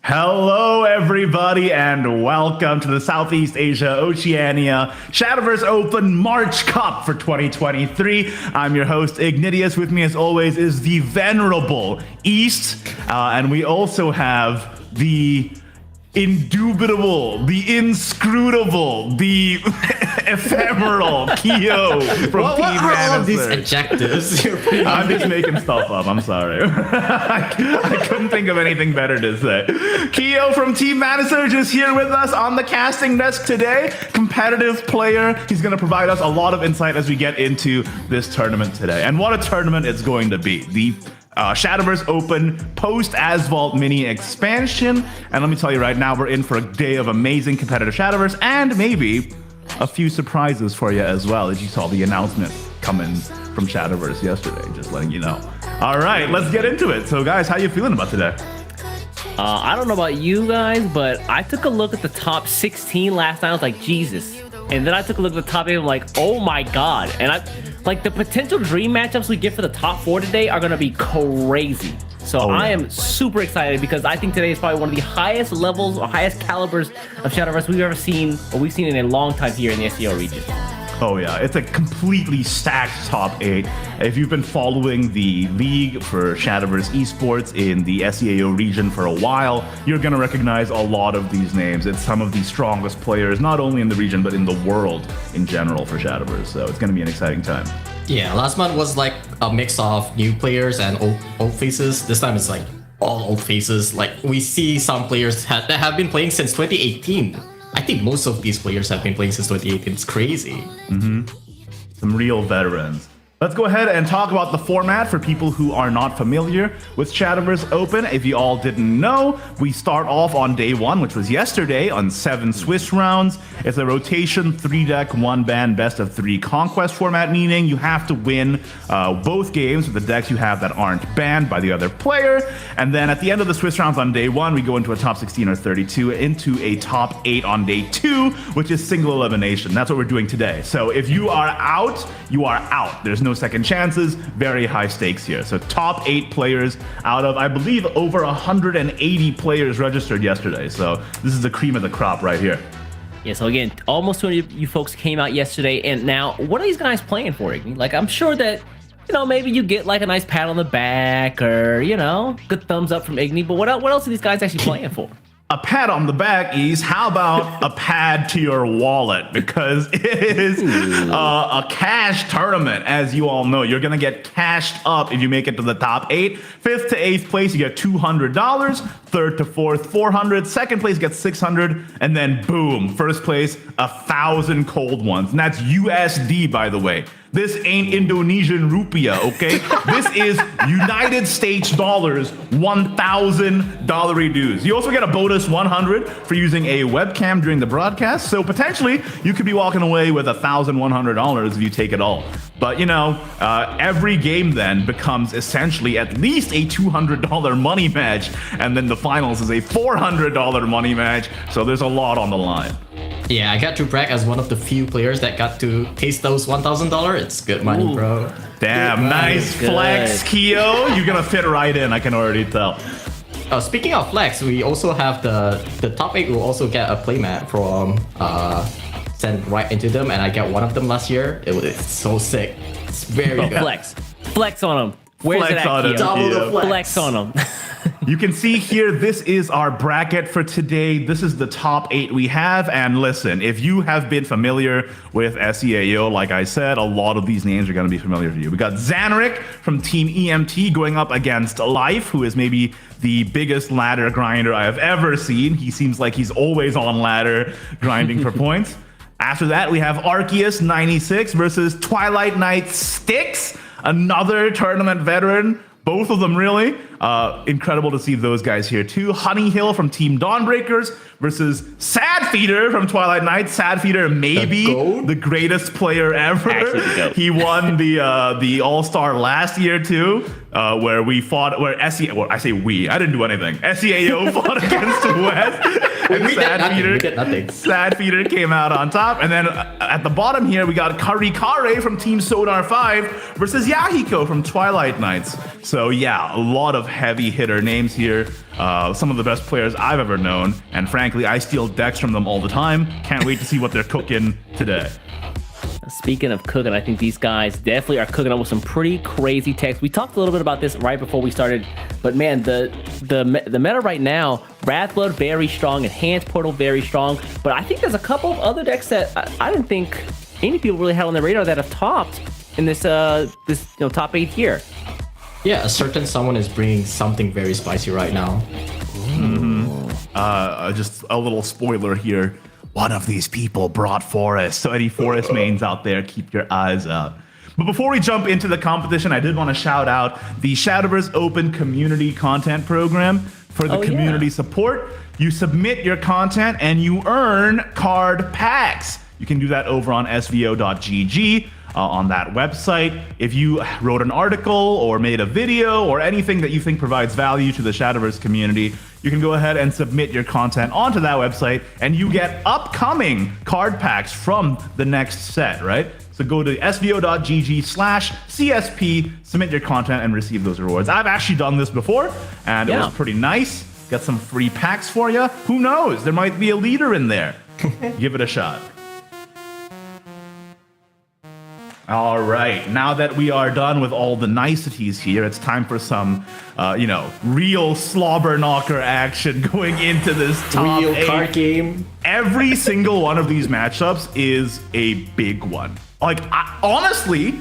Hello, everybody, and welcome to the Southeast Asia Oceania Shadowverse Open March Cup for 2023. I'm your host, Ignitius. With me, as always, is the venerable East, and we also have the indubitable, the inscrutable, the ephemeral Kyo from What Team are all of these Manister. adjectives? I'm just making stuff up. I'm sorry. I couldn't think of anything better to say. Kyo from Team Manisurge is here with us on the casting desk today. Competitive player. He's going to provide us a lot of insight as we get into this tournament today. And what a tournament it's going to be. The Shadowverse Open post-Asvault mini expansion. And let me tell you right now, we're in for a day of amazing competitive Shadowverse and maybe a few surprises for you as well, as you saw the announcement coming from Shadowverse yesterday, just letting you know. All right, let's get into it. So guys, how you feeling about today? I don't know about you guys, but I took a look at the top 16 last night. I was like, Jesus. And then I took a look at the top 8. I'm like, oh my God. And the potential dream matchups we get for the top 4 today are going to be crazy. So I am super excited because I think today is probably one of the highest levels or highest calibers of Shadowverse we've ever seen, or we've seen in a long time here in the SEO region. Oh yeah, it's a completely stacked top 8. If you've been following the league for Shadowverse esports in the SEAO region for a while, you're going to recognize a lot of these names. It's some of the strongest players, not only in the region, but in the world in general for Shadowverse. So it's going to be an exciting time. Yeah, last month was like a mix of new players and old faces. This time it's like all old faces. Like we see some players that have been playing since 2018. I think most of these players have been playing since 2018. It's crazy. Some real veterans. Let's go ahead and talk about the format for people who are not familiar with Shadowverse Open. If you all didn't know, we start off on day 1, which was yesterday, on 7 Swiss rounds. It's a rotation, 3-deck, 1-ban, best-of-3 conquest format, meaning you have to win both games with the decks you have that aren't banned by the other player. And then at the end of the Swiss rounds on day 1, we go into a top 16 or 32, into a top 8 on day 2, which is single elimination. That's what we're doing today. So if you are out, you are out. There's no second chances, very high stakes here. So top 8 players out of, I believe, over 180 players registered yesterday. So this is the cream of the crop right here. Yeah, so again, almost 200 of you folks came out yesterday. And now, what are these guys playing for, Iggy? Like, I'm sure that, you know, maybe you get like a nice pat on the back or, you know, good thumbs up from Iggy. But what else are these guys actually playing for? A pat on the back is, how about a pad to your wallet? Because it is a cash tournament, as you all know. You're going to get cashed up if you make it to the top 8. 5th to 8th place, you get $200. 3rd to 4th, $400. 2nd place gets $600. And then boom, 1st place, 1,000 cold ones. And that's USD, by the way. This ain't Indonesian rupiah, okay? This is United States dollars, $1,000 dues. You also get a bonus 100 for using a webcam during the broadcast. So potentially you could be walking away with $1,100 if you take it all. But you know, every game then becomes essentially at least a $200 money match. And then the finals is a $400 money match. So there's a lot on the line. Yeah, I got to brag as one of the few players that got to taste those $1,000. It's good money, bro. Damn, nice flex, Kyo. You're gonna fit right in, I can already tell. Speaking of flex, we also have the top 8 will also get a playmat from sent right into them, and I got one of them last year. It's so sick. It's very good. Flex on them. Where's Flex it at, on him, Kyo? Double the flex. Flex on them. You can see here, this is our bracket for today. This is the top 8 we have. And listen, if you have been familiar with SEAO, like I said, a lot of these names are going to be familiar to you. We got Zanark from Team EMT going up against Life, who is maybe the biggest ladder grinder I have ever seen. He seems like he's always on ladder grinding for points. After that, we have Arceus 96 versus Twilight Knight Styx, another tournament veteran. Both of them really. Incredible to see those guys here too. Honey Hill from Team Dawnbreakers versus Sadfeeder from Twilight Knight. Sadfeeder, maybe the greatest player ever. He won the All-Star last year too, where we fought, where SEAO, well, I say we, I didn't do anything. SEAO fought against West. We get nothing. Sad Feeder came out on top. And then at the bottom here, we got Kari from Team Sonar 5 versus Yahiko from Twilight Knights. So yeah, a lot of heavy hitter names here. Some of the best players I've ever known. And frankly, I steal decks from them all the time. Can't wait to see what they're cooking today. Speaking of cooking, I think these guys definitely are cooking up with some pretty crazy techs. We talked a little bit about this right before we started, but man, the meta right now, Wrathblood very strong, Enhanced Portal very strong, but I think there's a couple of other decks that I didn't think any people really had on their radar that have topped in this top 8 here. Yeah, a certain someone is bringing something very spicy right now. Just a little spoiler here. One of these people brought Forest. So any Forest mains out there, keep your eyes out. But before we jump into the competition, I did want to shout out the Shadowverse Open Community Content Program for the community support. You submit your content and you earn card packs. You can do that over on SVO.gg. On that website. If you wrote an article or made a video or anything that you think provides value to the Shadowverse community, you can go ahead and submit your content onto that website and you get upcoming card packs from the next set, right? So go to svo.gg/CSP, submit your content and receive those rewards. I've actually done this before and it was pretty nice. Get some free packs for you. Who knows? There might be a leader in there. Give it a shot. All right, now that we are done with all the niceties here, it's time for some, real slobber knocker action going into this top Real 8. card game. Every single one of these matchups is a big one. Like, honestly,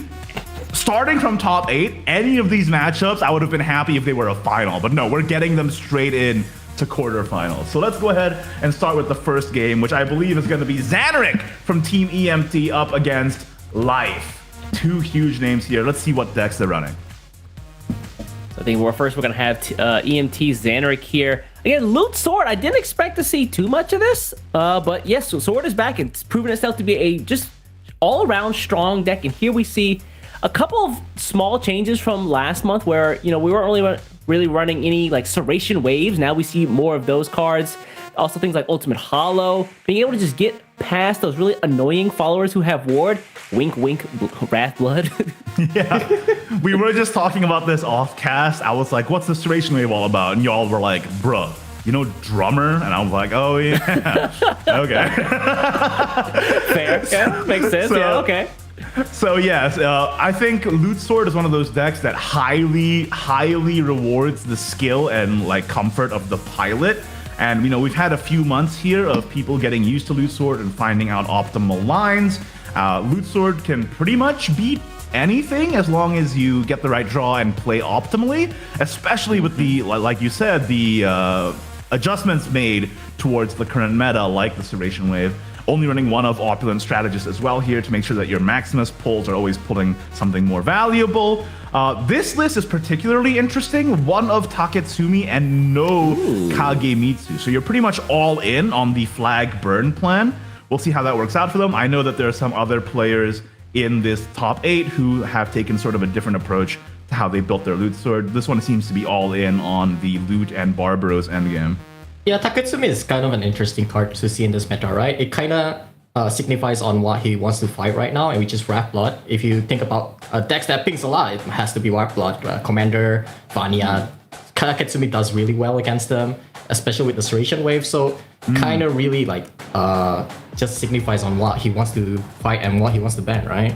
starting from top 8, any of these matchups, I would have been happy if they were a final. But no, we're getting them straight in to quarterfinals. So let's go ahead and start with the first game, which I believe is going to be Zanark from Team EMT up against Life. Two huge names here. Let's see what decks they're running. So I think we're going to have EMT Zanark here. Again, Loot Sword, I didn't expect to see too much of this, but yes, so Sword is back. It's proven itself to be a just all-around strong deck, and here we see a couple of small changes from last month where, we weren't really running any like Serration Waves. Now we see more of those cards. Also things like Ultimate Hollow, being able to just get past those really annoying followers who have Ward. Wink, wink, Wrathblood. Yeah, we were just talking about this off cast. I was like, what's the Serration Wave all about? And y'all were like, bruh, Drummer? And I was like, oh yeah, okay. Fair, yeah, makes sense, yeah, okay. So yes, I think Loot Sword is one of those decks that highly rewards the skill and like comfort of the pilot. And we've had a few months here of people getting used to Loot Sword and finding out optimal lines. Loot Sword can pretty much beat anything as long as you get the right draw and play optimally, especially with the, like you said, the adjustments made towards the current meta, like the Serration Wave. Only running one of Opulent Strategist as well here to make sure that your Maximus pulls are always pulling something more valuable. This list is particularly interesting. One of Taketsumi and no Kagemitsu. So you're pretty much all in on the flag burn plan. We'll see how that works out for them. I know that there are some other players in this top 8 who have taken sort of a different approach to how they built their Loot Sword. This one seems to be all in on the Loot and Barbaros endgame. Yeah, Taketsumi is kind of an interesting card to see in this meta, right? It kind of signifies on what he wants to fight right now, and which is Wrathblood. If you think about decks that pings a lot, it has to be Wrathblood, Commander, Vanya. Taketsumi does really well against them, especially with the Serration Wave. So kind of really like just signifies on what he wants to fight and what he wants to ban, right?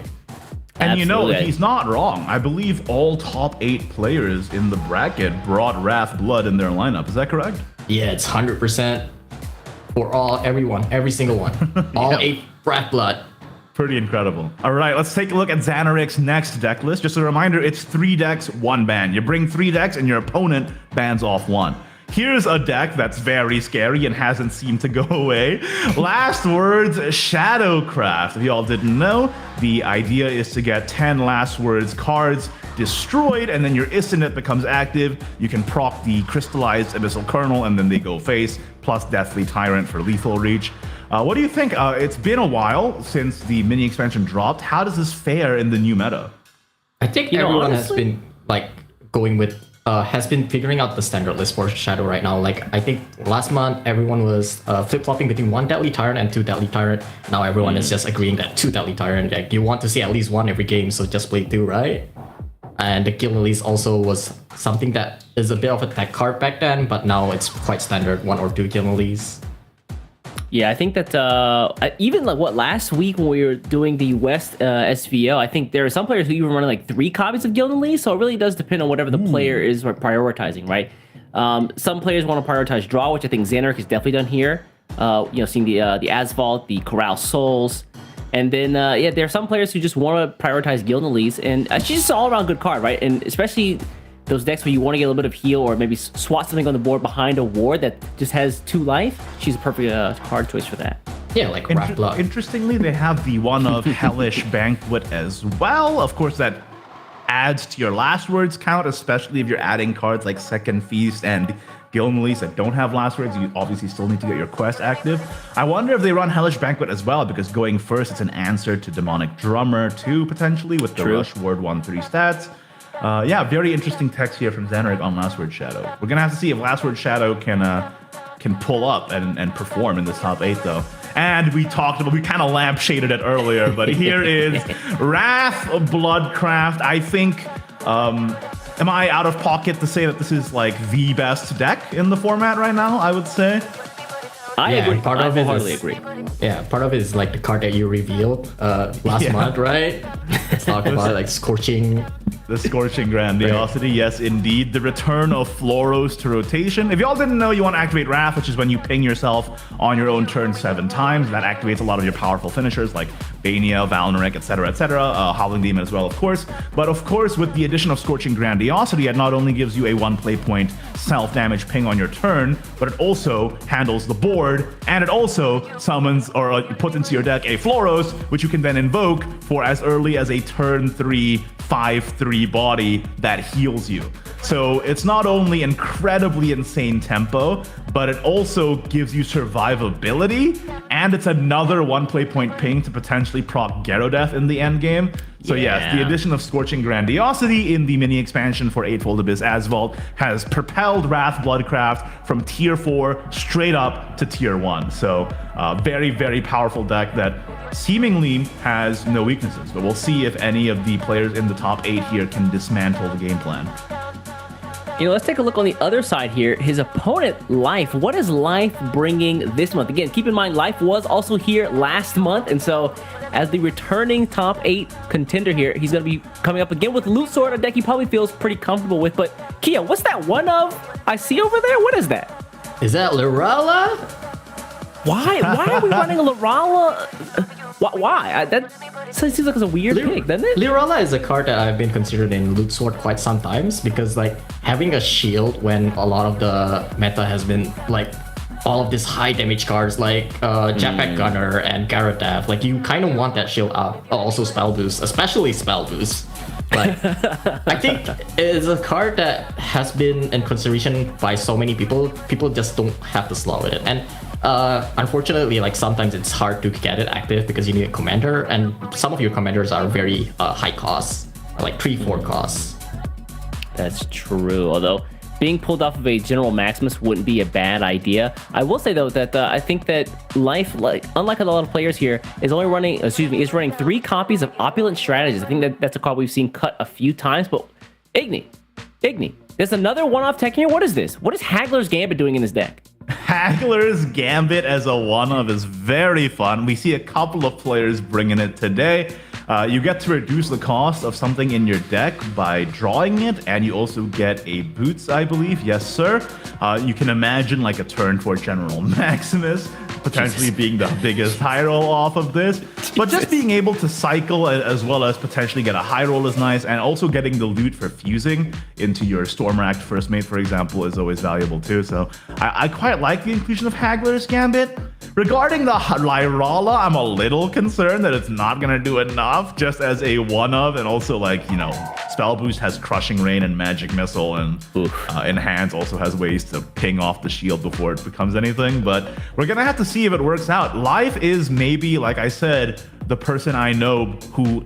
And Absolutely. he's not wrong. I believe all top 8 players in the bracket brought Wrathblood in their lineup. Is that correct? Yeah, it's 100% for everyone, every single one. All 8 Wrathblood. Pretty incredible. All right, let's take a look at Zanark's next deck list. Just a reminder, it's 3 decks, 1 ban. You bring 3 decks and your opponent bans off 1. Here's a deck that's very scary and hasn't seemed to go away. Last Words Shadowcraft. If y'all didn't know, the idea is to get 10 Last Words cards destroyed, and then your Istinit becomes active. You can proc the Crystallized Abyssal Kernel, and then they go face, plus Deathly Tyrant for lethal reach. What do you think? It's been a while since the mini expansion dropped. How does this fare in the new meta? I think everyone has been like going with has been figuring out the standard list for Shadow right now. Like I think last month everyone was flip-flopping between 1 Deadly Tyrant and 2 Deadly Tyrant. Now everyone is just agreeing that 2 Deadly Tyrant. Like you want to see at least 1 every game, so just play 2, right? And the Gilneas also was something that is a bit of a tech card back then, but now it's quite standard, 1 or 2 Gilneas. Yeah, I think that even like last week when we were doing the West SVO, I think there are some players who even running like 3 copies of Gilneas, so it really does depend on whatever the player is prioritizing, right? Some players want to prioritize draw, which I think Zanark has definitely done here. Seeing the Asphalt, the Corral Souls, and then there are some players who just want to prioritize Gilneas, and she's just an all-around good card, right? And especially those decks where you want to get a little bit of heal or maybe swat something on the board behind a ward that just has 2 life, she's a perfect card choice for that. Yeah, like Wrath Blood. Interestingly, they have the one of Hellish Banquet as well. Of course, that adds to your last words count, especially if you're adding cards like Second Feast and Gilneas that don't have last words. You obviously still need to get your quest active. I wonder if they run Hellish Banquet as well, because going first, it's an answer to Demonic Drummer too, potentially, with the Rush Ward 1/3 stats. Very interesting text here from Zanark on Last Word Shadow. We're gonna have to see if Last Word Shadow can pull up and perform in this top 8 though. And we kind of lampshaded it earlier, but here is Wrath of Bloodcraft. I think, am I out of pocket to say that this is like the best deck in the format right now? I would say. I agree. Part of it is, agree. Yeah, part of it is like the card that you revealed last month, right? Talk about like Scorching. The Scorching Grandiosity, yes, indeed. The return of Floros to rotation. If y'all didn't know, you want to activate Wrath, which is when you ping yourself on your own turn 7 times. That activates a lot of your powerful finishers like Bania, Valnarek, etc., Howling Demon as well, of course. But of course, with the addition of Scorching Grandiosity, it not only gives you a 1 play point self-damage ping on your turn, but it also handles the board, and it also summons or puts into your deck a Floros, which you can then invoke for as early as a turn 3 5/3 body that heals you. So it's not only incredibly insane tempo, but it also gives you survivability, and it's another 1 play point ping to potentially proc Gyaradeath in the end game. So yes, the addition of Scorching Grandiosity in the mini expansion for Eightfold Abyss Asphalt has propelled Wrath Bloodcraft from tier 4 straight up to tier 1. So very, very powerful deck that seemingly has no weaknesses, but we'll see if any of the players in the top 8 here can dismantle the game plan. Let's take a look on the other side here. His opponent, Life. What is Life bringing this month? Again, keep in mind, Life was also here last month, and so as the returning top 8 contender here, he's going to be coming up again with Loot Sword, a deck he probably feels pretty comfortable with. But Kia, what's that one of I see over there? What is that? Is that Lirala? Why are we running a Lirala? Why? That seems like it's a weird pick, doesn't it? Lirala is a card that I've been considered in Loot Sword quite sometimes, because like having a shield when a lot of the meta has been like all of these high damage cards like Jetpack Gunner and Gyaradeath, like you kind of want that shield up. Also Spell Boost, especially Spell Boost. But I think it's a card that has been in consideration by so many people. People just don't have the slot with it. And unfortunately, like sometimes it's hard to get it active because you need a commander, and some of your commanders are very high costs, like 3-4 costs. That's true. Although being pulled off of a General Maximus wouldn't be a bad idea. I will say though that I think that Life, like unlike a lot of players here, is running 3 copies of Opulent Strategist. I think that's a card we've seen cut a few times. But Igni, there's another one-off tech here. What is this? What is Haggler's Gambit doing in this deck? Haggler's Gambit as a one-of is very fun. We see a couple of players bringing it today. You get to reduce the cost of something in your deck by drawing it, and you also get a Boots, I believe. Yes, sir. You can imagine like a turn for General Maximus potentially being the biggest high roll off of this. But just being able to cycle as well as potentially get a high roll is nice, and also getting the loot for fusing into your Stormracked First Mate, for example, is always valuable too. So I quite like the inclusion of Haggler's Gambit. Regarding the Lyrala, I'm a little concerned that it's not going to do enough just as a one-of, and also like, you know, Spell Boost has Crushing Rain and Magic Missile, and Enhance also has ways to ping off the shield before it becomes anything, but we're going to have to see if it works out. Life is maybe, like I said, the person I know who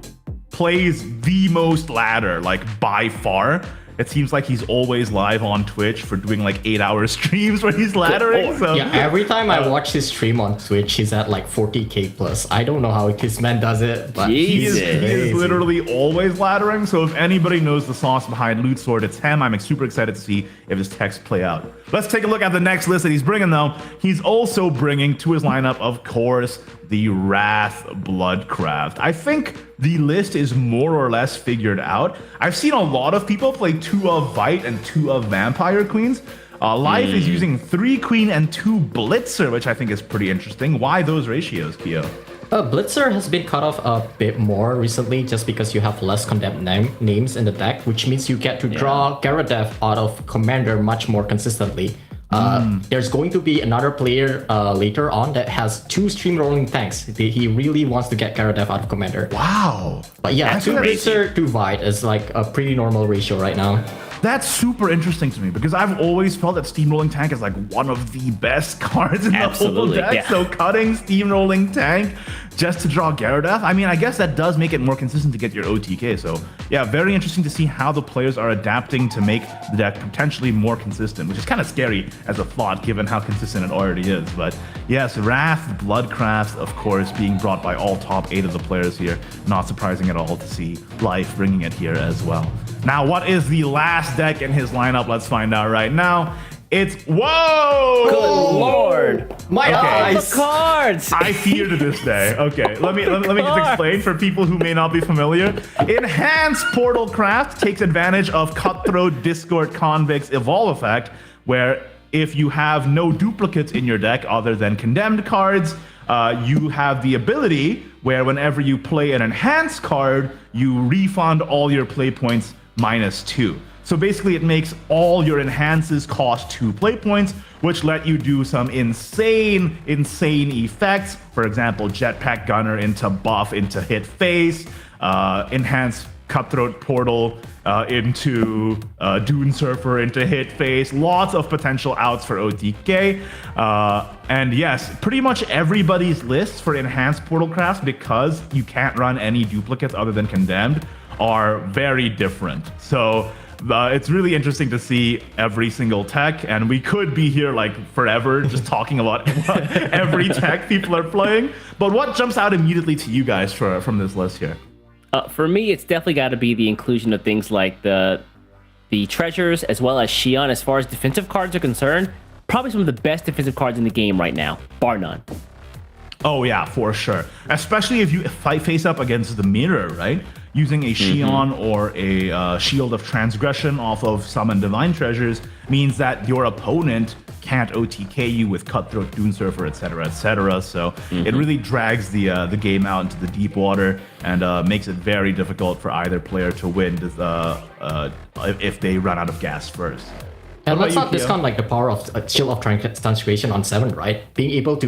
plays the most ladder, like by far. it seems like he's always live on Twitch for doing like 8-hour streams where he's laddering. So Yeah, every time I watch his stream on Twitch, he's at like 40k plus. I don't know how this man does it, but he is Jesus. literally always laddering. So if anybody knows the sauce behind Loot Sword, it's him. I'm super excited to see if his techs play out. Let's take a look at the next list that he's bringing, though. He's also bringing to his lineup, of course, the Wrath Bloodcraft. I think the list is more or less figured out. I've seen a lot of people play 2 of Vite and 2 of Vampire Queens. Life is using 3 Queen and 2 Blitzer, which I think is pretty interesting. Why those ratios, Kyo? Blitzer has been cut off a bit more recently just because you have less condemned names in the deck, which means you get to draw Gyaradev out of Commander much more consistently. There's going to be another player later on that has 2 stream rolling tanks. He really wants to get Gyaradev out of Commander. Wow. But yeah, That's 2 crazy. Blitzer, 2 Vite is like a pretty normal ratio right now. That's super interesting to me because I've always felt that Steamrolling Tank is like one of the best cards in the whole Absolutely, deck. yeah. So cutting Steamrolling Tank just to draw Gyaradev, I mean, I guess that does make it more consistent to get your OTK. So yeah, very interesting to see how the players are adapting to make the deck potentially more consistent, which is kind of scary as a thought given how consistent it already is. But yes, Wrath, Bloodcraft, of course, being brought by all top 8 of the players here. Not surprising at all to see Life bringing it here as well. Now, what is the last deck in his lineup? Let's find out right now. It's whoa! Good lord! My Okay. The eyes! cards! I feared this day. Okay, let me just explain for people who may not be familiar. Enhanced Portal Craft takes advantage of Cutthroat Discord Convict's Evolve effect, where if you have no duplicates in your deck other than condemned cards, you have the ability where whenever you play an enhanced card, you refund all your play points -2. So basically it makes all your enhances cost 2 play points, which let you do some insane effects. For example, Jetpack Gunner into buff into hit face, enhanced Cutthroat Portal into Dune Surfer into hit face. Lots of potential outs for OTK. And yes, pretty much everybody's lists for enhanced Portal Crafts, because you can't run any duplicates other than condemned, are very different. So it's really interesting to see every single tech, and we could be here like forever just talking about every tech people are playing. But what jumps out immediately to you guys from this list here? For me, it's definitely got to be the inclusion of things like the treasures as well as Xion. As far as defensive cards are concerned, probably some of the best defensive cards in the game right now, bar none. Oh yeah, for sure. Especially if you face up against the mirror, right? Using a Xion or a Shield of Transgression off of Summon Divine Treasures means that your opponent can't OTK you with Cutthroat, Dune Surfer, etc., etc. So it really drags the game out into the deep water and makes it very difficult for either player to win if they run out of gas first. And let's about not you, Kyo? discount like the power of Shield of Transgression on 7, right? Being able to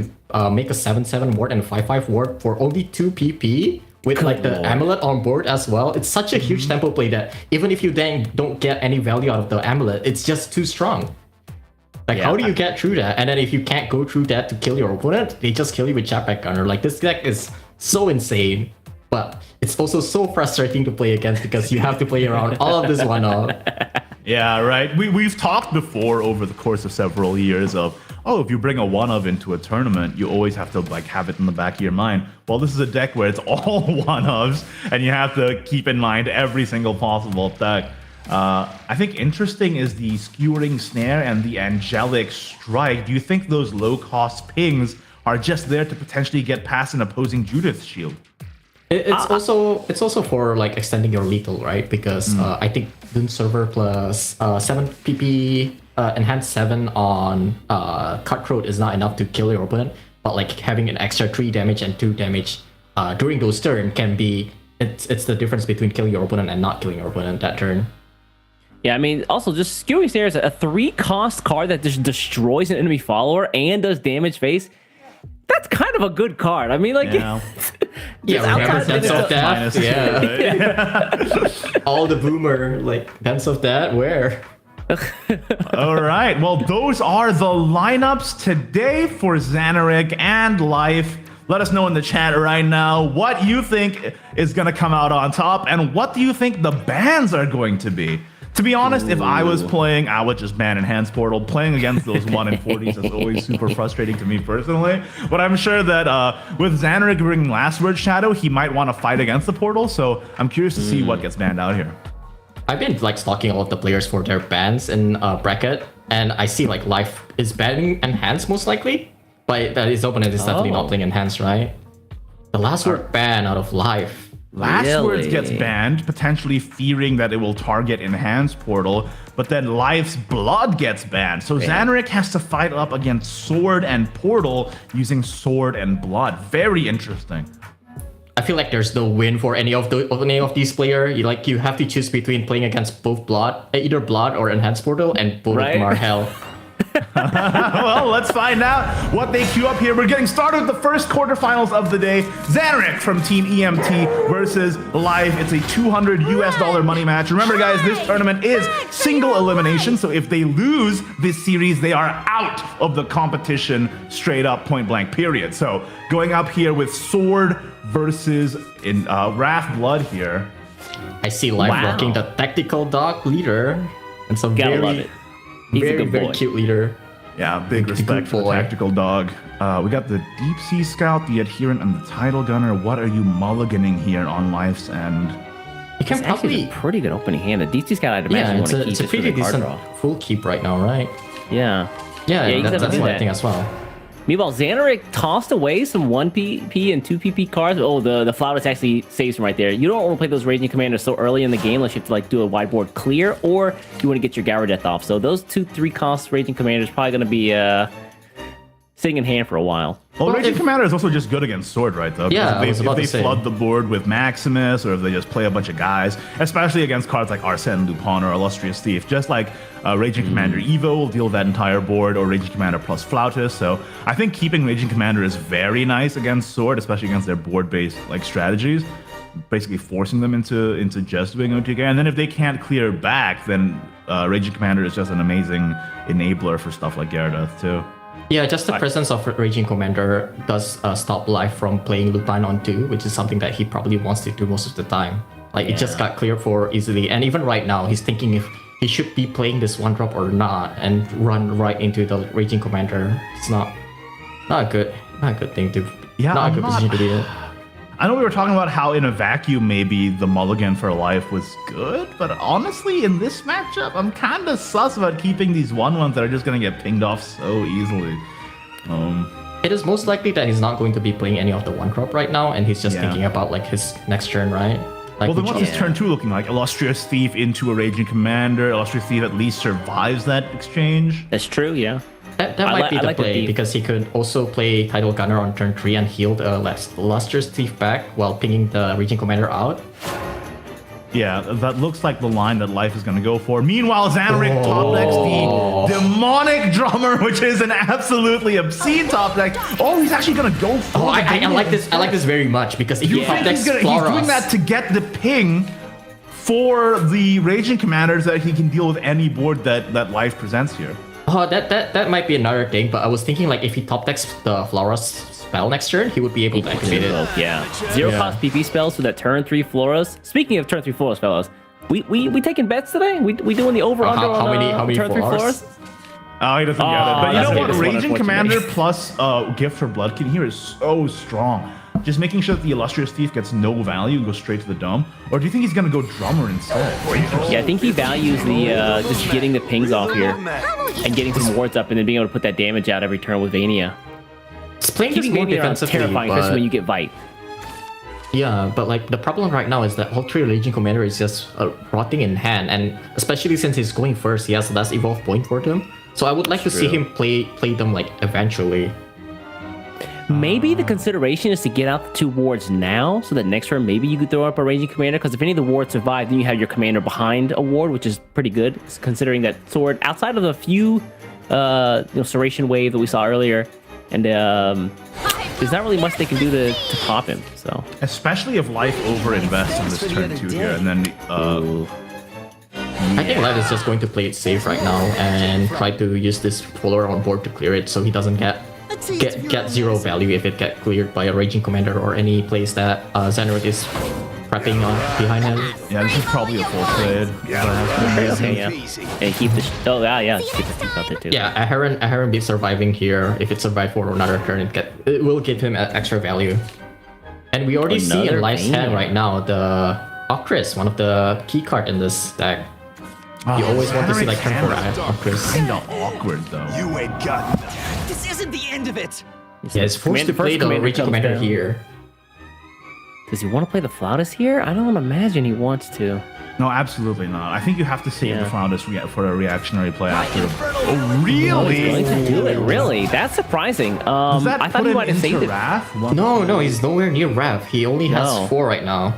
make a 7/7 ward and a 5/5 ward for only 2 PP with like the Lord. amulet on board as well. It's such a huge tempo play that even if you then don't get any value out of the amulet, it's just too strong. Like, Yeah. how do you get through that? And then if you can't go through that to kill your opponent, they just kill you with Jetpack Gunner. Like, this deck is so insane, but it's also so frustrating to play against because you have to play around all of this one-off. Yeah, right. We've talked before over the course of several years of, oh, if you bring a one-of into a tournament, you always have to like have it in the back of your mind. Well, this is a deck where it's all one-ofs, and you have to keep in mind every single possible deck. I think interesting is the Skewering Snare and the Angelic Strike. Do you think those low-cost pings are just there to potentially get past an opposing Judith shield? It's also for like extending your lethal, right? Because I think Dune Server plus 7 PP enhanced 7 on Cutthroat is not enough to kill your opponent, but like having an extra 3 damage and 2 damage during those turns can be it's the difference between killing your opponent and not killing your opponent that turn. Yeah, I mean, also just Skewing Snare is a 3-cost card that just destroys an enemy follower and does damage face. That's kind of a good card. I mean, like, Yeah. Yeah, remember Dance of Death? -2, Yeah. right? All the boomer, like, Dance of Death, where? All right. Well, those are the lineups today for Zanark and Life. Let us know in the chat right now what you think is going to come out on top and what do you think the bans are going to be. To be honest, if I was playing, I would just ban Enhanced Portal. Playing against those 1 in 40s is always super frustrating to me personally. But I'm sure that with Zanark bringing Last Word Shadow, he might want to fight against the portal. So I'm curious to see what gets banned out here. I've been like stalking all of the players for their bans in bracket, and I see like Life is banning Enhanced most likely, but that his opponent is definitely not playing Enhanced, right? The Last Word ban out of Life. Last Words gets banned, potentially fearing that it will target Enhanced Portal, but then Life's Blood gets banned. So Zanark has to fight up against Sword and Portal using Sword and Blood. Very interesting. I feel like there's no win for any of these players. You have to choose between playing against both Blood, either Blood or Enhanced Portal, and both of them are hell. Well, let's find out what they queue up here. We're getting started with the first quarterfinals of the day. Zanark from Team EMT versus Life. It's a $200 US money match. Remember, guys, this tournament is single elimination, so if they lose this series, they are out of the competition straight up, point blank, period. So going up here with Sword versus Wrath Blood here. I see Life rocking the Tactical Dog leader and some love it. He's a good boy. Very cute leader. Yeah, big respect for the Tactical Dog. We got the Deep Sea Scout, the Adherent, and the Tidal Gunner. What are you mulliganing here on Life's end? You can probably a pretty good opening hand. The Deep Sea Scout, I'd imagine, you want to keep it's a pretty decent full keep right now, right? Yeah. Yeah, that's what I think as well. Meanwhile, Zanark tossed away some 1 PP and 2 PP cards. Oh, the Flawless actually saves him right there. You don't want to play those Raging Commanders so early in the game unless you have to like do a wide board clear, or you want to get your Gower Death off. So those 2-3 cost Raging Commanders probably going to be sitting in hand for a while. Well, Raging Commander is also just good against Sword, right, though? Yeah, if they flood the board with Maximus, or if they just play a bunch of guys, especially against cards like Arsene Lupin or Illustrious Thief, just like Raging Commander Evo will deal with that entire board, or Raging Commander plus Flautist. So I think keeping Raging Commander is very nice against Sword, especially against their board-based like strategies, basically forcing them into just doing OTK. And then if they can't clear back, then Raging Commander is just an amazing enabler for stuff like Gyarados too. Yeah, just the presence of Raging Commander does stop Life from playing Lupine on 2, which is something that he probably wants to do most of the time. Like, it just got cleared for easily. And even right now, he's thinking if he should be playing this 1-drop or not, and run right into the Raging Commander. It's not a good thing to... Yeah, not a good position to be in. I know we were talking about how in a vacuum maybe the mulligan for Life was good, but honestly in this matchup I'm kind of sus about keeping these 1/1s that are just going to get pinged off so easily. It is most likely that he's not going to be playing any of the 1-drop right now, and he's just thinking about like his next turn, right? Like, well, then what's his turn 2 looking like? Illustrious Thief into a Raging Commander. Illustrious Thief at least survives that exchange. That's true, yeah. That might be the play, because he could also play Tidal Gunner on turn 3 and heal the Lustrous Thief back while pinging the Raging Commander out. Yeah, that looks like the line that Life is going to go for. Meanwhile, Zanark top decks the Demonic Drummer, which is an absolutely obscene top deck. Oh, he's actually going to go for I like this. I like this very much, because if you top decks he's doing that to get the ping for the Raging Commanders that he can deal with any board that Life presents here. Oh, that might be another thing, but I was thinking like if he top decks the Flora's spell next turn, he would be able to activate it. Yeah. Zero cost PP spells for that turn 3 Floras. Speaking of turn 3 Floras, fellas, we taking bets today? We doing the over under how many turn 3 Floras? Oh, he doesn't get it. But you know what? Raging Commander unfortunately. plus Gift for Bloodkin here is so strong. Just making sure that the Illustrious Thief gets no value and goes straight to the dome. Or do you think he's going to go Drummer instead? Yeah, I think he values the just getting the pings off here and getting some wards up and then being able to put that damage out every turn with Vania. It's playing this more defensively, terrifying, especially when you get Vite. Yeah, but like the problem right now is that all 3 Raging Commander is just rotting in hand, and especially since he's going first, he has less evolve point for them. So I would like to see him play them like eventually. Maybe the consideration is to get out the 2 wards now, so that next turn maybe you could throw up a Raging Commander, because if any of the wards survive, then you have your commander behind a ward, which is pretty good, considering that Sword, outside of a few Serration Wave that we saw earlier, and there's not really much they can do to pop him. So especially if Life over-invests in this turn 2 here, and then I think Life is just going to play it safe right now and try to use this Polar on board to clear it, so he doesn't get 0 value if it get cleared by a Raging Commander or any place that Zanark is prepping on behind him. Yeah, this is probably a full trade. Okay, yeah. And keep the oh yeah, just keep the Styx out there too. Yeah, a Heron be surviving here. If it survives for another turn, it will give him extra value. And we already see in Life's hand right now the Arceus, one of the key card in this deck. You always want to see like turn for Arceus. Kinda awkward though. You ain't got nothing. This isn't the end of it. Yeah, it's forced to play the Raging Commander here. Does he want to play the Flautist here? I don't imagine he wants to. No, absolutely not. I think you have to save the Flautist for a reactionary play after. Oh, He's going really? to do it. Really? That's surprising. I thought he might have saved it. Wrath? No, he's nowhere near Rev. He only has 4 right now.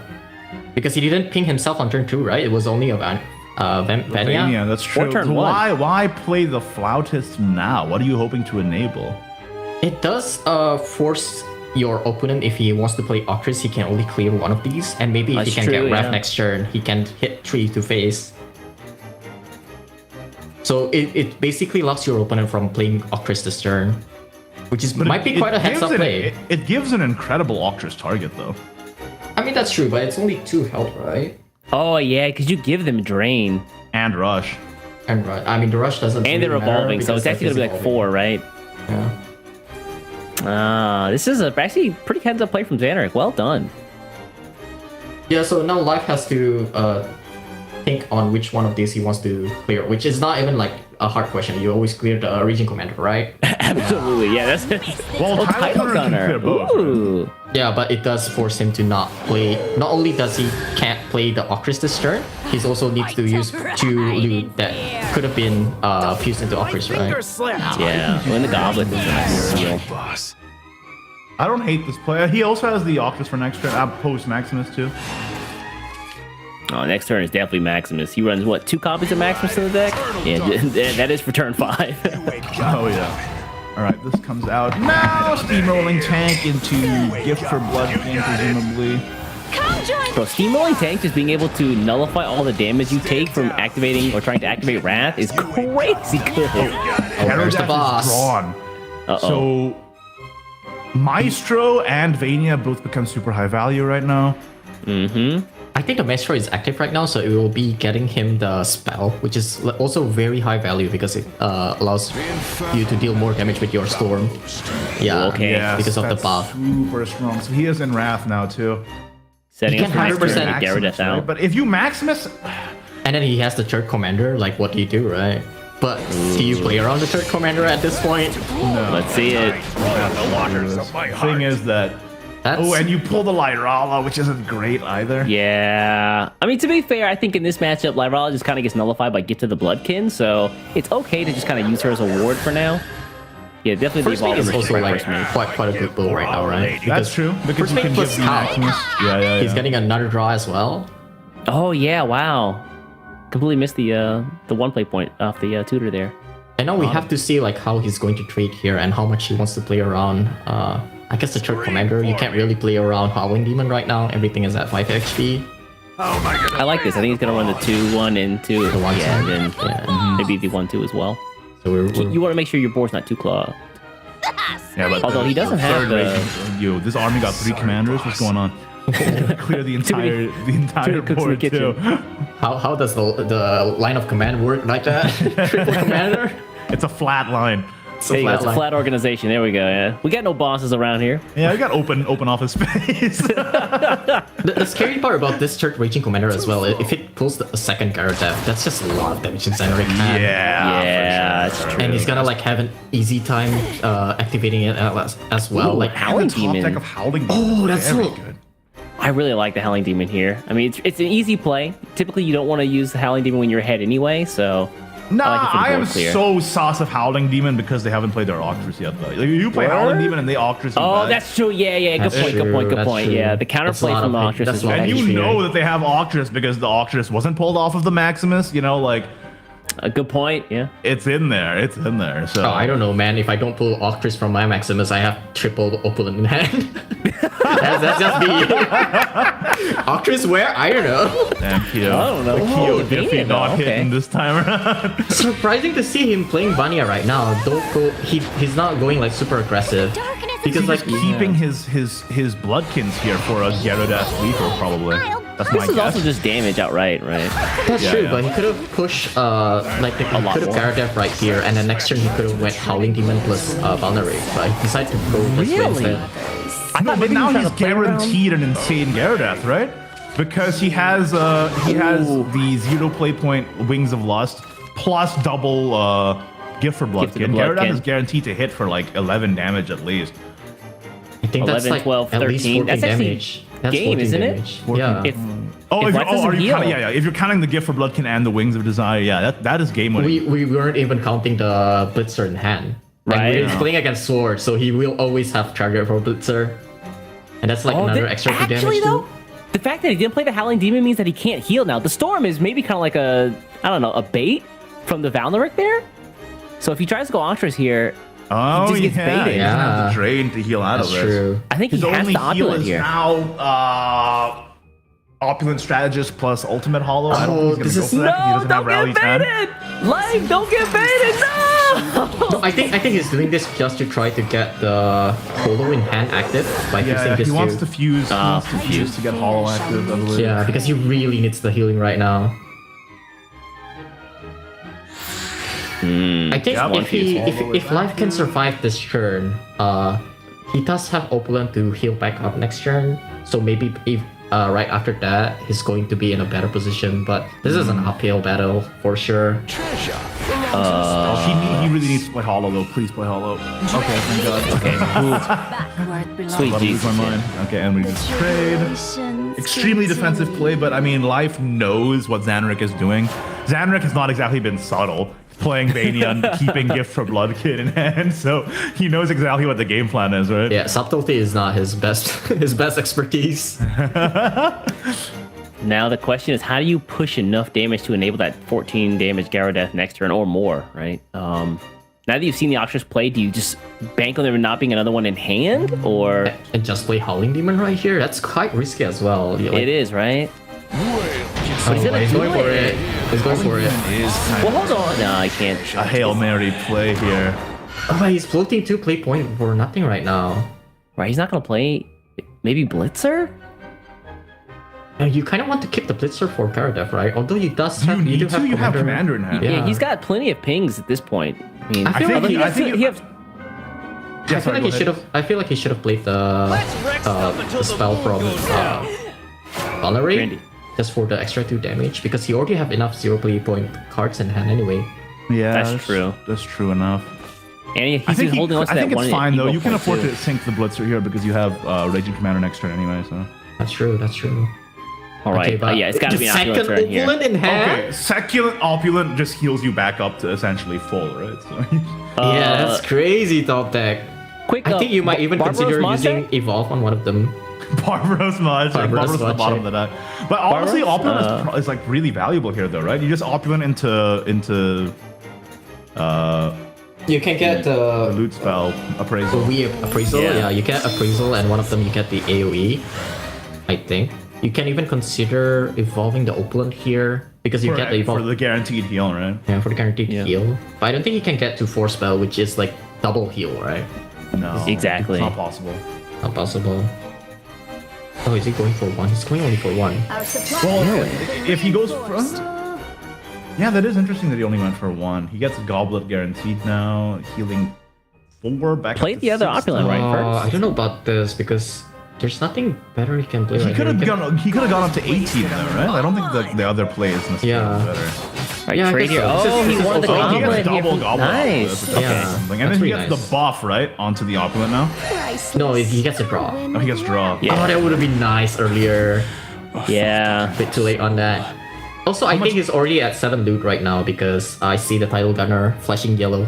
Because he didn't ping himself on turn 2, right? It was only a Vania. Yeah, that's true. turn Why play the Flautist now? What are you hoping to enable? It does force your opponent, if he wants to play Arceus, he can only clear one of these. And maybe if he can get Rev next turn, he can hit 3 to face. So it basically locks your opponent from playing Arceus this turn. Which is might be quite a heads-up play. It gives an incredible Arceus target though. I mean, that's true, but it's only 2 health, right? Oh yeah, because you give them Drain. And Rush. And I mean, the Rush doesn't And they're really matter evolving, so it's because actually going to be like 4, right? Yeah. This is actually pretty heads-up play from Zanark. Well done. Yeah, so now Life has to think on which one of these he wants to clear, which is not even like a hard question. You always clear the Raging Commander, right? Absolutely, yeah. That's Well, Title Gunner. Ooh. Yeah, but it does force him to not play. Not only does he can't play the Arceus this turn, he also needs to use 2 loot that could have been fused into Arceus, right? Yeah, when the Goblet is nice. Boss. I don't hate this play. He also has the Arceus for next turn. Post Maximus too. Oh, next turn is definitely Maximus. He runs what, 2 copies of Maximus to the deck? Yeah, that is for turn 5. Oh yeah. Alright, this comes out now. Steamrolling Tank into Gift for Blood King, presumably. Bro, Steamrolling Tank just being able to nullify all the damage you take from activating or trying to activate Wrath is crazy good. There's the boss. Drawn. So Maestro and Vania both become super high value right now. I think the Maestro is active right now, so it will be getting him the spell, which is also very high value because it allows you to deal more damage with your Storm. Yeah, Okay. Yes, because of the that's buff. super strong. So he is in Wrath now too. Setting You up can for next 100% turn to Gyarados right? out. But if you Maximus, And then he has the third commander, like what do you do, right? But do you play around the third commander at this point? no. Let's see it. The thing is that. Oh, and you pull the Lyrala, which isn't great either. Yeah. I mean, to be fair, I think in this matchup, Lyrala just kind of gets nullified by Gift to the Bloodkin, so it's okay to just kind of use her as a ward for now. Yeah, definitely First mate is also like first mate. quite a good build right now, right? That's true. Because First you mate can plus give Maximus. Yeah. He's getting another draw as well. Oh, yeah, wow. Completely missed the one play point off the tutor there. And now we have to see like how he's going to trade here and how much he wants to play around. I guess the third commander, you can't really play around Howling Demon right now. Everything is at 5 HP. I like this. I think he's gonna run the 2-1 into The 1-2. yeah, and then maybe the 1-2 as well. So You want to make sure your board's not too clogged. Yeah, but Although he doesn't have the this army got 3 commanders. What's going on? Clear the entire cooks in the board kitchen. too. how does the line of command work like that? Triple commander? It's a flat line. there you go. It's a line. flat organization. There we go. Yeah, we got no bosses around here. Yeah, I got open office space. The scary part about this third Raging Commander as well, if it pulls the second Gyarados, that's just a lot of damage in Zanark. Yeah, That's true. And he's gonna like have an easy time activating it as well. Ooh, Like Howling top Demon. deck of Howling Oh, Demon. that's Very so- good. I really like the Howling Demon here. I mean, it's an easy play. Typically, you don't want to use the Howling Demon when you're ahead anyway, so... Nah, I like it for the I am board clear. so sauce of Howling Demon because they haven't played their Octris yet, though. Like, you play Word? Howling Demon and they Octris. Oh, that's true. Yeah. Good That's point. Good true, point. Good that's point. true. Yeah, the That's a counterplay lot from of- Octris that's is a lot really And of you HP. know that they have Octris because the Octris wasn't pulled off of the Maximus. You know, like a good point. Yeah. it's in there. It's in there. So Oh, I don't know, man. If I don't pull Octris from my Maximus, I have triple opponent in hand. that's just me. Octris where? I don't know. Damn Kyo. I don't know. The Kyo Oh, Diffie damn, not okay. hitting this time around. Surprising to see him playing Vania right now. Don't go. He's not going like super aggressive. Because He's like keeping his Bloodkins here for a Gyarados Weaver, probably. That's my This is guess. also just damage outright, right? That's Yeah, true, yeah. but he could have pushed like he lot could have more. Gyaradev right here, and then next turn he could have went Howling Demon plus Vulnerate, but he decided to go this way Really? instead. I No, thought but maybe now he was he's trying to play around. guaranteed an insane Gyaradeath, right? Because he has Ooh. the 0 play point Wings of Lust plus double Gift for Gift of Bloodkin. the Gyaradeath Bloodkin. is guaranteed to hit for like 11 damage at least. I think 11, that's like 12, at least 13. 14 That's actually damage. That's game, 14 isn't it? damage. 14. Yeah. If, Oh, if if Life are doesn't you heal, counting? Yeah, yeah. If you're counting the Gift for Bloodkin and the Wings of Desire, yeah, that is game winning. We weren't even counting the Blitzer in hand. And Right. we're playing against Sword, so he will always have target for Blitzer. And that's like another extra 2 damage actually, though, too. the fact that he didn't play the Howling Demon means that he can't heal now. The Storm is maybe kind of like a, I don't know, a bait from the Valnaric there. So if he tries to go Entras here, Oh, just gets yeah. baited. He doesn't have Yeah. the drain to heal out That's of this. true. I think he His has only to heal Opulent is here. now Opulent Strategist plus Ultimate Hollow. I don't Oh, think he's this gonna is- go for that 'cause he No, doesn't have don't Rally's get hand. baited! Like, don't get baited! No! I think he's doing this just to try to get the Holo in hand active by Yeah, fusing this he wants two. to fuse. He wants to fuse to get Hollow active, I believe. Yeah, because he really needs the healing right now. I think Yeah, if he one piece all the way if life can survive this turn, he does have Opulent to heal back up next turn. So maybe if right after that he's going to be in a better position. But this is an uphill battle for sure. He really needs to play Hollow though. Please play Hollow. Okay, thank God. Okay, Sweet Let me lose Jesus. my mind. Okay, and we just trade. Extremely defensive play, but I mean, Life knows what Zanark is doing. Zanark has not exactly been subtle, playing Bania and keeping Gift for Bloodkin in hand, so he knows exactly what the game plan is, right? Yeah, subtlety is not his best his best expertise. Now the question is, how do you push enough damage to enable that 14 damage Gyaradeath next turn or more, right? Now that you've seen the Octris play, do you just bank on there not being another one in hand, or And just play Howling Demon right here. That's quite risky as well. it is, right? Oh, He's gonna he's do going for it. it. He's going for it. Is kind Well, of hold on. No, I can't. a Hail Mary play here. Oh, but he's floating 2 play point for nothing right now. Right, he's not gonna play. Maybe Blitzer. You kind of want to keep the Blitzer for Gyaradeath, right? Although you does You have need do to. You have Commander in hand. Yeah. Yeah, he's got plenty of pings at this point. I mean, I feel like although he- I think he has Yeah, I feel like he should have. I feel like he should have played the spell from Vulnerate Randy. just for the extra 2 damage because he already have enough 0 play point cards in hand anyway. Yeah, That's true. That's true enough. and he's I think, holding on to I that think one. it's fine though. Evo You can point, afford too. to sink the Blitzer here because you have Raging Commander next turn anyway. So That's true. That's true. All right, but yeah, it's got to be an second opulent turn here. Opulent in hand. okay, Succulent Opulent just heals you back up to essentially full, right? So Yeah, that's crazy top deck. Quick, I think you might even Barbaros consider Monster? using Evolve on one of them. Barbaros Maj, Barbaros Barbaros at the Maj, bottom yeah. of the deck. But honestly, Barbaros? Opulent is like really valuable here, though, right? You just Opulent into You can get the the loot spell appraisal. appraisal. Yeah. Yeah, you get appraisal, and one of them you get the AOE. I think you can even consider evolving the Opulent here because you get the for evolve the guaranteed heal, right? yeah, for the guaranteed Yeah. heal. But I don't think you can get to 4 spell, which is like double heal, right? No, Exactly. It's not possible. Not possible. Oh, is he going for 1? He's going only for 1. Our supply Well, if he goes front, yeah, that is interesting that he only went for 1. He gets a Goblet guaranteed now, healing 4 back. Play up to the other 6. Opulent, right? I First. don't know about this because there's nothing better he can play. He right could here. have He can- gone. He could have gone up to 18 though, right? I don't think the other play is necessarily Yeah. better. Right, Yeah, I trade guess here. so. This Oh, is- he this is won the also- Oh, he goblet. gets double here. goblet. Nice. That's a Yeah, something. that's And then he pretty gets nice. the buff right onto the Opulent now. No, he gets a draw. Oh, he gets draw. Yeah. Oh, that would have been nice earlier. Yeah. Bit too late on that. Also, I think he's already at 7 loot right now because I see the title gunner flashing yellow.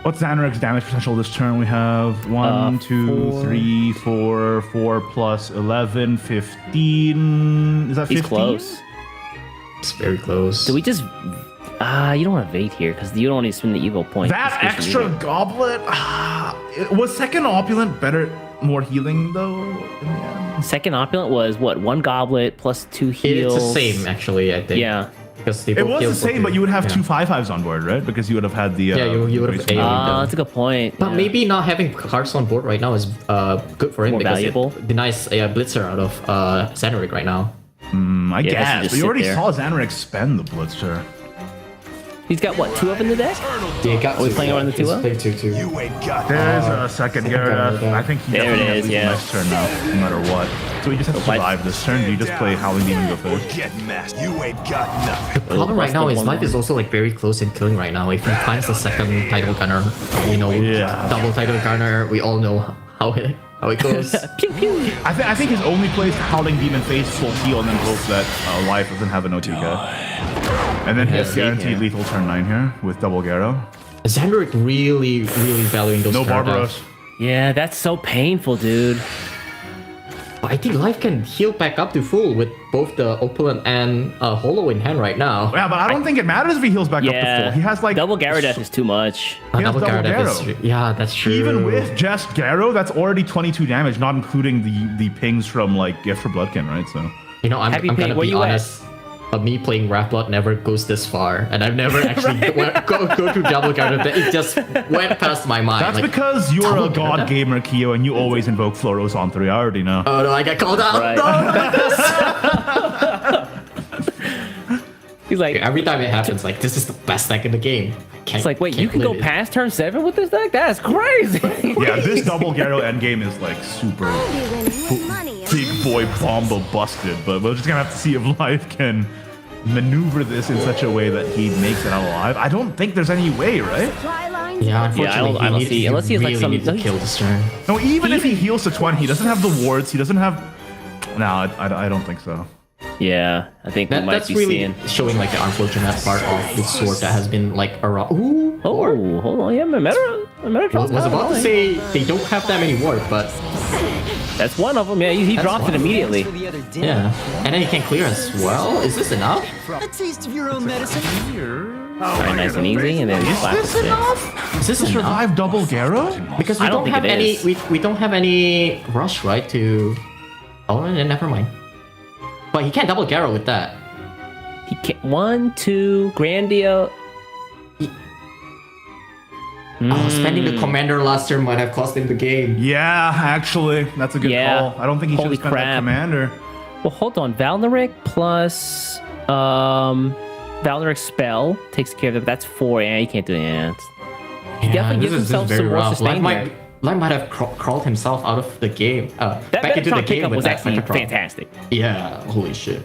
What's Zanark's damage potential this turn? We have 1, 2, 4. 3, 4, 4 plus 11, 15. Is that 15? He's close. It's very close. Do we just? You don't want to bait here because you don't want to spend the Evo point. That Just extra leave it. goblet. Was second Opulent better, more healing though? In the end? Second opulent was what? 1 goblet plus 2 heals. It's the same actually, I think. Yeah. Because they It both was heal the for same, two. but you would have Yeah. 2 5/5s on board, right? Because you would have had the. Yeah, you would have Grace AoE. Mark. That's a good point. But Yeah. maybe not having cards on board right now is good for him More because valuable. it denies a Blitzer out of Zanark right now. I Yeah, that should guess. just But you sit already there. saw Zanark spend the Blitzer. He's got what, 2 up in the deck? Yeah, he got Are we two, playing yeah. around the He's 2-0? playing 2-2. You ain't got There's a second Gyarados. Gyarados. I think he There it definitely has is, to yeah. next turn now, no matter what. So he just has to survive this turn. Do you just play Howling Demon and go first? Get messed. You ain't got nothing. Problem right now is life is also like very close in killing right now. If he finds the second title gunner, Yeah. double title gunner, we all know how it goes. Pew pew. I think his only play is Howling Demon face, full heal, and then hope that Life doesn't have an O2 guy. And then he has see, guaranteed yeah. lethal turn 9 here with double Gyaro. Zanark really valuing those No turn Barbaros. attacks. Yeah, that's so painful, dude. I think life can heal back up to full with both the opulent and holo in hand right now. Yeah, but I don't think it matters if he heals back up to Yeah. full. He has like double Gyarados is too much. he has Double double Gyarados Gyaro. yeah, that's true. Even with just Gyaro, that's already 22 damage, not including the pings from like Gift for Bloodkin, right? So I'm Happy gonna Pig, where be you at? honest. Me playing Wrathblood never goes this far, and I've never actually go to double Gyarados. It just went past my mind. that's like, because you're a double god Gyarados? gamer, Kyo, and you always invoke Floros on 3. I already know. Oh no, I got called out. Right. No. He's like, Every time it happens, like this is the best deck in the game. it's like, wait, you can go past turn 7 with this deck? That's crazy. Yeah, this double Gyaro endgame is like super big boy bomba busted, but we're just gonna have to see if Life can maneuver this in such a way that he makes it out alive. I don't think there's any way, right? Yeah, unfortunately, I don't see- unless he has, like, really some- need to kill this turn. No, even if he heals to 20, he doesn't have the wards. He doesn't have. No, I don't think so. Yeah, I think we might That's be really seeing. showing like the unfortunate part of the sword that has been like around. Ooh, Oh, ward. hold on. Yeah, Metatron's Was about to fine. say they don't have that many ward, but That's one of them. Yeah, he That's dropped one. it immediately. For the other day. yeah, and then he can clear as well. Is this enough? A taste of your own medicine. Very nice and easy, and then he Is slaps this it. enough? Is this To enough? survive double Gyaro? Because we I don't don't think have it any. is. We don't have any rush, right? To oh, then never mind. But he can't double Gyaro with that. He can't. 1, 2, Grandia. Spending the commander last turn might have cost him the game. Yeah, actually, that's a good Yeah. call. I don't think he should Holy have spent that crap. commander. Well, hold on. Valnaric plus Valnaric spell takes care of it. That's 4. Yeah, you can't do it. Yeah, he definitely gives himself some more sustain there. Light might have crawled himself out of the game. That Back into the Metatron game pickup with was that actually Metatron. fantastic. Yeah, holy shit.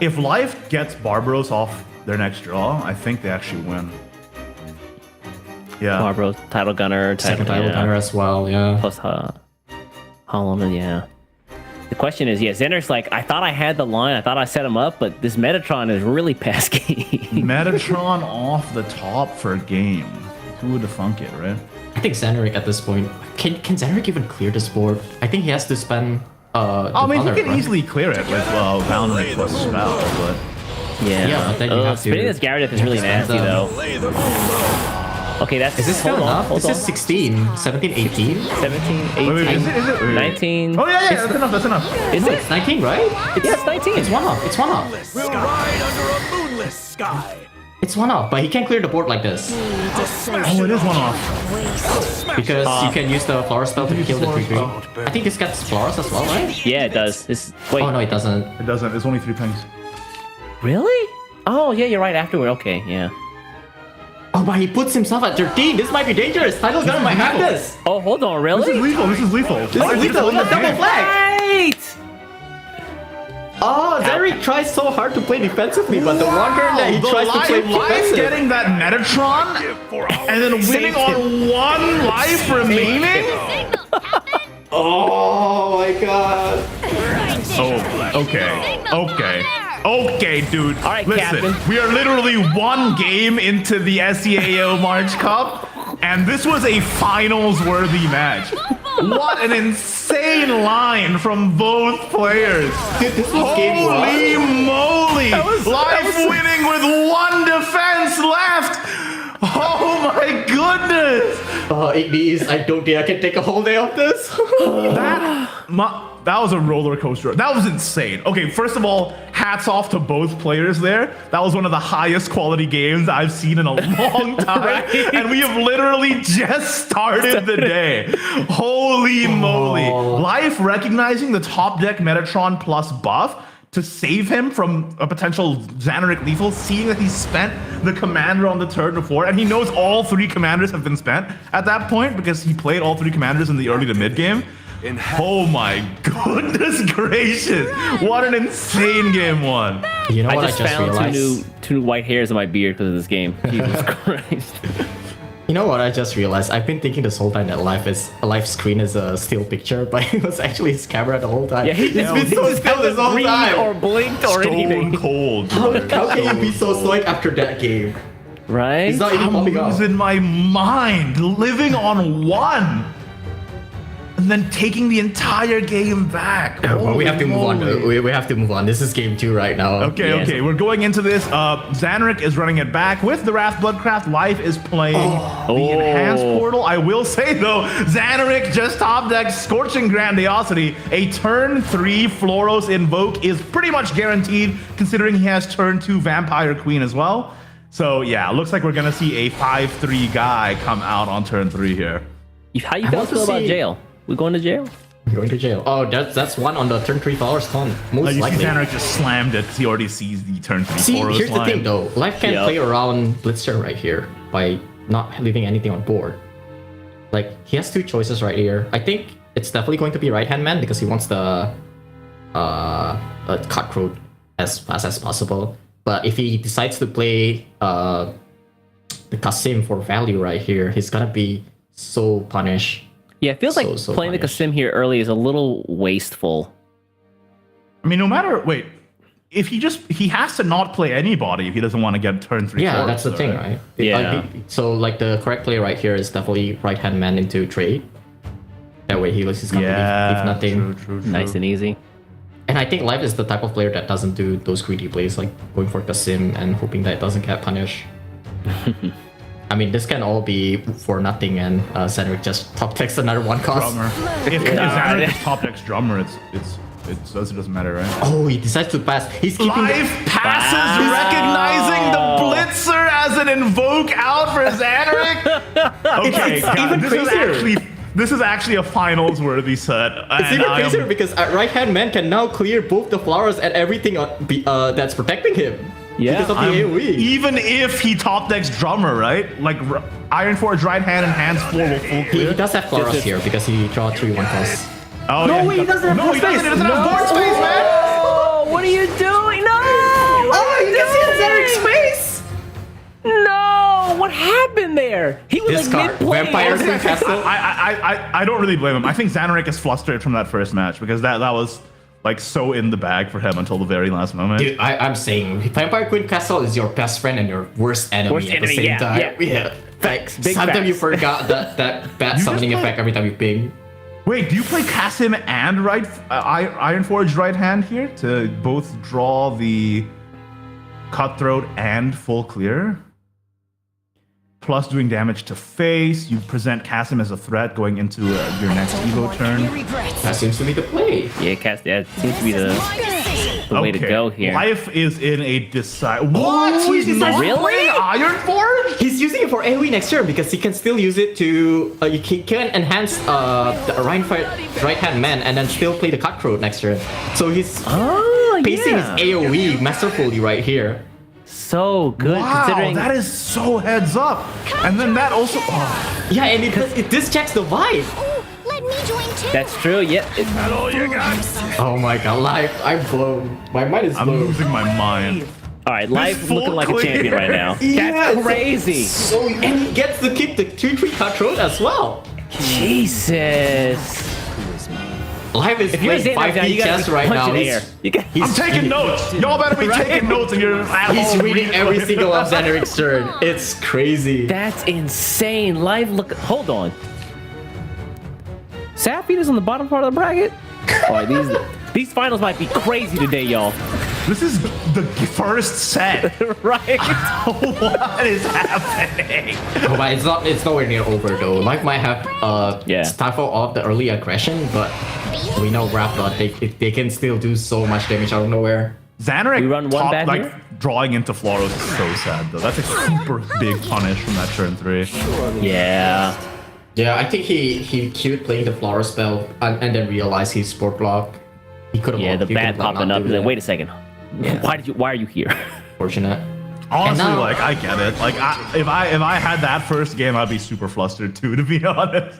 If Life gets Barbaros off their next draw, I think they actually win. Yeah. Barbaro, title gunner, Second title yeah. gunner as well, yeah. Plus Holloman, yeah. The question is, yeah, Zanark's like, I thought I had the line, I thought I set him up, but this Metatron is really pesky. Metatron off the top for a game. Who would have thunk it, right? I think Zanark at this point, can Zanark even clear this board? I think he has to spend I mean, he Valnaric, can right? easily clear it with Valnaric plus spell, but Yeah, Yeah, then you have to- spinning this Gyarados is really spend nasty, them. though. Okay, that's Is this still hold on, enough? hold This on. is 16, 17, 18? 17, 18, wait, is it? 19. Oh yeah, that's enough. That's enough. Is No, it? it's 19, right? Yeah, it's 19. It's one off. It's one off. We'll ride under a moonless sky. It's one off, but he can't clear the board like this Oh, it is one off. because you can use the flower spell to kill the 3-3. I think this gets flowers as well, right? Yeah, it does. Wait, Oh no, it doesn't. It doesn't. It's only 3 pings. really? Oh, yeah, you're right afterward. Okay, yeah. Oh, but he puts himself at 13. This might be dangerous. Title gunner might have this. Oh, hold on, This is really? lethal. This is lethal. This is lethal. Look at double flag. Right! Oh, Zanark tries so hard to play defensively, but the one turn that he The tries to play life defensive. getting that Metatron and then winning on 1 life remaining. Oh my god. Oh, okay, dude. All right, listen, Captain. we are literally 1 game into the SEAO March Cup, and this was a finals-worthy match. What an insane line from both players. Dude, this was game Holy 1. moly! Life winning with 1 defense left. Oh my goodness! Oh, 8 Ds. I don't think I can take a whole day of this. That was a roller coaster. That was insane. Okay, first of all, hats off to both players there. That was one of the highest quality games I've seen in a long time. Right? And we have literally just started the day. Holy moly. Life recognizing the top deck Metatron plus buff to save him from a potential Zanark lethal, seeing that he spent the commander on the turn before, and he knows all 3 commanders have been spent at that point because he played all 3 commanders in the early to mid game. Oh my goodness gracious! What an insane game 1. You know what I just found realized? two new white hairs in my beard because of this game. Jesus Christ. You know what I just realized? I've been thinking this whole time that live screen is a still picture, but it was actually his camera the whole time. Yeah, It's been so still this whole time. or blinked or anything. Stone cold. How brother. can you be so stoic after that game? Right? He's not even I'm popping up. losing my mind, living on 1, and then taking the entire game back. Well, we have to move on. Holy We have to move on. This is game 2 right now. Okay, Yes. okay, we're going into this. Zanark is running it back with the Wrath Bloodcraft. Life is playing the Enhanced Portal. I will say though, Zanark just top deck Scorching Grandiosity. A turn 3 Floros Invoke is pretty much guaranteed, considering he has turn 2 Vampire Queen as well. So yeah, looks like we're gonna see a 5-3 guy come out on turn 3 here. How you I guys want to feel about see- jail? We going to jail? Going to jail. Oh, that's one on the turn 3 Flowers con. Most You see likely. Zanark just slammed it because he already sees the turn 3 See, Floros here's the line. thing though. Life can Yep. play around Blitzer right here by not leaving anything on board. Like, he has 2 choices right here. I think it's definitely going to be right-hand man because he wants the cutthroat as fast as possible. But if he decides to play the Kasim for value right here, he's gonna be so punished. Yeah, it feels like So playing the punished. Kasim here early is a little wasteful. I mean, no matter if he has to not play anybody if he doesn't want to get turn 3. Yeah, Floros, that's the though, thing, right? Yeah. So like the correct play right here is definitely right-hand man into trade. That way he's gonna leave nothing. True. Nice and easy. And I think Live is the type of player that doesn't do those greedy plays, like going for Kasim and hoping that it doesn't get punished. I mean, this can all be for nothing, and Cedric just top decks another 1 cost. Drummer. If Zanark is top deck's drummer, it doesn't matter, right? Oh, he decides to pass. He's keeping Live passes, Wow. recognizing the Blitzer as an invoke out for Zanark. Okay, It's God, even crazier. This is actually a finals worthy set. It's even crazier because right hand man can now clear both the flowers and everything that's protecting him. Yeah, because of the AoE. Even if he top decks drummer, right? Like Iron Forge right hand and hands 4 will full He clear. does have flowers here because he draw 3 1 costs. Oh, No, yeah, wait, he doesn't have no, board he doesn't. space. He doesn't have board space, man. Oh, what are you doing? No! Oh, you can see Cedric's face! No! What happened there? He was This like card, mid-play. Vampire Queen Castle. I don't really blame him. I think Zanark is flustered from that first match because that was like so in the bag for him until the very last moment. Dude, I'm saying Vampire Queen Castle is your best friend and your worst enemy Worst at enemy, the same yeah, time. yeah. Facts. Big Sometimes you facts. forgot that bad You summoning just effect every time you ping. Wait, do you play Kasim and Iron Forge right hand here to both draw the Cutthroat and full clear? Plus doing damage to face. You present Kasim as a threat going into your next Evo turn. That seems to be the play. Yeah, that seems to be the way to go here. Life is in a decide. What? He's not Really? playing Iron Forge? He's using it for AoE next turn because he can still use it to he can enhance the right hand man and then still play the Cutthroat next turn. So he's Oh, pacing yeah. his AoE masterfully right here. So good, Wow, considering that is so heads up. And then that also. Oh, Yeah, and it dischecks the vibe. Let me join too. that's true. Yeah, Oh my god, life! I'm blown. My mind is I'm blown. losing my mind. all right, life full looking like clear. a champion right now. Yeah, That's it's crazy. So and he gets to keep the 2-3 Cutthroat as well. Jesus. Live is If you're playing Xanax now, 5D you gotta chess be right now. punching air. You got- I'm taking notes. Y'all better be Right? taking notes and you're at He's home reading every single of Zanark's turn. It's crazy. That's insane. Live look. Hold on. Sapphire is on the bottom part of the bracket. All right, these finals might be crazy today, y'all. This is the first set. Right? What is happening? Oh, but it's nowhere near over though. Life might have Yeah. stifle off the early aggression, but we know Raptor they can still do so much damage out of nowhere. Zanark We run one top, bad like here? drawing into Floros is so sad though. That's a super big punish from that turn 3. Yeah. Yeah, I think he queued playing the flower spell and then realized he sport block. He could have. Yeah, the bat popping up. He's like, wait a second. Yeah. Why are you here? Fortunate. Honestly, And now- like I get it. Like if I had that first game, I'd be super flustered too, to be honest.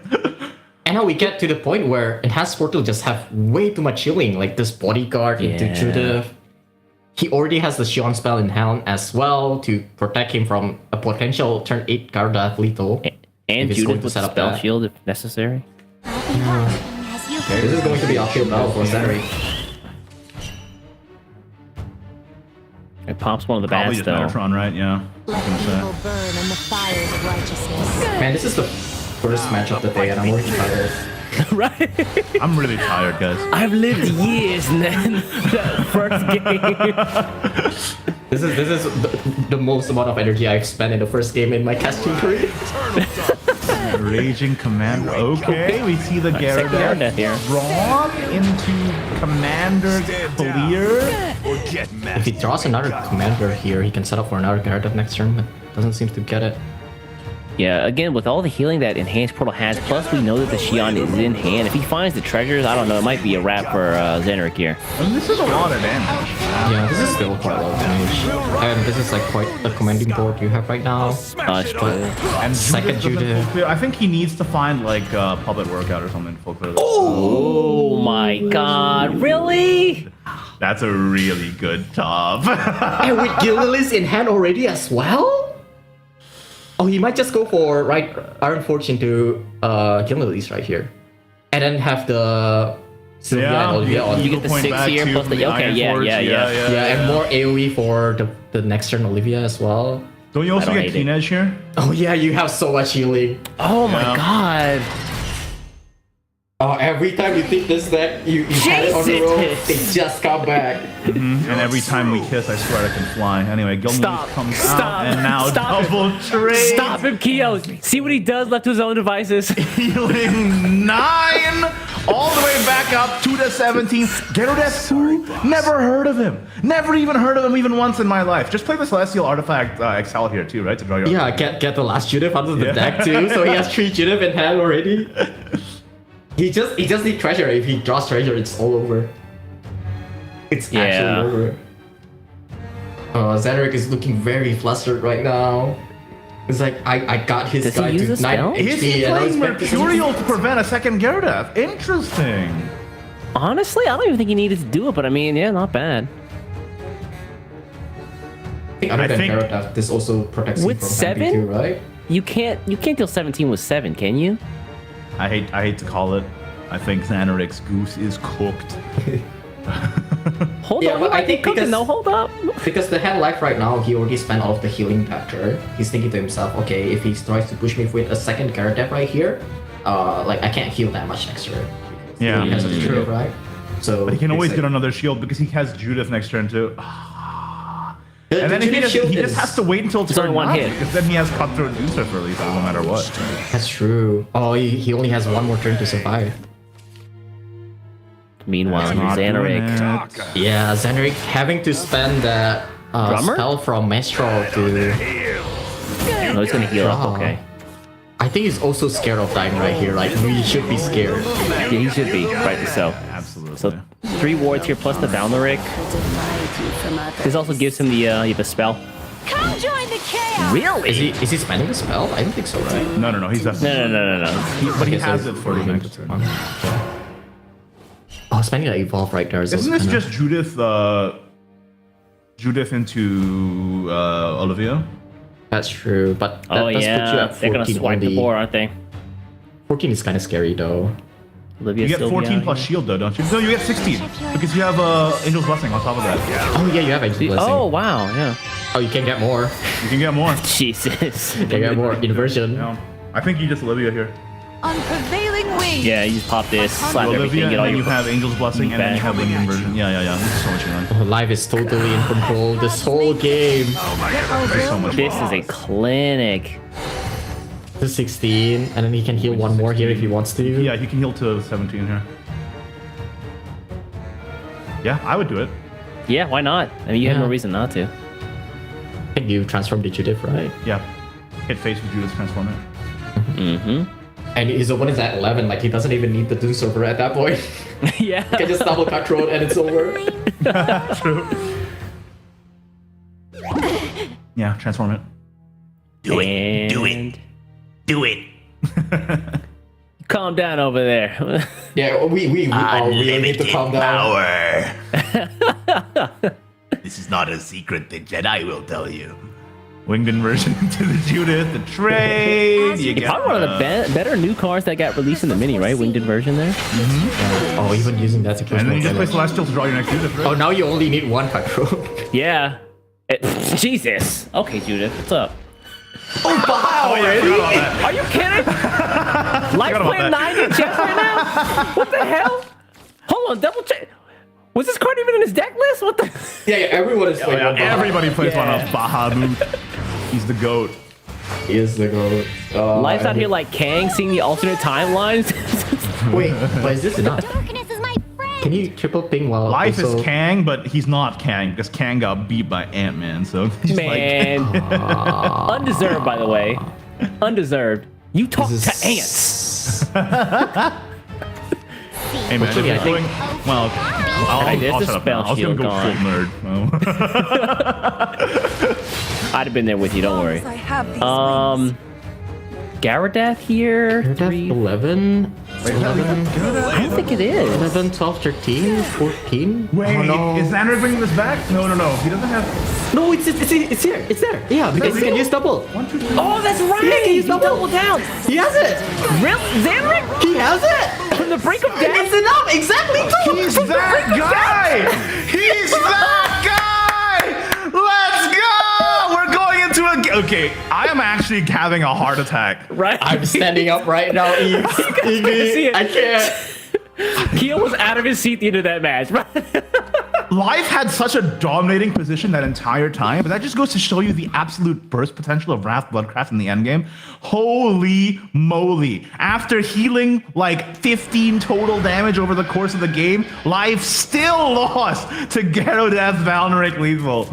And now we get to the point where Enhanced Portal just have way too much healing. Like this bodyguard into Yeah. Judith. He already has the Shion spell in hand as well to protect him from a potential turn 8 Gardath lethal. And If he's going Judith to with set the up spell that. shield if necessary. I'll be watching as you This is going to be uphill battle for Zanark. It pops one of the Probably bats just though. Metatron, right? Yeah. let evil burn in the fires of righteousness. Man, this is the first match of the day and I'm already tired. Right? I'm really tired, guys. I've lived years, man. That first game. This is the most amount of energy I've spent in the first game in my casting career. Raging Commander. Okay, we see the Second Gyarados Gyarados here. drawn into Commander clear. Or get If mad. he draws another commander here, he can set up for another Gyarados next turn, but doesn't seem to get it. Yeah, again, with all the healing that Enhanced Portal has, plus we know that the Shion is in hand. If he finds the treasures, I don't know, it might be a wrap for Zanark here. And this is a lot of damage. Yeah, this is still quite a lot of damage. And this is like quite a commanding board you have right now. It's true. And Second Judith doesn't Judith. full clear. I think he needs to find like puppet workout or something to full clear. Oh my god, really? That's a really good top. And with Gillilis in hand already as well? Oh, he might just go for Iron Fortune to Gillilis right here. And then have the Sylvia and Olivia on. you get the point 6 back here to plus the- the okay, Iron yeah, Forge. yeah. Yeah, and more AoE for the next turn Olivia as well. Don't you also I don't get hate it. Keen Edge here? Oh yeah, you have so much healing. Oh my Yeah. god. Oh, every time you think this deck, you had it on the road, Jesus. they just come back. And every time we kiss, I swear I can fly. Anyway, Gilmore Stop. comes Stop. out, and now Stop it. double trade. Stop him, Kyo. See what he does left to his own devices. Healing 9, all the way back up to the 17. Gyarados, who? Never heard of him. Never even heard of him even once in my life. Just play the Celestial Artifact Excel here too, right? To draw your Yeah, get the last Judith out of the Yeah. deck too, so he has 3 Judith in hand already. He just needs treasure. If he draws treasure, it's all over. It's Yeah. actually over. Zanark is looking very flustered right now. It's like I got his Does he guy use to a spell? 9 Is he HP and I was playing back to Mercurial to prevent a second Gyarados? Interesting. Honestly, I don't even think he needed to do it, but I mean, yeah, not bad. Other I than think- Gyarados, this also protects him With from 7? MP too, right? You can't deal 17 with 7, can you? I hate to call it. I think Xanarik's goose is cooked. Hold Yeah, on, but I I think think because- no, hold up. Because the hand life right now, he already spent all of the healing factor. He's thinking to himself, okay, if he tries to push me with a second Gyarados right here, like I can't heal that much next turn. Yeah. He has a Judith, right? So But he can it's always like- get another shield because he has Judith next turn too. The- And the then if Judith shield he just is- has to wait until It's turn only one 9, hit. because then he has Cutthroat Usurp for lethal no matter what. That's true. Oh, he only has one more turn to survive. Meanwhile, Not doing Zanark. it. Yeah, Zanark having to spend that Drummer? spell from Maestro to... No, he's gonna heal up. Draw. Okay. I think he's also scared of dying right here. Like, we should be scared. Yeah, he should be, rightly so. Absolutely. So 3 wards here plus the Valneric. This also gives him the you have a spell. Come join the chaos. Really? Is he spending the spell? I don't think so, right? no, he's definitely. No. But he Okay, so has it for the next turn. Oh, spending the evolve right there is Isn't also this kinda- just Judith into Olivia? That's true, but that Oh does put you yeah, at they're gonna 14 swipe the only. board, aren't they? 14 is kind of scary though. Olivia's You get still 14 behind. plus shield though, don't you? No, you get 16 because you have Angel's Blessing on top of that. Oh yeah, you have Angel Blessing. Oh wow, yeah. Oh, you can get more. You can get more. Jesus. You can get more inversion. Yeah. I think you just Olivia here. On prevailing wings. Yeah, you just pop this, slap Olivia, everything, and get all then you your. have Angel's Blessing, and then you back. have Wing Inversion. Yeah. This is so much fun. Oh, Live is totally in control this whole game. This is so much This fun. is a clinic. To 16, and then he can heal one more here if he wants to. Yeah, you can heal to 17 here. Yeah, I would do it. Yeah, why not? I mean, you have Yeah. no reason not to. I think you transformed the Judith, right? Yeah. Hit face with Judith, transform it. Mm-hmm. And his opponent's at 11, like he doesn't even need the Doom server at that point. Yeah. He can just double cutthroat and it's over. True. Yeah, transform it. Do it. Do And- it. Do it. Calm down over there. Yeah, we all really need to Unlimited calm down. power. This is not a secret that Jedi will tell you. Winged inversion to the Judith, the trade. You get Probably one of the better new cards that got released in the mini, right? Winged inversion there. Oh, even using that to kill and then you just play someone. Celestial to draw your next Judith, right? Oh, now you only need one cutthroat. Yeah. Jesus. Okay, Judith, what's up? Oh, yeah, I forgot about that. Are you kidding? Life about playing that. 9 in chess right now? What the hell? Hold on, double check. Was this card even in his deck list? What the? Yeah, everyone is playing one Bahamut. Everybody plays one Yeah. of Bahamut. He's the GOAT. He is the goat. Life's out here like Kang, seeing the alternate timelines. Wait, but is this enough? Darkness is my friend. Can you triple ping while Life also... is Kang, but he's not Kang because Kang got beat by Ant-Man. So he's Man. Undeserved, by the way. Undeserved. You talk This to is- ants. hey man, if Actually, you're I think- going, well, I'll there's the shut up spell now. I was gonna shield go full gone. nerd. I'd have been there with you, don't worry. I have these wings. Garadath here. You're death 3. 11? I don't think it is. 11, 12, 13, 14? Wait, Oh, no. is Zanark bringing this back? No. He doesn't have No, it's here. It's there. Yeah, because you can use double. 1, 2, 3. Oh, that's right. he's He doubled down. He has it. Real Zanric He has it. from the brink of death. It's enough. Exactly. He's that guy! He's that guy! Let's go! We're going into a... Okay, I am actually having a heart attack. Right. I'm standing up right now, Eve. see it. I can't. Keel was out of his seat the end of that match. Life had such a dominating position that entire time, but that just goes to show you the absolute burst potential of Wrath Bloodcraft in the endgame. Holy moly. After healing like 15 total damage over the course of the game, Life still lost to Gyaradeath Valneric Lethal.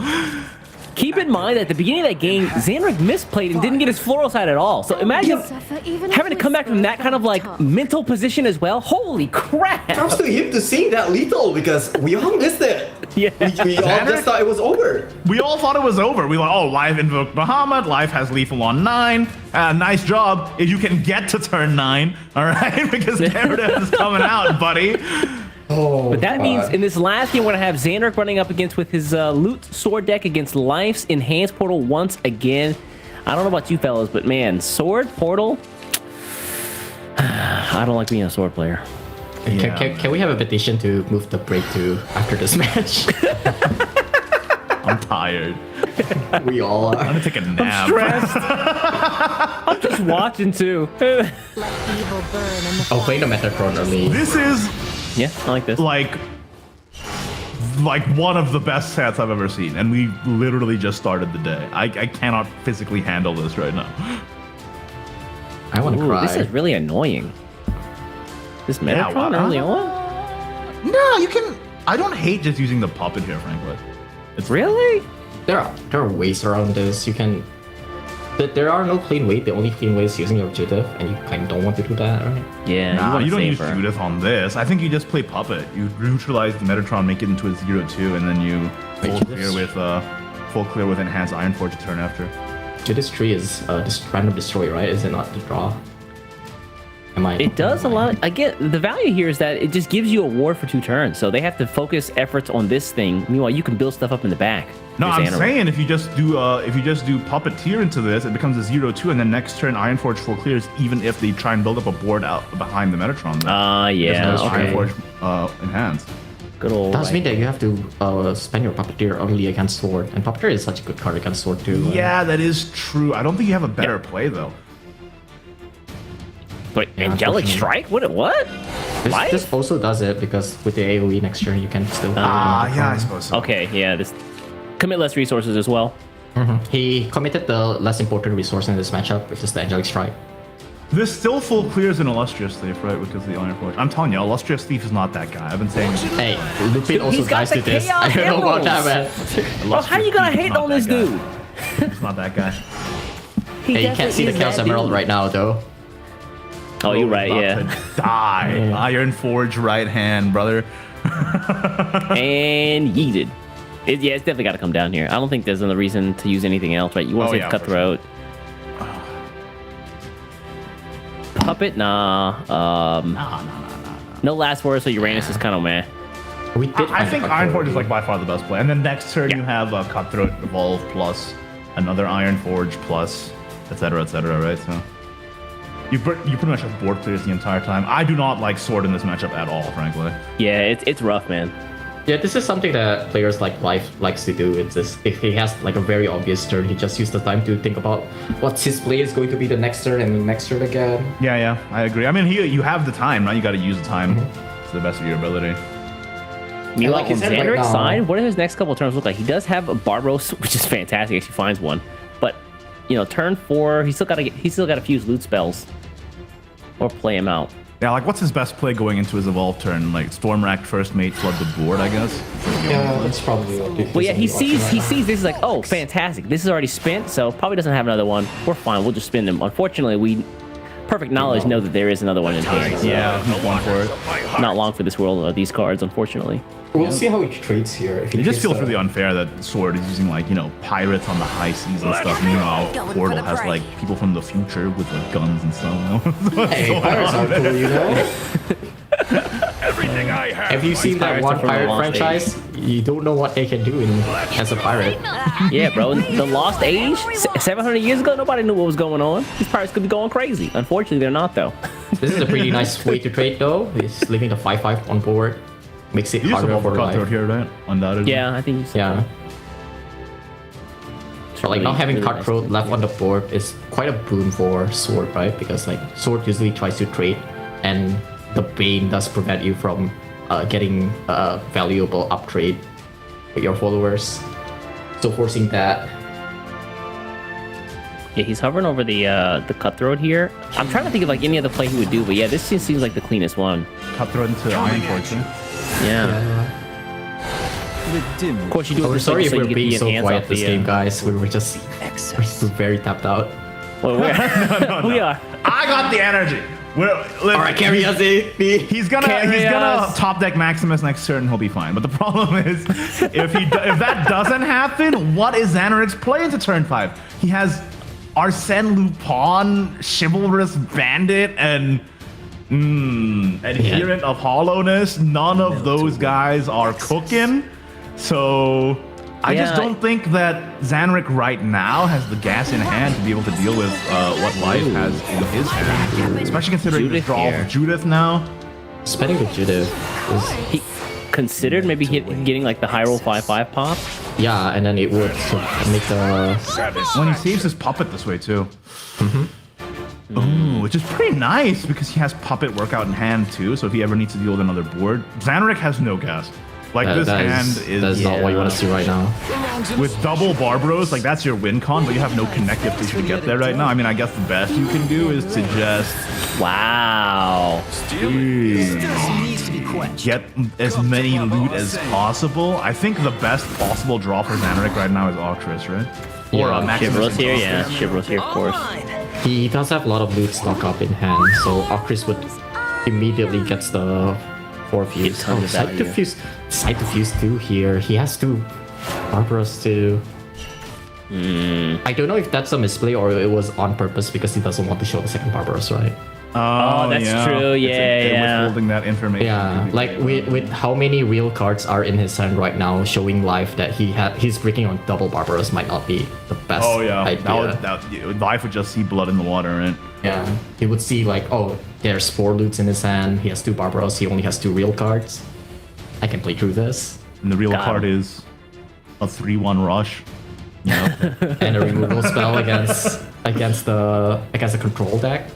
Keep in mind that at the beginning of that game, Zanric misplayed and didn't get his floral side at all. So imagine having to come back from that kind of like mental position as well. Holy crap! Props to him to seeing that lethal because we all missed it. Yeah. We all just thought it was over. We all thought it was over. We were like, oh, Life invoked Bahamut. Life has Lethal on 9. Nice job. If you can get to turn 9, all right? Because Gyaradeath is coming out, buddy. Oh, But that means in this last game, we're going to have Zanark running up against with his Loot Sword deck against Life's Enhanced Portal once again. I don't know about you fellas, but man, Sword, Portal, I don't like being a Sword player. Can we have a petition to move the break to after this match? I'm tired. We all I'm are. gonna take a nap. Stressed. I'm just watching too. Let evil burn in the Oh, playing the Metatron early. This is Yeah, I like this. like one of the best sets I've ever seen, and we literally just started the day. I cannot physically handle this right now. I want to Ooh, cry. this is really annoying. This Yeah, Metatron what? early on? No, you can. I don't hate just using the puppet here, frankly. It's Really? There are ways around this. You can. There are no clean way. The only clean way is using your Judith, and you kind of don't want to do that, right? Yeah, Nah, wanna you don't save use her. Judith on this. I think you just play puppet. You neutralize the Metatron, make it into a 0/2, and then you full clear with enhanced Iron Forge turn after. Judith's tree is just random destroy, right? Is it not the draw? Am I? It does a lot. Again, the value here is that it just gives you a ward for 2 turns, so they have to focus efforts on this thing. Meanwhile, you can build stuff up in the back. No, Here's I'm Animal. saying if you just do puppeteer into this, it becomes a 0/2, and then next turn Iron Forge full clears, even if they try and build up a board out behind the Metatron. Yeah, There's no Iron okay. Forge enhanced. Good old. Does mean that you have to spend your Puppeteer only against Sword, and Puppeteer is such a good card against Sword too. Yeah, that is true. I don't think you have a better play though. Wait, Yeah, Angelic unfortunately. Strike? What? Life? This also does it because with the AOE next turn you can still. Yeah, I suppose so. Okay, yeah, this commit less resources as well. He committed the less important resource in this matchup, which is the Angelic Strike. This still full clears an Illustrious Thief, right? Because of the Iron Forge. I'm telling you, Illustrious Thief is not that guy. I've been saying. Hey, Lupin also He's got dies the to this. Chaos I don't know about that, man. Bro, how you gonna hate on this dude? It's not that guy. Hey, you can't see the Chaos Emerald right now, though. Bro you're is right, about yeah. to die. Iron Forge right hand, brother. And yeeted. Yeah, it's definitely got to come down here. I don't think there's another reason to use anything else, right? You want to Oh, save yeah, Cutthroat. Puppet? Nah. No last word, so Uranus is kind of meh. We did. I find think a Iron card Forge is for like by far the best play. And then next turn you have Cutthroat Evolve plus another Iron Forge plus etc. right? So you pretty much have board clears the entire time. I do not like Sword in this matchup at all, frankly. Yeah, it's rough, man. Yeah, this is something that players like Life likes to do. It's just, if he has like a very obvious turn, he just uses the time to think about what's his play is going to be the next turn and the next turn again. Yeah, I agree. I mean, you have the time, right? You got to use the time to the best of your ability. Meanwhile, like you on said, right Zanark's now- side, what do his next couple turns look like? He does have a Barbaros, which is fantastic if he finds one. But, turn 4, he's still got to fuse loot spells or play him out. Yeah, like what's his best play going into his Evolve turn? Like Stormrack, First Mate, flood the board, I guess. Yeah, that's probably what it is. Well, yeah, he sees this. He's like, oh, fantastic. This is already spent, so probably doesn't have another one. We're fine. We'll just spin them. Unfortunately, we perfect knowledge know that there is another one in hand. So Yeah, he's going for it. not long for this world of these cards, unfortunately. We'll see how he trades here. If he It just trades feels really unfair that Sword is using like, pirates on the high seas and stuff. Meanwhile, Portal has like people from the future with like guns and stuff. Hey, pirates are cool, you know? Everything I have. Have you seen that Pirates one are from the pirate Lost franchise? You don't know what they can do as a pirate. Yeah, bro. The Lost Age, 700 years ago, nobody knew what was going on. These pirates could be going crazy. Unfortunately, they're not, though. This is a pretty nice way to trade, though. He's leaving the 5/5 on board. Makes it You used to harder Evolve for Cutthroat life. here, right? Undoubtedly. Yeah, I think. Yeah. But like not having Really nice Cutthroat thing, left yeah. on the board is quite a boon for Sword, right? Because like Sword usually tries to trade, and the Bane does prevent you from getting a valuable uptrade with your followers. So forcing that. Yeah, he's hovering over the Cutthroat here. I'm trying to think of like any other play he would do, but yeah, this just seems like the cleanest one. Cutthroat into Iron Forge. Yeah. Of course, you do it We're for sorry so if you we're get being the so enhance quiet off this the, game, guys. We were just we're very tapped out. Well, we are. I got the energy. All right, Kari has it. He's gonna Carry top deck Maximus next turn. He'll be fine. But the problem is, if that doesn't happen, what is Zanark's play into turn 5? He has Arsene Lupin, Chivalrous Bandit, and Adherent of Hollowness. None of those guys are cooking. So I just Yeah. don't think that Zanark right now has the gas in hand to be able to deal with what Life has in his hand. Especially considering the Judith draw here. of Judith now. Spending with Judith is He considered maybe getting like the high roll 5/5 pop. yeah, and then it would make the When he saves his puppet this way too. Ooh, which is pretty nice because he has puppet workout in hand too. So if he ever needs to deal with another board, Zanark has no gas. Like this hand that's not what you want to see right now. with double Barbaros, like that's your win con, but you have no connective tissue to get there right now. I mean, I guess the best you can do is to just Wow. get as many loot as possible. I think the best possible draw for Zanark right now is Arceus, right? Or Yeah, Maximus. Chivalrous here, yeah. Chivalrous here, of course. He does have a lot of loot stock up in hand, so Arceus would immediately gets the 4 fuse. tons of Side value. to fuse. Side to fuse 2 here. He has 2 Barbaros too. I don't know if that's a misplay or it was on purpose because he doesn't want to show the second Barbaros, right? Oh, that's true. They're Yeah. withholding that information. Yeah, like with how many real cards are in his hand right now, showing life that he's breaking on double Barbaros might not be the best Oh yeah, idea. Life would just see blood in the water, right? Yeah, he would see like, oh, there's 4 loots in his hand. He has 2 Barbaros. He only has 2 real cards. I can play through this. And the real Got card him. is a 3/1 rush. You know? And a removal spell against the control deck.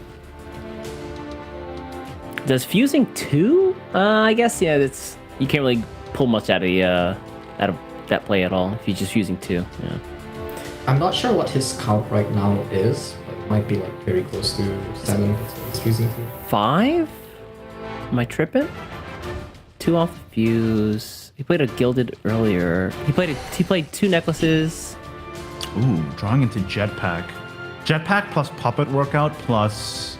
Does fusing 2? I guess yeah. That's you can't really pull much out of that play at all if you're just fusing 2. Yeah. I'm not sure what his count right now is, but it might be like very close to 7. It's fusing 2. 5? Am I tripping? 2 off the fuse. He played a gilded earlier. He played 2 necklaces. Ooh, drawing into Jetpack. Jetpack plus Puppet Workout plus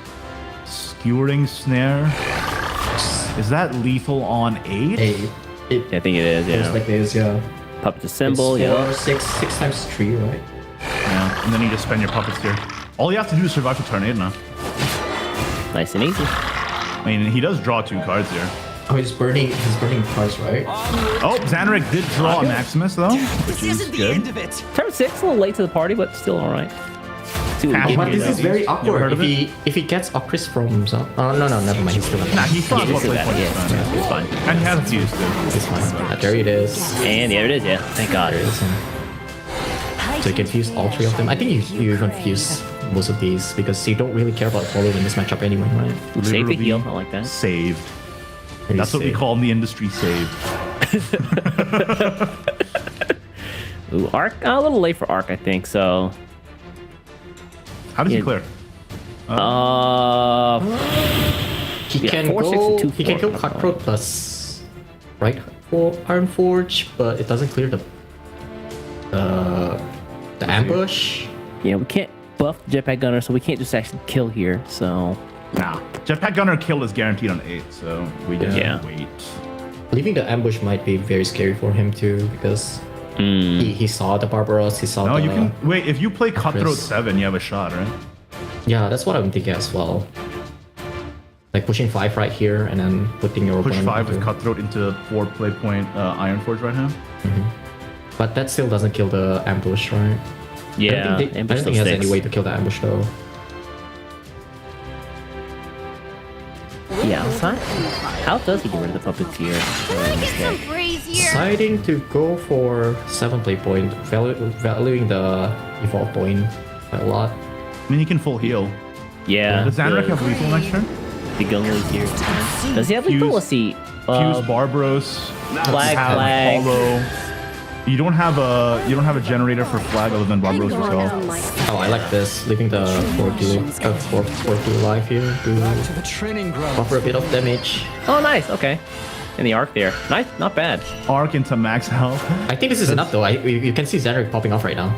Skewering Snare. Is that lethal on 8? Hey, it I think it is. goes Yeah. like this, yeah. Puppet to symbol. It's Yeah. 6 times 3, right? Yeah, and then you just spend your puppets here. All you have to do is survive for turn 8 now. Nice and easy. I mean, he does draw 2 cards here. Oh, he's burning cards, right? Oh, Zanark did draw a Maximus though, which is good. Turn 6, a little late to the party, but still all right. See what we Half can But Yeah, do this though. is very Never awkward. heard of If he gets Ocris from some... Oh, no, never mind. He's still not. Nah, he still has Yeah, one still play got it, point. yeah. It's fine. And he has a fuse too. It's fine. There it is. And there it is. Yeah. Thank God. There it is. So you can fuse all 3 of them. I think you even fuse most of these because you don't really care about following in this matchup anyway, right? Save the Literally heal. I like that. Saved. Maybe That's what we save. call in the industry saved. Ooh, Arc. A little late for Arc, I think. So. How does he Yeah. clear? He Yeah, can 4, 6, go. and 2, He can 4. kill Cutthroat plus right for Iron Forge, but it doesn't clear the ambush. Yeah, we can't buff the Jetpack Gunner, so we can't just actually kill here. So. Nah. Jetpack Gunner kill is guaranteed on 8, so we just Yeah. wait. Leaving the ambush might be very scary for him too because he saw the Barbaros. He saw No, the. you can wait. If you play Cutthroat Chris. 7, you have a shot, right? Yeah, that's what I'm thinking as well. Like pushing 5 right here and then putting your Push opponent 5 with into- Cutthroat into 4 play point Iron Forge right now. But that still doesn't kill the ambush, right? Yeah. I don't think, I ambush don't think he still has any sticks. way to kill the ambush though. Yeah. Outside. How does he get rid of the puppeteer? Deciding to go for 7 play point, valuing the evolve point quite a lot. I mean, he can full heal. Yeah. Does Zanark the- have lethal next turn? The Gunley here. Does he have lethal? Fuse- Let's see. Fuse Barbaros. Flag, have flag. Hollow. You don't have a generator for flag other than Barbaros itself. Oh, I like this. Leaving the 4-2 alive here to offer a bit of damage. Oh, nice. Okay. And the arc there. Nice. Not bad. Arc into max health. I think this is enough though. You can see Zanark popping off right now.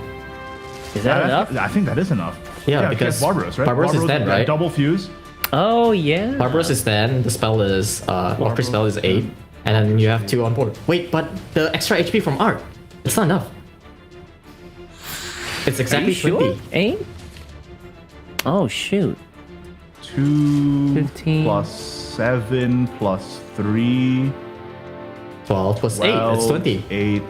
Is that enough? I think that is enough. Yeah, because because Barbaros, right? Barbaros is dead, right? Double fuse. Oh, yeah. Barbaros is 10, the spell is Ocris spell is 8, and then you have 2 on board. Wait, but the extra HP from Arc, it's not enough. It's Are exactly you sure? 20. 8? Oh, shoot. 2 15. plus 7 plus 3. 12 plus 8, it's 20. 8.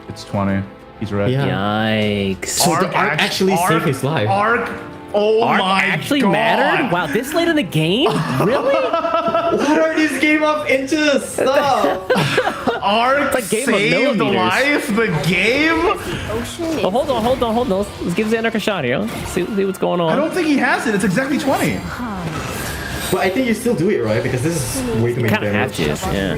It's 20. He's right. Yeah. Yikes. So the Arc actually saved his life. Arc. Oh Arc my actually God. mattered? Wow, this late in the game? Really? What are these game of inches? Stop! Arc It's a game of saved millimeters. life. The game. Oh, hold on. Let's give Zanark a shot here. Let's see what's going on. I don't think he has it. It's exactly 20. But I think you still do it, right? Because this is way too many Kind of have damage. to, yeah.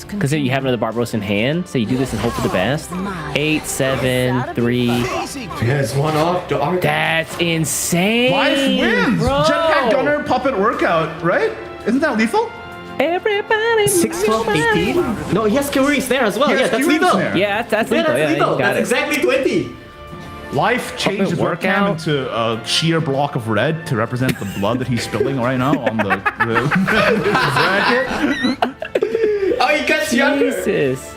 Because you have another Barbaros in hand, so you do this and hope for the best. 8, 7, 3. Yes, one off the Arc. That's insane. Life wins. Bro. Jetpack Gunner puppet workout, right? Isn't that lethal? Everybody. 6, 12, 18? No, he has Skewering Snare as well. He has Yeah, that's Skewering lethal. Snare. Yeah, that's Yeah, lethal. that's Yeah, lethal. you got That's it. exactly 20. Life changed his Puppet webcam workout. into a sheer block of red to represent the blood that he's spilling right now on the bracket. Oh, he gets younger. Jesus.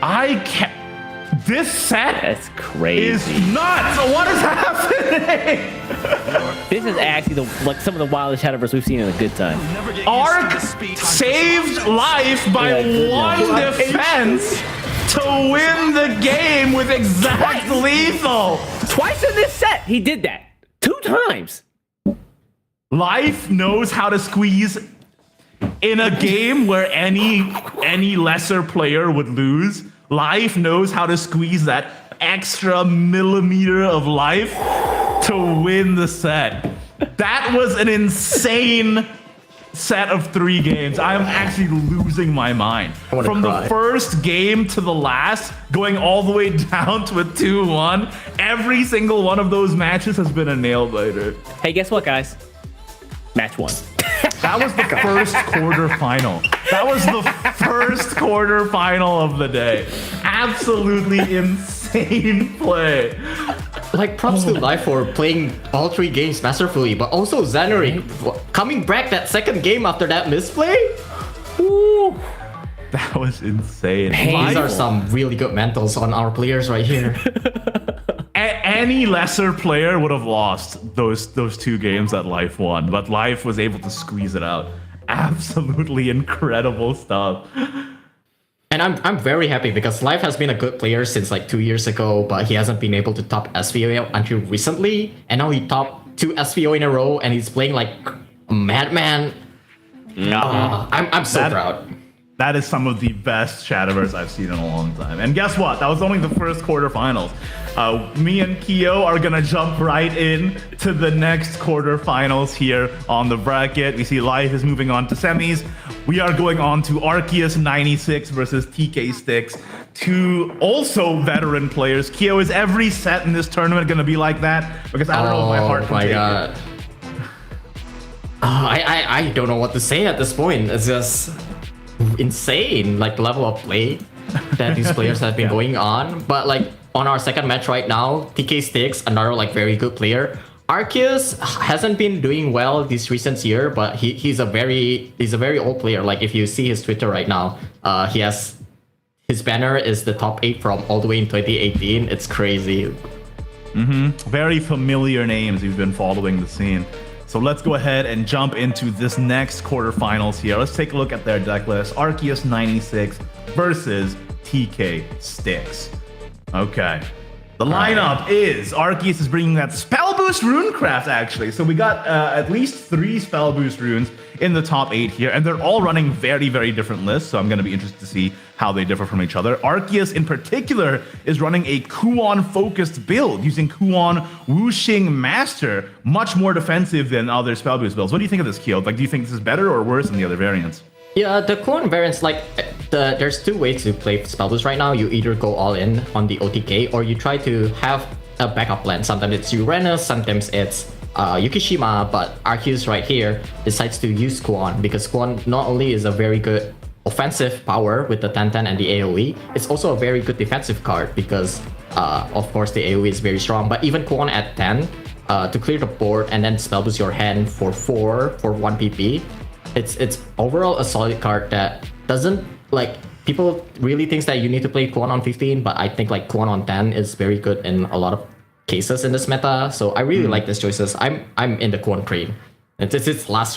I can't. This set That's is crazy. nuts. What is happening? This is actually some of the wildest Shadowverse we've seen in a good time. Arc saved life by Yeah, good one job. defense to win the game with exact lethal. Twice in this set, he did that. 2 times. Life knows how to squeeze in a game where any lesser player would lose. Life knows how to squeeze that extra millimeter of life to win the set. That was an insane set of 3 games. I'm actually losing my mind. wanna From cry. the first game to the last, going all the way down to a 2-1, every single one of those matches has been a nail biter. Hey, guess what, guys? Match 1. That was the first quarterfinal. That was the first quarterfinal of the day. Absolutely insane play. like props to Life for playing all 3 games masterfully, but also Zanark coming back that second game after that misplay. Ooh. That was insane. These are some really good mentals on our players right here. Any lesser player would have lost those 2 games that Life won, but Life was able to squeeze it out. Absolutely incredible stuff. And I'm very happy because Life has been a good player since like 2 years ago, but he hasn't been able to top SVO until recently. And now he topped 2 SVO in a row, and he's playing like a madman. I'm so proud. That is some of the best Shadowverse I've seen in a long time. And guess what? That was only the first quarterfinals. Me and Kyo are gonna jump right in to the next quarterfinals here on the bracket. We see Life is moving on to semis. We are going on to Arceus 96 versus TK Styx. 2 also veteran players. Kyo, is every set in this tournament gonna be like that? Because I don't know if my heart can take it. I don't know what to say at this point. It's just insane, like the level of play that these players have been going on. But like on our second match right now, TK Styx, another like very good player. Arceus hasn't been doing well this recent year, but he's a very old player. Like if you see his Twitter right now, he has his banner is the top 8 from all the way in 2018. It's crazy. Very familiar names. You've been following the scene. So let's go ahead and jump into this next quarterfinals here. Let's take a look at their deck list. Arceus 96 versus TK Styx. Okay. The lineup is Arceus is bringing that Spell Boost Runecraft, actually. So we got at least 3 Spell Boost runes in the top 8 here, and they're all running very, very different lists. So I'm going to be interested to see how they differ from each other. Arceus in particular is running a Kuon-focused build using Kuon Wuxing Master, much more defensive than other Spell Boost builds. What do you think of this, Kyo? Like, do you think this is better or worse than the other variants? Yeah, the Kuon variants, like, there's 2 ways to play Spell Boost right now. You either go all in on the OTK, or you try to have a backup plan. Sometimes it's Uranus, sometimes it's Yukishima, but Arceus right here decides to use Kuon, because Kuon not only is a very good offensive power with the 10-10 and the AoE, it's also a very good defensive card because, of course, the AoE is very strong. But even Kuon at 10, to clear the board and then Spell Boost your hand for 4 for 1 PP, it's overall a solid card that doesn't, like, people really thinks that you need to play Kuon on 15, but I think like Kuon on 10 is very good in a lot of cases in this meta. So I really like these choices. I'm in the Kuon train. It's its last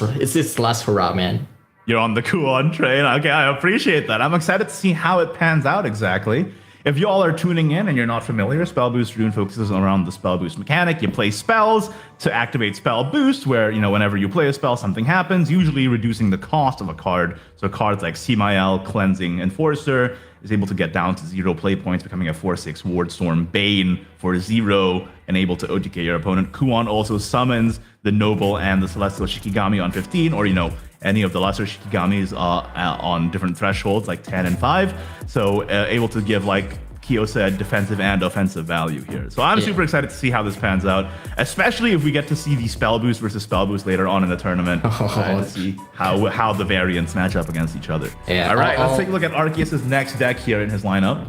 hurrah, man. You're on the Kuon train. Okay, I appreciate that. I'm excited to see how it pans out exactly. If y'all are tuning in and you're not familiar, Spell Boost Rune focuses around the Spell Boost mechanic. You play spells to activate Spell Boost, where, you know, whenever you play a spell, something happens, usually reducing the cost of a card. So cards like Semael, Cleansing Enforcer is able to get down to 0 play points, becoming a 4/6 Ward Storm Bane for 0 and able to OTK your opponent. Kuon also summons the Noble and the Celestial Shikigami on 15, or, you know, any of the lesser Shikigamis on different thresholds, like 10 and 5. So able to give, like Kyo said, defensive and offensive value here. So I'm super excited to see how this pans out, especially if we get to see the Spell Boost versus Spell Boost later on in the tournament. To see how the variants match up against each other. Yeah. All right, let's take a look at Arceus' next deck here in his lineup.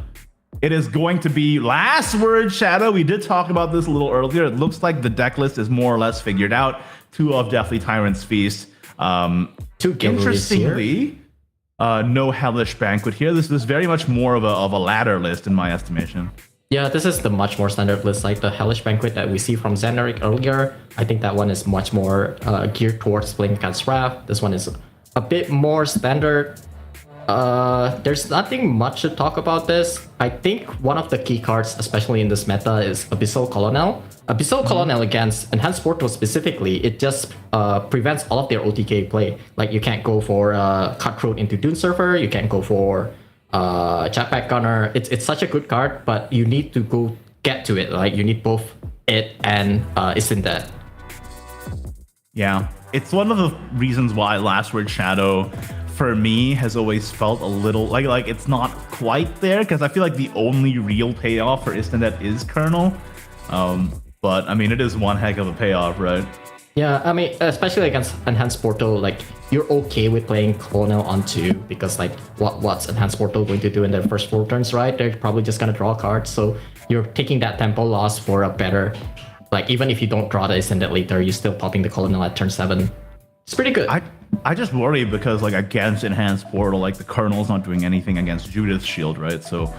It is going to be Last Word Shadow. We did talk about this a little earlier. It looks like the deck list is more or less figured out. 2 of Deathly Tyrant's Feast. 2 Interestingly, no Hellish Banquet here. This is very much more of a ladder list in my estimation. Yeah, this is the much more standard list, like the Hellish Banquet that we see from Zanark earlier. I think that one is much more geared towards playing against Wrath. This one is a bit more standard. There's nothing much to talk about this. I think one of the key cards, especially in this meta, is Abyssal Colonel. Abyssal Colonel against Enhanced Portal specifically, it just prevents all of their OTK play. Like, you can't go for Cutthroat into Dune Surfer, you can't go for Jetpack Gunner. It's such a good card, but you need to go get to it. Like, you need both it and Isn't Dead. Yeah, it's one of the reasons why Last Word Shadow, for me, has always felt a little like it's not quite there, because I feel like the only real payoff for Istandet is Colonel. But I mean, it is one heck of a payoff, right? Yeah, I mean, especially against Enhanced Portal, like, you're okay with playing Colonel on 2 because like what's Enhanced Portal going to do in their first 4 turns, right? They're probably just gonna draw cards, so you're taking that tempo loss for a better, like even if you don't draw the Ascendant later, you're still popping the Colonel at turn 7. It's pretty good. I just worry because like against Enhanced Portal, like the Colonel's not doing anything against Judith's shield, right? So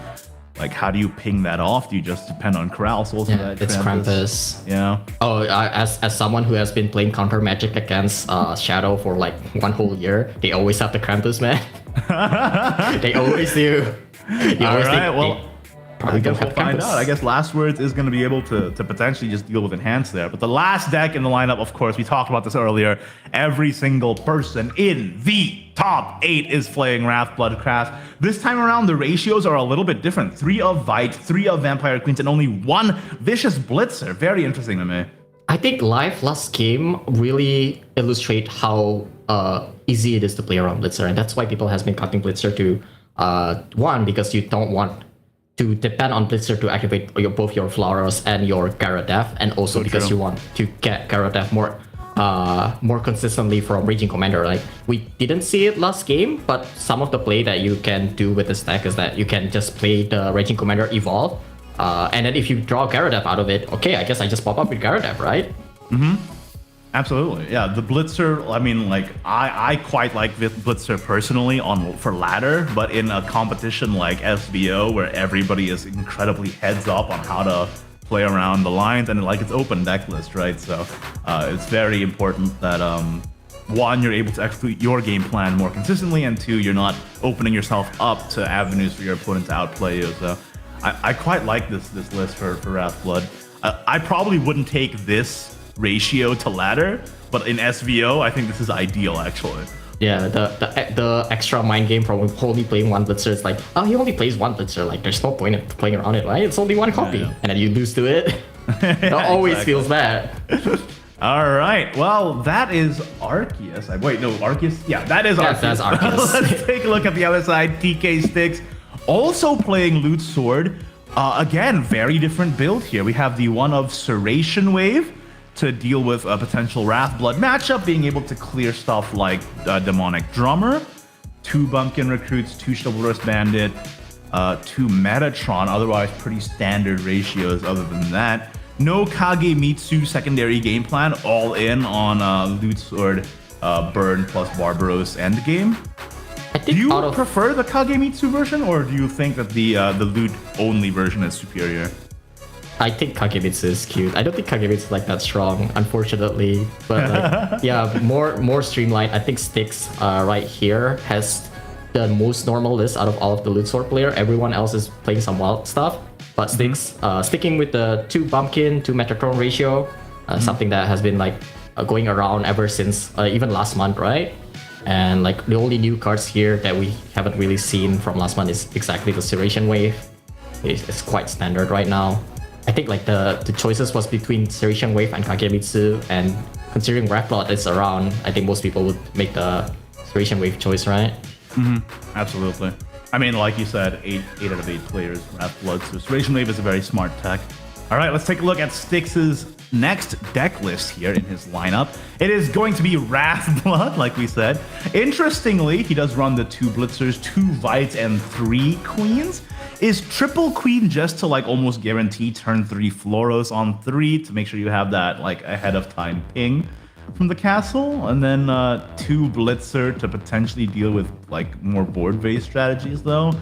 like how do you ping that off? Do you just depend on Corral Souls? Yeah, it's Krampus. Yeah. Oh, as someone who has been playing counter magic against Shadow for like 1 whole year, they always have the Krampus, man. They always do. All right, well, probably I guess don't we'll have find Krampus. out. I guess Last Words is going to be able to potentially just deal with Enhance there. But the last deck in the lineup, of course, we talked about this earlier. Every single person in the top 8 is playing Wrath Bloodcraft. This time around, the ratios are a little bit different. 3 of Vite, 3 of Vampire Queens, and only 1 Vicious Blitzer. Very interesting to me. I think live last game really illustrate how easy it is to play around Blitzer, and that's why people has been cutting Blitzer to 1, because you don't want to depend on Blitzer to activate both your Flauros and your Gyaradev, and also because you want to get Gyaradev more consistently from Raging Commander. Like, we didn't see it last game, but some of the play that you can do with this deck is that you can just play the Raging Commander evolve, and then if you draw Gyaradev out of it, okay, I guess I just pop up with Gyaradev, right? Absolutely, yeah. The Blitzer, I mean, like I quite like Blitzer personally for ladder, but in a competition like SVO where everybody is incredibly heads up on how to play around the lines and like it's open deck list, right? So it's very important that 1, you're able to execute your game plan more consistently, and 2, you're not opening yourself up to avenues for your opponent to outplay you. So I quite like this list for Wrath Blood. I probably wouldn't take this ratio to ladder, but in SVO, I think this is ideal actually. Yeah, the extra mind game from only playing 1 Blitzer is like, oh, he only plays 1 Blitzer, like there's no point in playing around it, right? It's only 1 copy, Yeah. and then you lose to it. It always Exactly. feels bad. All right, well, that is Arceus. Wait, no, Arceus? Yeah, that is Arceus. That's Arceus. Let's take a look at the other side. TK Styx also playing Loot Sword. Again, very different build here. We have the one of Serration Wave to deal with a potential Wrath Blood matchup, being able to clear stuff like Demonic Drummer, 2 Bumpkin Recruits, 2 Chivalrous Bandit, 2 Metatron, otherwise pretty standard ratios other than that. No Kagemitsu secondary game plan, all in on Loot Sword, Burn plus Barbaros endgame. I Do think you out of prefer the Kagemitsu version, or do you think that the loot only version is superior? I think Kagemitsu is cute. I don't think Kagemitsu is like that strong, unfortunately. But like, yeah, more streamlined. I think Styx right here has the most normal list out of all of the Loot Sword player. Everyone else is playing some wild stuff. But Styx sticking with the 2 Bumpkin, 2 Metatron ratio, something that has been like going around ever since even last month, right? And like the only new cards here that we haven't really seen from last month is exactly the Serration Wave. It's quite standard right now. I think like the choices was between Serration Wave and Kagemitsu, and considering Wrath Blood is around, I think most people would make the Serration Wave choice, right? Absolutely. I mean, like you said, 8 out of 8 players Wrath Blood, so Serration Wave is a very smart tech. All right, let's take a look at Styx's next deck list here in his lineup. It is going to be Wrath Blood, like we said. Interestingly, he does run the 2 Blitzers, 2 Vites, and 3 Queens. Is triple Queen just to like almost guarantee turn 3 Floros on 3 to make sure you have that like ahead of time ping from the castle, and then 2 Blitzer to potentially deal with like more board-based strategies though?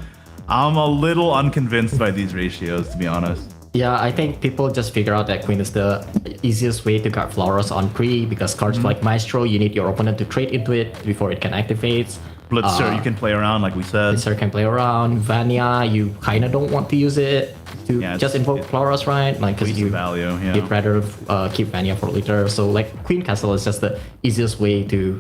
I'm a little unconvinced by these ratios, to be honest. Yeah, I think people just figure out that Queen is the easiest way to cut Floros on pre, because cards like Maestro, you need your opponent to trade into it before it can activate. Blitzer, you can play around, like we said. Blitzer can play around. Vania, you kind of don't want to use it to just invoke Floros, right? Like, because Least value, yeah. you'd rather keep Vania for later. So like Queen Castle is just the easiest way to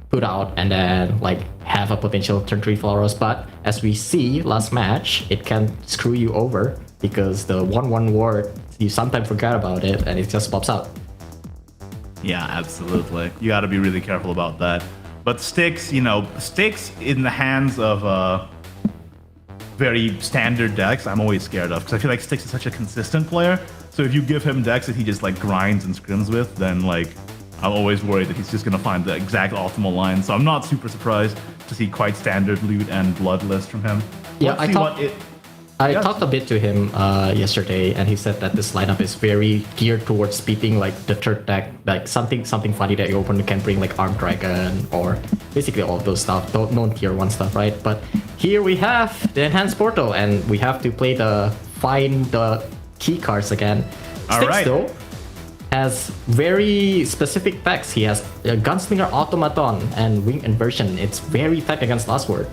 put out and then like have a potential turn 3 Floros. But as we see last match, it can screw you over because the 1/1 ward, you sometimes forget about it and it just pops out. Yeah, absolutely. You got to be really careful about that. But Styx, you know, Styx in the hands of very standard decks, I'm always scared of, because I feel like Styx is such a consistent player. So if you give him decks that he just like grinds and scrims with, then like I'm always worried that he's just going to find the exact optimal line. So I'm not super surprised to see quite standard loot and blood list from him. Yeah, Let's see what it... I Yes. talked a bit to him yesterday, and he said that this lineup is very geared towards beating like the third deck, like something funny that your opponent can bring, like Arm Dragon or basically all of those stuff, known tier 1 stuff, right? But here we have the Enhanced Portal, and we have to play find the key cards again. All Styx, right. though, has very specific packs. He has a Gunslinger Automaton and Wing Inversion. It's very tech against Last Word.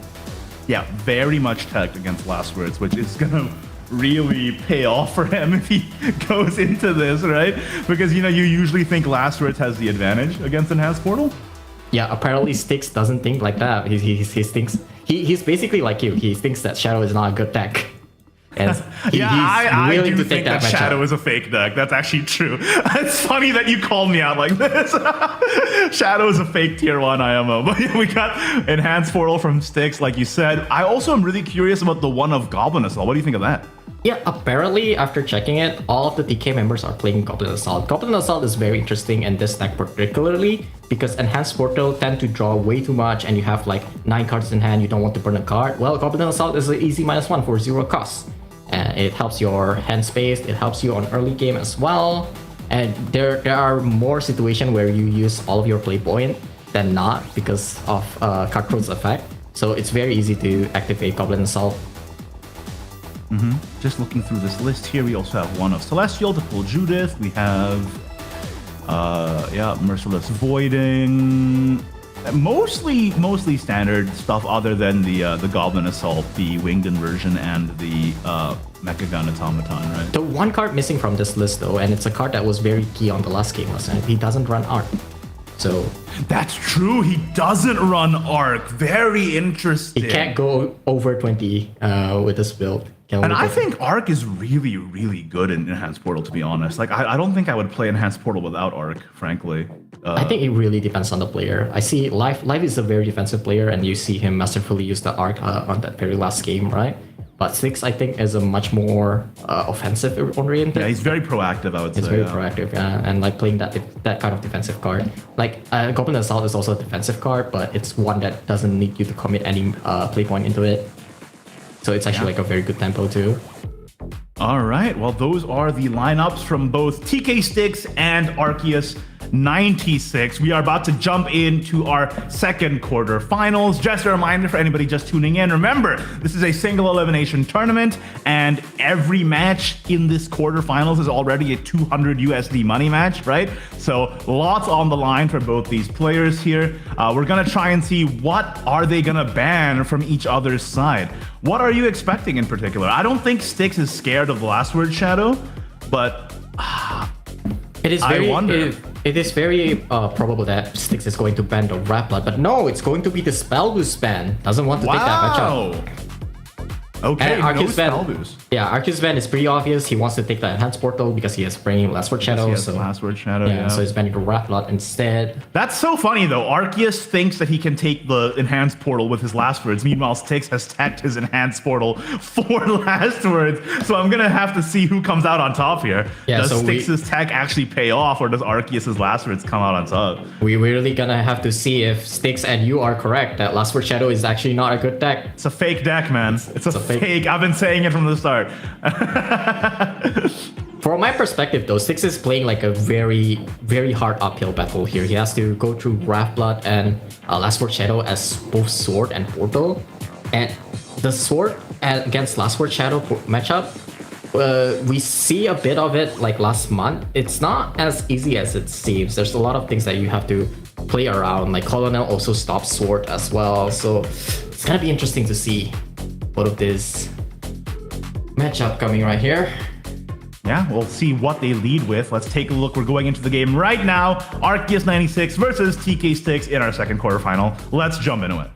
Yeah, very much tech against Last Words, which is going to really pay off for him if he goes into this, right? Because, you usually think Last Words has the advantage against Enhanced Portal. Yeah, apparently Styx doesn't think like that. He thinks he's basically like you. He thinks that Shadow is not a good deck. And I willing do to think take that matchup. Shadow is a fake deck. That's actually true. It's funny that you called me out like this. Shadow is a fake tier 1 IMO. But yeah, we got Enhanced Portal from Styx, like you said. I also am really curious about the one of Goblin Assault. What do you think of that? Yeah, apparently after checking it, all of the DK members are playing Goblin Assault. Goblin Assault is very interesting in this deck particularly because Enhanced Portal tend to draw way too much and you have like 9 cards in hand, you don't want to burn a card. Well, Goblin Assault is an easy -1 for 0 cost. And it helps your hand space, it helps you on early game as well. And there are more situations where you use all of your play point than not because of Cutthroat's effect. So it's very easy to activate Goblin Assault. Just looking through this list here, we also have one of Celestial to pull Judith. We have, Merciless Voiding. Mostly standard stuff other than the Goblin Assault, the Winged Inversion, and the Mechagun Automaton, right? The one card missing from this list though, and it's a card that was very key on the last game last night, he doesn't run Arc. So That's true, he doesn't run Arc. Very interesting. he can't go over 20 with this build. And I think Arc is really, really good in Enhanced Portal, to be honest. Like, I don't think I would play Enhanced Portal without Arc, frankly. I think it really depends on the player. I see Life is a very defensive player, and you see him masterfully use the Arc on that very last game, right? But Styx, I think, is a much more offensive oriented. Yeah, he's very proactive, I would say. It's very proactive, yeah, and like playing that kind of defensive card. Like Goblin Assault is also a defensive card, but it's one that doesn't need you to commit any play point into it. So it's actually like a very good tempo too. All right, well, those are the lineups from both TK Styx and Arceus 96. We are about to jump into our second quarterfinals. Just a reminder for anybody just tuning in, remember, this is a single elimination tournament, and every match in this quarterfinals is already a 200 USD money match, right? So lots on the line for both these players here. We're gonna try and see what are they gonna ban from each other's side. What are you expecting in particular? I don't think Styx is scared of the Last Word Shadow, but It is very, I wonder. It is very probable that Styx is going to ban the Wrath Blood, but no, it's going to be the Spell Boost ban. Doesn't want to take that matchup. wow. Okay, And no Arceus spell ban, boost. yeah, Arceus ban is pretty obvious. He wants to take the Enhanced Portal because he has bringing Last Word Shadow. He has So the Last Word Shadow, yeah, yeah. so he's banning the Wrath Blood instead. That's so funny though. Arceus thinks that he can take the Enhanced Portal with his Last Words. Meanwhile, Styx has tacked his Enhanced Portal for Last Words. So I'm gonna have to see who comes out on top here. Yeah, does so Styx's tech actually pay off, or does Arceus's Last Words come out on top? We're really gonna have to see if Styx and you are correct that Last Word Shadow is actually not a good deck. It's a fake deck, man. It's a a fake. I've been saying it from the start. From my perspective though, Styx is playing like a very, very hard uphill battle here. He has to go through Wrath Blood and Last Word Shadow as both Sword and Portal. And the Sword against Last Word Shadow matchup, we see a bit of it like last month. It's not as easy as it seems. There's a lot of things that you have to play around. Like Colonel also stops Sword as well. So it's gonna be interesting to see both of this matchup coming right here. Yeah, we'll see what they lead with. Let's take a look. We're going into the game right now. Arceus 96 versus TK Styx in our second quarterfinal. Let's jump into it.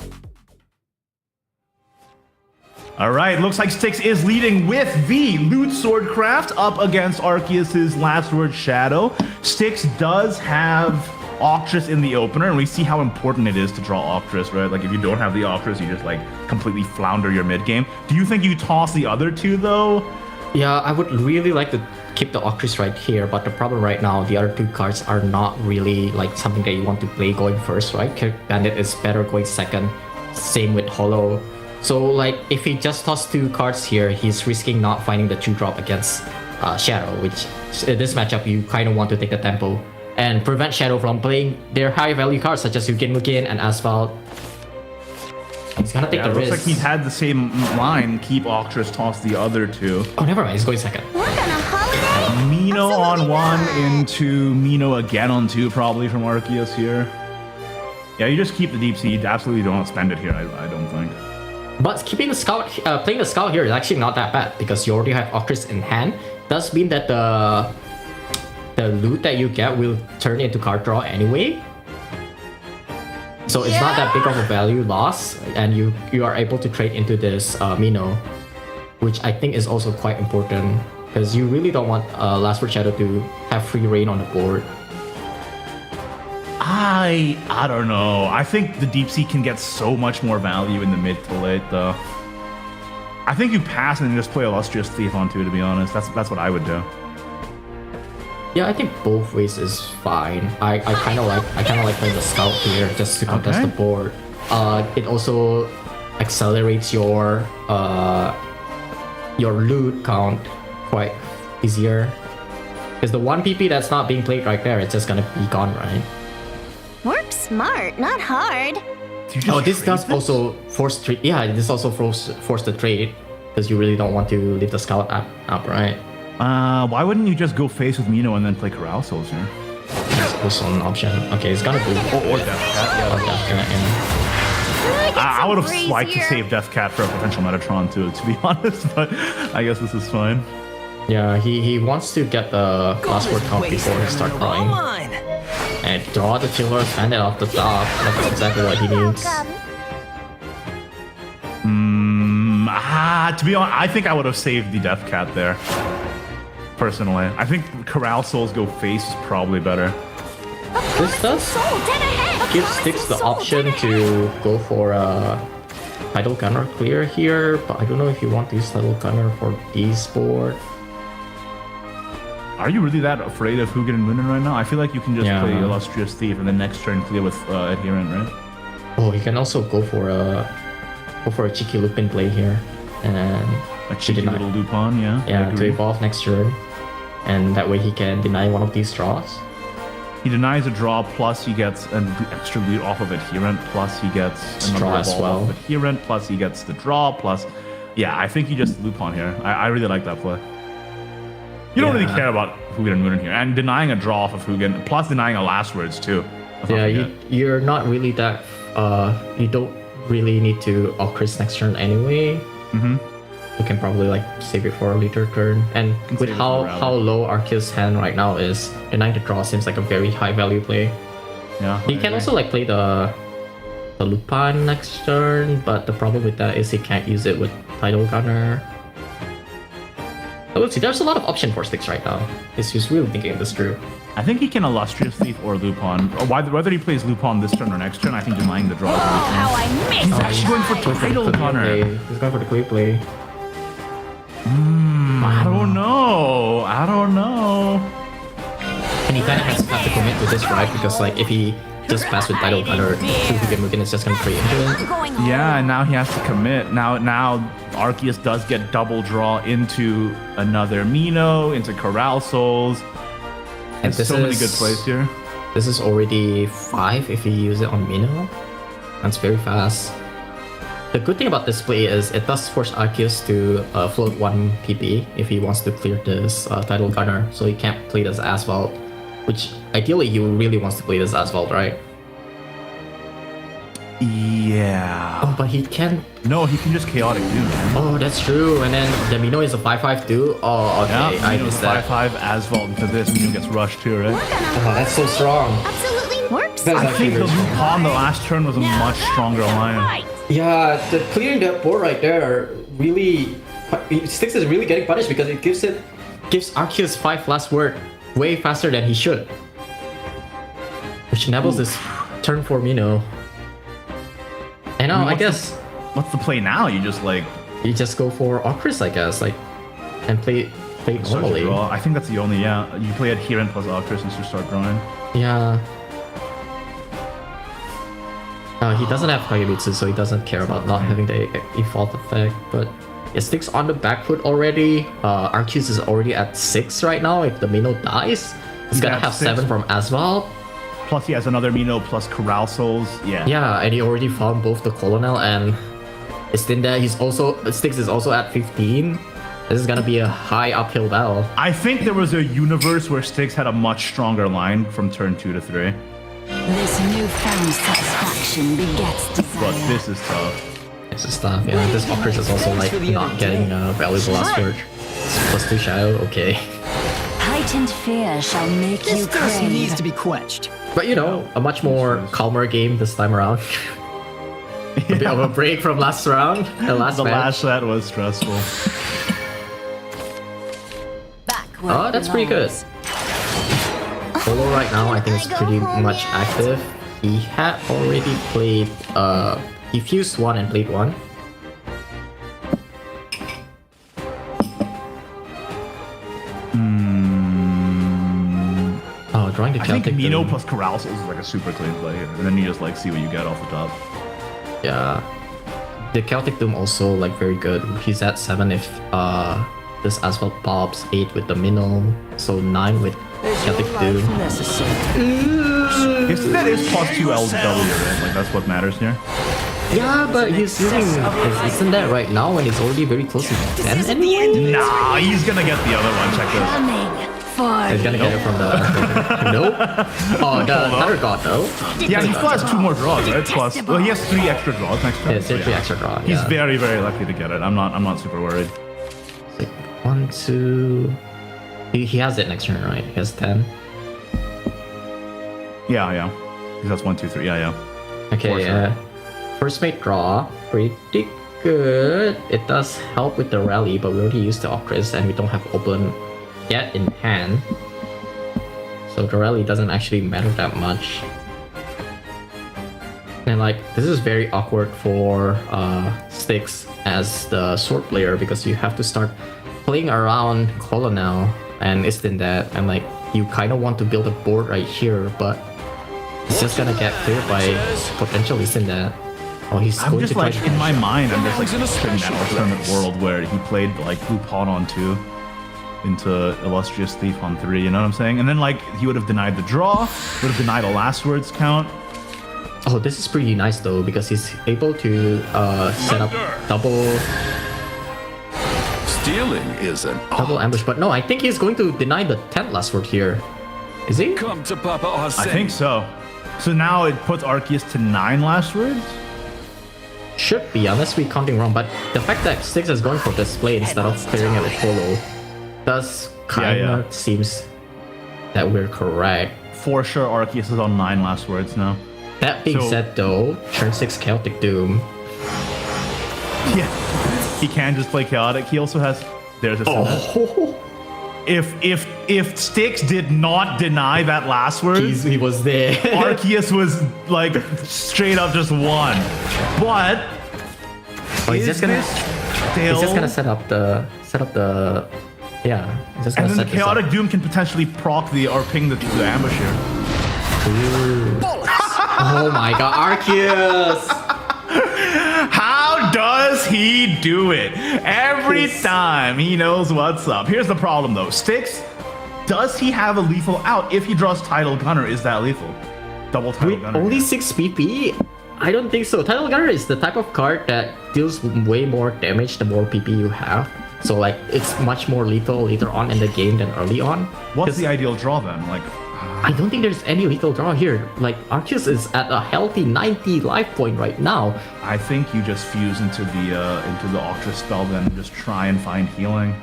All right, looks like Styx is leading with the Loot Swordcraft up against Arceus's Last Word Shadow. Styx does have Octress in the opener, and we see how important it is to draw Octress, right? Like if you don't have the Octress, you just like completely flounder your mid game. Do you think you toss the other two though? Yeah, I would really like to keep the Octris right here, but the problem right now, the other two cards are not really like something that you want to play going first, right? Bandit is better going second. Same with Hollow. So like if he just tossed two cards here, he's risking not finding the 2-drop against Shadow, which in this matchup you kind of want to take the tempo and prevent Shadow from playing their high value cards such as Mugen and Asphalt. He's gonna take the Looks risk. like he had the same line. Keep Octris, toss the other two. Oh, never mind. He's going second. Work on a holiday? Mino on Absolutely one not. into Mino again on two, probably from Arceus here. Yeah, you just keep the deep sea. You absolutely don't spend it here. I don't think. But keeping the scout, playing the scout here is actually not that bad because you already have Octris in hand. Does mean that the loot that you get will turn into card draw anyway. So it's not that big of a value loss, and you are able to trade into this Mino, which I think is also quite important because you really don't want Last Word Shadow to have free reign on the board. I don't know. I think the deep sea can get so much more value in the mid to late though. I think you pass and just play Illustrious Thief on two. To be honest, that's what I would do. Yeah, I think both ways is fine. I kind of like playing the scout here just to contest Okay. the board. It also accelerates your loot count quite easier. Because the 1 PP that's not being played right there, it's just gonna be gone, right? Work smart, not hard. Do you just Oh, this trade does also force trade. Yeah, this also force the trade because you really don't want to leave the scout up, right? Why wouldn't you just go face with Mino and then play Carousels here? That's also an option. Okay, it's gonna be Or Death Cat, yeah. Death Cat, yeah. I would have liked to save Death Cat for a potential Metatron too, to be honest, but I guess this is fine. Yeah, he wants to get the last word count before he starts drawing. And draw the Chiller, hand it off the top. That's exactly what he needs. To be honest, I think I would have saved the Death Cat there. Personally, I think Carousels go face is probably better. This does Soul, dead ahead. give Styx the option to go for a Tidal Gunner clear here, but I don't know if you want to use Tidal Gunner for this board. Are you really that afraid of Hugin and Moonin right now? I feel like you can just Yeah. play Illustrious Thief and then next turn clear with Adherent, right? Oh, you can also go for a cheeky Lupin play here, and A cheeky deny. little Lupin, yeah. I yeah, to agree. evolve next turn, and that way he can deny one of these draws. He denies a draw, plus he gets an extra loot off of Adherent, plus he gets another Draw as evolve well. off of Adherent, plus he gets the draw, plus... Yeah, I think you just Lupin here. I really like that play. You don't really Yeah. care about Hugin and Moonin here. And denying a draw off of Hugin, plus denying a last words too. Let's not Yeah, forget. you're not really that. You don't really need to Octris next turn anyway. Mhm. You can probably like save it for a later turn. And Can with save it for how rally. low Arceus' hand right now is, denying the draw seems like a very high value play. Yeah, He can also like play the Lupin next turn, but the problem with that is he can't use it with Tidal Gunner. So let's see, there's a lot of option for Styx right now. He's really thinking this through. I think he can Illustrious Thief or Lupin. Or whether he plays Lupin this turn or next turn, I think denying the draw is really How fun. I miss He's that actually going for time. Tidal Gunner. He's going for the clear play. I don't know. I don't know. And he kind of has to commit to this, right? Because like if he just pass with Tidal Gunner, Mugen is just gonna trade into it. I'm going home. Yeah, and now he has to commit. Now Arceus does get double draw into another Mino, into Carousels. And There's so many good plays here. This is already 5 if you use it on Mino. That's very fast. The good thing about this play is it does force Arceus to float 1 PP if he wants to clear this Tidal Gunner, so he can't play this Asphalt, which ideally he really wants to play this Asphalt, right? Yeah. Oh, but he can. No, he can just Chaotic Doom, man. Oh, that's true. And then the Mino is a 5/5 too. Oh, okay. Yeah, I Mino's missed that. 5/5 Asphalt into this. Mino gets rushed too, right? Oh, that's so strong. Absolutely works. That's I actually think the very strong. Lupin the last turn was a much stronger line. Right. Yeah, the clearing that board right there really Styx is really getting punished because it gives Arceus 5 last word way faster than he should. Which enables this turn for Mino. And now I What's guess What's the play now? You just like... you just go for Octris, I guess, like and play play Start to normally. draw. I think that's the only, yeah. You play Adherent plus Octris and you start drawing. Yeah. He doesn't have Kagebitsu, so he doesn't care about not having the evolve effect, but it sticks on the back foot already. Arceus is already at 6 right now. If the Mino dies, he's gonna at have 6. 7 from Asphalt. Plus he has another Mino plus Corral Souls. Yeah. Yeah, and he already found both the Colonel and Istinda. Styx is also at 15. This is gonna be a high uphill battle. I think there was a universe where Styx had a much stronger line from turn 2 to 3. This newfound satisfaction begets desire. But this is tough. This is tough, yeah. This Octris is also like not getting a valuable last word. Plus 2 Shadow, okay. Heightened fear shall make you Thirst crave. needs to be quenched. But you know, a much more calmer game this time around. A bit of a break from last round. The last match. set was stressful. Back where Oh, it that's pretty good. belongs. Polo right now I think is pretty much active. He had already played he fused 1 and played 1. Oh, drawing the I think Celtic Mino Doom. plus Corral Souls is like a super clean play here. And then you just like see what you get off the top. Yeah. The Celtic Doom also like very good. He's at 7 if this Asphalt pops, 8 with the Minnow, so 9 with Celtic Doom. If that is plus 2 LW, right? Like that's what matters here. Yeah, but he's using isn't that right now when he's already very close to 10 anyway? Nah, he's gonna get the other one. Check this. Coming for He's gonna get it from the nope. Oh, the Thunder God though. Yeah, he still has 2 more draws, right? Plus, well, he has 3 extra draws next turn. Yeah, it's 3 extra draw. He's Yeah. very, very lucky to get it. I'm not super worried. Like 1, 2. He has it next turn, right? He has 10. Yeah. Because that's 1, 2, 3. Yeah. For Okay, sure. yeah. First mate draw, pretty good. It does help with the rally, but we already used the Octris and we don't have Open yet in hand. So the rally doesn't actually matter that much. And like, this is very awkward for Styx as the sword player because you have to start playing around Colonel and Istindat, and like, you kind of want to build a board right here, but it's just gonna get cleared by potential Istindat. Oh, he's I'm going just to try like, in my mind, I'm just like picturing that alternate world where he played like Blue Pawn on 2 into Illustrious Thief on 3, you know what I'm saying? And then like, he would have denied the draw, would have denied a last words count. Oh, this is pretty nice though, because he's able to set up double Stealing is an ambush. But no, I think he's going to deny the 10th last word here. Is he? come to Papa Arsene. I think so. So now it puts Arceus to 9 last words? Should be, unless we're counting wrong. But the fact that Styx is going for display instead of clearing it with Polo does kind of seems that we're correct. For sure, Arceus is on 9 last words now. That being So- said though, turn 6 Celtic Doom. Yeah. He can just play Chaotic. He also has... There's a Oh, If Styx did not deny that last word, he was there. Arceus was like straight up just won. But Oh, he's is just gonna this still... he's just gonna set up the yeah. He's just And gonna then the set this up. Chaotic Doom can potentially proc the or ping the ambush here. Oh my god, Arceus! How does he do it? Every time he knows what's up. Here's the problem though. Styx, does he have a lethal out? If he draws Tidal Gunner, is that lethal? Double Tidal Wait, Gunner. only 6 PP? I don't think so. Tidal Gunner is the type of card that deals way more damage the more PP you have. So like, it's much more lethal later on in the game than early on. What's 'Cause the ideal draw then? Like, I don't think there's any lethal draw here. Like, Arceus is at a healthy 90 life point right now. I think you just fuse into the Octris spell, then just try and find healing.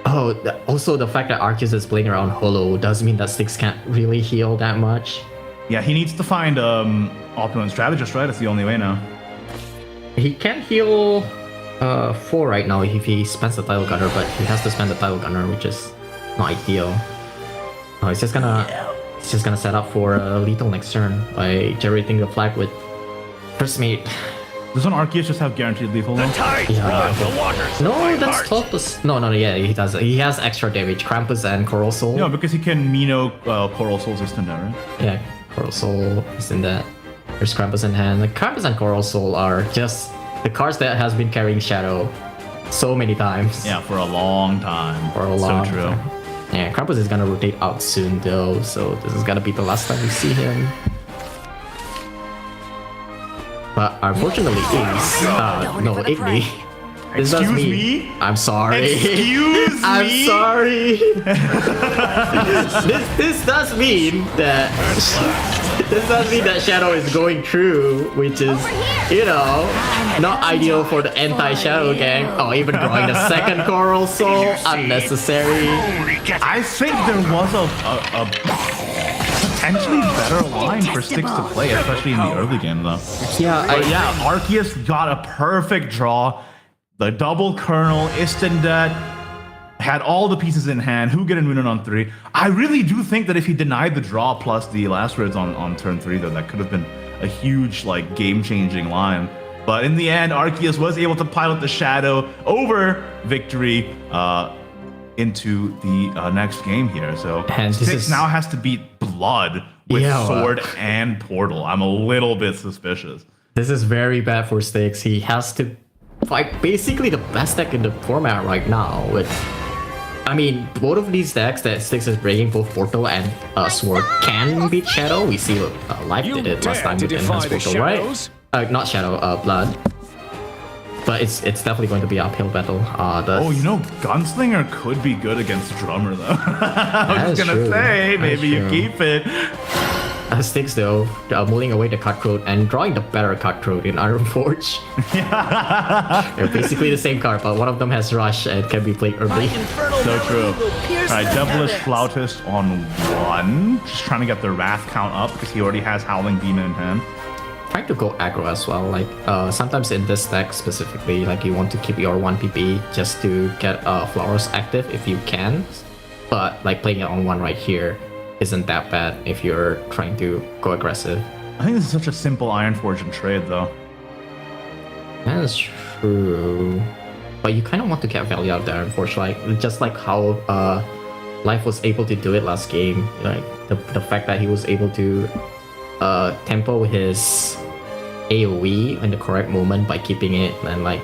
Oh, also the fact that Arceus is playing around Holo does mean that Styx can't really heal that much. Yeah, he needs to find opulent strategist, right? It's the only way now. He can heal 4 right now if he spends the Tidal Gunner, but he has to spend the Tidal Gunner, which is not ideal. Oh, he's just gonna set up for lethal next turn by generating the flag with first mate. Doesn't Arceus just have guaranteed lethal? The though? tide Yeah. drives the waters. of No, my that's heart. 12 plus. No, yeah, he does. He has extra damage. Krampus and Coral Soul. No, because he can Mino Coral Soul's instant, right? Yeah, Coral Soul is in that. There's Krampus in hand. Like, Krampus and Coral Soul are just the cards that has been carrying Shadow so many times. Yeah, for a long time. For a long So true. time. Yeah, Krampus is gonna rotate out soon though, so this is gonna be the last time we see him. But unfortunately, Igni. This does Excuse mean- me? I'm sorry. Excuse I'm me? sorry. this does mean that Shadow is going through, which is, you know, not ideal for the anti-Shadow gang. Oh, even drawing the second Coral Soul, unnecessary. I think there was a potentially better line for Styx to play, especially in the early game, though. Yeah, But yeah, Arceus got a perfect draw. The double Kernel, Istendet, had all the pieces in hand. Hugin and Munin on 3. I really do think that if he denied the draw plus the last words on turn 3, though, that could have been a huge, like, game-changing line. But in the end, Arceus was able to pilot the Shadow over victory into the next game here. So And this Styx is- now has to beat Blood with Yeah, Sword and Portal. I'm a little bit suspicious. This is very bad for Styx. He has to fight basically the best deck in the format right now. With, I mean, both of these decks that Styx is bringing, both Portal and Sword, can beat Shadow. We see what Life You did it last dare time to with defy Enhanced the Portal, right? shadows? Not Shadow, Blood. But it's definitely going to be an uphill battle. Oh, you know, Gunslinger could be good against Drummer, though. I was That's gonna true. say, That's maybe you true. keep it. Styx though, mulling away the Cutthroat and drawing the better Cutthroat in Iron Forge. They're basically the same card, but one of them has Rush and can be played early. So true. Alright, Devilish Flautist on 1. Just trying to get the Wrath count up because he already has Howling Demon in hand. Trying to go aggro as well. Like sometimes in this deck specifically, like you want to keep your 1 PP just to get Flowers active if you can. But like playing it on 1 right here isn't that bad if you're trying to go aggressive. I think this is such a simple Iron Forge and trade, though. That is true. But you kind of want to get value out of the Iron Forge, like just like how Life was able to do it last game. Like the fact that he was able to tempo his AoE in the correct moment by keeping it and like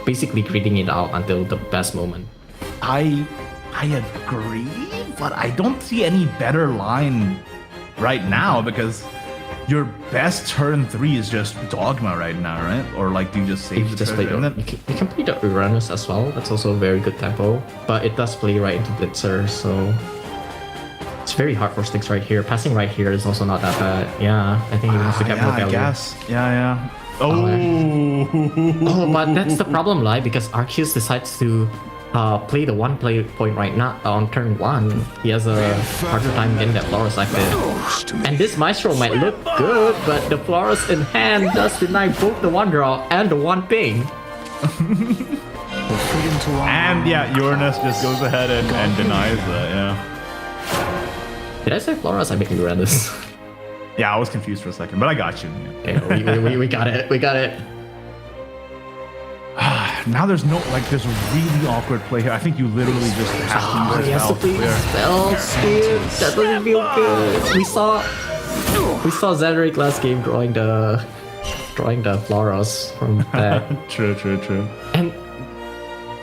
basically greeting it out until the best moment. I agree, but I don't see any better line right now because your best turn 3 is just Dogma right now, right? Or like, do you just save the Just play treasure? you can play the Uranus as well. That's also a very good tempo, but it does play right into Blitzer, so it's very hard for Styx right here. Passing right here is also not that bad. Yeah, I think he wants to get more Yeah, I value. guess. Yeah. Oh. Oh, but that's the problem, like, because Arceus decides to play the 1 play point right now on turn 1. He has a harder time getting that Florus active. And this Maestro might look good, but the Florus in hand does deny both the 1 draw and the 1 ping. And yeah, Uranus just goes ahead and denies that, yeah. Did I say Florus? I mean Uranus. Yeah, I was confused for a second, but I got you. Yeah, we got it. We got it. Now there's no, like, there's a really awkward play here. I think you literally just have to use He your has to spell to play clear. spell speed. That doesn't feel good. We saw Zanark last game drawing the Floros from that. True. And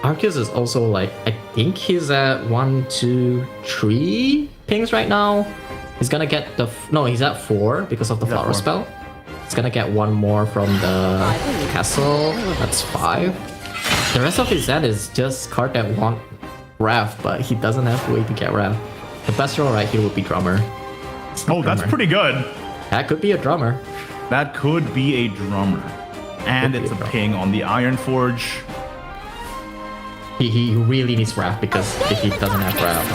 Arceus is also like, I think he's at 1, 2, 3 pings right now. He's gonna get no, he's at 4 because of the He's at flower 4. spell. He's gonna get 1 more from the castle. That's 5. The rest of his set is just card that want Wrath, but he doesn't have a way to get Wrath. The best roll right here would be Drummer. Oh, that's pretty good. That could be a Drummer. That could be a drummer. And Could be it's a a drummer. ping on the Iron Forge. He really needs Wrath because if he doesn't have Wrath.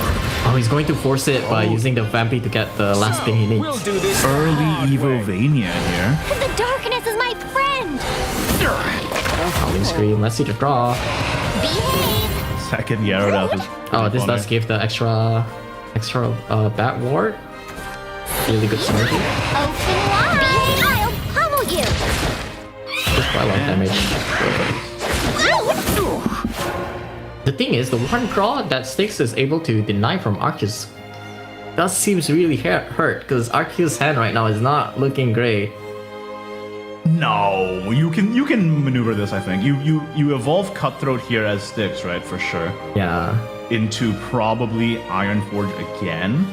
Oh, he's going to force it by using the Vampy to get the last thing he needs. We'll do this Early Evovania here. The darkness is my friend. Howling Scream, let's see the draw. Behave. Second Gyarados is Oh, this funny. does give the extra bat ward. Really good synergy. Open wide. Behave. I'll pummel you. quite a lot of damage. The thing is, the one draw that Styx is able to deny from Arceus does seems really hurt, because Arceus' hand right now is not looking great. No, you can maneuver this. I think you evolve Cutthroat here as Styx, right? For sure. Yeah. Into probably Ironforge again,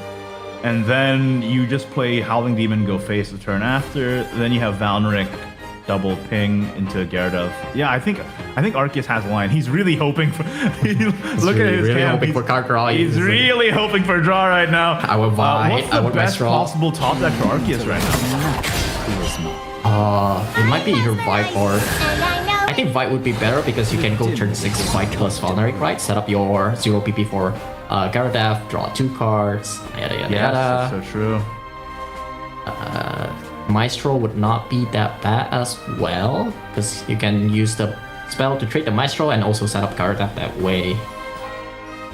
and then you just play Howling Demon, go face the turn after. Then you have Valneric double ping into Gyarados. Yeah, I think Arceus has a line. He's really hoping for. Look at his really hand. hoping for card draw. He's really hoping for a draw right now. I would buy. What's the best possible top deck for Arceus right now? It might be either Vibe or. I think Vibe would be better because you can go turn 6 Vibe plus Valneric, right? Set up your 0 PP for Gyarados, draw 2 cards, yada yada Yes, yada. that's so true. Maestro would not be that bad as well, because you can use the spell to trade the Maestro and also set up Gyarados that way.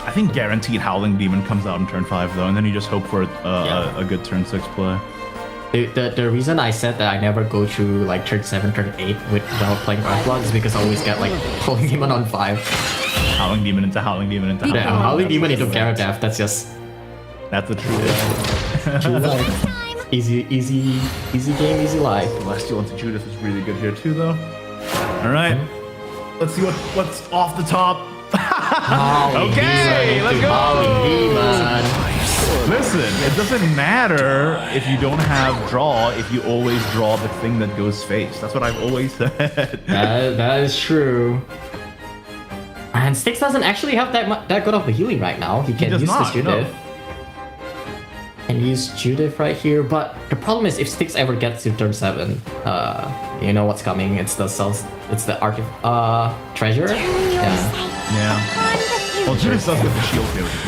I think guaranteed Howling Demon comes out in turn 5 though, and then you just hope for a good turn 6 play. The reason I said that I never go through like turn 7, turn 8 without playing Earthblood is because I always get like Howling Demon on 5. Howling Demon into Howling Demon into Howling Yeah, Howling Demon into Gyarados, that's just... That's the truth. true life. Easy game, easy life. Celestial into Judith is really good here too though. Alright. Let's see what's off the top. Okay, let's go! Listen, it doesn't matter if you don't have draw if you always draw the thing that goes face. That's what I've always said. That is true. And Styx doesn't actually have that good of a healing right now. He can use this Judith. No. And use Judith right here, but the problem is if Styx ever gets to turn 7, you know what's coming. It's the treasure. Yeah. Well, Judith does get the shield here, which is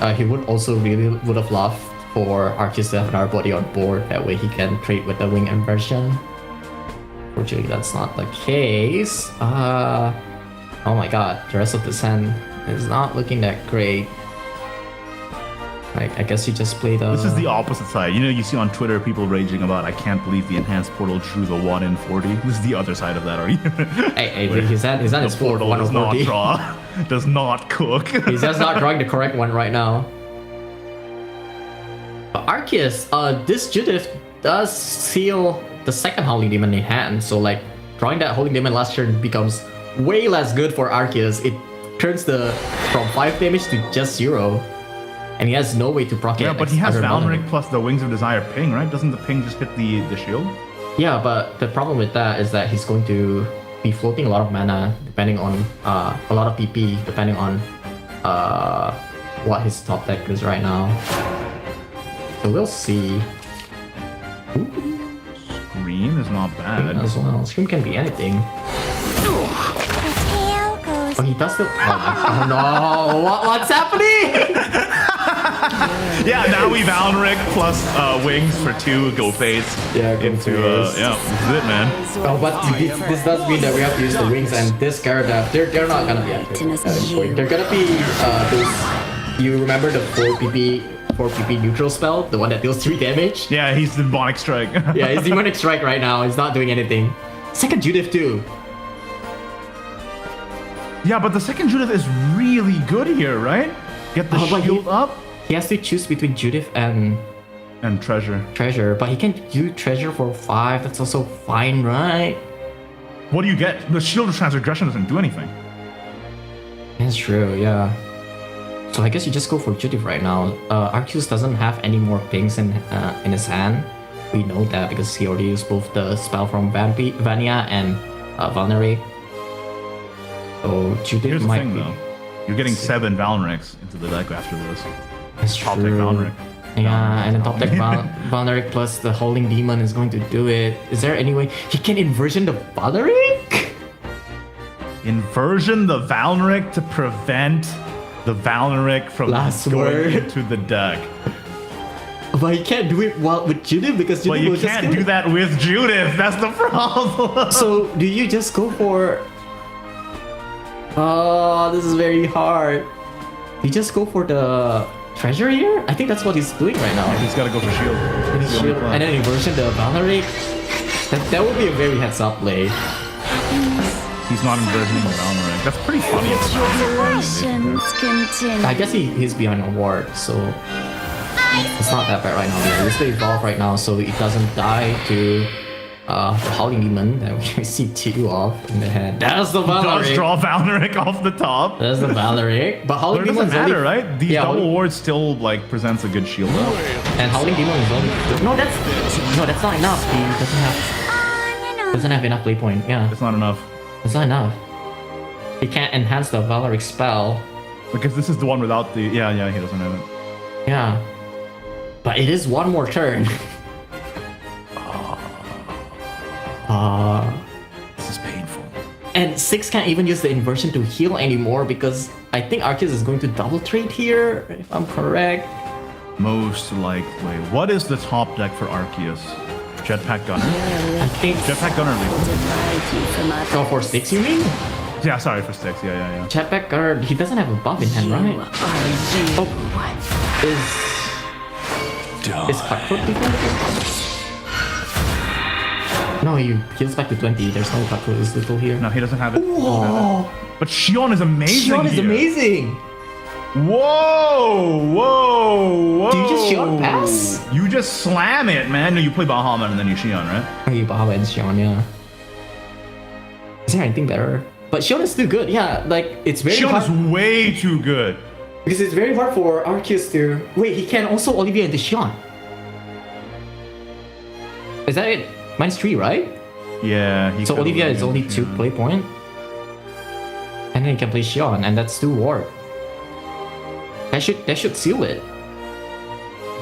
nice. He would also would have loved for Arceus to have another body on board. That way he can trade with the wing inversion. Fortunately, that's not the case. Oh my god, the rest of this hand is not looking that great. I guess you just play the... This is the opposite side. You know, you see on Twitter people raging about, I can't believe the enhanced portal drew the 1 in 40. This is the other side of that argument. Hey, his hand is the full of portal 1 does in not 40. draw, does not cook. He's just not drawing the correct one right now. Arceus, this Judith does seal the second Howling Demon in hand, so like drawing that Howling Demon last turn becomes way less good for Arceus. It turns from 5 damage to just 0. And he has no way to proc it. Yeah, but he has Valneric plus the Wings of Desire ping, right? Doesn't the ping just hit the shield? Yeah, but the problem with that is that he's going to be floating a lot of mana, depending on a lot of PP, depending on what his top deck is right now. So we'll see. Scream is not bad. As well. Scream can be anything. Oh, he does still. Oh no! What's happening? Yeah, now we Valneric plus Wings for 2 go face. Yeah, go into face. yeah, this is it, man. Oh, but this does mean that we have to use the Wings, and this Gyarados, they're not gonna be active. They're gonna be those. You remember the 4 PP neutral spell, the one that deals 3 damage? Yeah, he's the Demonic Strike. Yeah, he's Demonic Strike right now. He's not doing anything. Second Judith too. Yeah, but the second Judith is really good here, right? Get the shield up. He has to choose between Judith and Treasure, but he can do Treasure for 5. That's also fine, right? What do you get? The Shield of Transgression doesn't do anything. That's true, yeah. So I guess you just go for Judith right now. Arceus doesn't have any more pings in his hand. We know that because he already used both the spell from Vania and Valneric. So Judith Here's the might thing, be... though. You're getting 7 Valnerics into the deck after this. That's Top deck true. Valneric. Yeah, and then top deck Valneric plus the Howling Demon is going to do it. Is there any way he can inversion the Valneric? Inversion the Valneric to prevent the Valneric from going into the deck. But he can't do it with Judith because Judith But you can't do that with Judith. That's the problem. So do you just go for... Oh, this is very hard. You just go for the treasure here? I think that's what he's doing right now. He's got to go for shield. And then inversion the Valneric. That would be a very heads up play. He's not envisioning the Zanark. That's pretty funny. Tribulations continue. I guess he's behind a ward, so it's not that bad right now. Yeah, let's evolve right now so it doesn't die to the Howling Demon that we see 2 off in the head. That's the Does Valeric. draw Valeric off the top. That's the Valeric. But But Howling it Demon doesn't is only... matter, right? These Yeah, double Howling- wards still like presents a good shield though. And Howling Demon is only... No, that's not enough. He doesn't have enough play point. Yeah, It's not enough. it's not enough. He can't enhance the Valeric spell. Because this is the one without the... Yeah, he doesn't have it. Yeah. But it is one more turn. This is painful. And Styx can't even use the inversion to heal anymore because I think Arceus is going to double trade here, if I'm correct. Most likely. What is the top deck for Arceus? Jetpack Gunner? I think... Jetpack Gunner lead. Oh, for Styx, you mean? Yeah, sorry for Styx. Yeah. Jetpack Guard, he doesn't have a buff in hand, right? Oh, is Cutthroat before? No, he heals back to 20. There's no Cutthroat is little here. No, he doesn't have it. Whoa! But Xion is amazing. Xion is here. amazing! Whoa! Do you just Xion pass? You just slam it, man. No, you play Bahamut and then you Xion, right? Okay, Bahaba and Xion, yeah. Is there anything better? But Xion is still good, yeah. Like, it's very Xion hard. is way too good. Because it's very hard for Arceus to... Wait, he can also Olivia into Xion. Is that it? Mine's 3, right? Yeah. He So could Olivia have is only been, 2 play point. And then he can play Xion, and that's 2 ward. That should seal it.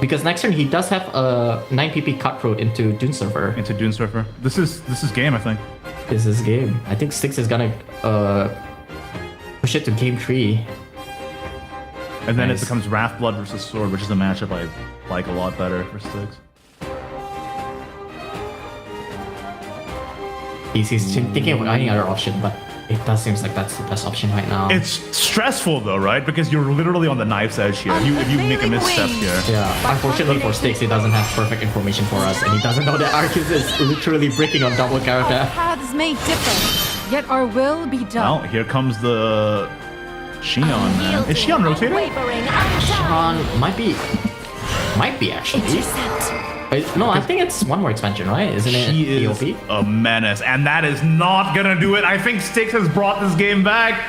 Because next turn he does have a 9 PP Cutthroat into Dune Surfer. Into Dune Surfer. This is game, I think. This is game. I think Styx is gonna push it to game 3. And then Nice. it becomes Wrathblood versus Sword, which is a matchup I like a lot better for Styx. He's thinking of any other option, but it does seem like that's the best option right now. It's stressful though, right? Because you're literally on the knife's edge here. If you make a misstep here. Yeah, unfortunately for Styx, he doesn't have perfect information for us, and he doesn't know that Arceus is literally breaking on double Our character. paths may differ, yet our will be done. Well, here comes the Xion, man. Is Xion rotating? Wavering, undone. Might be actually. Intercept. No, I think it's one more expansion, right? Isn't it? She is EOP? a menace, and that is not gonna do it. I think Styx has brought this game back.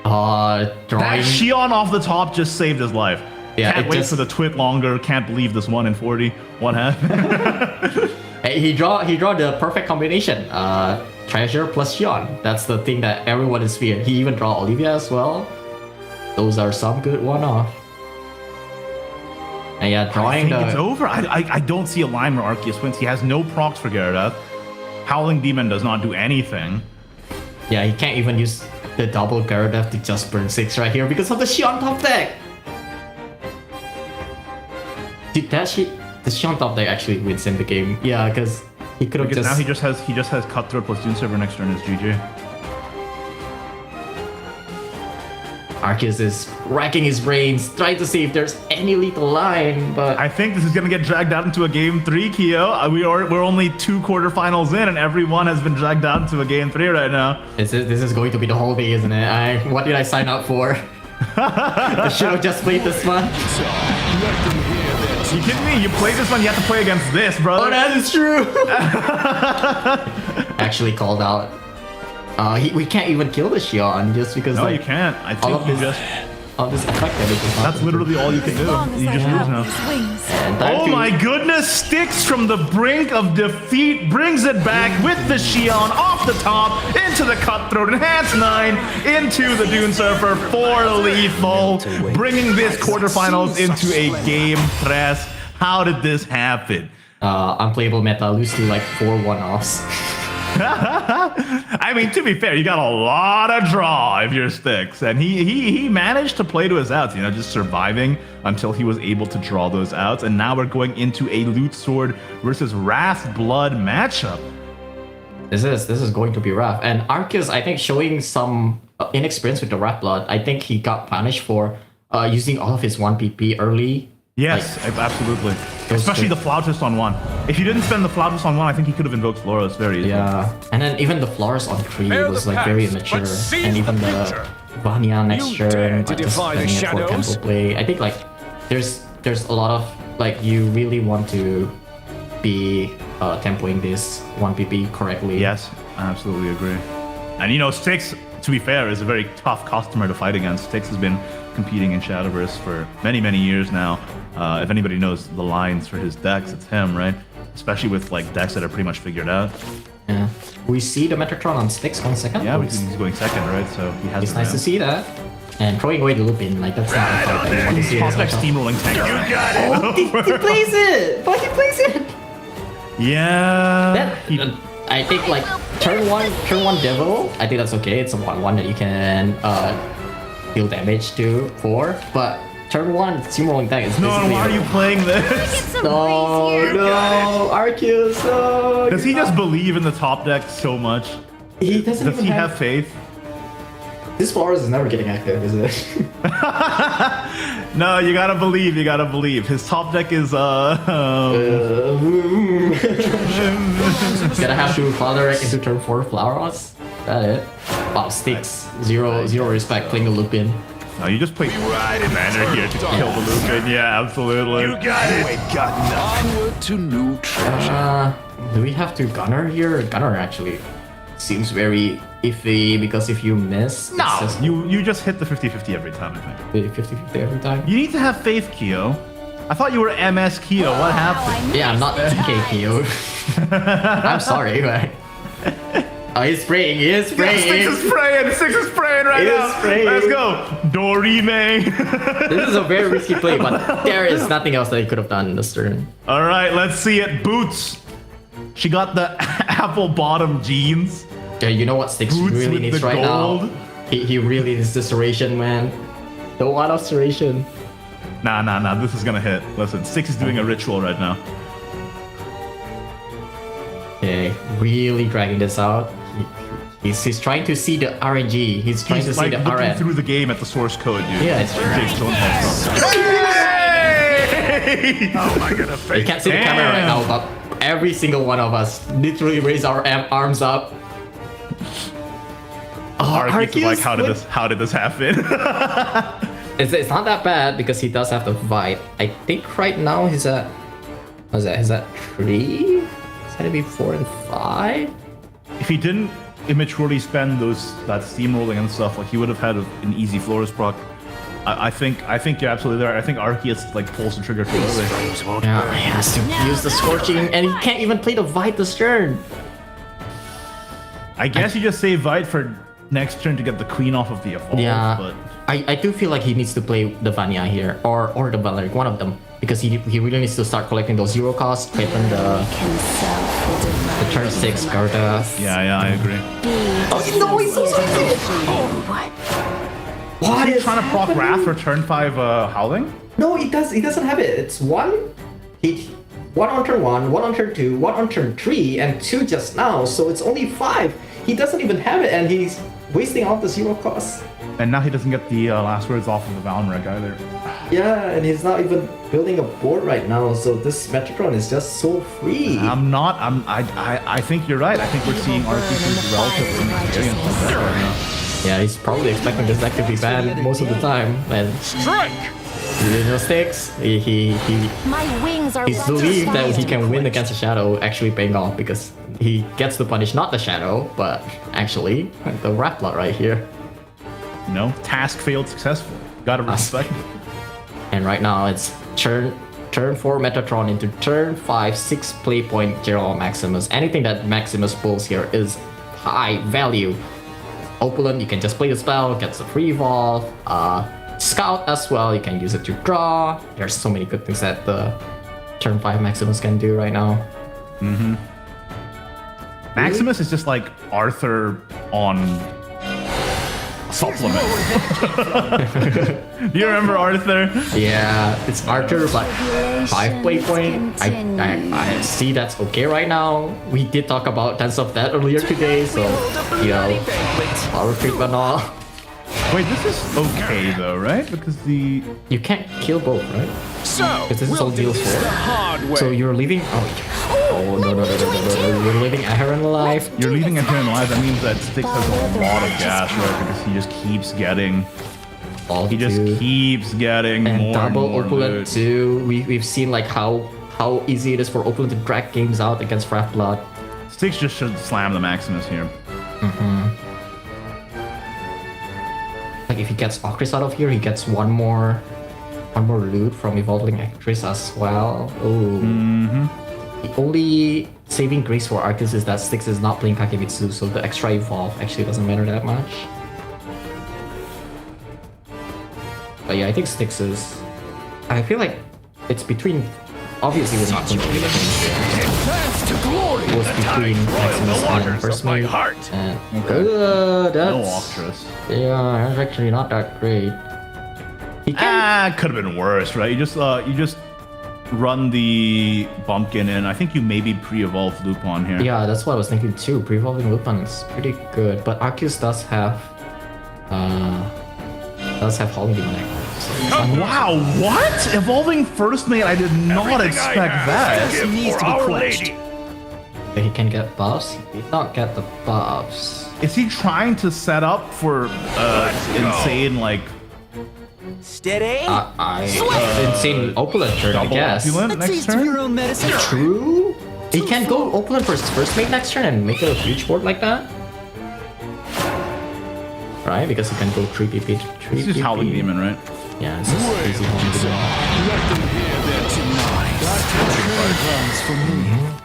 That Drawing. Xion off the top just saved his life. Yeah, Can't it wait just- for the twit longer. Can't believe this 1 in 40. What happened? Hey, he draw the perfect combination. Treasure plus Xion. That's the thing that everyone is fearing. He even draw Olivia as well. Those are some good one-off. And yeah, I drawing think it's the... over. I don't see a line where Arceus wins. He has no procs for Gyarados. Howling Demon does not do anything. Yeah, he can't even use the double Gyarados to just burn 6 right here because of the Xion top deck. Dude, the Xion top deck actually wins in the game. Yeah, because he could have Because just... now he just has Cutthroat plus Dune Server next turn is GG. Arceus is racking his brains, trying to see if there's any lethal line, but... I think this is gonna get dragged out into a game 3, Kyo. We're only 2 quarterfinals in, and everyone has been dragged out into a game 3 right now. This is going to be the whole day, isn't it? What did I sign up for? I should have just played this one. You kidding me? You play this one, you have to play against this, brother. Oh, that is true! Actually called out. We can't even kill the Xion just because No, like, you can't. I all think of you this, just... all this effect that it can That's literally all you can As long do. as You I just lose have now. these wings. And time Oh to- my goodness, Styx from the brink of defeat brings it back with the Xion off the top, into the Cutthroat, enhance 9, into the Dune Surfer for lethal, bringing this quarterfinals into a game 3. How did this happen? Unplayable meta, lose to like 4 one-offs. I mean, to be fair, you got a lot of draw if you're Styx, and he managed to play to his outs, you know, just surviving until he was able to draw those outs, and now we're going into a Loot Sword versus Wrath Blood matchup. This is going to be rough. And Arceus, I think, showing some inexperience with the Wrath Blood. I think he got punished for using all of his 1 PP early Yes, absolutely. those Especially two- the Flautist on 1. If you didn't spend the Flautist on 1, I think he could have invoked Floros very easily. Yeah, and then even the Flores on 3 Bear was the like very past, immature, but seize and even the the future. Vanya next You turn, dare to like just defy the planning it for shadows? tempo play. I think like there's a lot of like you really want to be tempoing this 1PP correctly. Yes, I absolutely agree. And you know, Styx, to be fair, is a very tough customer to fight against. Styx has been competing in Shadowverse for many, many years now. If anybody knows the lines for his decks, it's him, right? Especially with like decks that are pretty much figured out. Yeah. We see the Metatron on Styx 1 second. Yeah, Oh, he's going second, right? So he has it's it nice now. to see that. And throwing away the Lupin, like that's not a fight that you want to see. in this Top deck matchup. steamrolling tank. Oh, he plays it! But he plays it! Yeah. That, I think like turn one devil, I think that's okay. It's a 1/1 that you can deal damage to for. But turn 1 steamrolling tank is No, basically why are you playing this? no, Arceus, no. Does he just believe in the top deck so much? He doesn't Does even he have faith? This Flores is never getting active, is it? No, you gotta believe. You gotta believe. His top deck is Gonna have to father into turn 4 Flowers. That it. Wow, Styx. Zero respect playing the Lupin. No, you just play Right in Manor here to kill the Lupin. Yeah, absolutely. You got it. Ain't got nothing. Onward to new treasure. Do we have to Gunner here? Gunner actually seems very iffy because if you miss, No, it's just you just hit the 50-50 every time, I think. 50-50 every time. You need to have faith, Kyo. I thought you were MS Kyo. What happened? Yeah, I'm not TK Kyo. I'm sorry, but oh, he's spraying. He is Six spraying. is spraying. Six is spraying right It is now. spraying. Let's go. Dorime. This is a very risky play, but there is nothing else that he could have done in this turn. All right, let's see it. Boots. She got the apple bottom jeans. Yeah, you know what Styx Boots really with needs the right gold. now? He really needs this duration, man. The one of duration. Nah. This is gonna hit. Listen, Six is doing a ritual right now. Okay, really dragging this out. He's trying to see the RNG. He's trying He's to see like the looking RN. through the game at the source code, dude. Yeah, it's true. Jake's own head. Oh my god, a You fake. can't see the camera right now, but every single one of us literally raise our arms up. Oh, Arceus is like, Arceus, how did this happen? It's not that bad because he does have the fight. I think right now he's at what's that? He's at 3? It's gonna be 4 and 5. If he didn't immaturely spend that steamrolling and stuff, like he would have had an easy Flores proc. I think you're absolutely right. I think Arceus like pulls the trigger too early. Yeah, he has to use the scorching, and he can't even play the Vite this turn. I guess you just save Vite for next turn to get the queen off of the evolve. Yeah, But I do feel like he needs to play the Vanya here, or the Valeric, one of them, because he really needs to start collecting those 0 costs, open the turn 6 Garda. yeah, I agree. Oh no, he's so excited! What Are you is trying to proc happening? Wrath for turn 5 Howling? No, he doesn't have it. It's one on turn 1, 1 on turn 2, 1 on turn 3, and 2 just now. So it's only 5. He doesn't even have it, and he's wasting all the 0 costs. And now he doesn't get the last words off of the Valmrek either. Yeah, and he's not even building a board right now. So this Metatron is just so free. I think you're right. I think we're seeing Arceus' relatively inexperienced with that right now. Yeah, he's probably expecting this deck to be bad most of the time. And Styx, My wings are he's believed that he can win against the Shadow, actually paying off because he gets to punish not the Shadow, but actually the Wrath Blood right here. You know, task failed successfully. Gotta respect it. And right now it's turn 4 Metatron into turn 5 6 play point Gerald Maximus. Anything that Maximus pulls here is high value. Opulent, you can just play the spell, gets a free evolve. Scout as well, you can use it to draw. There's so many good things that the turn 5 Maximus can do right now. Maximus is just like Arthur on supplement. Do you remember Arthur? Yeah, it's Archer, but 5 play point. I see that's okay right now. We did talk about Dance of Death earlier today, so you know, power creep and all. Wait, this is okay though, right? Because the You can't kill both, right? So, Because this is all we'll do deals this for. the hard way. So you're leaving. Oh no. You're leaving Aheron alive. you're leaving a him alive. That means that Styx has a lot of gas, right? Because he just keeps getting. All He just two. keeps getting And more double and more opulent loot. too. We've seen like how easy it is for opulent to drag games out against Frat Blood. Styx just should slam the Maximus here. Like if he gets Ocris out of here, he gets one more loot from Evolving Actress as well. Oh. The only saving grace for Arceus is that Styx is not playing Kakebitsu, so the extra evolve actually doesn't matter that much. But yeah, I think Styx is. I feel like it's between. Obviously, we're not going to be looking here. Advance to glory. It was between Maximus and First Mate. And that's, No Octress. yeah, that's actually not that great. He can. Could have been worse, right? You just run the bumpkin in. I think you maybe pre-evolve Lupon here. Yeah, that's what I was thinking too. Pre-evolving Lupin is pretty good, but Arceus does have Howling Demon Echo. Wow, what? Evolving First Mate? I did not expect that. Give needs for to be Our quenched. Lady. He can get buffs. He did not get the buffs. Is he trying to set up for insane like Steady. Insane opulent turn, I double guess. opulent next turn? own medicine. True. He can go opulent for his first mate next turn and make a huge board like that. Right, because he can go 3PP. This is Howling Demon, right? Yeah, it's just crazy Howling Demon. Let them hear their tonight. That comes from me.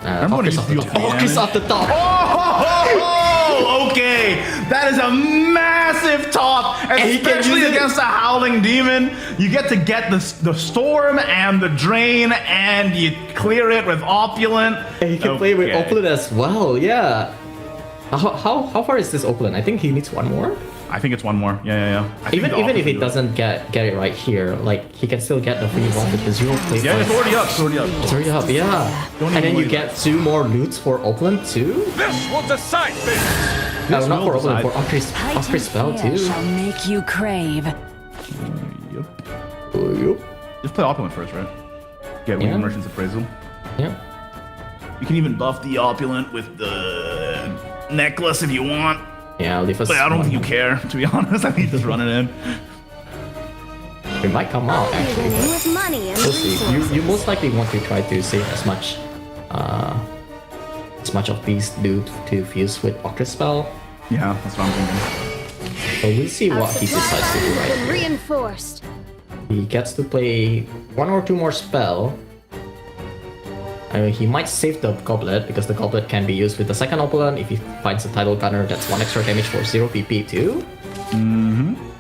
Remember when he Ocris used to deal Ocris damage? off the top. Oh, okay. That is a massive top, he can especially use it- against a Howling Demon. You get to get the Storm and the Drain, and you clear it with Opulent. And he can play with Okay. opulent as well. Yeah. How far is this opulent? I think he needs one more. I think it's one more. Yeah. I think Even the if Opulent it do doesn't get it right here, like he can still get the free one with the zero play. Yeah, it's already up. It's already up. It's already up, yeah. Don't And even then you worry get 2 more loots for opulent too. This will decide things. No, not will for opulent, decide. for Ocris spell too. shall make you crave. Yep. Just play Opulent first, right? Get Yeah. Wing Merchant's Appraisal. Yeah. You can even buff the Opulent with the necklace if you want. Yeah, leave us. But I don't one think you more. care, to be honest. I think just run it in. It might come out actually. Beginning But with money and we'll see. resources. You most likely want to try to save as much of these loot to fuse with Ocris spell. Yeah, that's what I'm thinking. So we'll see Our what he supply decides to do has right been here. reinforced. He gets to play 1 or 2 more spell. He might save the goblet because the goblet can be used with the second opulent. If he finds a tidal gunner, that's 1 extra damage for 0 PP too.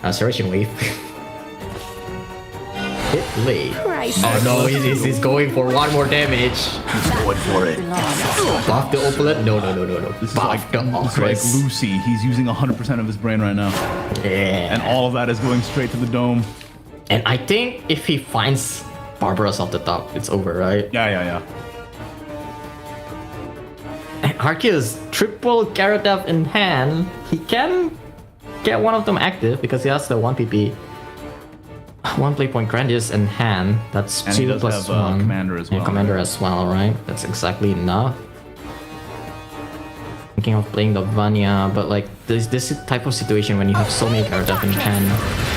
Serration wave. Hit late. Price Oh no, he's going for 1 more damage. Going for it. Buff the opulent. No. This is Buff like, the this is like Ocris. Lucy. He's using 100% of his brain right now. Yeah. And all of that is going straight to the dome. And I think if he finds Barbarous off the top, it's over, right? Yeah. And Arceus, triple Gyarados in hand. He can get one of them active because he has the 1 PP. 1 play point Grandis in hand. That's And he 2 does plus have, 1. Commander as Yeah, well, Commander right? as well, right? That's exactly enough. Thinking of playing the Vanya, but like this type of situation when you have so many Gyarados in hand,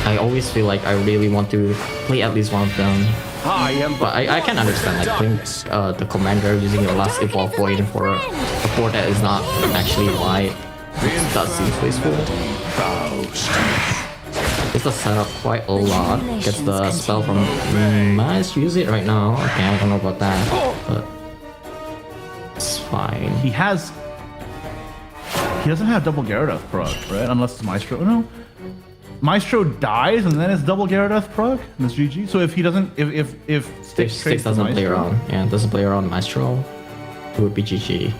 I always feel like I really want to play at least one of them. I am But I can understand like playing the commander using your last evolve point for a board that is not actually wide. That seems wasteful. It's the setup quite a lot. Gets the spell from might use it right now. Okay, I don't know about that, but it's fine. He doesn't have double Gyarados proc, right? Unless it's Maestro. No. Maestro dies and then it's double Gyarados proc and it's GG. So if he doesn't, if Styx Styx trades the doesn't play Maestro, around. Yeah, doesn't play around Maestro. It would be GG.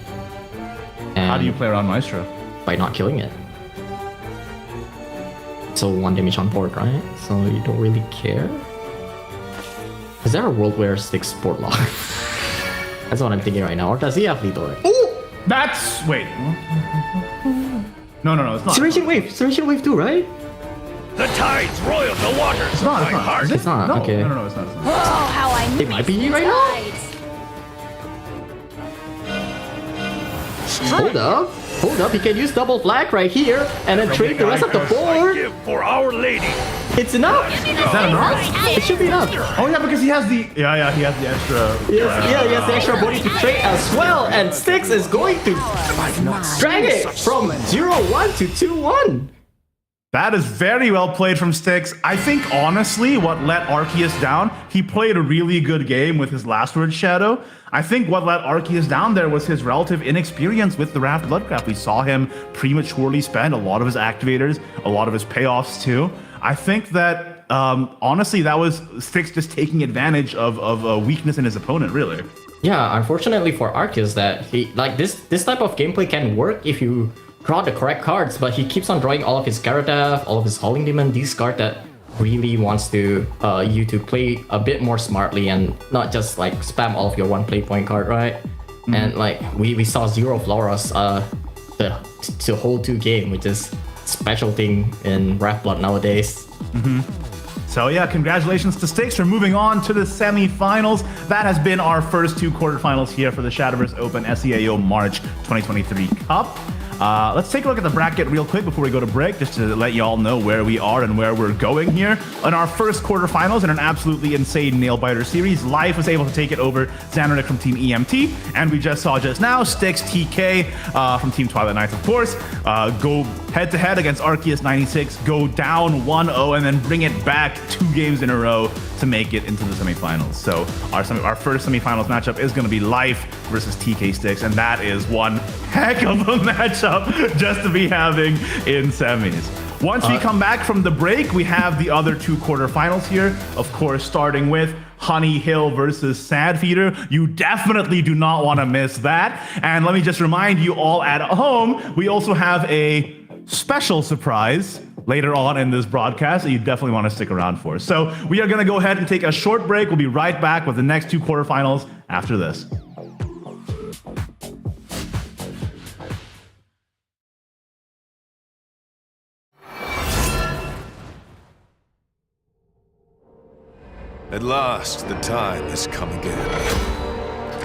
And how do you play around Maestro? by not killing it. So 1 damage on board, right? So you don't really care. Is there a world where Styx board lock? That's what I'm thinking right now. Or does he have lethal? That's wait. No, it's not. Serration wave 2, right? The tides roil the waters It's not. of my heart. Is it? It's not, No, okay. no, it's not. It's not. Oh, how I miss It might be these right now. tides. Hold up, he can use double flag right here and then trade the rest of the I board. give for Our Lady. It's enough. Is that enough? It should be enough. Oh yeah, because he has the he has the extra. Yes, he has the extra body to trade as well, and Styx is going to drag it from 0-1 to 2-1. That is very well played from Styx. I think honestly, what let Arceus down, he played a really good game with his last word Shadow. I think what let Arceus down there was his relative inexperience with the Raft Bloodcraft. We saw him prematurely spend a lot of his activators, a lot of his payoffs too. I think that honestly, that was Styx just taking advantage of a weakness in his opponent, really. Yeah, unfortunately for Arceus, that he like this type of gameplay can work if you draw the correct cards, but he keeps on drawing all of his Gyaradev, all of his Howling Demon, these cards that really wants to you to play a bit more smartly and not just like spam all of your one play point card, right? And like we saw Zero Floras the whole 2 game, which is special thing in Wrath Blood nowadays. So yeah, congratulations to Styx for moving on to the semifinals. That has been our first 2 quarterfinals here for the Shadowverse Open SEAO March 2023 Cup. Let's take a look at the bracket real quick before we go to break, just to let you all know where we are and where we're going here. In our first quarterfinals in an absolutely insane nail-biter series, Life was able to take it over Zanark from Team EMT, and we just saw just now Styx TK from Team Twilight Knights, of course, go head-to-head against Arceus 96, go down 1-0, and then bring it back 2 games in a row to make it into the semifinals. So our first semifinals matchup is going to be Life versus TK Styx, and that is one heck of a matchup just to be having in semis. Once we come back from the break, we have the other 2 quarterfinals here. Of course, starting with Honey Hill versus Sad Feeder. You definitely do not want to miss that. And let me just remind you all at home, we also have a special surprise later on in this broadcast that you definitely want to stick around for. So we are going to go ahead and take a short break. We'll be right back with the next 2 quarterfinals after this. At last, the time has come again.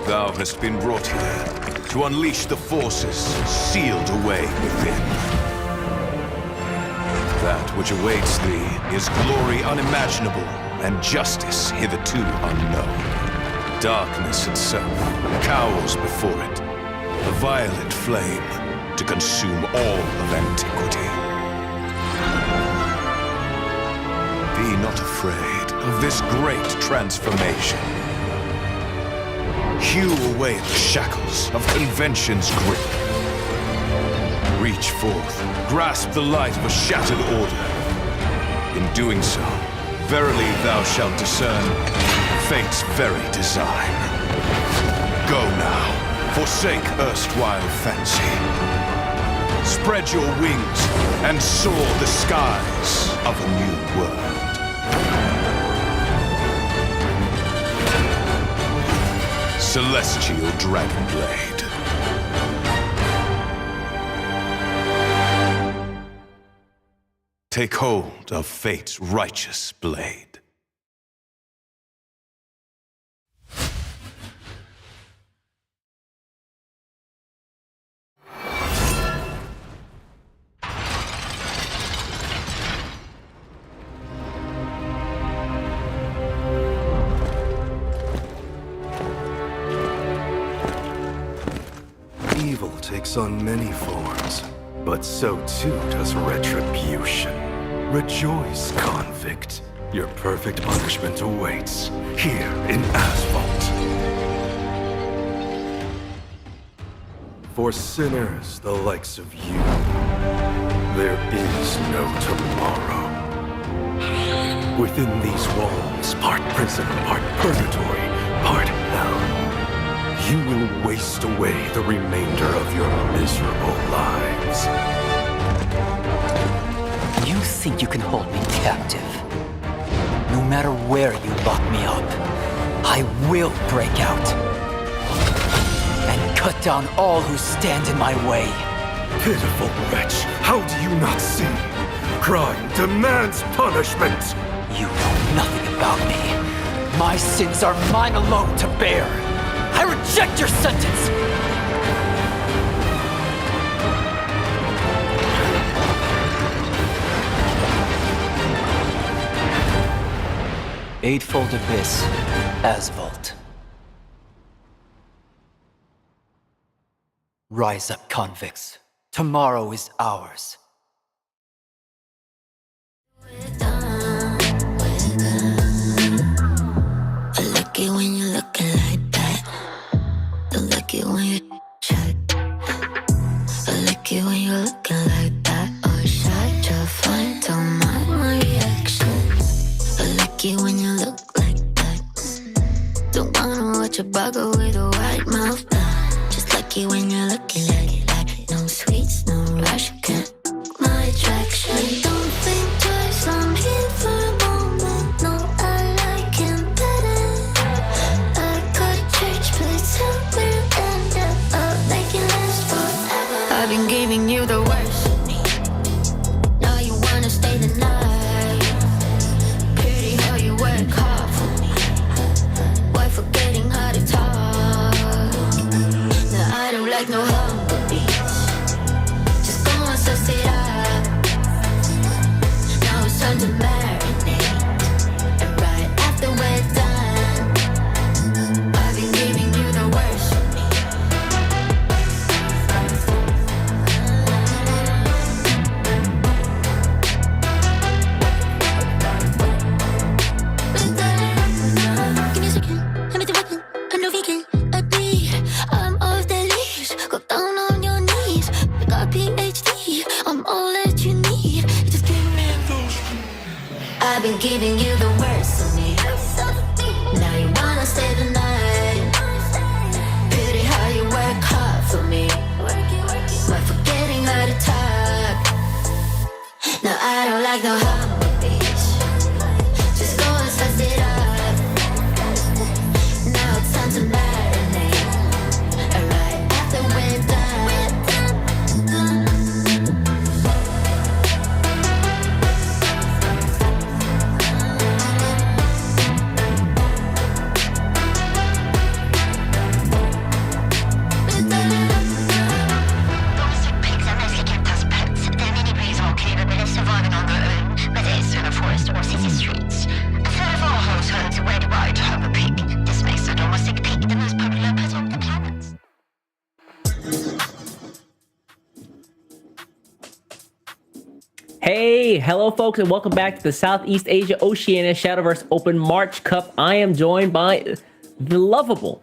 Thou hast been brought here to unleash the forces sealed away within. That which awaits thee is glory unimaginable and justice hitherto unknown. Darkness itself cowers before it, a violet flame to consume all of antiquity. Be not afraid of this great transformation. Hew away the shackles of convention's grip. Reach forth, grasp the light of a shattered order. In doing so, verily thou shalt discern fate's very design. Go now, forsake erstwhile fancy. Spread your wings and soar the skies of a new world. Celestial Dragon Blade. Take hold of fate's righteous blade. Evil takes on many forms, but so too does retribution. Rejoice, convict. Your perfect punishment awaits here in Asphalt. For sinners the likes of you, there is no tomorrow. Within these walls, part prison, part purgatory, part hell, you will waste away the remainder of your miserable lives. You think you can hold me captive? No matter where you lock me up, I will break out and cut down all who stand in my way. Pitiful wretch, how do you not see? crime demands punishment. You know nothing about me. My sins are mine alone to bear. I reject your sentence. Eightfold Abyss, Asphalt. Rise up, convicts. Tomorrow is ours. I like it when you're looking like that. Don't like it when you shy. I like it when you're looking like that. Or shy, just fine, don't mind my reaction. I like it when you look like that. Don't wanna watch a bugger with a white mouth. Just like it when you're looking like it. No sweets, no rush, can't my attraction. Don't think twice, I'm here for a moment. No, I like him better. I go to church, please tell me end up make it last forever. I've been giving you the worst of me. Now you wanna stay the night. Pretty how you work hard for me. Why forgetting how to talk? Now I don't like no humble beats. Just go and suss it up. Now it's time to marinate. And right after we're done, I've been giving you the worst of me. Give me a second, let me do it. I'm no vegan, I bleed. I'm off the leash. Go down on your knees. I got PhD. I'm all that you need. Just give me those. I've been giving you the worst of me. Now you wanna stay the night. Pretty how you work hard for me. Why forgetting how to talk? Now I don't like no humble bitch. Just go and suss it up. Now it's time to marinate. And right after we're done. Domestic pigs are mostly kept as pets. Their mini breeds are capable of surviving on their own, whether it's in a forest or city streets. A third of our households worldwide have a pig. This makes the domestic pig the most popular pet on the planet. Hey, hello folks, and welcome back to the Southeast Asia Oceania Shadowverse Open March Cup. I am joined by the lovable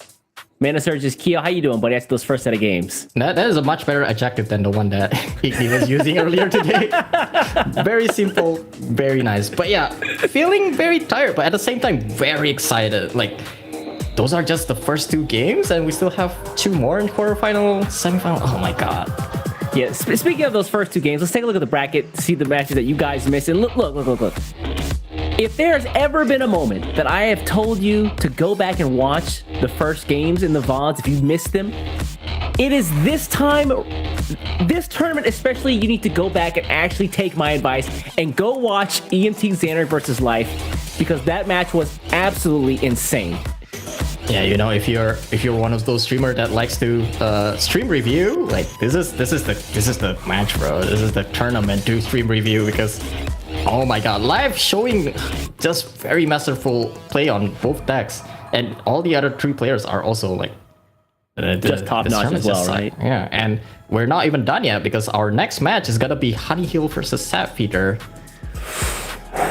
Mana Surge's Keo. How you doing, buddy? That's those first set of games. That is a much better adjective than the one that he was using earlier today. Very simple, very nice. But yeah, feeling very tired, but at the same time, very excited. Like, those are just the first two games, and we still have two more in quarterfinal, semifinal. Oh my god. Yeah, speaking of those first two games, let's take a look at the bracket to see the matches that you guys missed. And look. If there's ever been a moment that I have told you to go back and watch the first games in the VODs, if you missed them, it is this time, this tournament especially. You need to go back and actually take my advice and go watch EMT Zanark versus Life, because that match was absolutely insane. Yeah, you know, if you're one of those streamers that likes to stream review, like this is the match, bro. This is the tournament to stream review, because oh my god, live showing just very masterful play on both decks, and all the other three players are also like just top notch as well, right? Yeah, and we're not even done yet, because our next match is gonna be Honey Hill versus Sapphire.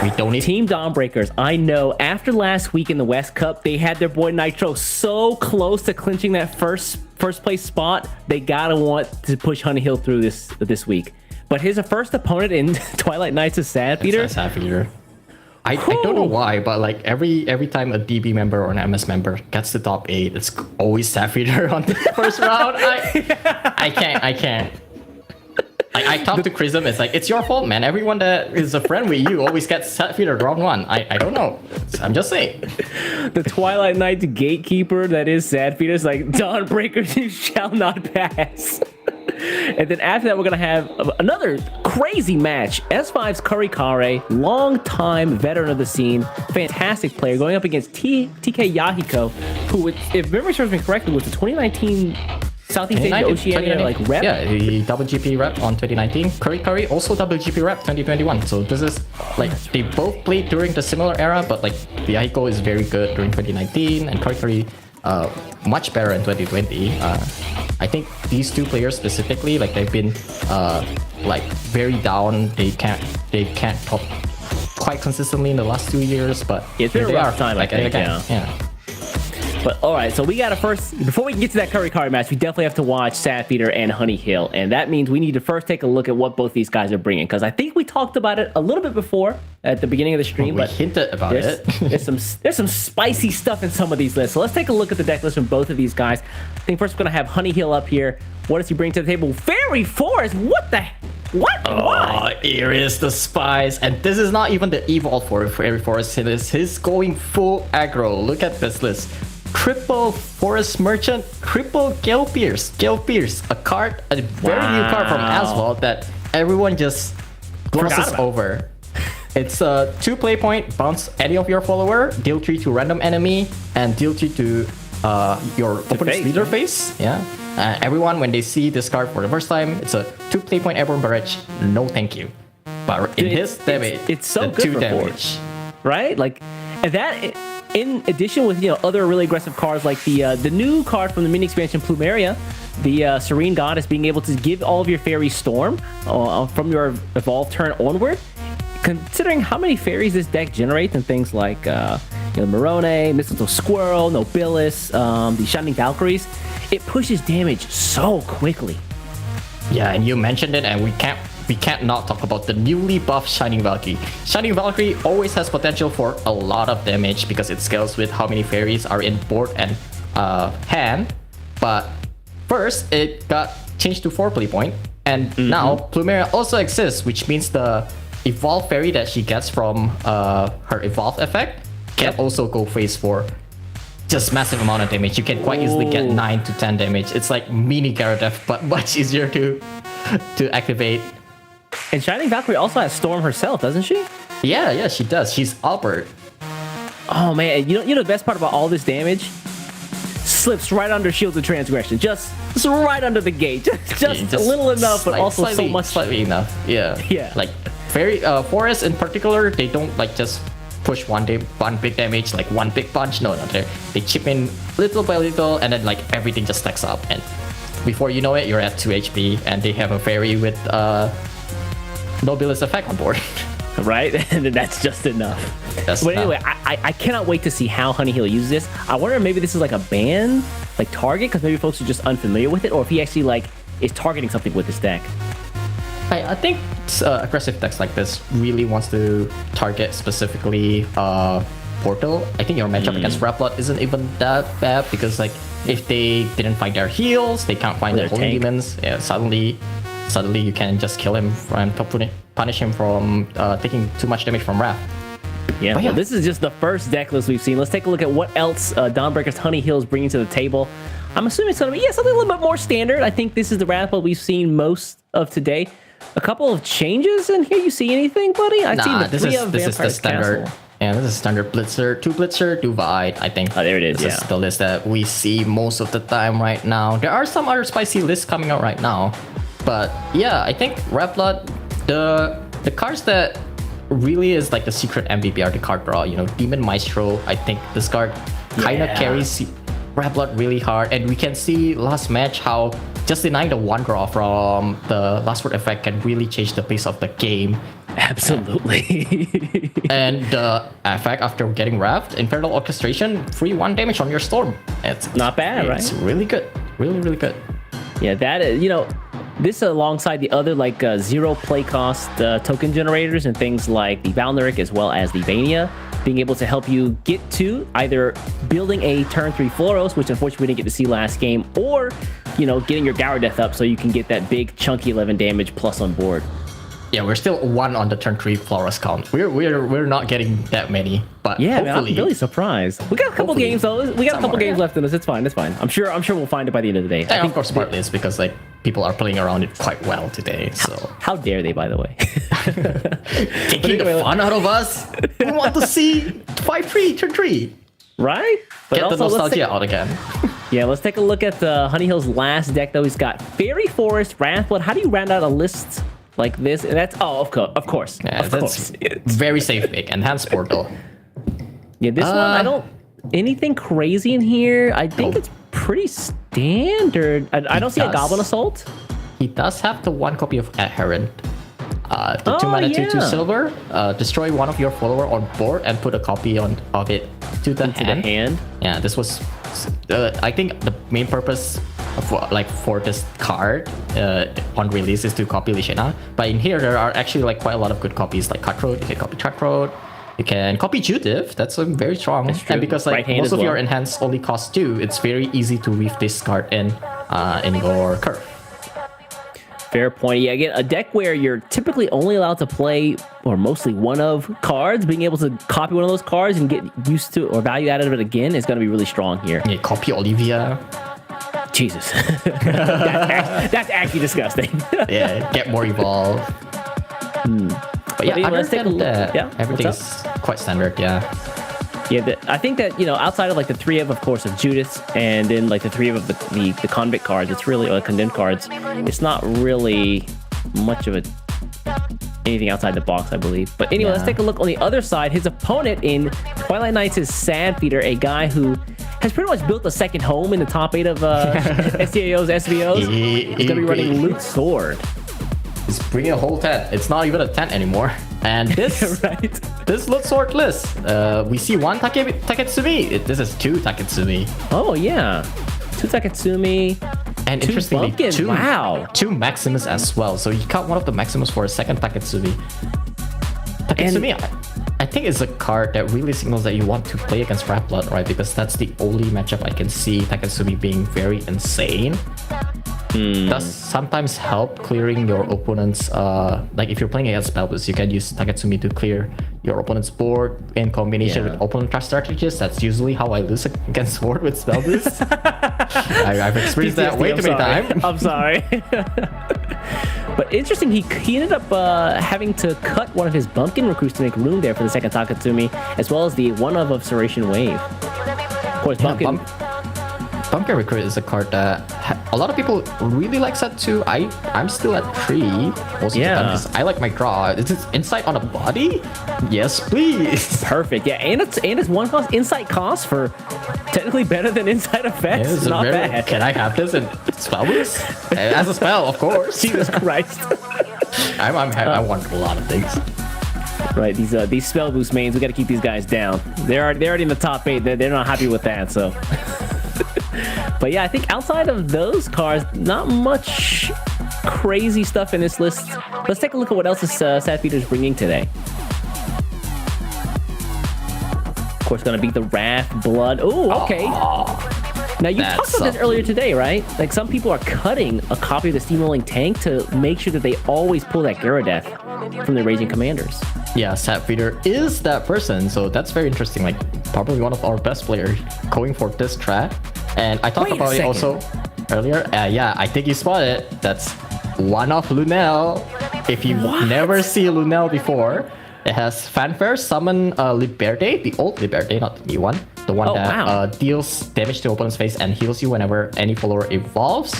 We don't need Team Dawnbreakers. I know after last week in the West Cup, they had their boy Nitro so close to clinching that first place spot. They gotta want to push Honey Hill through this week. But his first opponent in Twilight Knights is Sapphire. Sapphire. I don't know why, but like every time a DB member or an MS member gets to top 8, it's always Sapphire on the first round. I can't. I talked to Chrism, it's like, it's your fault, man. Everyone that is a friend with you always gets Sapphire round 1. I don't know. I'm just saying. The Twilight Knights gatekeeper that is Sapphire is like, Dawnbreakers, you shall not pass. And then after that, we're gonna have another crazy match. S5's Kari, long-time veteran of the scene, fantastic player, going up against TK Yahiko, who, if memory serves me correctly, was the 2019 Southeast Asia Oceania like rep. Yeah, the double GP rep on 2019. Kari also double GP rep 2021. So this is like they both played during the similar era, but like the Yahiko is very good during 2019 and Kari much better in 2020. I think these two players specifically, like they've been like very down. They can't top quite consistently in the last 2 years, but it's been a rough time. Like, I think, yeah. But all right, so we got to first, before we can get to that Kari match, we definitely have to watch Sapfeeder and Honey Hill, and that means we need to first take a look at what both these guys are bringing, because I think we talked about it a little bit before at the beginning of the stream. We but hinted about it. there's some spicy stuff in some of these lists. So let's take a look at the deck list from both of these guys. I think first we're gonna have Honey Hill up here. What does he bring to the table? Fairy Forest. What the? What? Why? Here is the spice, and this is not even the evolve for Fairy Forest. He's going full aggro. Look at this list. Triple Forest Merchant, triple Gale Pierce, a card, a very new card from Asphalt that everyone just glosses over. It's a 2 play point, bounce any of your follower, deal 3 to random enemy, and deal 3 to your opponent's leader face. Yeah. Everyone, when they see this card for the first time, it's a 2 play point airborne barrage. No, thank you. But in his damage, it's so good 2 for damage, right? Like, and that. In addition, with other really aggressive cards like the new card from the mini expansion Plumeria, the Serene Goddess, being able to give all of your fairies storm from your evolved turn onward. Considering how many fairies this deck generates and things like Morone, Mistletoe Squirrel, Nobilis, the Shining Valkyries, it pushes damage so quickly. Yeah, and you mentioned it, and we can't not talk about the newly buffed Shining Valkyrie. Shining Valkyrie always has potential for a lot of damage because it scales with how many fairies are in board and hand. But first, it got changed to 4 play point, and now Plumeria also exists, which means the evolved fairy that she gets from her evolved effect can also go phase 4. Just massive amount of damage. You can quite easily get 9 to 10 damage. It's like mini Gyarados, but much easier to activate. And Shining Valkyrie also has Storm herself, doesn't she? Yeah, she does. She's Albert. Oh man, you know the best part about all this damage? Slips right under Shields of Transgression. Just right under the gate. Just a little enough, but also so much. Slightly enough. Yeah. Yeah. Like Fairy Forest in particular, they don't like just push one big damage, like one big punch. No, they chip in little by little, and then like everything just stacks up, and before you know it, you're at 2 HP, and they have a fairy with Nobilis effect on board. Right? And that's just enough. But anyway, I cannot wait to see how Honey Hill uses this. I wonder if maybe this is like a ban, like target, because maybe folks are just unfamiliar with it, or if he actually like is targeting something with this deck. I think aggressive decks like this really wants to target specifically Portal. I think your matchup against Raplot isn't even that bad, because like if they didn't find their heals, they can't find their holy demons. Yeah, suddenly you can just kill him and punish him from taking too much damage from Wrath. Yeah, well, this is just the first deck list we've seen. Let's take a look at what else Dawnbreaker's Honey Hill is bringing to the table. I'm assuming it's going to be something a little bit more standard. I think this is the Wrath build we've seen most of today. A couple of changes in here. You see anything, buddy? I've seen the this is the standard. Castle. Yeah, this is standard Blitzer, 2 Blitzer, 2 Vide, I think. Oh, there it is, This is the list that we see most of the time right now. There are some other spicy lists coming out right now. But yeah, I think Raplot, the cards that really is like the secret MVP are the card draw. Demon Maestro, I think this card kind of carries Raplot really hard. And we can see last match how just denying the 1 draw from the last word effect can really change the pace of the game. Absolutely. And the effect after getting Wrapped, Infernal Orchestration, free 1 damage on your Storm. It's not bad, right? It's really good. Really, really good. Yeah, that is, this alongside the other like 0 play cost token generators and things like the Valneric as well as the Vania, being able to help you get to either building a turn 3 Floros, which unfortunately we didn't get to see last game, or getting your Gyaradeath up so you can get that big chunky 11 damage plus on board. Yeah, we're still 1 on the turn 3 Floros count. We're not getting that many, but yeah, hopefully, man, I'm really surprised. We got a couple games though. We got a couple games left in us. It's fine. I'm sure we'll find it by the end of the day. And of course, partly it's because like people are playing around it quite well today. So How dare they, by the way? taking the fun out of us. We want to see 5-3, turn 3. Right? But Get the also, let's nostalgia out again. Yeah, let's take a look at Honey Hill's last deck, though. He's got Fairy Forest, Wrathblood. How do you round out a list like this? And that's, of course. Yeah, of that's course. very safe pick. Enhanced Portal. Yeah, this one, I don't... Anything crazy in here? I think it's pretty standard. I don't see a Goblin Assault. He does have the 1 copy of Heron. The 2 mana 2/2 silver. Destroy one of your follower on board and put a copy of it to the hand. Yeah, this was. I think the main purpose for this card on release is to copy Lishana. But in here there are actually quite a lot of good copies like Cutthroat. You can copy Cutthroat. You can copy Judith. That's very strong. And because most of your enhance only cost 2, it's very easy to weave this card in your curve. Fair point. Yeah, again, a deck where you're typically only allowed to play, or mostly one of cards, being able to copy one of those cards and get used to or value out of it again is going to be really strong here. Yeah, copy Olivia. Jesus. that's actually disgusting. Yeah, get more evolve. But yeah, anyway, let's take a look. Everything's quite standard, yeah. Yeah, I think that, outside of the 3 of course, of Judas, and then the 3 of the convict cards, it's really, or condemned cards, it's not really much of anything outside the box, I believe. But anyway, let's take a look on the other side. His opponent in Twilight Knights is Sad Feeder, a guy who has pretty much built a second home in the top 8 of SEAO's SVOs. He's going to be running Loot Sword. He's bringing a whole tent. It's not even a tent anymore. And this this Loot Sword list, we see 1 Taketsumi. This is 2 Taketsumi. Oh, yeah. 2 Taketsumi. And 2 interestingly, Bumpkins. 2 Maximus as well. So you cut one of the Maximus for a second Taketsumi. Taketsumi, I think it's a card that really signals that you want to play against Wrathblood, right? Because that's the only matchup I can see Taketsumi being very insane. Does sometimes help clearing your opponent's if you're playing against Spellboost, you can use Taketsumi to clear your opponent's board in combination with opponent trust strategies. That's usually how I lose against Sword with Spellboost. I've experienced that way too many times. I'm sorry. But interesting, he ended up having to cut one of his Bumpkin recruits to make room there for the second Taketsumi, as well as the one of Observation Wave. Of course, Bumpkin. Bumpkin Recruit is a card that a lot of people really like set 2. I'm still at 3 most of the time because I like my draw. Is it insight on a body? Yes, please. Perfect. Yeah, and it's 1 cost insight cost for technically better than insight effects. It's not bad. Can I have this in Spellboost? As a spell, of course. Jesus Christ. I want a lot of things. Right, these spell boost mains, we got to keep these guys down. They're already in the top 8. They're not happy with that, so. But yeah, I think outside of those cards, not much crazy stuff in this list. Let's take a look at what else is Sad Feeder's bringing today. Of course, gonna beat the Wrathblood. Oh, okay. Now, you talked about this earlier today, right? Some people are cutting a copy of the Steamrolling Tank to make sure that they always pull that Gyaradeath from the Raging Commanders. Yeah, Sad Feeder is that person, so that's very interesting. Probably one of our best players going for this strat. And I talked about it also earlier. Yeah, I think you spotted it. That's one of Lunel. If you never see Lunel before, it has Fanfare, summon Liberte, the old Liberte, not the new one. The one that deals damage to opponent's face and heals you whenever any follower evolves.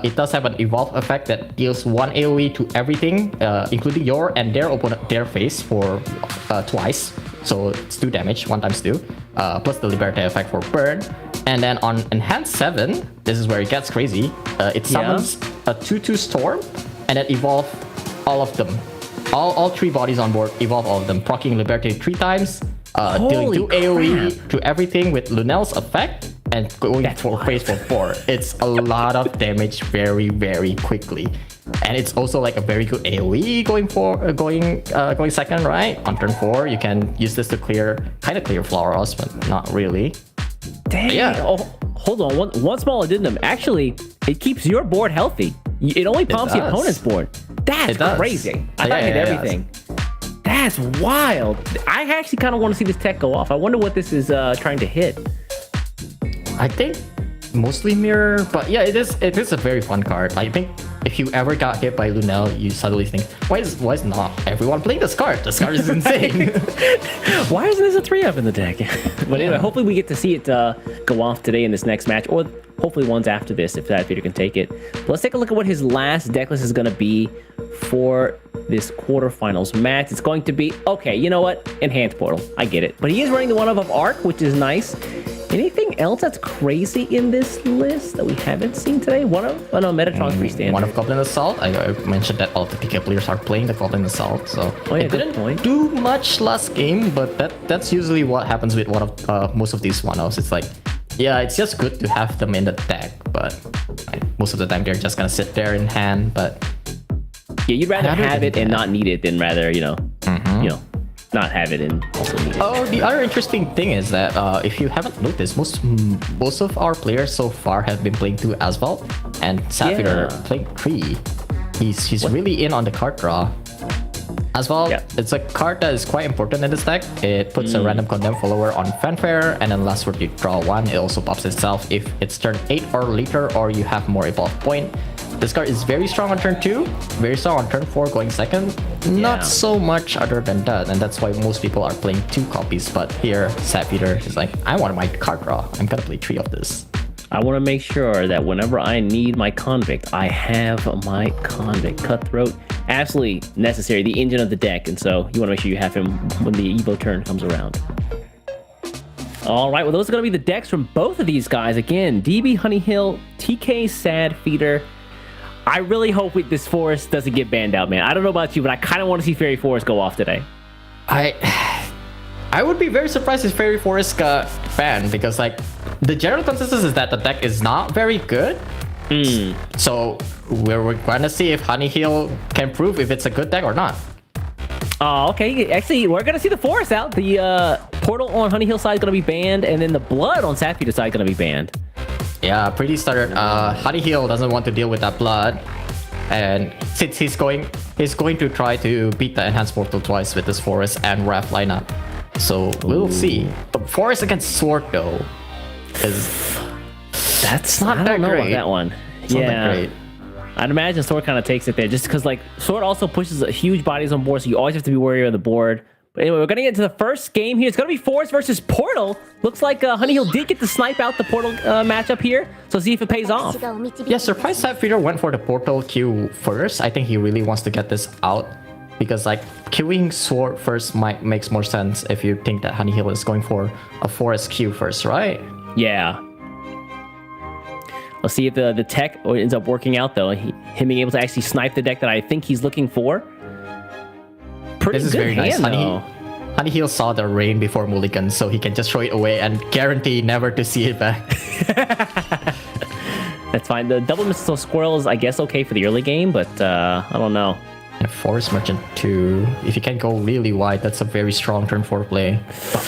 It does have an evolve effect that deals 1 AoE to everything, including your and their opponent, their face for twice. So it's 2 damage, 1 times 2, plus the Liberte effect for burn. And then on Enhanced 7, this is where it gets crazy. It summons a 2/2 Storm, and then evolve all of them. All 3 bodies on board, evolve all of them, proccing Liberte 3 times, dealing 2 AoE to everything with Lunel's effect, and going for face for 4. It's a lot of damage very, very quickly. And it's also a very good AoE going second, right? On turn 4, you can use this to clear Flauros, but not really. Dang. Yeah. Oh, hold on. One small addendum. Actually, it keeps your board healthy. It only pumps the opponent's board. That's crazy. I thought it hit everything. That's wild. I actually kind of want to see this tech go off. I wonder what this is trying to hit. I think mostly mirror, but yeah, it is a very fun card. I think if you ever got hit by Lunel, you suddenly think, why is not everyone playing this card? This card is insane. Why isn't this a 3-up in the deck? But anyway, hopefully we get to see it go off today in this next match, or hopefully ones after this if that Peter can take it. But let's take a look at what his last deck list is going to be for this quarterfinals match. It's going to be, okay, you know what? Enhanced Portal. I get it. But he is running the one of Arc, which is nice. Anything else that's crazy in this list that we haven't seen today? Oh no, Metatron's freestanding. One of Goblin Assault. I mentioned that all the PK players are playing the Goblin Assault, so it didn't do much last game, but that's usually what happens with one of most of these one-offs. It's like, yeah, it's just good to have them in the deck, but most of the time they're just gonna sit there in hand. But yeah, you'd rather have it and not need it than rather, you know, not have it and also need it. Oh, the other interesting thing is that if you haven't noticed, most of our players so far have been playing 2 Asphalt, and Sapphire playing 3. He's really in on the card draw. Asphalt, it's a card that is quite important in this deck. It puts a random condemn follower on Fanfare, and then last word you draw 1. It also pops itself if it's turn 8 or later, or you have more evolved point. This card is very strong on turn 2, very strong on turn 4 going second. Not so much other than that, and that's why most people are playing 2 copies. But here, Sapphire is like, I want my card draw. I'm gonna play 3 of this. I want to make sure that whenever I need my Convict, I have my Convict. Cutthroat, absolutely necessary, the engine of the deck, and so you want to make sure you have him when the Evo turn comes around. All right, well, those are going to be the decks from both of these guys. Again, DB Honeyhill, TK Sad Feeder. I really hope this Forest doesn't get banned out, man. I don't know about you, but I kind of want to see Fairy Forest go off today. I would be very surprised if Fairy Forest got banned, because like the general consensus is that the deck is not very good. So we're gonna see if Honeyhill can prove if it's a good deck or not. Oh, okay. Actually, we're gonna see the Forest out. The Portal on Honeyhill side is gonna be banned, and then the Blood on Sapphire side is gonna be banned. Yeah, pretty standard. Honeyhill doesn't want to deal with that Blood, and since he's going to try to beat the Enhanced Portal twice with this Forest and Wrath lineup. So we'll see. But Forest against Sword though, is that's not that great. About that one. It's not that great. I'd imagine Sword kind of takes it there, just because like Sword also pushes huge bodies on board, so you always have to be wary of the board. But anyway, we're gonna get into the first game here. It's gonna be Forest versus Portal. Looks like Honeyhill did get to snipe out the Portal matchup here, so see if it pays off. Yeah, surprised Sapphire went for the Portal Q first. I think he really wants to get this out, because like queuing Sword first makes more sense if you think that Honeyhill is going for a Forest Q first, right? Yeah. Let's see if the tech ends up working out though. Him being able to actually snipe the deck that I think he's looking for. Pretty this is good very hand, nice. Honeyhill saw the rain before Mulligan, so he can just throw it away and guarantee never to see it back. That's fine. The double Mystical Squirrel is, I guess, okay for the early game, but I don't know. And Forest Merchant 2. If you can go really wide, that's a very strong turn 4 play.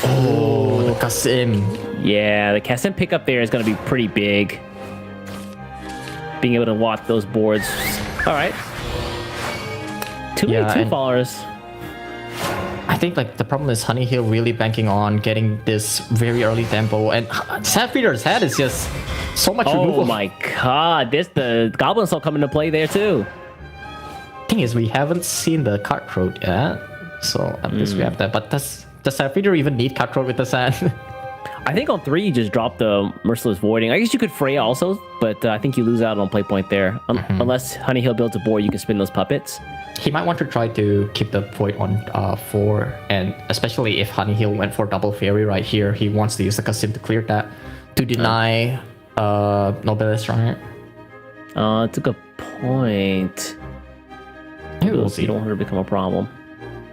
Oh, the Kasim. Yeah, the Kasim pickup there is going to be pretty big. Being able to watch those boards. All right. Too many 2 followers. I think like the problem is Honeyhill really banking on getting this very early tempo, and Sapphir's head is just so much removal. Oh my god, the Goblin Assault come into play there too. Thing is, we haven't seen the Cutthroat yet, so at least we have that. But does Sapphire even need Cutthroat with the sand? I think on 3 you just drop the Merciless Voiding. I guess you could Freya also, but I think you lose out on play point there. Unless Honeyhill builds a board, you can spin those puppets. He might want to try to keep the Void on 4, and especially if Honeyhill went for double Fairy right here, he wants to use the Kasim to clear that, to deny Nobilis, right? It's a good point. We'll see. You don't want her to become a problem.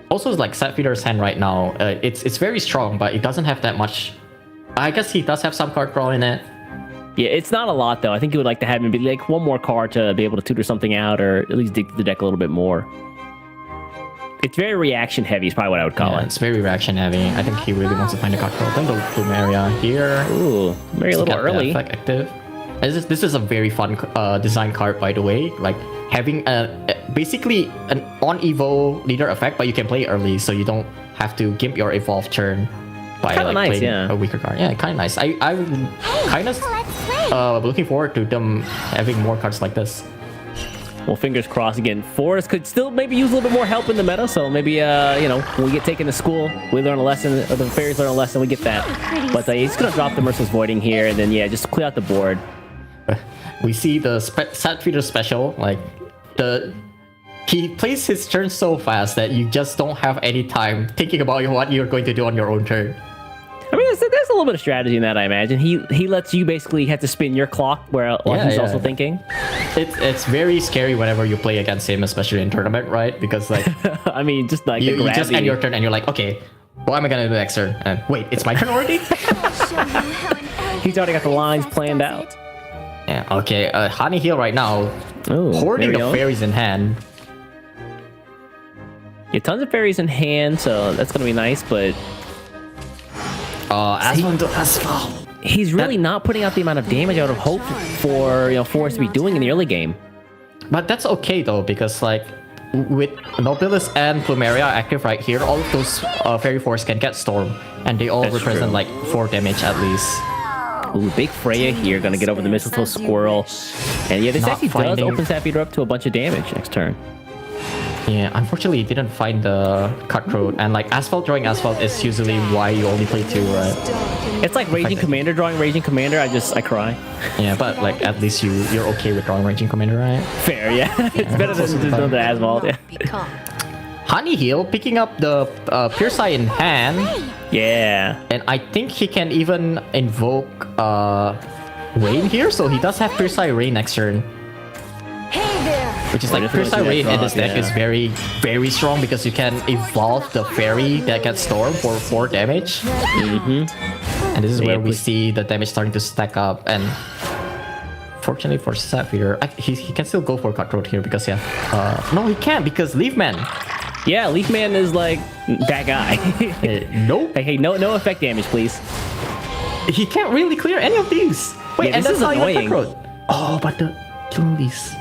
Also, it's like Sapphire's hand right now. It's very strong, but it doesn't have that much. I guess he does have some card draw in it. Yeah, it's not a lot though. I think you would like to have maybe like one more card to be able to tutor something out, or at least dig the deck a little bit more. It's very reaction heavy is probably what I would call it. It's very reaction heavy. I think he really wants to find a card draw. Then go Plumeria here. Ooh, very little early. Effect active. This is a very fun design card, by the way. Like having basically an on evo leader effect, but you can play early, so you don't have to gimp your evolve turn by like playing a weaker card. Yeah, kind of nice. I would kind of looking forward to them having more cards like this. Well, fingers crossed again. Forest could still maybe use a little bit more help in the meta, so maybe, you know, when we get taken to school, we learn a lesson, or the fairies learn a lesson, we get that. But he's going to drop the Merciless Voiding here, and then, yeah, just clear out the board. We see the Sad Feeder special, like, he plays his turn so fast that you just don't have any time thinking about what you're going to do on your own turn. I mean, there's a little bit of strategy in that, I imagine. He lets you basically have to spin your clock while he's also thinking. It's very scary whenever you play against him, especially in tournament, right? Because like, I mean, just like you just end your turn and you're like, okay, what am I gonna do next turn? And wait, it's my turn already? He's already got the lines planned out. Yeah. Okay. Honey Hill right now, hoarding the fairies in hand. Yeah, tons of fairies in hand, so that's gonna be nice, but. Asphalt. He's really not putting out the amount of damage I would have hoped for, you know, Forest to be doing in the early game. But that's okay though, because like with Nobilis and Plumeria active right here, all of those fairy force can get storm, and they all represent like 4 damage at least. Ooh, big Freya here, gonna get over the Mistletoe Squirrel, and yeah, this actually does open Sad Feeder up to a bunch of damage next turn. Yeah, unfortunately, he didn't find the Cutthroat, and like Asphalt drawing Asphalt is usually why you only play 2, right? It's like Raging Commander drawing Raging Commander. I cry. Yeah, but like at least you're okay with drawing Raging Commander, right? Fair, yeah. It's better than the Asphalt. Yeah. Honey Heal picking up the Pierce Eye in hand. Yeah. And I think he can even invoke Rain here, so he does have Pierce Eye Rain next turn. Which is like Pierce Eye Rain in this deck is very, very strong because you can evolve the fairy that gets Storm for 4 damage. And this is where we see the damage starting to stack up. And fortunately for Sad Feeder, he can still go for Cutthroat here because no, he can't because Leaf Man. Yeah, Leaf Man is like that guy. Nope. Hey, no effect damage, please. He can't really clear any of these. Wait, yeah, and this is annoying. Oh, but the Killenlease.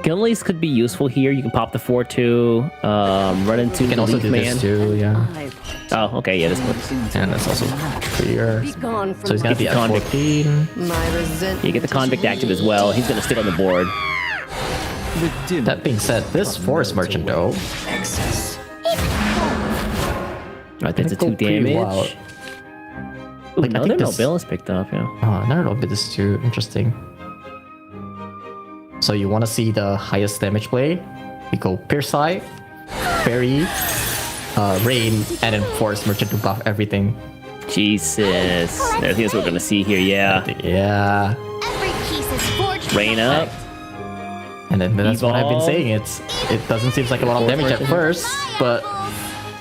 Killenlease could be useful here. You can pop the 4/2, run into you can also Leaf do Man. This too, yeah. Oh, okay, yeah, this works. And that's also clear. So he's gonna be at 14. You get the Convict active as well. He's gonna stick on the board. That being said, this Forest Merchant though. Right, that's a 2 damage. Ooh, Like, another Nobilis picked up, yeah. Oh, another Nobilis too. Interesting. So you want to see the highest damage play? We go Pierce Eye, Fairy, Rain, and then Forest Merchant to buff everything. Jesus. I think that's what we're gonna see here, yeah. Yeah. Rain up. And then that's what I've been saying. It doesn't seem like a lot of damage at first, but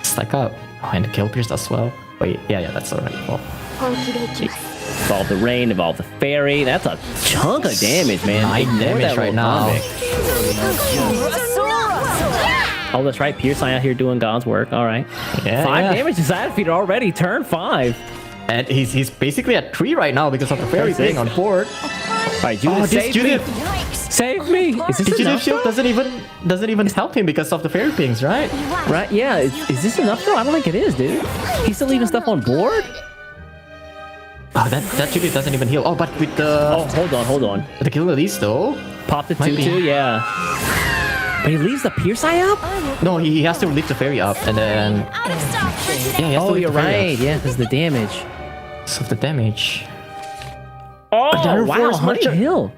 stack up. Oh, and the Kill Pierce as well. Wait, yeah, that's alright. Well. Evolve the Rain, evolve the Fairy. That's a chunk of damage, man. 9 damage right now. Oh, that's right. Pierce Eye out here doing God's work. All right. Yeah, 5 damage to Sad Feeder already. Turn 5. And he's basically at 3 right now because of the Fairy being on board. All right, Judith, save me. Save me. Is this Judith enough? Shield doesn't even help him because of the Fairy pings, right? Right, yeah. Is this enough though? I don't think it is, dude. He's still leaving stuff on board? Oh, that Judith doesn't even heal. Oh, but with the... Oh, hold on. The Killenlease though? Pop the 2/2, yeah. But he leaves the Pierce Eye up? No, he has to leave the Fairy up and then... Yeah, he has to leave you're the Fairy right. up. Yeah, because the damage. So the damage. Oh, Another wow, Forest Honey Merchant. Hill.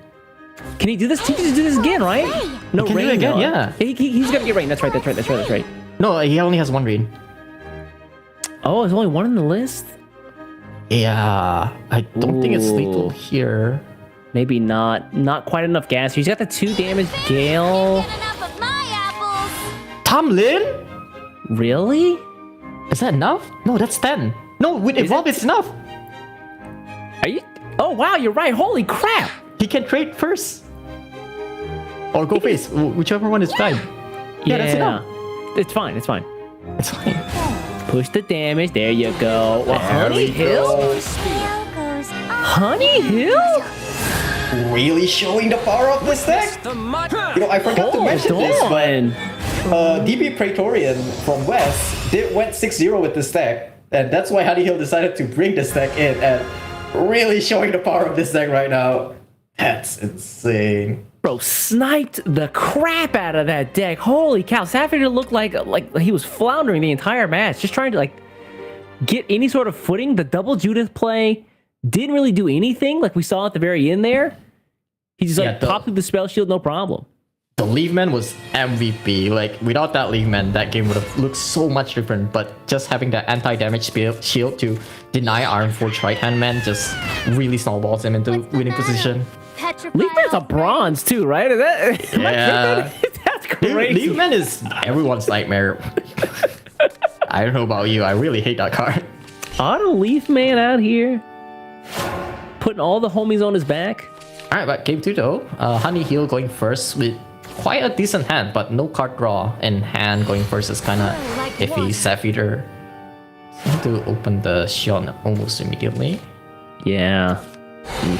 Can he do this? He can just do this again, right? No, He can do Rain. it again, though. yeah. He's gonna get Rain. That's right. No, he only has 1 Rain. Oh, there's only 1 in the list? Yeah, I don't think it's lethal here. Maybe not. Not quite enough gas. He's got the 2 damage Gale. Tomlin? Really? Is that enough? No, that's 10. No, with Evolve it's enough. Are you? Oh, wow, you're right. Holy crap. He can trade first. Or go face, whichever one is fine. Yeah, that's enough. It's fine. It's fine. Push the damage. There you go. Well, Honey Hill? Honey Hill? Really showing the power of this deck? You know, I forgot to mention this, but DB Praetorian from West went 6-0 with this deck. And that's why Honey Hill decided to bring this deck in. And really showing the power of this deck right now. That's insane. Bro, sniped the crap out of that deck. Holy cow. Sapphire looked like he was floundering the entire match. Just trying to like get any sort of footing. The double Judith play didn't really do anything like we saw at the very end there. He just like popped through the spell shield, no problem. The Leaf Man was MVP. Like, without that Leaf Man, that game would have looked so much different. But just having that anti-damage shield to deny Ironforge Right Hand Man just really snowballs him into winning position. Leaf Man's a bronze too, right? Is that, Yeah. that's crazy. Leaf Man is everyone's nightmare. I don't know about you. I really hate that card. Auto Leaf Man out here. Putting all the homies on his back. Alright, but game 2 though. Honey Hill going first with quite a decent hand, but no card draw in hand. Going first is kind of iffy. Sapphire need to open the Shion almost immediately. Yeah.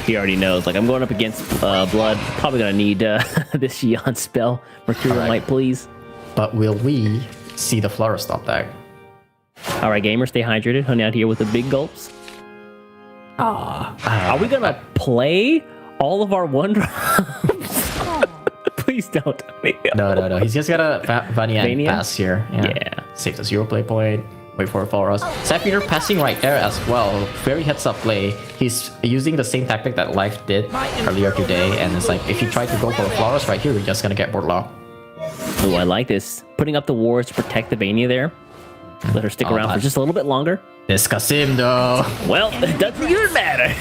He already knows. Like, I'm going up against Blood. Probably gonna need this Shion spell. Mercurial Light, please. But will we see the Flora Stop deck? Alright, gamers, stay hydrated. Honey out here with the big gulps. Are we gonna play all of our one drops? Please don't. No. He's just got a Vanian pass here. Yeah. Save the 0 play point. Wait for a Flores. Sapphire passing right there as well. Very heads up play. He's using the same tactic that Life did earlier today. And it's like, if you try to go for a Flores right here, you're just gonna get board locked. Oh, I like this. Putting up the wards to protect the Vania there. Let her stick around for just a little bit longer. This Kasim though. Well, it doesn't even matter.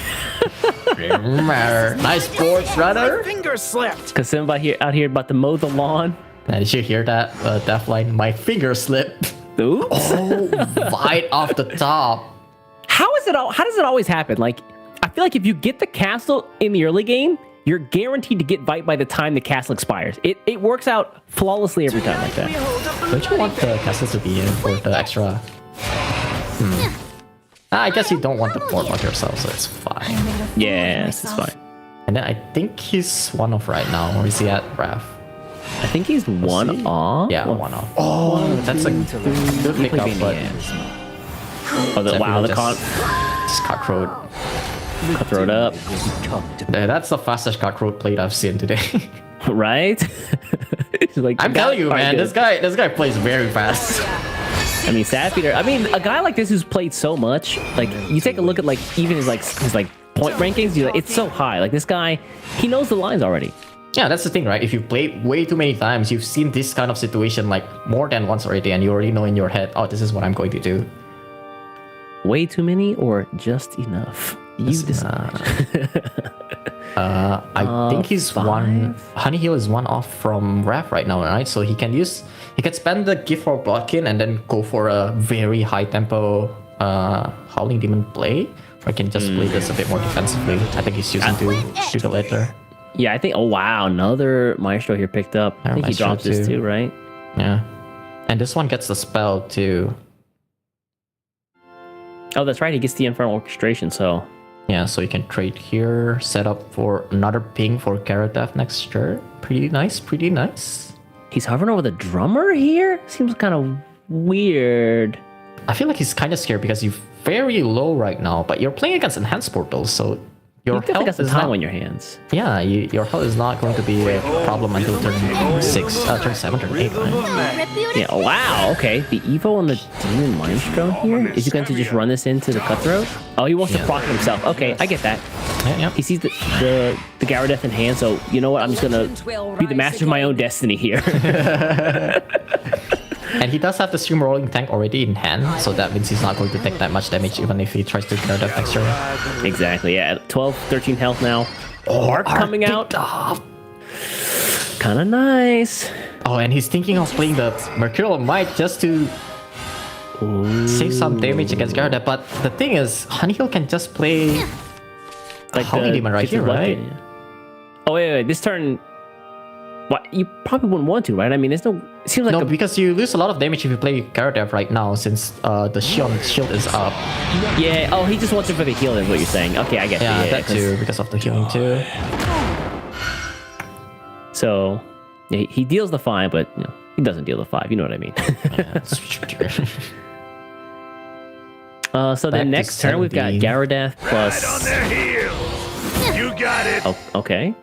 Nice board, brother. Finger slipped. Kasim out here about to mow the lawn. Did you hear that? Deathline, my finger slipped. Oops. Oh, right off the top. How does it always happen? Like, I feel like if you get the castle in the early game, you're guaranteed to get Vite by the time the castle expires. It works out flawlessly every time like that. Don't you want the castle to be in for the extra? I guess you don't want the board lock yourself, so it's fine. Yes, it's fine. And then I think he's one off right now. Where is he at, Raph? I think he's one off. Yeah, one off. Oh, that's a good pickup, but... wow, the con... Just cutthroat. Cutthroat up. Yeah, that's the fastest cutthroat played I've seen today. Right? Like, I'm telling you, man, this guy plays very fast. I mean, Sapphire. I mean, a guy like this who's played so much. Like, you take a look at like even his point rankings. You're like, it's so high. Like, this guy, he knows the lines already. Yeah, that's the thing, right? If you played way too many times, you've seen this kind of situation like more than once already, and you already know in your head, oh, this is what I'm going to do. Way too many or just enough? You decide. I think he's one. Honey Hill is one off from Raph right now, right? So he can spend the gift for blocking and then go for a very high tempo Howling Demon play. Or he can just play this a bit more defensively. I think he's choosing to shoot it later. Yeah, I think. Oh wow, another Maestro here picked up. I think he dropped this too, right? Yeah, and this one gets the spell too. Oh, that's right. He gets the Infernal Orchestration. So yeah, so you can trade here, set up for another ping for Karatef next turn. Pretty nice, pretty nice. He's hovering over the drummer here? Seems kind of weird. I feel like he's kind of scared because you're very low right now, but you're playing against Enhanced Portals, so your health got some is time not... on your hands. Yeah, your health is not going to be a problem until turn 7, turn 8, right? Yeah, wow, okay. The Evo on the Demon Maestro here? Is he going to just run this into the Cutthroat? Oh, he wants to proc himself. Okay, I get that. Yeah. He sees the Garadeth in hand, so you know what? I'm just going to be the master of my own destiny here. And he does have the Stream Rolling Tank already in hand, so that means he's not going to take that much damage even if he tries to clear that next turn. Exactly, yeah. 12, 13 health now. Arc coming out. Kind of nice. Oh, and he's thinking of playing the Mercurial Might just to save some damage against Garda. But the thing is, Honeyhill can just play like Holy Demon right here, right? Oh, wait. This turn... What? You probably wouldn't want to, right? I mean, there's no... It seems like because you lose a lot of damage if you play Karadev right now, since the shield is up. Yeah, oh, he just wants it for the heal, is what you're saying. Okay, I get it. Yeah, that too, because of the healing too. So, yeah, he deals the 5, but you know, he doesn't deal the 5. You know what I mean? So then Back to next turn we've got 70. Gyarados plus. On their heels. You got it. Oh, okay.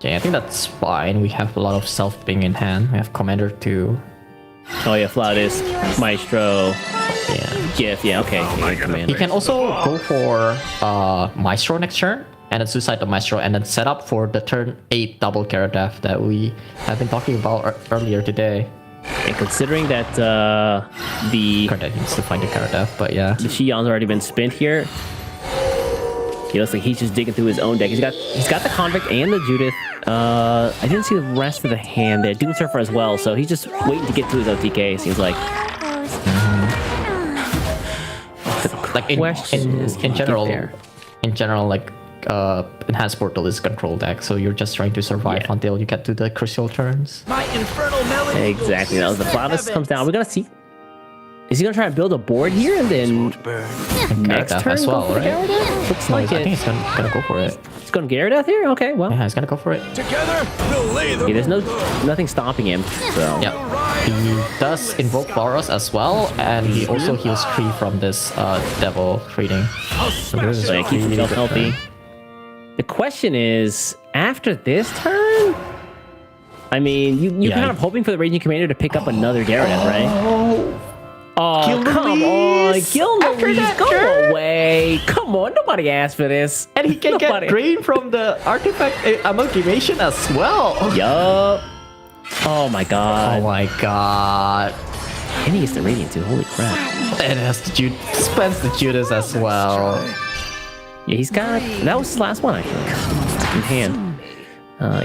Yeah, I think that's fine. We have a lot of self-ping in hand. We have Commander 2. Oh yeah, Flautist, Maestro, Yeah. Gift. Yeah, okay. Yeah, Commander. He can also go for Maestro next turn, and then suicide the Maestro, and then set up for the turn 8 double Gyarados that we have been talking about earlier today. And considering that the Gyarados needs to find the Gyarados, but yeah. the Shion's already been spent here, he looks like he's just digging through his own deck. He's got the Convict and the Judith. I didn't see the rest of the hand there. Doom Surfer as well, so he's just waiting to get to his OTK. Seems like. Like in general, like Enhanced Portal is control deck, so you're just trying to survive until you get to the crucial turns. My infernal melody. Exactly. That was the Flautist comes down. We're gonna see. Is he gonna try and build a board here and then next Gyarados turn as well, go for right? Gyarados? Looks like I it. think he's gonna go for it. He's going Gyarados here. Okay, well, Yeah, he's gonna go for it. Together, we'll lay the yeah, there's nothing stopping him. So Yeah. He does invoke Boros as well, and he also heals 3 from this Devil reading. So this is yeah, keep himself healthy. The question is, after this turn, I mean, you're kind of hoping for the Raging Commander to pick up another Gyarados, right? Oh, come on. Gilnease, go away. Come on, nobody asked for this. And he can get drain from the artifact amalgamation as well. Yup. Oh my god. Oh my god. And he gets the Radiant too. Holy crap. And has the spends the Judas as well. Yeah, he's got... That was his last one, actually. In hand.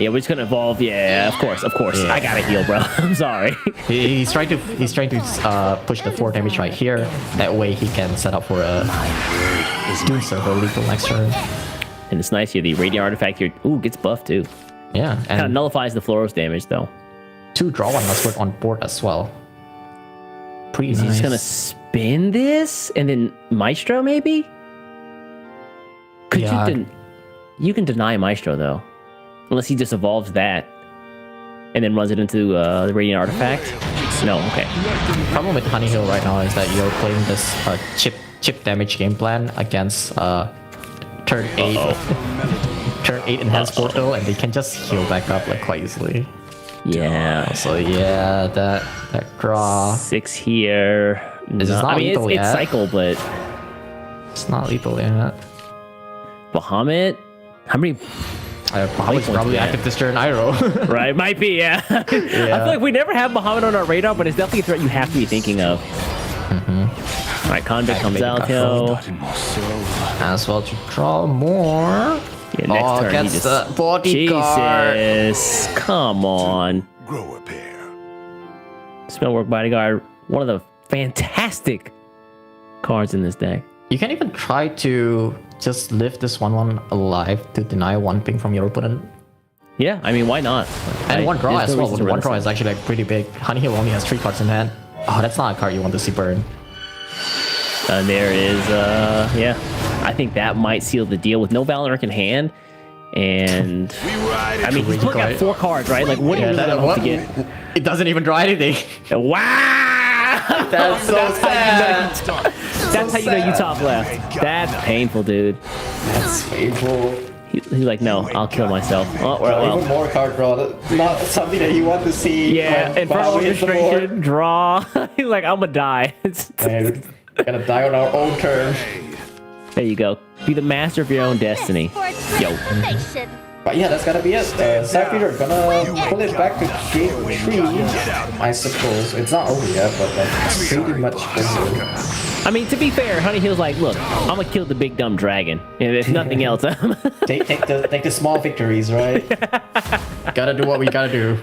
Yeah, we're just gonna evolve. Yeah, of course. Yeah. I gotta heal, bro. I'm sorry. He's trying to push the 4 damage right here. That way he can set up for a Doom Server lethal next turn. And it's nice here. The Radiant Artifact here, ooh, gets buffed too. Yeah, Kind of and nullifies the Floros damage though. 2 draw 1 must work on board as well. Pretty Is he nice. just gonna spin this and then Maestro maybe? Could you can deny Maestro though, unless he just evolves that and then runs it into the Radiant Artifact. No, okay. Problem with Honey Hill right now is that you're playing this chip damage game plan against turn 8 turn 8 Enhanced Portal, and they can just heal back up like quite easily. Yeah. So yeah, that draw. 6 here. This is not I mean, lethal it's yet. cycle, but It's not lethal yet. Bahamut. How many? Bahamut's probably active this turn, Iroh. Right, might be. Yeah. I feel like we never have Bahamut on our radar, but it's definitely a threat you have to be thinking of. All right, Convict comes out, yo. As well to draw more. Yeah, next turn he gets just... the bodyguard. Jesus, come on. grow a pair. Spellwork Bodyguard, one of the fantastic cards in this deck. You can even try to just lift this 1/1 alive to deny 1 ping from your opponent. Yeah, I mean, why not? And 1 draw There's as no well. reason to 1 draw run is actually like pretty big. Honey Hill only has 3 cards in hand. Oh, that's not a card you want to see burn. And there is, yeah. I think that might seal the deal with no Valorant in hand. And, I mean, he's putting out 4 cards, right? Like, what do you really hope to get? It doesn't even draw anything. Wow! That's so sad. That's how you know you top left. That's painful, dude. That's painful. He's like, no, I'll kill myself. Oh, well. Even more card draw. Not something that you want to see. Yeah, Infernal Orchestration, draw. He's like, I'm gonna die. Man, we're gonna die on our own turn. There you go. Be the master of your own destiny. Yo. But yeah, that's gotta be it. Sapphire gonna pull it back to game 3, I suppose. It's not over yet, but that's pretty much over. I mean, to be fair, Honey Hill's like, look, I'm gonna kill the big dumb dragon. And if nothing else, take the small victories, right? Gotta do what we gotta do.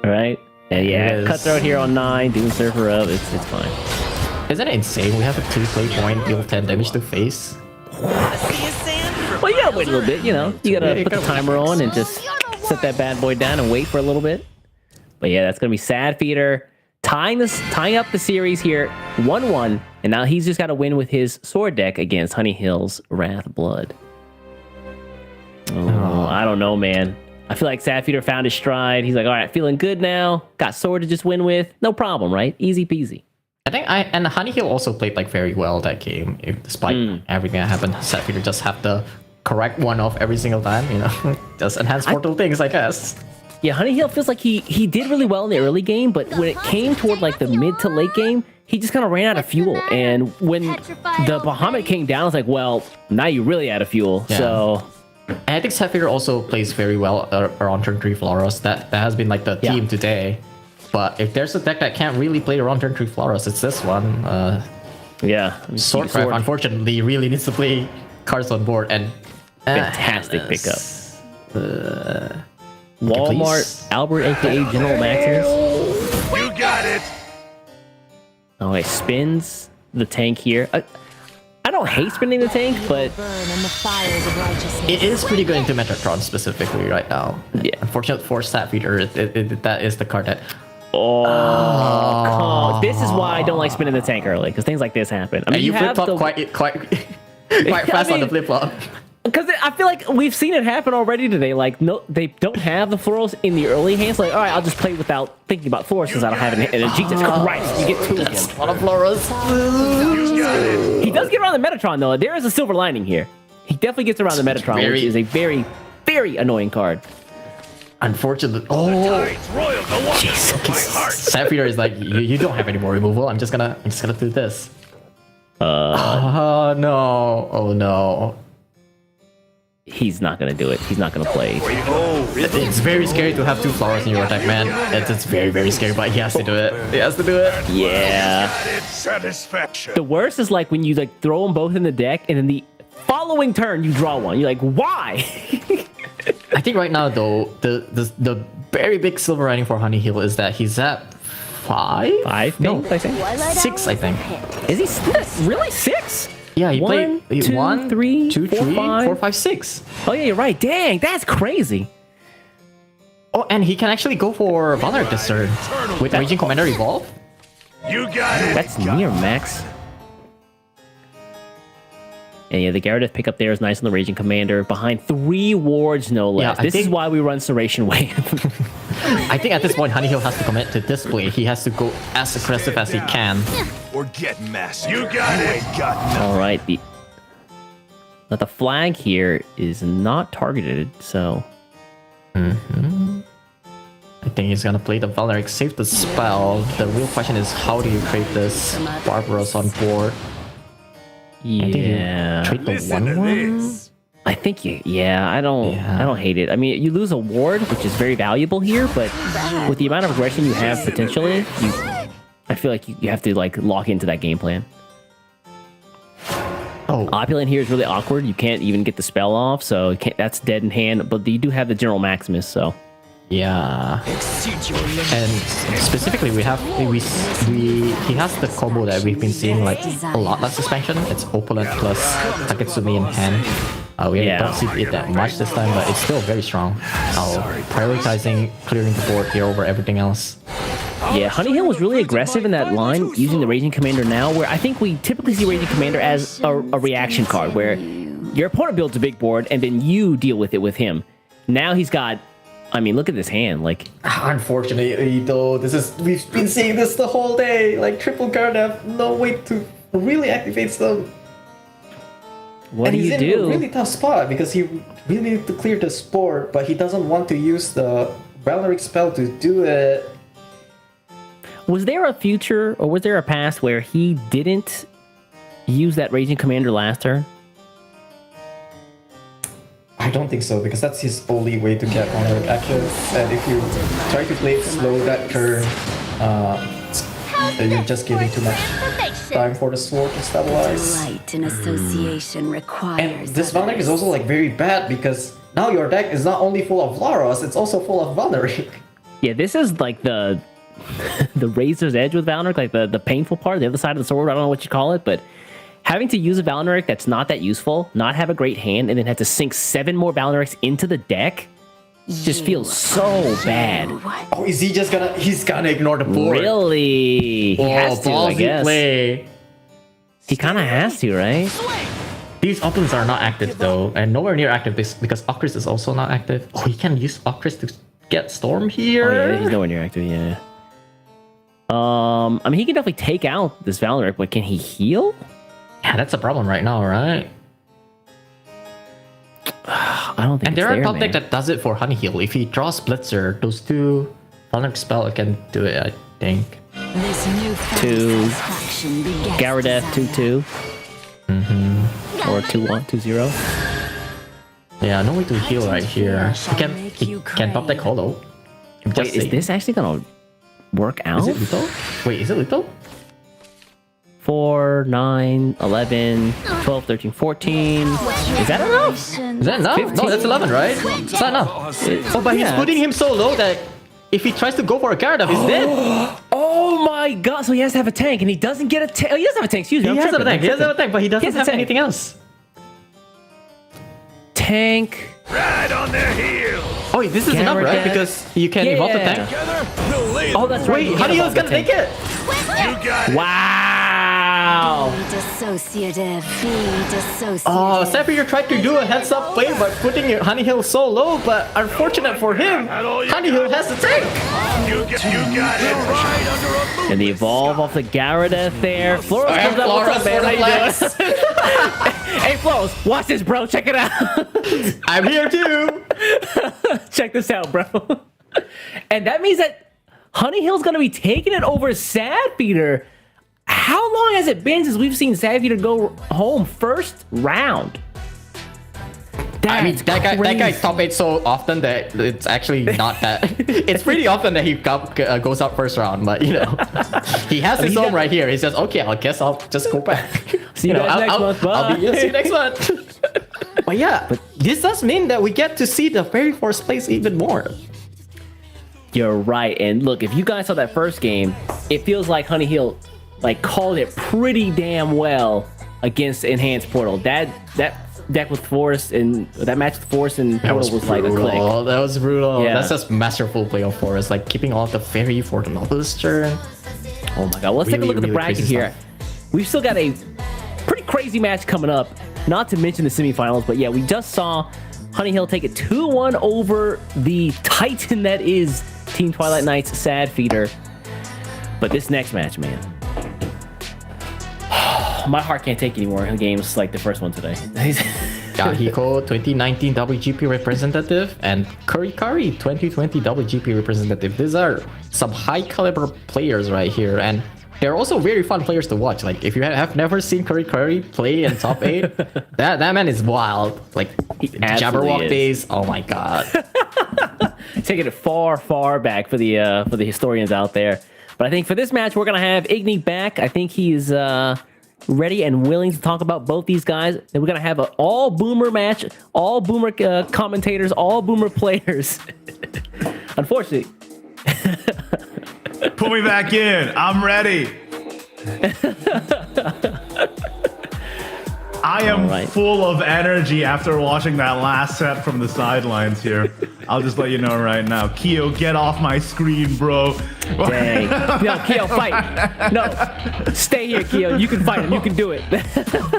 Right? And yeah, Cutthroat here on 9, Doom Surfer up, it's fine. Isn't it insane? We have a 2 play point, deal 10 damage to face. Well, you gotta wait a little bit, you know. You gotta put the timer on and just set that bad boy down and wait for a little bit. But yeah, that's gonna be Sad Feeder tying up the series here, 1-1, and now he's just got to win with his sword deck against Honey Hill's Wrath Blood. Oh, I don't know, man. I feel like Sad Feeder found his stride. He's like, all right, feeling good now. Got sword to just win with. No problem, right? Easy peasy. I think and Honey Hill also played like very well that game. Despite everything that happened, Sapphire just have the correct one off every single time. You know, just enhance portal things, I guess. Yeah, Honey Hill feels like he did really well in the early game, but when it came toward like the mid to late game, he just kind of ran out of fuel. And when the Bahamut came down, I was like, well, now you really out of fuel. Yeah. So. And I think Sapphire also plays very well around turn 3 Floros. That has been like the theme today. But if there's a deck that can't really play around turn 3 Floros, it's this one. Swordcraft, unfortunately, really needs to play cards on board. And fantastic pickup. Walmart, Albert, aka General Maximus. You got it! Oh, it spins the tank here. I don't hate spinning the tank, but it is pretty good into Metatron specifically right now. Yeah. Unfortunately for Sapphire, that is the card that. Oh, this is why I don't like spinning the tank early, because things like this happen. I mean, and you flip flop quite fast on the flip flop. Because I feel like we've seen it happen already today. Like, no, they don't have the florals in the early hands. Like, all right, I'll just play without thinking about florals since I don't have an. And Jesus Christ, you get two again. A lot of floras. He does get around the Metatron though. There is a silver lining here. He definitely gets around the Metatron, which is a very, very annoying card. Unfortunately, Jesus. Sapphire is like, you don't have any more removal. I'm just gonna do this. Oh no! Oh no! He's not gonna do it. He's not gonna play. It's very scary to have two flowers in your attack, man. It's very, very scary, but he has to do it. He has to do it. Yeah. The worst is like when you like throw them both in the deck, and then the following turn you draw one. You're like, why? I think right now though, the very big silver lining for Honey Hill is that he's at 5? 5? No, I think 6. I think. Is he really 6? Yeah, he One, played two, 1, three, 2, four, 3, five. 4, 5, 6. Oh yeah, you're right. Dang, that's crazy. Oh, and he can actually go for Zanark this turn with Raging Commander Evolve. You got it. That's near max. And yeah, the Gyarados pickup there is nice on the Raging Commander. Behind 3 wards, no less. Yeah, this is why we run Serration Wave. I think at this point, Honey Hill has to commit to display. He has to go as aggressive as he can. Or get massive. You got it. All right. But the flag here is not targeted, so. I think he's gonna play the Valeric, save the spell. The real question is, how do you create this Barbaros on board? Yeah. Trade the 1/1? I think I don't hate it. I mean, you lose a ward, which is very valuable here, but with the amount of aggression you have potentially, I feel like you have to like lock into that game plan. Oh, Opulent here is really awkward. You can't even get the spell off, so that's dead in hand. But you do have the General Maximus, so. Yeah, and specifically he has the combo that we've been seeing like a lot last expansion. It's Opulent plus Taketsumi in hand. We don't see it that much this time, but it's still very strong. Prioritizing clearing the board here over everything else. Yeah, Honey Hill was really aggressive in that line using the Raging Commander now, where I think we typically see Raging Commander as a reaction card, where your opponent builds a big board and then you deal with it with him. Now he's got. I mean, look at this hand. Like, unfortunately, though, we've been seeing this the whole day. Like, triple card have no way to really activate them. What do you do? And he's in a really tough spot because he really needs to clear the sport, but he doesn't want to use the Valeric spell to do it. Was there a future or was there a past where he didn't use that Raging Commander last turn? I don't think so, because that's his only way to get Valeric action. And if you try to play it slow that turn, you're just giving too much time for the sword to stabilize. Light in association requires. And this Valeric is also like very bad because now your deck is not only full of Laros, it's also full of Valeric. Yeah, this is like the razor's edge with Valeric, like the painful part, the other side of the sword. I don't know what you call it, but having to use a Valeric that's not that useful, not have a great hand, and then have to sink 7 more Valerics into the deck just feels so bad. Oh, is he just gonna... He's gonna ignore the board. Really? He has to, I guess. Play. He kind of has to, right? These opponents are not active, though, and nowhere near active because Ocris is also not active. Oh, he can use Ocris to get Storm here? Oh, yeah, he's nowhere near active, yeah. I mean, he can definitely take out this Valorant, but can he heal? Yeah, that's a problem right now, right? I don't think. And there are top deck that does it for Honey Heal. If he draws Blitzer, those two Zanark spell can do it, I think. This new Two. satisfaction begets Garadeth desire. 2-2. Or 2-1, 2-0. Yeah, no way to heal right here. He can top deck Hollow. Wait, is this actually gonna work out? Is it lethal? Wait, is it lethal? 4, 9, 11, 12, 13, 14. Is that enough? Is that enough? 15? No, that's 11, right? It's not enough. Oh, but he's Yeah, putting him so low that if he tries to go for a Gyarados, he's dead. Oh my god! So he has to have a tank, and he doesn't get a tank. Oh, he doesn't have a tank. Excuse me. He I'm has a tripping. tank. He has a tank, but he doesn't has a have tank. anything else. Tank. Right on their heels. Oh, wait, this is enough, right? Garadeth. Because you can evolve the tank. Oh, that's right. Wait, Honey Heal's gonna take it. You got it. Wow. Be dissociative. Be dissociative. Oh, Sapphire tried to do a heads-up play by putting your Honey Hill so low, but unfortunate for him, Honey Hill has the tank. You got it. Right under a moon. And the evolve off the Garadeth there. Floros I comes have up. What's up, man? Floros How you for doing? Hey, Floros, watch this, bro. Check it out. I'm here too. Check this out, bro. And that means that Honey Hill's gonna be taking it over Sad Feeder. How long has it been since we've seen Sad Feeder go home first round? I mean, that guy crazy. top 8 so often that it's actually not that. It's pretty often that he goes up first round, but you know, he has his own right here. He says, "Okay, I guess I'll just go back." See you guys next month. Bye. See you next month. But yeah, this does mean that we get to see the very first place even more. You're right. And look, if you guys saw that first game, it feels like Honey Hill like called it pretty damn well against Enhanced Portal. That deck with Force and that match with Force and Portal was like a click. That was brutal. Yeah. That's just masterful play of Forest, like keeping all the fairy for the novelist turn. Oh my god, well, let's take a look at the Really bracket crazy here. We've still got a pretty crazy match coming up, not to mention the semifinals, but yeah, we just saw Honey Hill take it 2-1 over the Titan that is Team Twilight Knight's Sad Feeder. But this next match, man. My heart can't take any more games like the first one today. Yahiko, 2019 WGP representative, and Kari 2020 WGP representative. These are some high caliber players right here, and they're also very fun players to watch. Like, if you have never seen Kari play in top 8, that man is wild. Like, Jabberwock is. days, oh my god. Taking it far back for the historians out there. But I think for this match, we're going to have Igni back. I think he's ready and willing to talk about both these guys. And we're going to have an all-boomer match, all boomer commentators, all boomer players. Unfortunately. Put me back in. I'm ready. I am full of energy after watching that last set from the sidelines here. I'll just let you know right now. Keo, get off my screen, bro. Dang. No, Keo, fight. No, stay here, Keo. You can fight him. You can do it.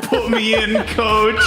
Put me in, coach.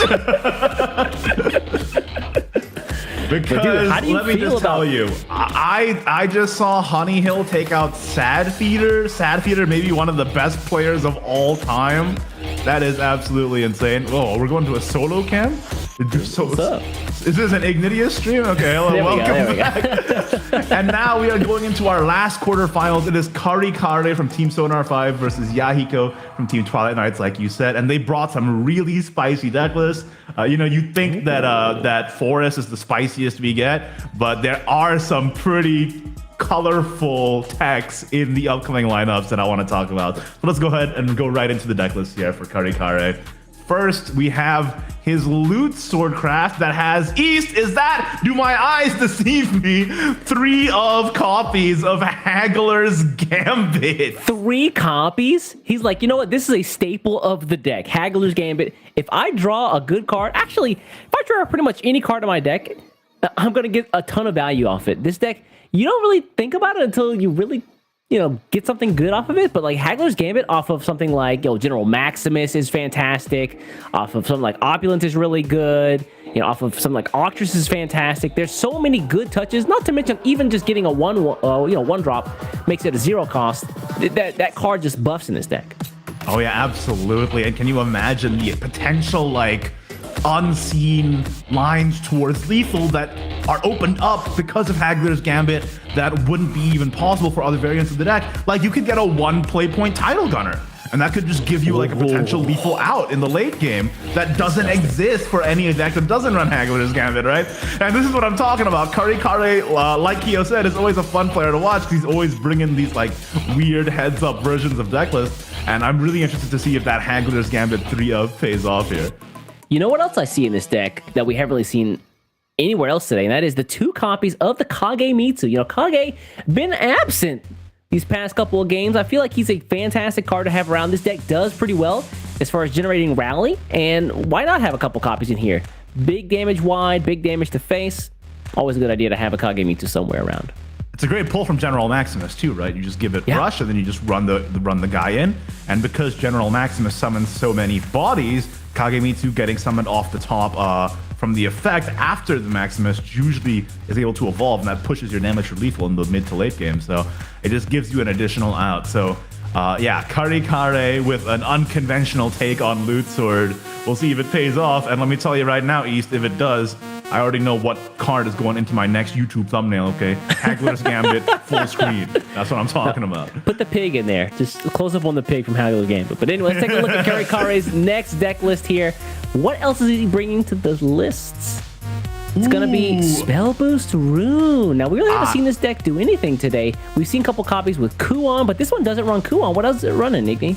Because dude, how do you let me feel just tell about- you, I just saw Honey Hill take out Sad Feeder. Sad Feeder, maybe one of the best players of all time. That is absolutely insane. Oh, we're going to a solo cam? What's up? Is this an Ignidius stream? Okay, hello, There we go, welcome there we back. And now we are going into our last quarterfinals. It is Kari from Team Sonar 5 versus Yahiko from Team Twilight Knights, like you said. And they brought some really spicy deck lists. You know, you think that that Forest is the spiciest we get, but there are some pretty colorful techs in the upcoming lineups that I want to talk about. So let's go ahead and go right into the deck list here for Kari. First, we have his Loot Swordcraft that has East. Do my eyes deceive me? 3 of copies of Haggler's Gambit. 3 copies? He's like, you know what? This is a staple of the deck. Haggler's Gambit. If I draw a good card, actually, if I draw pretty much any card in my deck, I'm going to get a ton of value off it. This deck, you don't really think about it until you really get something good off of it. But like Haggler's Gambit off of something like General Maximus is fantastic. Off of something like Opulence is really good. Off of something like Octress is fantastic. There's so many good touches. Not to mention even just getting a one drop makes it a 0 cost. That card just buffs in this deck. Oh yeah, absolutely. And can you imagine the potential like unseen lines towards lethal that are opened up because of Haggler's Gambit that wouldn't be even possible for other variants of the deck? Like you could get a 1 play point Title Gunner, and that could just give you like a potential lethal out in the late game that doesn't exist for any deck that doesn't run Haggler's Gambit, right? And this is what I'm talking about. Kari, like Kyo said, is always a fun player to watch. He's always bringing these like weird heads-up versions of deck lists, and I'm really interested to see if that Haggler's Gambit 3-up pays off here. You know what else I see in this deck that we haven't really seen anywhere else today, and that is the 2 copies of the Kagemitsu. Kage been absent these past couple of games. I feel like he's a fantastic card to have around. This deck does pretty well as far as generating rally, and why not have a couple copies in here? Big damage wide, big damage to face. Always a good idea to have a Kagemitsu somewhere around. It's a great pull from General Maximus too, right? You just give it rush, and then you just run the guy in. And because General Maximus summons so many bodies, Kagemitsu getting summoned off the top from the effect after the Maximus usually is able to evolve, and that pushes your damage for lethal in the mid to late game. So it just gives you an additional out. So yeah, Kari with an unconventional take on Loot Sword. We'll see if it pays off. And let me tell you right now, East, if it does, I already know what card is going into my next YouTube thumbnail, okay? Haggler's Gambit, full screen. That's what I'm talking about. Put the pig in there. Just close up on the pig from Haggler's Gambit. But anyway, let's take a look at Kari's next deck list here. What else is he bringing to the lists? It's going to be Spell Boost Rune. Now, we really haven't seen this deck do anything today. We've seen a couple copies with Kuon, but this one doesn't run Kuon. What else is it running, Iggy?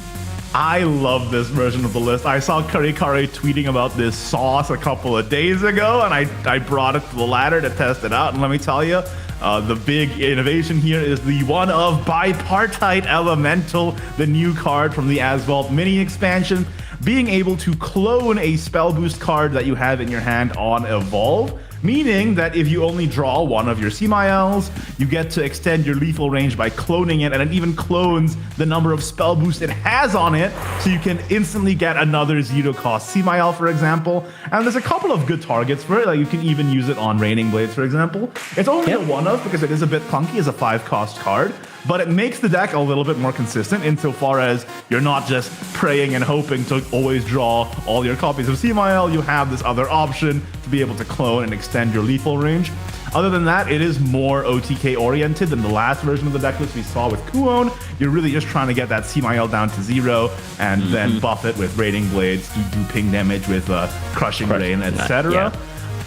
I love this version of the list. I saw Kari tweeting about this sauce a couple of days ago, and I brought it to the ladder to test it out. And let me tell you, the big innovation here is the one of Bipartite Elemental, the new card from the Asphalt mini expansion, being able to clone a spell boost card that you have in your hand on Evolve. Meaning that if you only draw one of your Similes, you get to extend your lethal range by cloning it, and it even clones the number of spell boosts it has on it, so you can instantly get another 0-cost Simile, for example. And there's a couple of good targets for it, like you can even use it on Raining Blades, for example. It's only a 1-of because it is a bit clunky as a 5-cost card, but it makes the deck a little bit more consistent insofar as you're not just praying and hoping to always draw all your copies of Simile. You have this other option to be able to clone and extend your lethal range. Other than that, it is more OTK oriented than the last version of the deck list we saw with Kuon. You're really just trying to get that Simile down to 0 and then buff it with Raining Blades to do ping damage with Crushing Rain, etc. Yeah.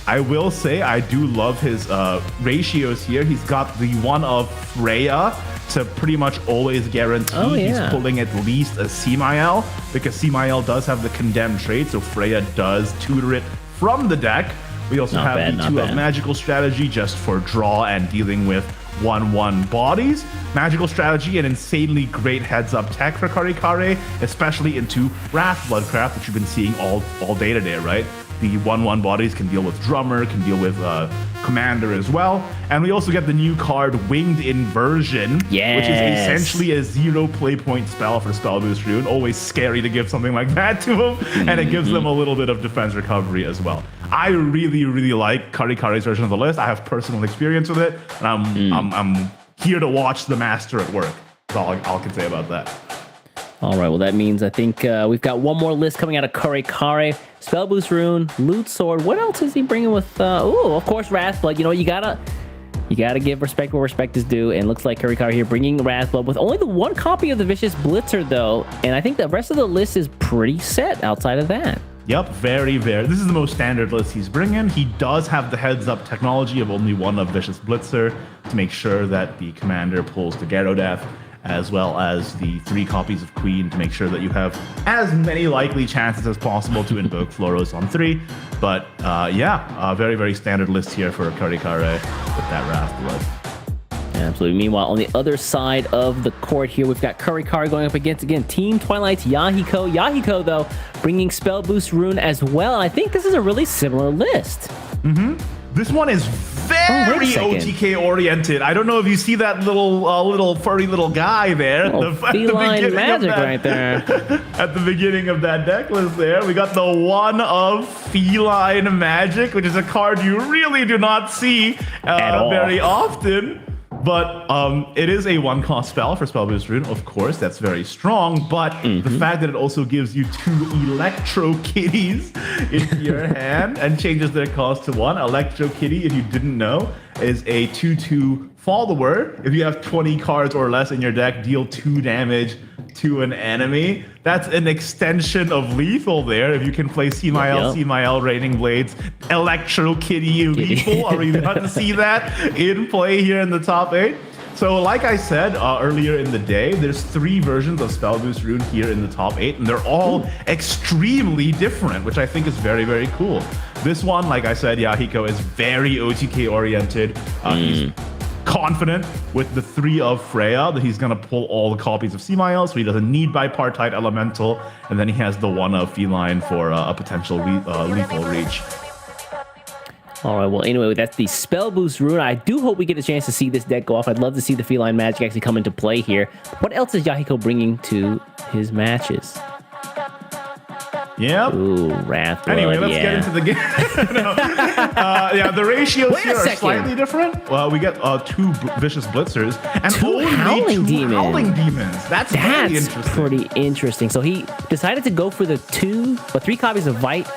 I will say I do love his ratios here. He's got the one of Freya to pretty much always guarantee he's pulling at least a Simile, because Simile does have the Condemned trait, so Freya does tutor it from the deck. We also have the 2 of Magical Strategy just for draw and dealing with 1/1 bodies. Magical Strategy, an insanely great heads-up tech for Kari, especially into Wrath Bloodcraft, which you've been seeing all day today, right? The 1/1 bodies can deal with Drummer, can deal with Commander as well. And we also get the new card, Winged Inversion, which is essentially a 0 play point spell for Spell Boost Rune. Always scary to give something like that to them, and it gives them a little bit of defense recovery as well. I really, really like Kari's version of the list. I have personal experience with it, and I'm here to watch the master at work. That's all I can say about that. All right, well, that means I think we've got one more list coming out of Kari. Spell Boost Rune, Loot Sword. What else is he bringing with? Of course, Wrathblood. You gotta give respect where respect is due. And looks like Kari here bringing Wrathblood with only the 1 copy of the Vicious Blitzer, though. And I think the rest of the list is pretty set outside of that. Yep, very. This is the most standard list he's bringing. He does have the heads-up technology of only 1 of Vicious Blitzer to make sure that the commander pulls the Gyaradeath, as well as the 3 copies of Queen to make sure that you have as many likely chances as possible to invoke Floros on 3. But very, very standard list here for Kari with that Wrathblood. Absolutely. Meanwhile, on the other side of the court here, we've got Kari going up against, again, Team Twilight's Yahiko. Yahiko, though, bringing Spell Boost Rune as well. I think this is a really similar list. This one is very second. OTK oriented. I don't know if you see that little furry little guy there. Oh, feline magic right there. At the beginning of that deck list there, we got the one of feline magic, which is a card you really do not see very often. But it is a 1-cost spell for Spell Boost Rune, of course. That's very strong. But the fact that it also gives you 2 Electro Kitties into your hand and changes their cost to 1. Electro Kitty, if you didn't know, is a 2/2 follower. If you have 20 cards or less in your deck, deal 2 damage to an enemy. That's an extension of lethal there. If you can play C-My-L, Raining Blades, Electro Kitty lethal. Are we about to see that in play here in the top 8? So like I said earlier in the day, there's 3 versions of Spell Boost Rune here in the top 8, and they're all extremely different, which I think is very, very cool. This one, like I said, Yahiko is very OTK oriented. He's confident with the 3 of Freya that he's going to pull all the copies of C-My-L, so he doesn't need Bipartite Elemental, and then he has the 1 of Feline for a potential lethal reach. All right, well, anyway, that's the Spell Boost Rune. I do hope we get a chance to see this deck go off. I'd love to see the Feline Magic actually come into play here. What else is Yahiko bringing to his matches? Yep. Ooh, Wrathblood. Anyway, let's get into the game. Yeah, the ratios here are slightly different. Well, we get 2 Vicious Blitzers and 2 only Howling 2 Demons. Howling Demons. That's very interesting. Pretty interesting. So he decided to go for the 3 copies of Vite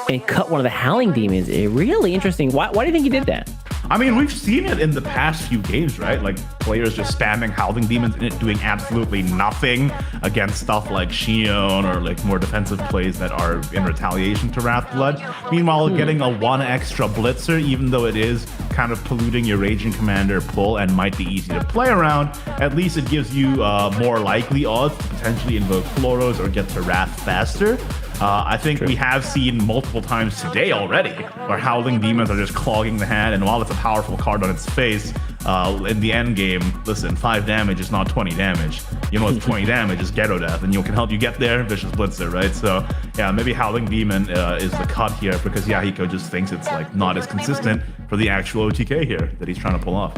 and cut one of the Howling Demons. Really interesting. Why do you think he did that? I mean, we've seen it in the past few games, right? Like players just spamming Howling Demons and it doing absolutely nothing against stuff like Shion or like more defensive plays that are in retaliation to Wrathblood. Meanwhile, getting a 1 extra Blitzer, even though it is kind of polluting your Raging Commander pull and might be easy to play around, at least it gives you more likely odds to potentially invoke Floros or get to Wrath faster. I think we have seen multiple times today already where Howling Demons are just clogging the hand, and while it's a powerful card on its face, in the end game, listen, 5 damage is not 20 damage. You know what's 20 damage is Ghetto Death, and you can help you get there, Vicious Blitzer, right? So yeah, maybe Howling Demon is the cut here because Yahiko just thinks it's like not as consistent for the actual OTK here that he's trying to pull off.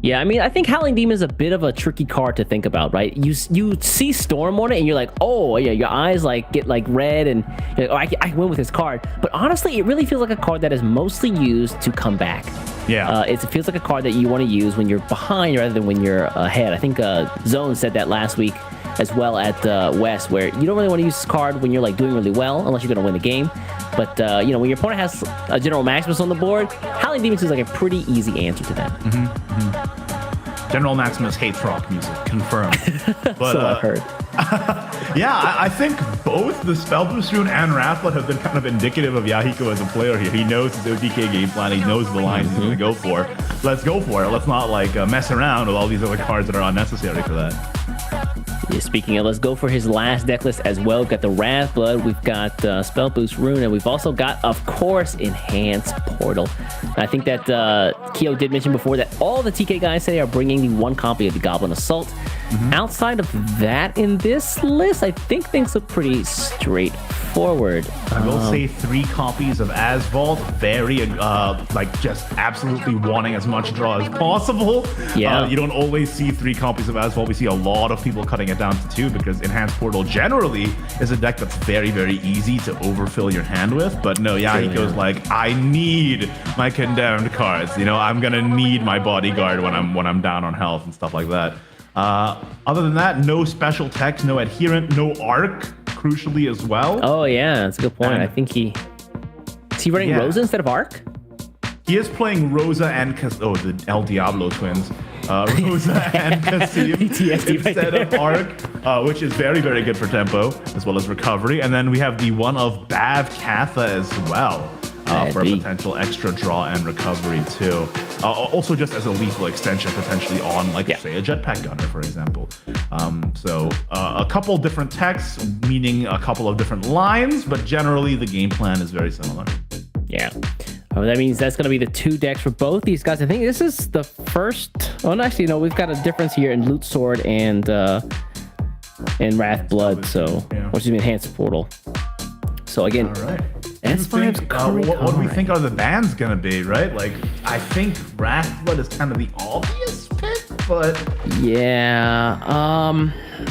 Yeah, I mean, I think Howling Demon is a bit of a tricky card to think about, right? You see Storm on it, and you're like, oh, yeah, your eyes like get like red, and you're like, oh, I can win with this card. But honestly, it really feels like a card that is mostly used to come back. Yeah. It feels like a card that you want to use when you're behind rather than when you're ahead. I think Zone said that last week as well at West, where you don't really want to use this card when you're like doing really well, unless you're going to win the game. But you know, when your opponent has a General Maximus on the board, Howling Demon seems like a pretty easy answer to that. General Maximus hates rock music, confirmed. But, so I've heard. Yeah, I think both the Spell Boost Rune and Wrathblood have been kind of indicative of Yahiko as a player here. He knows his OTK game plan. He knows the lines he's going to go for. Let's go for it. Let's not like mess around with all these other cards that are unnecessary for that. Yeah, speaking of, let's go for his last deck list as well. We've got the Wrathblood, we've got Spell Boost Rune, and we've also got, of course, Enhanced Portal. And I think that Keo did mention before that all the TK guys today are bringing the 1 copy of the Goblin Assault. Outside of that, in this list, I think things look pretty straightforward. I will say 3 copies of Asvault, very like just absolutely wanting as much draw as possible. Yeah. You don't always see 3 copies of Asvault. We see a lot of people cutting it down to 2 because Enhanced Portal generally is a deck that's very, very easy to overfill your hand with. But no, Yahiko's like, I need my condemned cards. You know, I'm gonna need my bodyguard when I'm down on health and stuff like that. Other than that, no special text, no adherent, no arc, crucially as well. Oh yeah, that's a good point. And I think is he running Rosa instead of Arc? He is playing Rosa and the El Diablo twins. Rosa and Kasim instead of Arc, which is very, very good for tempo as well as recovery. And then we have the one of Bav Katha as well. For a potential extra draw and recovery too. Also just as a lethal extension potentially on like say a jetpack gunner, for example. So a couple different texts, meaning a couple of different lines, but generally the game plan is very similar. Yeah. That means that's going to be the 2 decks for both these guys. I think this is the first. Oh, no, actually, no, we've got a difference here in Loot Sword and Wrathblood. So, which is Enhanced Portal. So again, S5's Kari what do we Kari. think are the bans gonna be, right? Like, I think Wrathblood is kind of the obvious pick, but Yeah,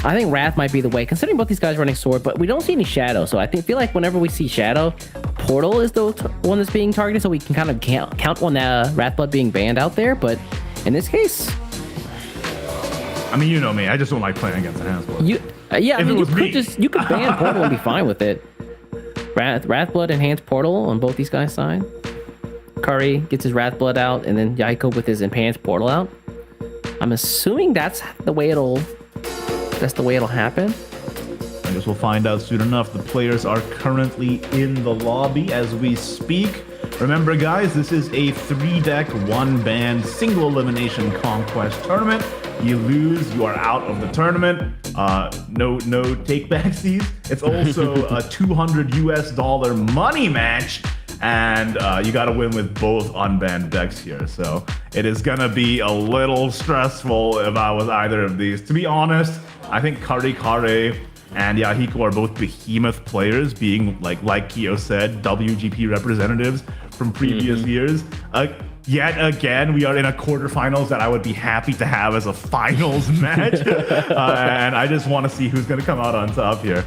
I think Wrath might be the way, considering both these guys are running Sword, but we don't see any Shadow, so I feel like whenever we see Shadow, Portal is the one that's being targeted, so we can kind of count on Wrathblood being banned out there, but in this case... I mean, you know me, I just don't like playing against Enhanced. Yeah, I mean, you me. could ban Portal and be fine with it. Wrathblood enhanced Portal on both these guys' side. Kari gets his Wrathblood out, and then Yahiko with his enhanced Portal out. I'm assuming that's the way it'll happen. I guess we'll find out soon enough. The players are currently in the lobby as we speak. Remember, guys, this is a 3-deck, 1-band, single elimination conquest tournament. You lose, you are out of the tournament. No take backsies. It's also a $200 US money match, and you got to win with both unbanned decks here. So it is gonna be a little stressful if I was either of these. To be honest, I think Kari and Yahiko are both behemoth players, being like Kyo said, WGP representatives from previous years. Yet again, we are in a quarterfinals that I would be happy to have as a finals match. And I just want to see who's going to come out on top here.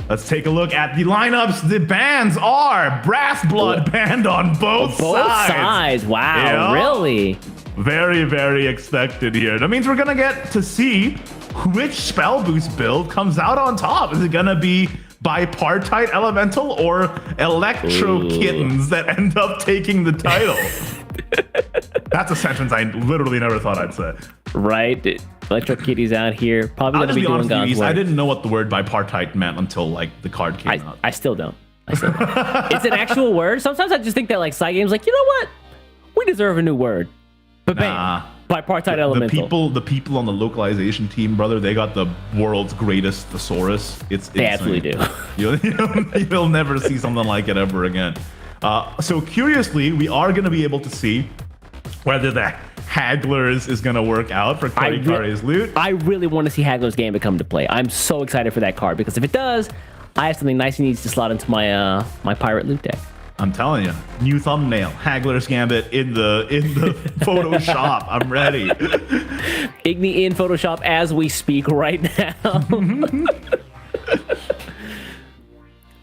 Let's take a look at the lineups. The bans are Wrathblood banned on both sides. Both sides. Wow, Yeah. really? Very, very expected here. That means we're going to get to see which spell boost build comes out on top. Is it going to be bipartite elemental or electro kittens that end up taking the title? That's a sentence I literally never thought I'd say. Right? Electro Kitty's out here. Probably I'll going to just be be doing honest with God's you, work. I didn't know what the word bipartite meant until the card came out. I still don't. It's an actual word. Sometimes I just think that side games you know what? We deserve a new word. But bam, bipartite elemental. The people on the localization team, brother, they got the world's greatest thesaurus. It's They insane. absolutely do. You'll never see something like it ever again. So curiously, we are going to be able to see whether the Hagglers is going to work out for Kari's loot. I really want to see Haggler's Gambit come to play. I'm so excited for that card, because if it does, I have something nice and easy to slot into my my pirate loot deck. I'm telling you, new thumbnail, Haggler's Gambit in the Photoshop. I'm ready. Igni in Photoshop as we speak right now.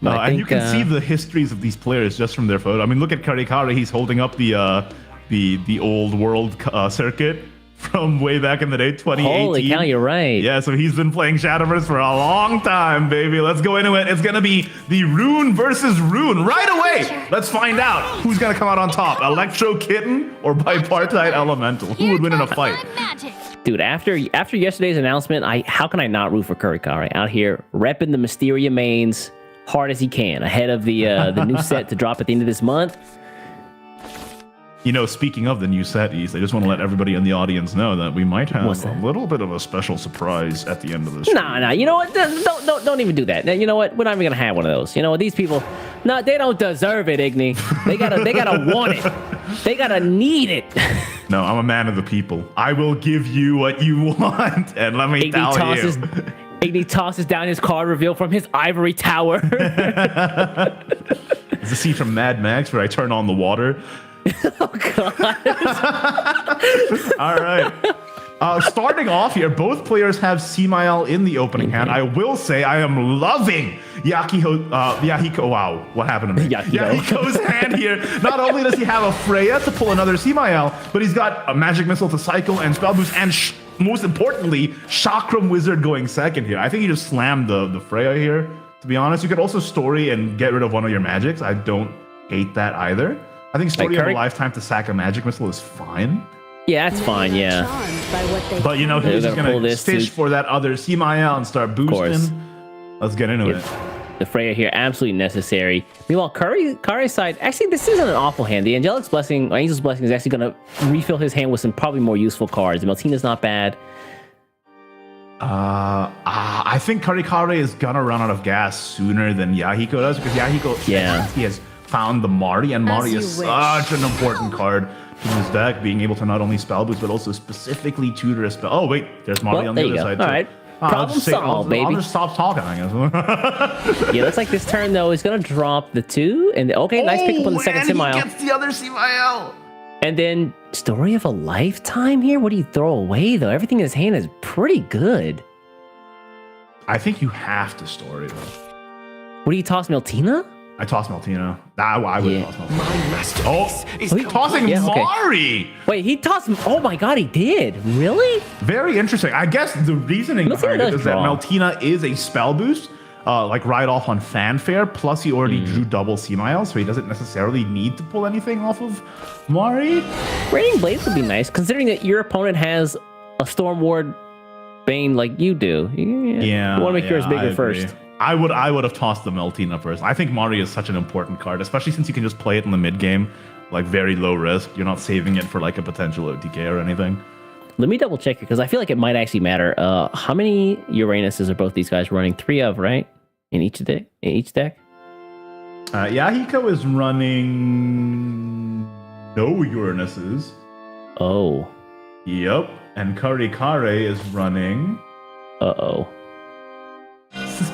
And you can see the histories of these players just from their photo. I mean, look at Kari. He's holding up the old world circuit from way back in the day, 2018. Holy cow, you're right. Yeah, so he's been playing Shadowverse for a long time, baby. Let's go into it. It's going to be the Rune versus Rune right away. Let's find out who's going to come out on top, Electro Kitten or Bipartite Elemental. Who would win in a fight? Dude, after yesterday's announcement, how can I not root for Kari out here repping the Mysteria mains hard as he can ahead of the new set to drop at the end of this month. You know, speaking of the new set, East, I just want to let everybody in the audience know that we might have a little bit of a special surprise at the end of this. Nah. You know what? Don't even do that. You know what? We're not even gonna have one of those. You know what? These people, they don't deserve it, Igni. They gotta want it. They gotta need it. No, I'm a man of the people. I will give you what you want, and let me tell you. Igni tosses down his card reveal from his ivory tower. It's a scene from Mad Max where I turn on the water. Oh God! All right. Starting off here, both players have Semael in the opening hand. I will say I am loving Yahiko. Wow, what happened to me? Yahiko's hand here. Not only does he have a Freya to pull another Semael, but he's got a Magic Missile to cycle and Spell Boost, and most importantly, Chakram Wizard going second here. I think he just slammed the Freya here, to be honest. You could also Story and get rid of one of your magics. I don't hate that either. I think Story of a Lifetime to sack a Magic Missile is fine. Yeah, that's fine, yeah. But you know, he's just going to fish for that other Semael and start boosting. Let's get into it. The Freya here, absolutely necessary. Meanwhile, Kari's side, actually, this isn't an awful hand. The Angel's Blessing is actually going to refill his hand with some probably more useful cards. The Meltina's not bad. I think Kari is going to run out of gas sooner than Yahiko does, because Yahiko, he has found the Marty, and Marty is such an important card to his deck, being able to not only spell boost, but also specifically tutor a spell. Oh, wait, there's Marty on the other side, too. Problem solved, baby. I'll just stop talking, I guess. Yeah, looks like this turn though is gonna drop the 2, and okay, nice pick up on the second and Simiao. he gets the other Simiao. And then story of a lifetime here. What do you throw away though? Everything in his hand is pretty good. I think you have to store it though. What do you toss, Meltina? I toss Meltina. I would toss Meltina. My masterpiece is He's tossing Yeah, okay. Mari. Wait, he tossed. Oh my god, he did. Really? Very interesting. I guess the reasoning Meltina behind it does is that draw. Meltina is a spell boost, like right off on fanfare. Plus, he already drew double Similes, so he doesn't necessarily need to pull anything off of Mari. Raining Blades would be nice, considering that your opponent has a Storm Ward Bane like you do. Yeah, You want to make yours I bigger agree. first. I would have tossed the Meltina first. I think Mari is such an important card, especially since you can just play it in the mid game, like very low risk. You're not saving it for like a potential OTK or anything. Let me double check it because I feel like it might actually matter. How many Uranuses are both these guys running? 3 of, right? In each deck? Yahiko is running no Uranuses. Oh. Yep. And Kari is running Uh-oh.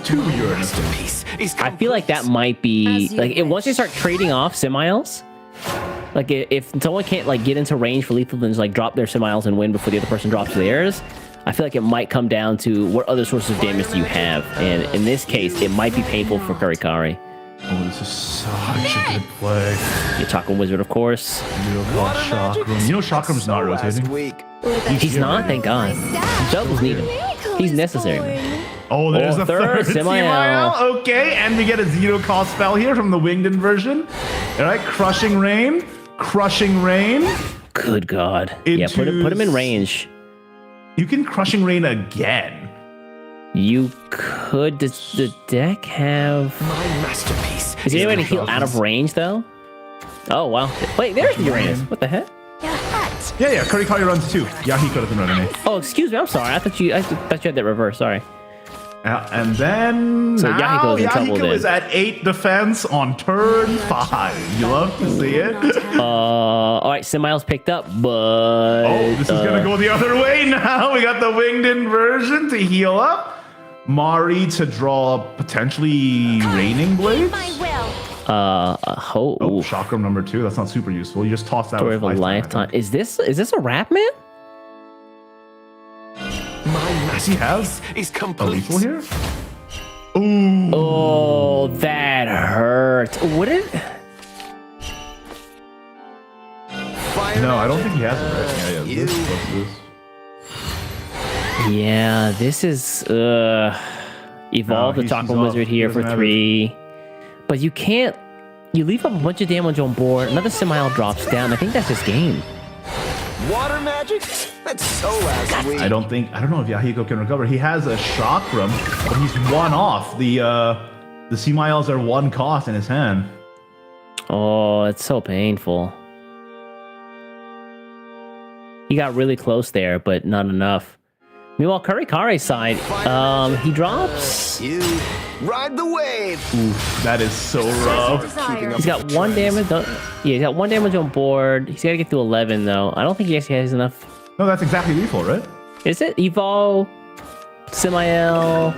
2 Uranuses. masterpiece is I feel like that might be like once you start trading off Similes, like if someone can't like get into range for lethal, then just like drop their Similes and win before the other person drops theirs. I feel like it might come down to what other sources of damage do you have, and in this case, it might be painful for Kari. Oh, this is such a good play. The Chakra Wizard, of course. Chakram. You know Chakram's not rotating. He's not, thank God. Doubles need him. He's necessary. Oh, there's Oh, a third third Simiao. Simiao. Okay, and we get a 0-cost spell here from the winged inversion. All right, Crushing Rain. Crushing Rain. Good God. Yeah, put him in range. You can Crushing Rain again. You could. Does the deck have? My masterpiece. Is there any way to heal out of range though? Oh wow! Wait, there's the Uranus. What the heck? Yeah. Kari runs 2. Yahiko doesn't run any. Oh, excuse me. I'm sorry. I thought you had that reverse. Sorry. And then So now Yahiko's in trouble Yahiko is then. at 8 defense on turn 5. You love to see it. All right, Similes picked up, but Oh, this is gonna go the other way now. We got the winged inversion to heal up. Mari to draw potentially Raining Blades. Oh, Chakram number 2. That's not super useful. You just toss that Story with of a lifetime. Is this a rap man? My Does he have is a complete. lethal here? Ooh. Oh, that hurt. What is? No, I don't think he has it. Right? Yeah. Yeah, this is evolve the he's Chakra off. Wizard He here for doesn't have 3, but you can't. You leave up a bunch of damage on board. Another Simile drops down. I think that's his game. Water magic? That's so last week. I don't know if Yahiko can recover. He has a Chakram, but he's 1 off. The Similes are 1 cost in his hand. Oh, it's so painful. He got really close there, but not enough. Meanwhile, Kari's side, he drops. You ride the wave. Oof, that is so rough. He's got 1 damage. He's got 1 damage on board. He's got to get to 11 though. I don't think he actually has enough. No, that's exactly lethal, right? Is it Evo, Simiel?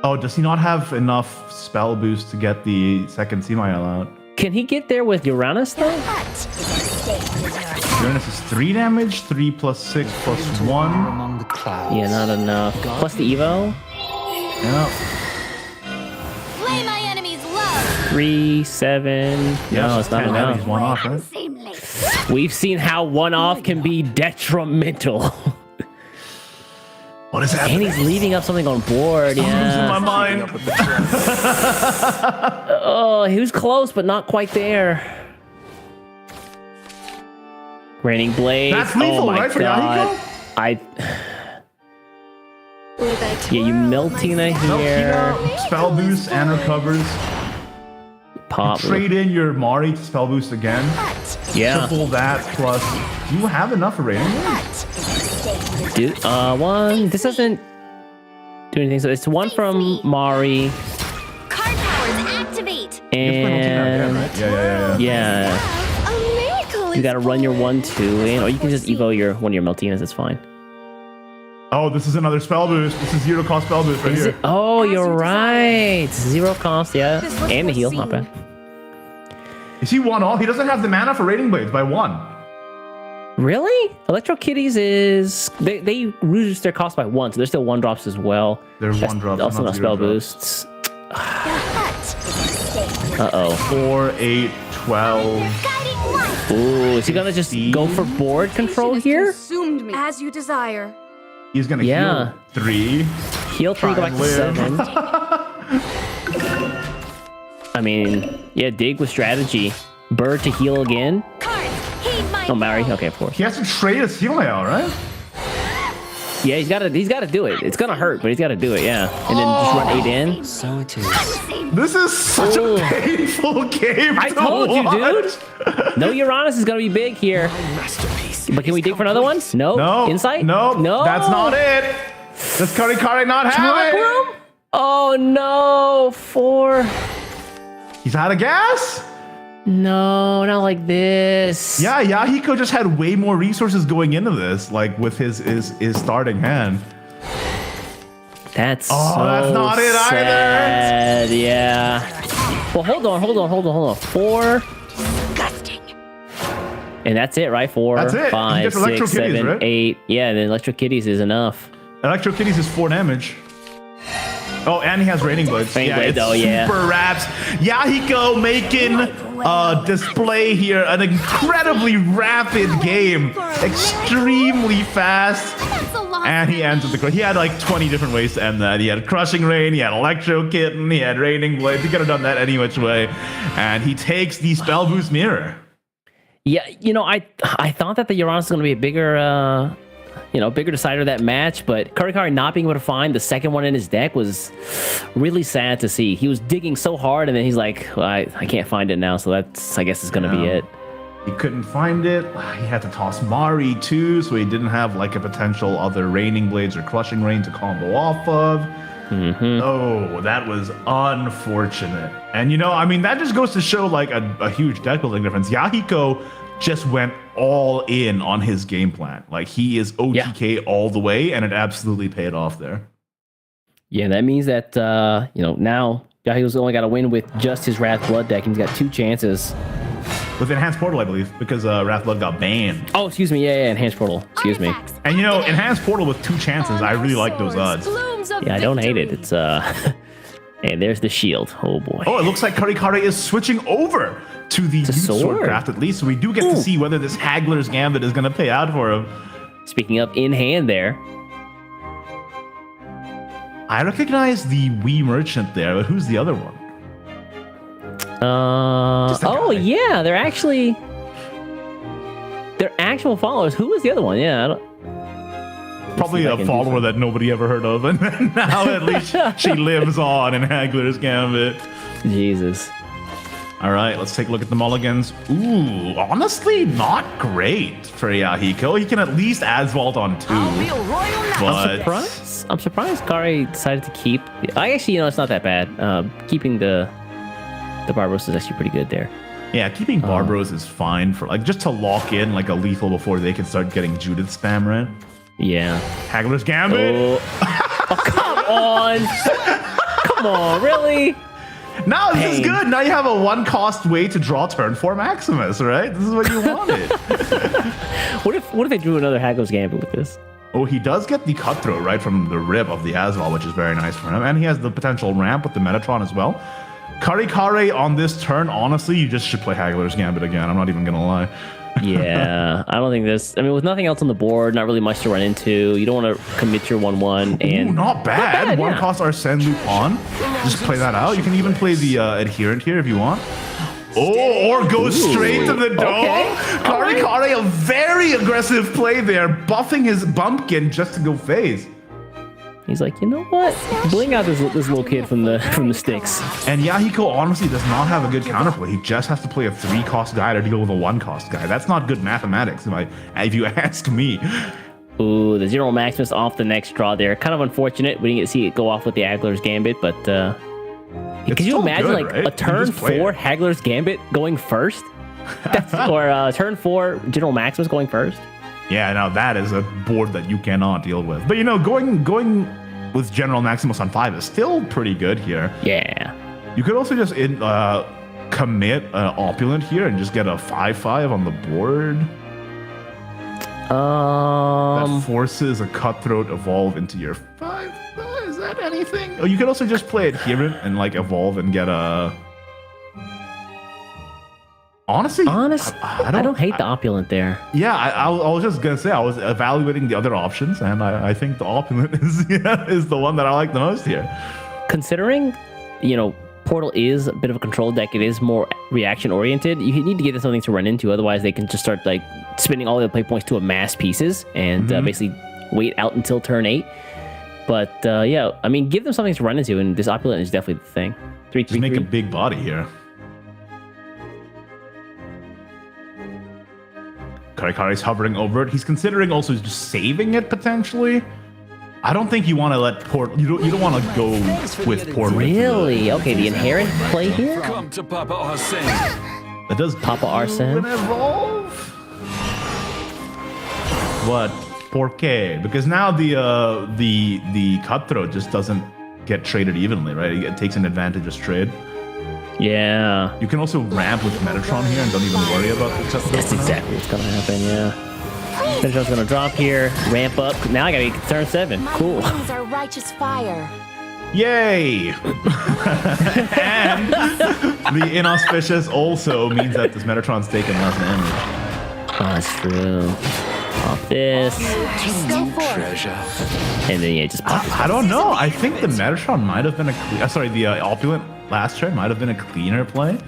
Oh, does he not have enough spell boost to get the second Simiel out? Can he get there with Uranus though? Uranus is 3 damage, 3 plus 6 plus 1. Among the clouds. Yeah, not enough. Plus the Evo? Yeah. Lay my enemies low. 3, 7. No, it's not 10 enough. He's 1 off, right? We've seen how 1 off can be detrimental. What is And happening? he's leaving up something on board, I'm losing my yeah. mind. Oh, he was close, but not quite there. Raining Blades. That's lethal, oh my right, for God. Yahiko? Yeah, you Meltina here. Meltina, spell boost and recovers. Pop. Trade in your Mari to spell boost again. Yeah. Triple that plus. Do you have enough for rating? Dude, 1. This doesn't do anything. So it's 1 from Mari. Card powers activate. And yeah. A miracle You gotta run your 1-2 in, or you can just evo one of your Meltinas, it's fine. Oh, this is another spell boost. This is 0 cost spell boost right Is here. it? Oh, you're right. 0 cost, yeah. And the heal, not bad. Is he 1 all? He doesn't have the mana for Raiding Blades by 1. Really? Electro Kitties is they reduce their cost by 1, so they're still 1 drops as well. They're 1 drops. Also not spell drops. boosts. Uh-oh. 4, 8, 12. Ooh, is he gonna just go for board control here? Consumed me. As you desire. He's gonna heal 3. Heal 3, go back to live. 7. I mean, yeah, dig with strategy. Bird to heal again. Oh, Mary. Okay, of course. He has to trade his heal now, right? Yeah, he's gotta do it. It's gonna hurt, but he's gotta do it, yeah. And then just run 8 in. So it is. This is such a painful game. I told you, dude. No Uranus is gonna be big here. But can we dig for another one? No. No. Insight? No. No. That's not it. Does Kari not have it? Room? Oh no. 4. He's out of gas? No, not like this. Yeah, Yahiko just had way more resources going into this, like with his starting hand. That's that's not it sad. Yeah. Well, hold on. 4. And that's it, right? 4, That's it. He 5, gets Electro 6, Kitties, 7, right? 8. Yeah, and then Electro Kitties is enough. Electro Kitties is 4 damage. Oh, and he has Raining Blades. Raining Blades, it's super wraps. Yahiko making display here an incredibly rapid game, extremely fast. And he ends with the he had like 20 different ways to end that. He had Crushing Rain, he had Electro Kitten, he had Raining Blades. He could have done that any which way. And he takes the Spell Boost Mirror. Yeah, I thought that the Uranus was going to be a bigger bigger decider of that match, but Kari not being able to find the second one in his deck was really sad to see. He was digging so hard, and then he's like, well, I can't find it now, so that's, I guess, is going to be it. He couldn't find it. He had to toss Mari too, so he didn't have like a potential other Raining Blades or Crushing Rain to combo off of. Oh, that was unfortunate. And that just goes to show like a huge deck building difference. Yahiko just went all in on his game plan. Like he is OTK all the way, and it absolutely paid off there. Yeah, that means that now Yahiko's only got to win with just his Wrath Blood deck, and he's got 2 chances. With Enhanced Portal, I believe, because Wrath Blood got banned. Oh, excuse me. Yeah, Enhanced Portal. Excuse me. And Enhanced Portal with 2 chances, I really like those odds. Yeah, I don't hate it. It's and there's the shield. Oh boy. Oh, it looks like Kari is switching over to the Swordcraft at least, so we do get to see whether this Haggler's Gambit is going to pay out for him. Speaking of in hand there. I recognize the Wii Merchant there, but who's the other one? Yeah, they're actual followers. Who was the other one? Yeah, I don't. Probably a follower that nobody ever heard of, and now at least she lives on in Haggler's Gambit. Jesus. All right, let's take a look at the mulligans. Ooh, honestly, not great for Yahiko. He can at least Asvault on 2. But I'm surprised Kari decided to keep. It's not that bad. Keeping the Barbaros is actually pretty good there. Yeah, keeping Barbaros is fine for just to lock in like a lethal before they can start getting Judith spam, right? Yeah. Haggler's Gambit. Oh, come on. Come on, really? No, this is good. Now you have a 1-cost way to draw turn 4 Maximus, right? This is what you wanted. What if they drew another Haggler's Gambit with this? Oh, he does get the Cutthroat right from the rib of the Asval, which is very nice for him. And he has the potential ramp with the Metatron as well. Kari on this turn, honestly, you just should play Haggler's Gambit again. I'm not even going to lie. Yeah, I don't think this. With nothing else on the board, not really much to run into. You don't want to commit your 1/1, and ooh, not bad. 1 cost Arsene Lupin. Just play that out. You can even play the Adherent here if you want. Oh, or go straight to the dome. Okay. Kari, a very aggressive play there, buffing his bumpkin just to go phase. He's like, you know what? Bling out this little kid from the Styx. And Yahiko honestly does not have a good counterplay. He just has to play a 3-cost guy to deal with a 1-cost guy. That's not good mathematics, if you ask me. Ooh, the Zero Maximus off the next draw there. Kind of unfortunate. We didn't get to see it go off with the Haggler's Gambit, but could you imagine good, right? a turn 4 Haggler's Gambit going first? Or turn 4 General Maximus going first? Yeah, now that is a board that you cannot deal with. But you know, going with General Maximus on 5 is still pretty good here. Yeah. You could also just commit Opulent here and just get a 5/5 on the board. That forces a Cutthroat evolve into your 5. Is that anything? Oh, you could also just play Adherent and like evolve and get a. Honestly, I don't hate the Opulent there. Yeah, I was just gonna say I was evaluating the other options, and I think the Opulent is the one that I like the most here. Considering, you know, Portal is a bit of a control deck, it is more reaction oriented. You need to give them something to run into, otherwise they can just start like spending all their play points to amass pieces and basically wait out until turn 8. But yeah, I mean, give them something to run into, and this Opulent is definitely the thing. 3/3. Just make a big body here. Kari's hovering over it. He's considering also just saving it potentially. I don't think you want to let Port. You don't want to go with Port. Really? Okay, the inherent play here. Come to Papa Arsene. That does Papa Arsene evolve. What? Por qué? Because now the Cutthroat just doesn't get traded evenly, right? It takes an advantageous trade. Yeah. You can also ramp with Metatron here and don't even worry about the Cutthroat. That's exactly what's gonna happen. Yeah. Metatron's gonna drop here, ramp up. Now I gotta get turn 7. Cool. My wings are righteous fire. Yay! And the inauspicious also means that this Metatron's taking less damage. Oh, that's true. Pop this. Go for it. And then yeah, just pop this. I don't know. I think the Metatron might have been the Opulent last turn might have been a cleaner play.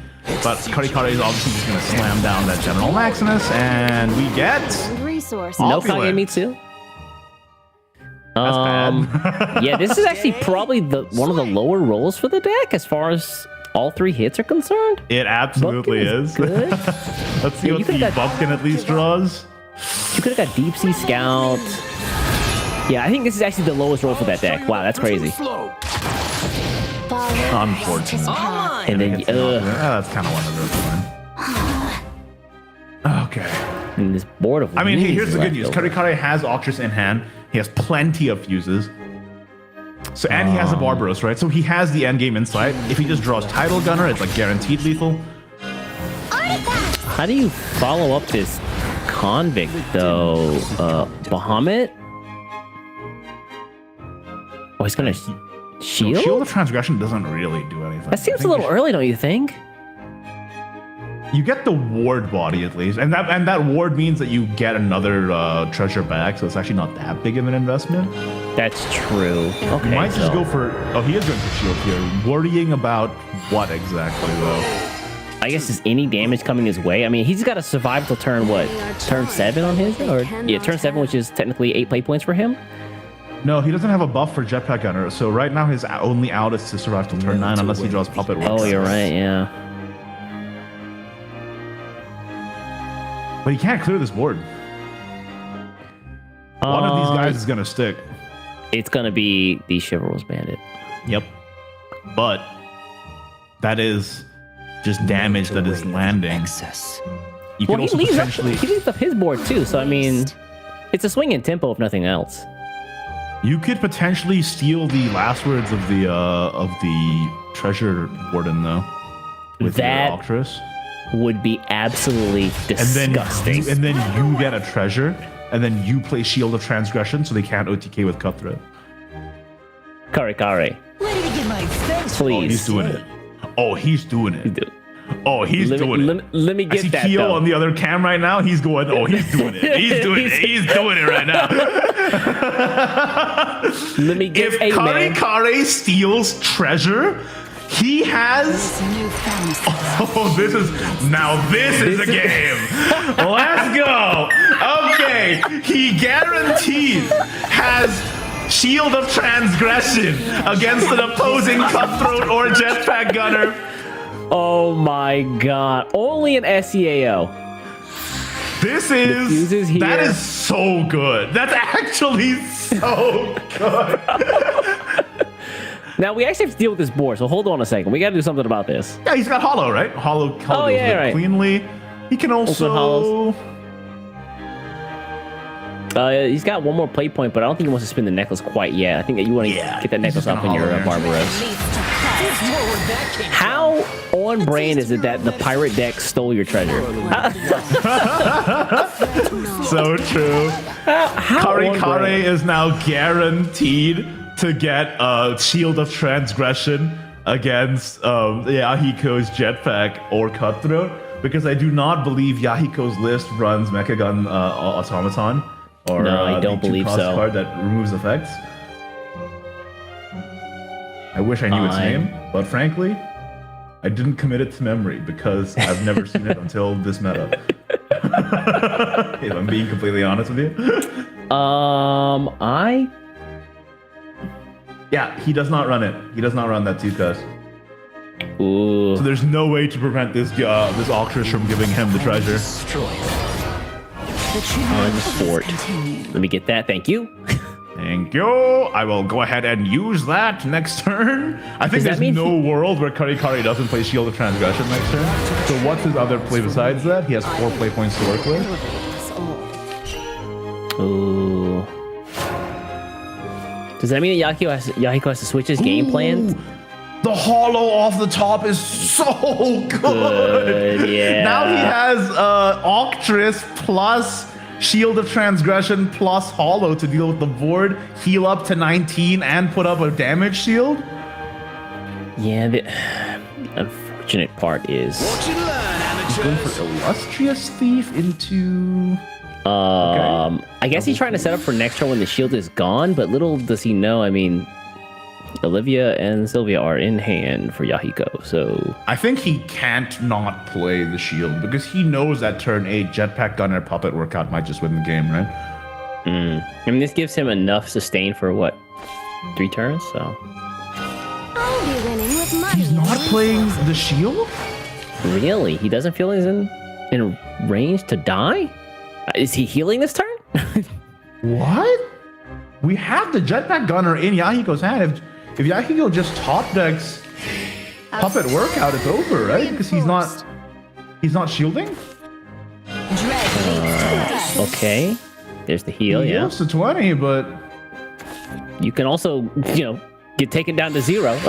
But Kari is obviously just going to slam down that General Maximus, and we get Resource. no Opulent. Kagemitsu. That's bad. Yeah, this is actually probably one of the lower rolls for the deck as far as all 3 hits are concerned. It absolutely Bumpkin is. good. Let's see Yeah, what the Bumpkin at least draws. You could have got Deep Sea Scout. Yeah, I think this is actually the lowest roll for that deck. Wow, that's crazy. Unfortunate. And then, that's kind of one of those. Okay. and this board of I mean, hey, here's the good news. left over. Kari has Octrus in hand. He has plenty of fuses. So, and he has a Barbaros, right? So he has the end game insight. If he just draws Tidal Gunner, it's like guaranteed lethal. How do you follow up this Convict, though? Bahamut? Oh, he's gonna shield? Shield of Transgression doesn't really do anything. That seems a little early, don't you think? You get the ward body at least, and that ward means that you get another treasure back, so it's actually not that big of an investment. That's true. Okay, You might just so- go for. Oh, he is going for shield here. Worrying about what exactly though? I guess is any damage coming his way? I mean, he's got to survive till turn what? Turn 7 on his? Or yeah, turn 7, which is technically 8 play points for him. No, he doesn't have a buff for Jetpack Gunner, so right now his only out is to survive till turn 9 unless he draws Puppet. Oh, you're right. Yeah. But he can't clear this board. One of these guys is gonna stick. It's gonna be the Chivalrous Bandit. Yep. But that is just damage that is landing. You Well, can he also leaves, up, potentially. he leaves up his board too, so I mean, it's a swing in tempo if nothing else. You could potentially steal the last words of the treasure warden though. With That your Octrus. would be absolutely disgusting. And then you get a treasure, and then you play Shield of Transgression, so they can't OTK with Cutthroat. Kari. Ready to get my thanks. Oh, Please. he's doing it. Oh, he's doing it. Oh, he's doing it. Let me I get see that. Keo though. on the other cam right now. He's going. Oh, he's doing it. He's doing it. He's doing it right now. Let me get. If Hey, man. Kari steals treasure, he has. Oh, this is a game. Let's go. Okay, he guaranteed has Shield of Transgression against an opposing Cutthroat or Jetpack Gunner. Oh my god! Only an SEAO. This is here. that is so good. That's actually so good. Now we actually have to deal with this board, so hold on a second. We got to do something about this. Yeah, he's got Hollow, right? Hollow Oh, goes yeah, with right. cleanly. He can also. Hollows. He's got one more play point, but I don't think he wants to spin the necklace quite yet. I think that you want to get that necklace off in your Barbaros. How on brand is it that the pirate deck stole your treasure? So true. Kari is now guaranteed to get a Shield of Transgression against Yahiko's Jetpack or Cutthroat, because I do not believe Yahiko's list runs Mecha Gun Automaton, or no, I don't believe so. Card that removes effects. I wish I knew its name, but frankly, I didn't commit it to memory because I've never seen it until this meta. If I'm being completely honest with you. Yeah, he does not run it. He does not run that 2-cost. Ooh. So there's no way to prevent this Octress from giving him the treasure. Unfort. Let me get that. Thank you. Thank you. I will go ahead and use that next turn. I think there's no world where Kari doesn't play Shield of Transgression next turn. So what's his other play besides that? He has 4 play points to work with. Ooh. Does that mean that Yahiko has to switch his game plan? The hollow off the top is so good. Yeah. Now he has Octress plus Shield of Transgression plus hollow to deal with the board, heal up to 19, and put up a damage shield. Yeah, the unfortunate part is he's going for Illustrious Thief into... I guess he's trying to set up for next turn when the shield is gone, but little does he know, I mean, Olivia and Sylvia are in hand for Yahiko, so... I think he can't not play the shield because he knows that turn 8 Jetpack Gunner Puppet workout might just win the game, right? I mean, this gives him enough sustain for, what, 3 turns, so... I'll be winning with money. He's not playing the shield? Really? He doesn't feel he's in range to die? Is he healing this turn? What? We have the Jetpack Gunner in Yahiko's hand. If Yahiko just top decks Puppet Workout, it's over, right? Because he's not shielding? Okay. There's the heal, he heals to 20, but... You can also, get taken down to 0.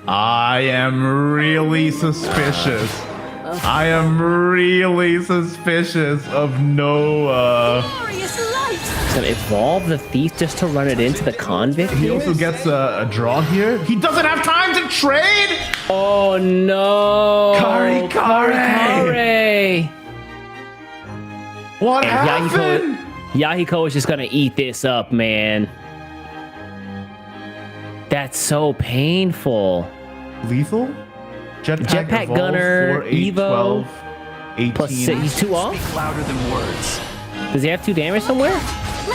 I am really suspicious. I am really suspicious of no, So evolve the thief just to run it into the convict? He also gets a draw here. He doesn't have time to trade! Oh no! Kari! What happened? Yahiko is just gonna eat this up, man. That's so painful. Lethal? Jetpack Gunner, 4, 8, Evo, 12, 18. plus 6. He's 2 off? Speak louder than words. Does he have 2 damage somewhere? 4,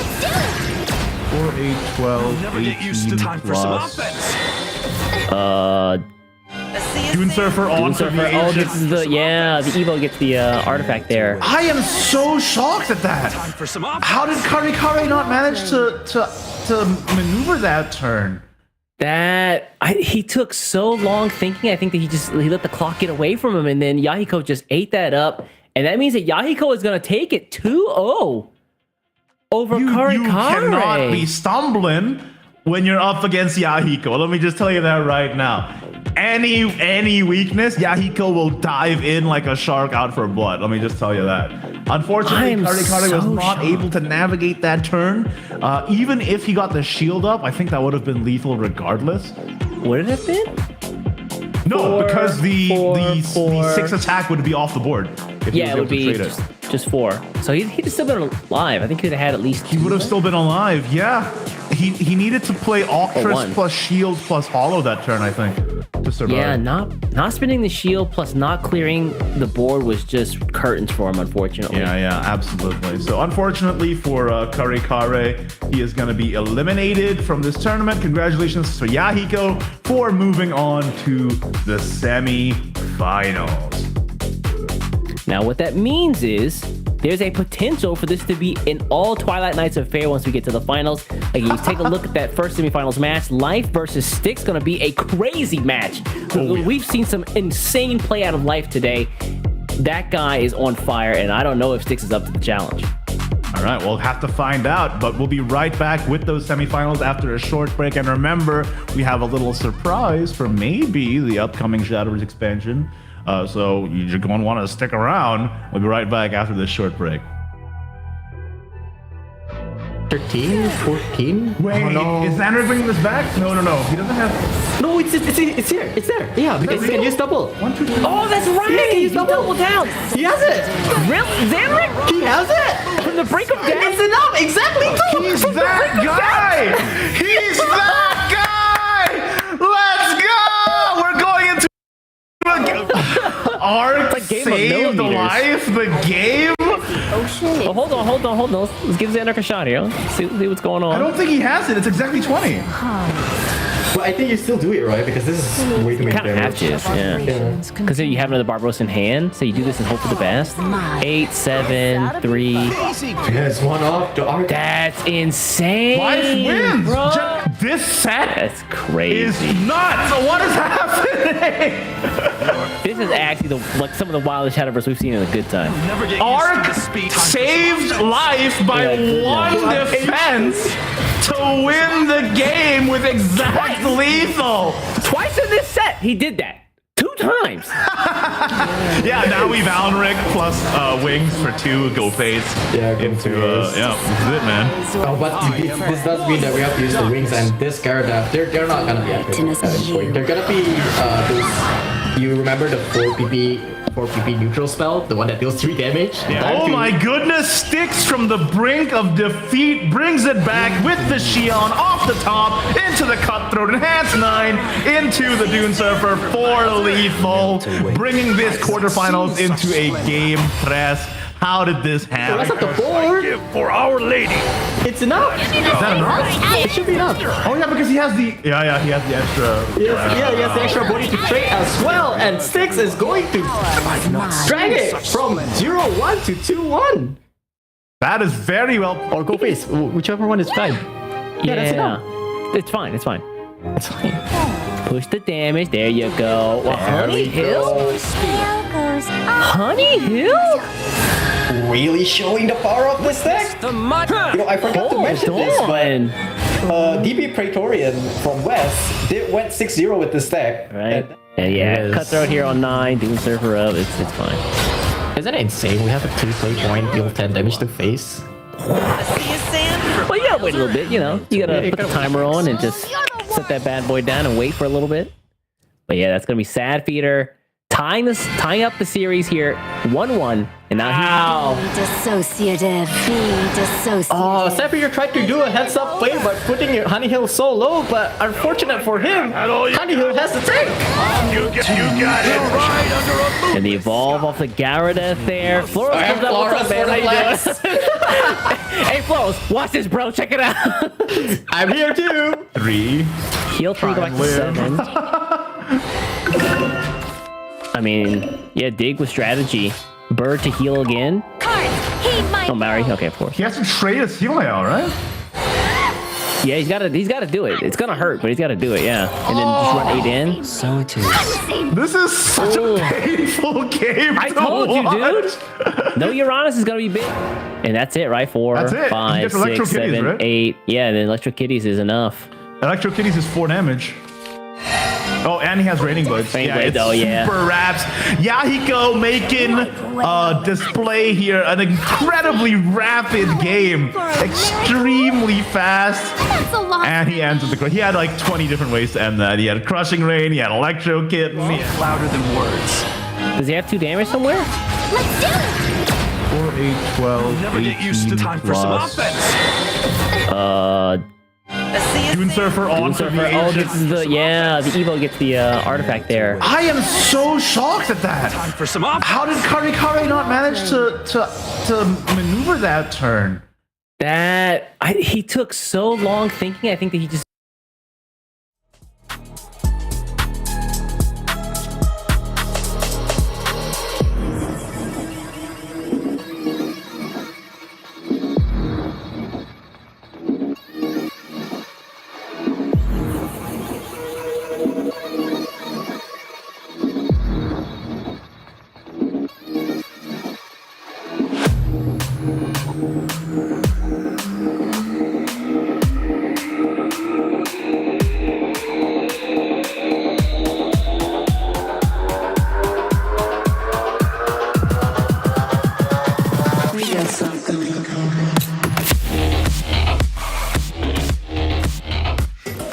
8, 12, Never 18 get used to time for some plus. offense. Dune Surfer on for the Oh, agent. this is the Evo gets the artifact there. I am so shocked at that. Time for some offense. How did Kari not manage to maneuver that turn? He took so long thinking. I think that he let the clock get away from him, and then Yahiko just ate that up, and that means that Yahiko is gonna take it 2-0 over Kari. You cannot be stumbling when you're up against Yahiko. Let me just tell you that right now. Any weakness, Yahiko will dive in like a shark out for blood. Let me just tell you that. Unfortunately, Kari was not able to navigate that turn. Even if he got the shield up, I think that would have been lethal regardless. Would it have been? No, because the 6 attack would be off the board. If he was Yeah, it able would to be trade it. just 4. So he'd have still been alive. I think he'd have had at least 2. He would have still been alive, yeah. He needed to play Octress 1. plus Shield plus Hollow that turn, I think, to survive. Yeah, not spinning the shield plus not clearing the board was just curtains for him, unfortunately. Yeah, absolutely. So unfortunately for Kari, he is going to be eliminated from this tournament. Congratulations to Yahiko for moving on to the semi-finals. Now, what that means is there's a potential for this to be an all Twilight Nights affair once we get to the finals. Again, you take a look at that first semifinals match. Life versus Styx going to be a crazy match. We've seen some insane play out of Life today. That guy is on fire, and I don't know if Styx is up to the challenge. All right, we'll have to find out, but we'll be right back with those semifinals after a short break. And remember, we have a little surprise for maybe the upcoming Shadowverse expansion. So you're going to want to stick around. We'll be right back after this short break. 13, 14. Wait, oh, no. is Zanark bringing this back? No. He doesn't have. No, it's here. It's there. Yeah, because you can use double. 1, 2, 3. Oh, that's right. Yeah, He doubled down. He has it. Really? Zanark? He has it. From the brink of death? It's enough. Exactly. He's that guy. He's that guy. Let's go. We're going into Arc It's a game of saved millimeters. life. The game. Well, hold on. Let's give Zanark a shot here. See what's going on. I don't think he has it. It's exactly 20. But I think you still do it, right? Because this is way too many Kind of have damage. to, yeah. Because then you have another Barbaros in hand, so you do this and hope for the best. 8, 7, 3. Yes, one off the arc. That's insane. Life wins. bro. This set That's crazy. is nuts. What is happening? This is actually some of the wildest Shadowverse we've seen in a good time. Arc saved life by one defense to win the game with exact lethal. Twice in this set, he did that. 2 times. Yeah, now we've Alnric plus wings for 2 go phase. Yeah, go into phase. yeah, this is it, man. Oh, but this does mean that we have to use the wings, and this Gyarados, they're not gonna be at this point. They're gonna be those. You remember the 4PP neutral spell, the one that deals 3 damage? Oh my goodness, Styx from the brink of defeat brings it back with the Xion off the top, into the Cutthroat, enhanced 9, into the Dune Surfer for lethal, bringing this quarterfinals into a game press. How did this happen? That's at the board. For Our Lady. It's enough. Is that enough? It should be enough. Oh yeah, because he has the he has the extra. He has the extra body to trade as well, and Styx is going to drag it from 0-1 to 2-1. That is very well. Or go face, whichever one is fine. Yeah, that's enough. It's fine. It's fine. Push the damage. There you go. Well, Honey Hill? Honey Hill? Really showing the power of this deck? You know, I forgot to mention this, but DB Praetorian from West went 6-0 with this deck. Right. Yeah, Cutthroat here on 9, Dune Surfer up. It's fine. Isn't it insane? We have a 3-play point, deal 10 damage to face. Well, you gotta wait a little bit, you know. You gotta put the timer on and just set that bad boy down and wait for a little bit. But yeah, that's gonna be Sad Feeder tying up the series here, 1-1, and now Dissociative. Oh, Sad Feeder tried to do a heads-up play by putting your Honey Hill so low, but unfortunate for him, Honey Hill has the tank. You got it right under a boot. And the evolve off the Gyarados there. Floros comes up. What's up, man? How you doing? Hey, Floros, watch this, bro. Check it out. I'm here too. 3. Heal 3, go back to 7. I mean, yeah, dig with strategy. Bird to heal again. Oh, Mary. Okay, of course. He has to trade his healing out, right? Yeah, he's got to do it. It's gonna hurt, but he's got to do it. Yeah, and then just run 8 in. So it is. This is such a painful game. I told you, dude. No, Uranus is gonna be big, and that's it, right? 4, That's it. He 5, gets Electro 6, Kitties, 7, right? 8. Yeah, the Electro Kitties is enough. Electro Kitties is 4 damage. Oh, and he has Raining Blades. Blades, oh, yeah. Super raps. Yahiko making display here an incredibly rapid game. Extremely fast. And he ends with the... He had like 20 different ways to end that. He had Crushing Rain, he had Electro Kitten. Louder than words. Does he have 2 damage somewhere? Let's do it. 4, 8, 12, Never get used to time for some offense. Dune Surfer on for the Oh, this is the Evo gets the artifact there. I am so shocked at that. Time for some offense. How did Kari not manage to maneuver that turn? He took so long thinking. I think that he just.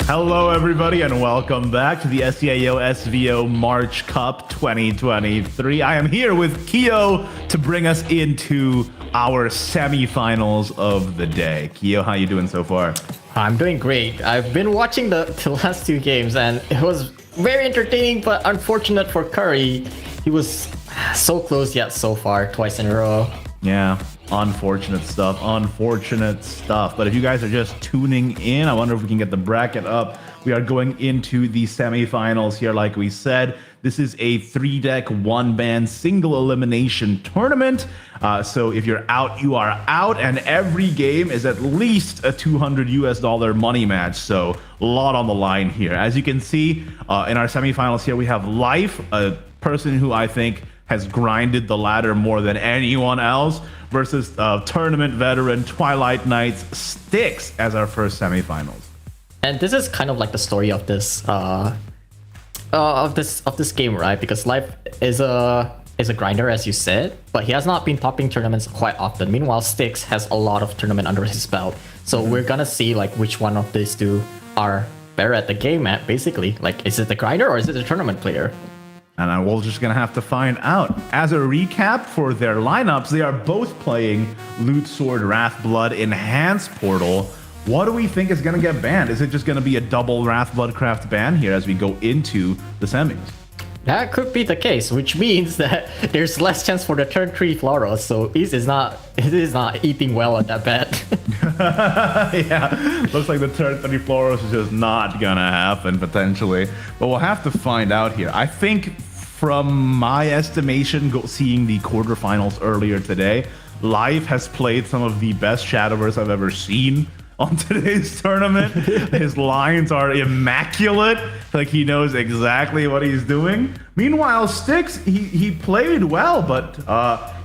Hello, everybody, and welcome back to the SEAO SVO March Cup 2023. I am here with Kyo to bring us into our semifinals of the day. Kyo, how you doing so far? I'm doing great. I've been watching the last two games, and it was very entertaining, but unfortunate for Kari. He was so close yet so far, twice in a row. Yeah, unfortunate stuff. But if you guys are just tuning in, I wonder if we can get the bracket up. We are going into the semifinals here, like we said. This is a 3-deck, 1-ban, single elimination tournament. So if you're out, you are out, and every game is at least a $200 US money match. So a lot on the line here. As you can see, in our semifinals here, we have Life, a person who I think has grinded the ladder more than anyone else, versus tournament veteran Twilight Knights Styx as our first semifinals. And this is kind of like the story of this game, right? Because Life is a grinder, as you said, but he has not been topping tournaments quite often. Meanwhile, Styx has a lot of tournament under his belt. So we're gonna see like which one of these two are better at the game at, basically. Like, is it the grinder or is it the tournament player? And we're just going to have to find out. As a recap for their lineups, they are both playing Loot Sword, Wrathblood, Enhanced Portal. What do we think is going to get banned? Is it just going to be a double Wrathblood Craft ban here as we go into the semis? That could be the case, which means that there's less chance for the turn 3 Floros, so it is not eating well on that bet. Yeah, looks like the turn 3 Floros is just not gonna happen, potentially. But we'll have to find out here. I think, from my estimation, seeing the quarterfinals earlier today, Life has played some of the best Shadowverse I've ever seen on today's tournament. His lines are immaculate. Like, he knows exactly what he's doing. Meanwhile, Styx, he played well, but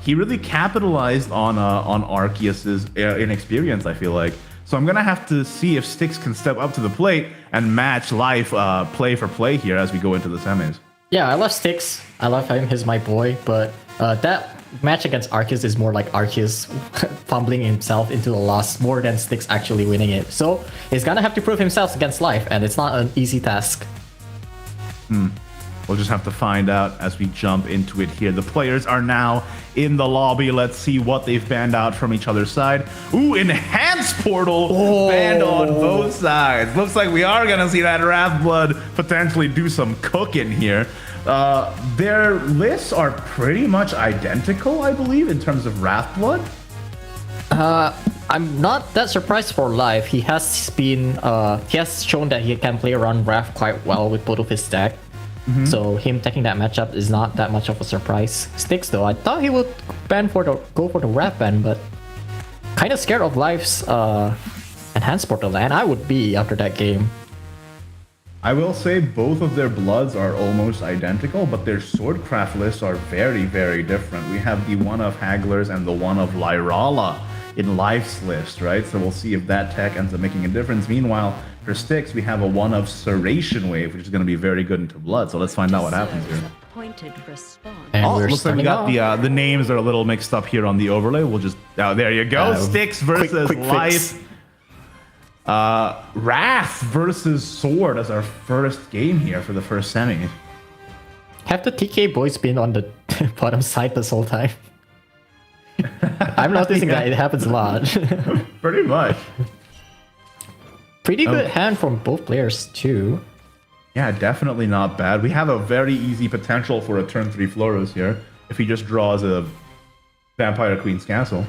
he really capitalized on Arceus's inexperience, I feel like. So I'm gonna have to see if Styx can step up to the plate and match Life play for play here as we go into the semis. Yeah, I love Styx. I love him. He's my boy. But that match against Arceus is more like Arceus fumbling himself into the loss more than Styx actually winning it. So he's gonna have to prove himself against Life, and it's not an easy task. We'll just have to find out as we jump into it here. The players are now in the lobby. Let's see what they've banned out from each other's side. Ooh, Enhanced Portal banned on both sides. Looks like we are going to see that Wrathblood potentially do some cooking here. Their lists are pretty much identical, I believe, in terms of Wrathblood. I'm not that surprised for Life. He has been he has shown that he can play around Wrath quite well with both of his deck. So him taking that matchup is not that much of a surprise. Styx, though, I thought he would go for the Wrath ban, but kind of scared of Life's Enhanced Portal, and I would be after that game. I will say both of their bloods are almost identical, but their Swordcraft lists are very, very different. We have the one of Hagglers and the one of Lyrala in Life's list, right? So we'll see if that tech ends up making a difference. Meanwhile, for Styx, we have a one of Serration Wave, which is going to be very good into blood. So let's find out what happens here. And looks like we got the names are a little mixed up here on the overlay. We'll just there you go. Styx versus quick Life. fix. Wrath versus Sword as our first game here for the first semi. Have the TK boys been on the bottom side this whole time? I'm noticing that it happens a lot. Pretty much. Pretty good hand from both players too. Yeah, definitely not bad. We have a very easy potential for a turn 3 Floros here if he just draws a Vampire Queen's Castle.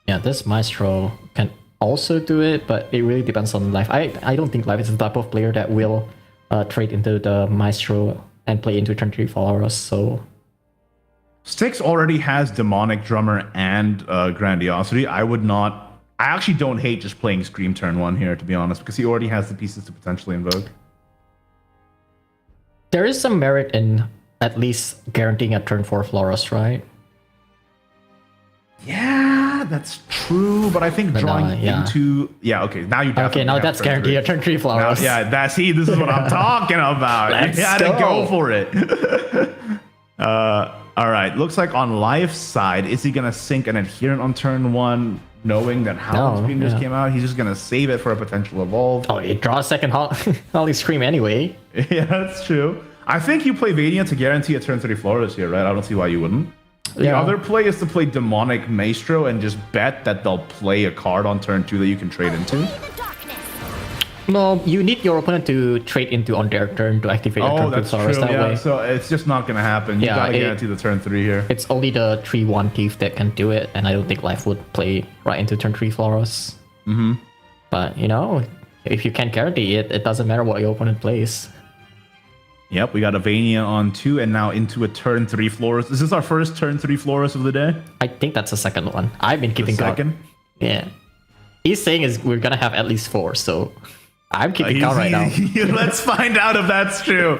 Yeah, this Maestro can also do it, but it really depends on Life. I don't think Life is the type of player that will trade into the Maestro and play into turn 3 Floros, so... Styx already has Demonic Drummer and Grandiosity. I actually don't hate just playing Scream turn 1 here, to be honest, because he already has the pieces to potentially invoke. There is some merit in at least guaranteeing a turn 4 Floros, right? Yeah, that's true, but I think drawing into... Yeah, okay, now you definitely okay, now that's guaranteed a turn 3 Floros. This is what I'm talking about. Let's you gotta go for it. All right, looks like on Life's side, is he gonna sink an Adherent on turn 1? knowing that Howling No, Scream just yeah. came out. He's just gonna save it for a potential evolve. Oh, it draws second Howling Scream anyway. Yeah, that's true. I think you play Vania to guarantee a turn 3 Flores here, right? I don't see why you wouldn't. The Yeah. other play is to play Demonic Maestro and just bet that they'll play a card on turn 2 that you can trade into. No, you need your opponent to trade into on their turn to activate your Oh, turn 2 that's true. Flores that Yeah, way. so it's just not gonna happen. You Yeah, gotta it- guarantee the turn 3 here. It's only the 3-1 thief that can do it, and I don't think Life would play right into turn 3 Flores. Mm-hmm. But, you know, if you can't guarantee it, it doesn't matter what your opponent plays. Yep, we got a Vania on 2 and now into a turn 3 Flores. Is this our first turn 3 Flores of the day? I think that's the second one. I've been keeping count. second? Yeah. He's saying is we're gonna have at least 4, so I'm keeping count right now. Let's find out if that's true.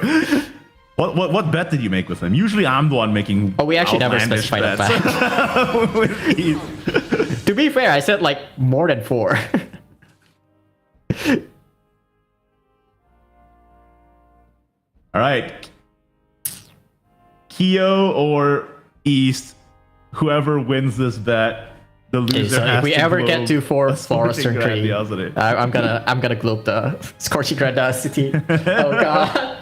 What bet did you make with him? Usually I'm the one making. Oh, we actually never outlandish specified a bets. bet. With these. To be fair, I said like more than 4. All right. Kyo or East, whoever wins this bet, the loser Okay, so has if we to ever globe get to 4 a Flores turn 3, grandiosity. I'm gonna globe the Scorching Grandiosity. Oh god.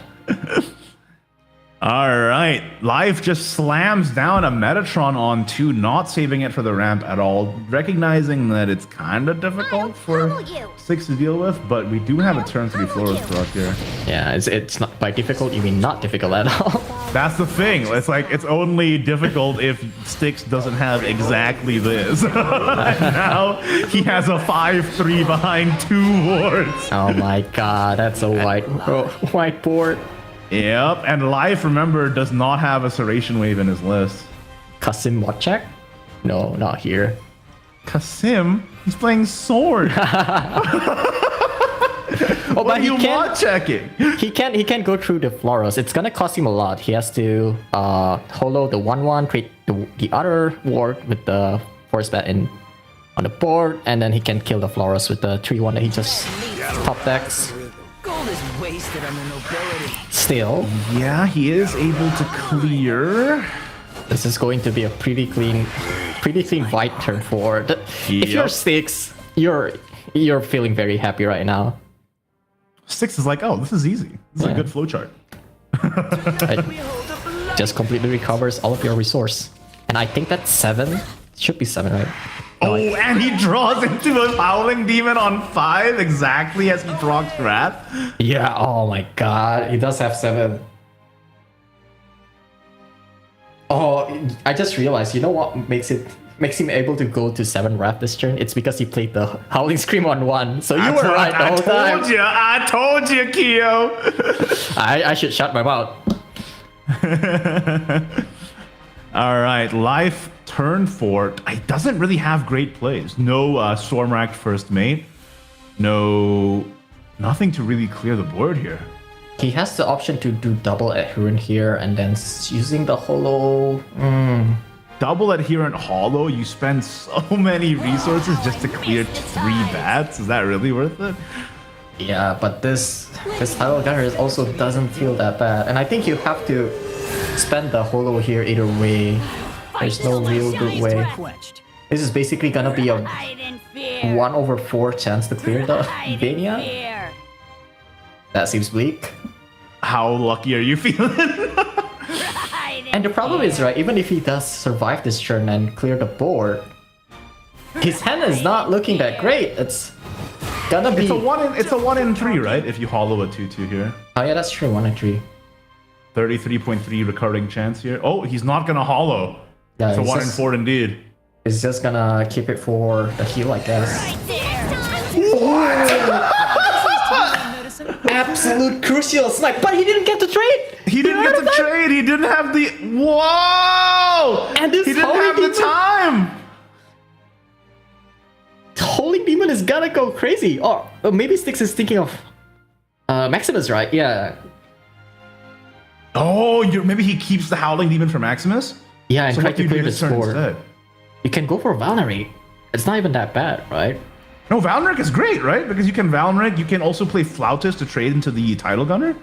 All right, Life just slams down a Metatron on 2, not saving it for the ramp at all, recognizing that it's kind of difficult for Styx to deal with, but we do have a turn 3 Flores proc here. Yeah, it's not by difficult, you mean not difficult at all. That's the thing. It's like it's only difficult if Styx doesn't have exactly this. And now he has a 5-3 behind 2 wards. Oh my god, that's a white board. Yep, and Life, remember, does not have a Serration Wave in his list. Kasim what check? No, not here. Kasim? He's playing Sword. Oh, What but are he you can mod checking? he can go through the Floros. It's gonna cost him a lot. He has to holo the 1-1, create the other ward with the force bat in on the board, and then he can kill the Floros with the 3-1 that he just top decks. Gold is wasted on the nobility. Still, Yeah, he is able to clear. this is going to be a pretty clean fight turn forward. If you're Yep. Styx, you're feeling very happy right now. Styx is like, oh, this is easy. This is a good flowchart. It just completely recovers all of your resource. And I think that's 7. Should be 7, right? Oh, and he draws into a Howling Demon on 5 exactly as he procs Wrath. Yeah, oh my god, he does have 7. Oh, I just realized, you know what makes him able to go to 7 Wrath this turn? It's because he played the Howling Scream on 1. So you were right the whole time. I told you, Kyo. I should shut my mouth. All right, Life turn 4. It doesn't really have great plays. No Stormrack first mate. No, nothing to really clear the board here. He has the option to do double Adherent here and then using the holo. Double Adherent Hollow, you spend so many resources just to clear 3 bats. Is that really worth it? Yeah, but this title gunner also doesn't feel that bad. And I think you have to spend the holo here either way. There's no real good way. This is basically gonna be a 1/4 chance to clear the Vania. That seems bleak. How lucky are you feeling? And the problem is, right, even if he does survive this turn and clear the board, his hand is not looking that great. It's gonna be... It's a 1 in 3, right? If you hollow a 2/2 here. Oh yeah, that's true, 1 in 3. 33.3 recurring chance here. Oh, he's not gonna hollow. Yeah, it's a it's 1 in just- 4 indeed. He's just gonna keep it for the heal, I guess. Absolute crucial snipe, but he didn't get the trade. He didn't get the trade. He didn't have the... Whoa! And this he didn't Holy have the Demon- time. Holy Demon is gonna go crazy. Or maybe Styx is thinking of Maximus, right? Yeah. Oh, maybe he keeps the Howling Demon for Maximus? Yeah, and So try what do to you do clear the this turn score. instead? You can go for Valkyrie. It's not even that bad, right? No, Valnric is great, right? Because you can Valnric, you can also play Flautist to trade into the Title Gunner.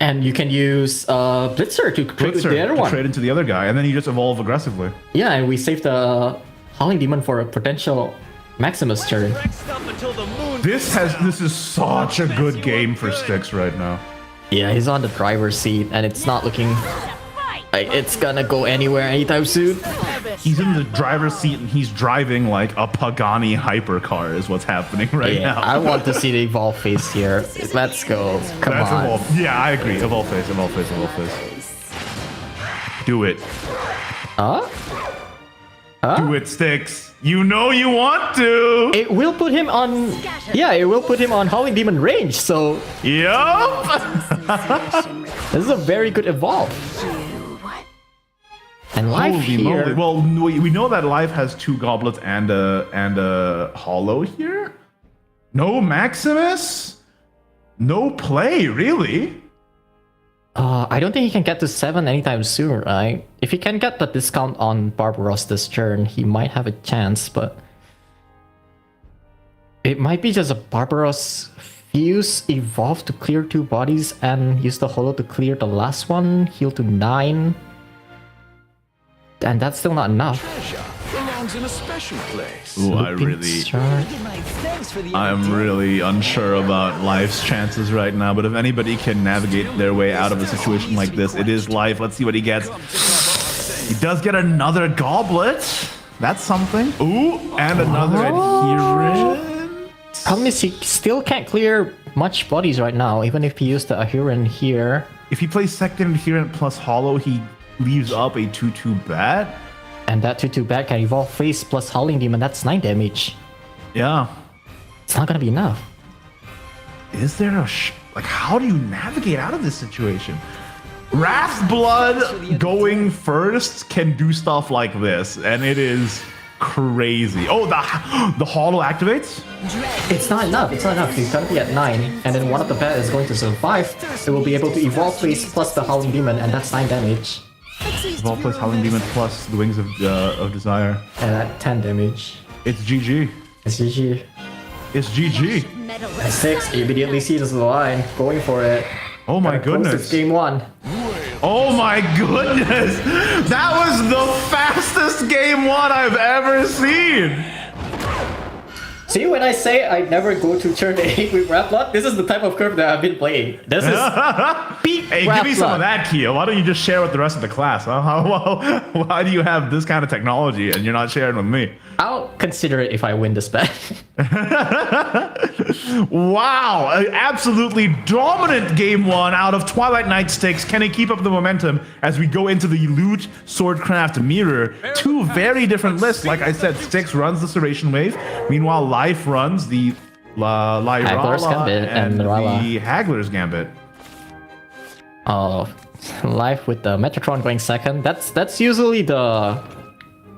And you can use Blitzer to trade with the other to one. trade into the other guy, and then you just evolve aggressively. Yeah, and we save the Howling Demon for a potential Maximus' turn. This is such a good game for Styx right now. Yeah, he's on the driver's seat, and it's not looking like it's gonna go anywhere anytime soon. He's in the driver's seat and he's driving like a Pagani hypercar is what's happening right now. I want to see the evolve phase here. Let's go. Come That's on. Evolve. Yeah, I agree. Evolve phase, evolve phase, evolve phase. Do it. Huh? Do it, Styx. You know you want to. It will put him on. Yeah, it will put him on Howling Demon range. So. Yup. This is a very good evolve. And life Holy here. moly. Well, we know that life has 2 goblets and a hollow here. No Maximus. No play, really. I don't think he can get to 7 anytime soon, right? If he can get the discount on Barbaros this turn, he might have a chance, but it might be just a Barbaros Fuse evolve to clear 2 bodies and use the holo to clear the last one, heal to 9. And that's still not enough. Belongs in a special place. Ooh, I'm really unsure about Life's chances right now, but if anybody can navigate their way out of a situation like this, it is Life. Let's see what he gets. He does get another goblet. That's something. Ooh, and another adherent. Problem is he still can't clear much bodies right now, even if he used the adherent here. If he plays second adherent plus hollow, he leaves up a 2/2 bat. And that 2/2 bat can evolve face plus Howling Demon. That's 9 damage. Yeah. It's not gonna be enough. Is there a like? How do you navigate out of this situation? Wrath Blood going first can do stuff like this, and it is crazy. Oh, the hollow activates. It's not enough. It's not enough. He's gonna be at 9, and then one of the bat is going to survive. It will be able to evolve face plus the Howling Demon, and that's 9 damage. Evolve plus Howling Demon plus the Wings of Desire. And that 10 damage. It's GG. It's GG. It's GG. And 6 immediately sees the line, going for it. Oh my goodness. It's game 1. Oh my goodness. That was the fastest game 1 I've ever seen. See, when I say I never go to turn 8 with Wrath Blood, this is the type of curve that I've been playing. This is peak Hey, Wrath give me some Blood. of that, Keo. Why don't you just share with the rest of the class? Huh? Why do you have this kind of technology and you're not sharing with me? I'll consider it if I win this bet. Wow, an absolutely dominant game 1 out of Twilight Knight Styx. Can he keep up the momentum as we go into the Loot Swordcraft Mirror? 2 very different lists. Like I said, Styx runs the Serration Wave. Meanwhile, Life runs the Haggler's Lyrala Gambit and Lyrala. the Haggler's Gambit. Oh, Life with the Metatron going second. That's usually the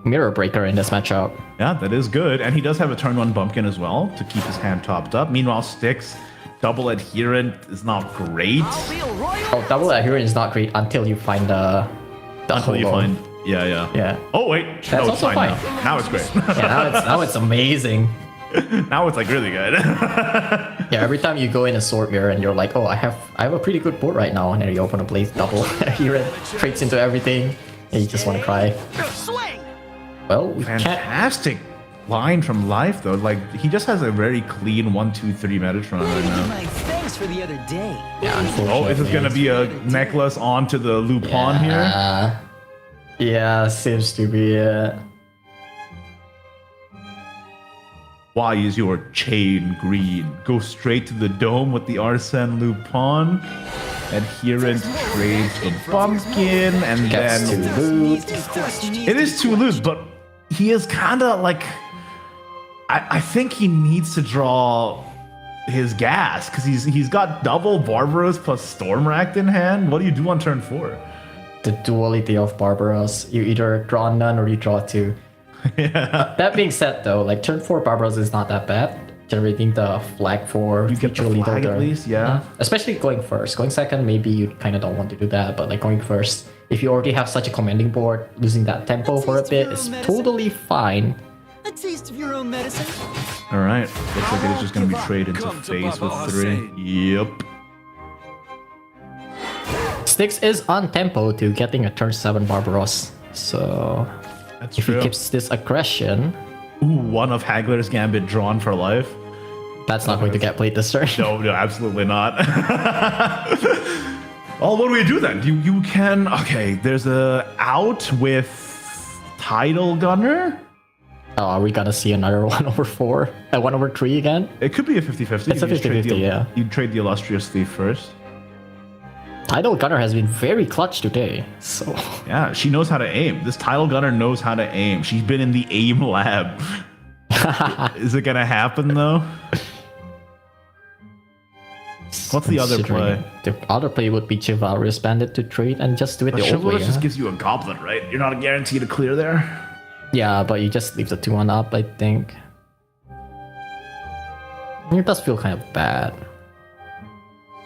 mirror breaker in this matchup. Yeah, that is good. And he does have a turn 1 bumpkin as well to keep his hand topped up. Meanwhile, Styx, double adherent is not great. Oh, double adherent is not great until you find the Until you holo. find, yeah. Yeah. Oh wait, That's no, it's also fine. fine. Now it's great. Yeah, now it's amazing. Now it's like really good. Yeah, every time you go in a sword mirror and you're like, oh, I have a pretty good board right now, and then you open a blaze double adherent, trades into everything, and you just want to cry. Well, we can't. Fantastic line from Life though. Like he just has a very clean 1-2-3 Metatron right now. My thanks for the other day. Yeah, unfortunately. Oh, is this gonna be a necklace onto the Lupin here? Yeah, seems to be it. Why is your chain green? Go straight to the dome with the Arsene Lupin. Adherent trades the bumpkin and Gets then to loot. it is 2 loot, but he is kind of like I think he needs to draw his gas because he's got double Barbaros plus Stormracked in hand. What do you do on turn 4? The duality of Barbaros. You either draw none or you draw 2. Yeah. That being said, though, like turn 4 Barbaros is not that bad. Generating the flag for You get the future flag leader. at least, yeah. Especially going first. Going second, maybe you kind of don't want to do that, but like going first, if you already have such a commanding board, losing that tempo for a bit is totally fine. A taste of your own medicine. All right. Looks like it is just going to be traded into face with 3. Yep. Styx is on tempo to getting a turn 7 Barbaros. So That's if true. he keeps this aggression, Ooh, one of Haggler's Gambit drawn for life. That's not going to get played this turn. No, absolutely not. Oh, what do we do then? You can... Okay, there's a out with Tidal Gunner. Oh, are we gonna see another 1/4? 1/3 again? It could be a 50-50. It's a 50-50, yeah. You trade the Illustrious Thief first. Tidal Gunner has been very clutch today, so... Yeah, she knows how to aim. This Tidal Gunner knows how to aim. She's been in the aim lab. Is it gonna happen, though? What's the other play? The other play would be Chivalrous Bandit to trade and just do it But the old way. Chivalrous just gives you a Goblet, right? You're not guaranteed to clear there. Yeah, but you just leave the 2-1 up, I think. It does feel kind of bad.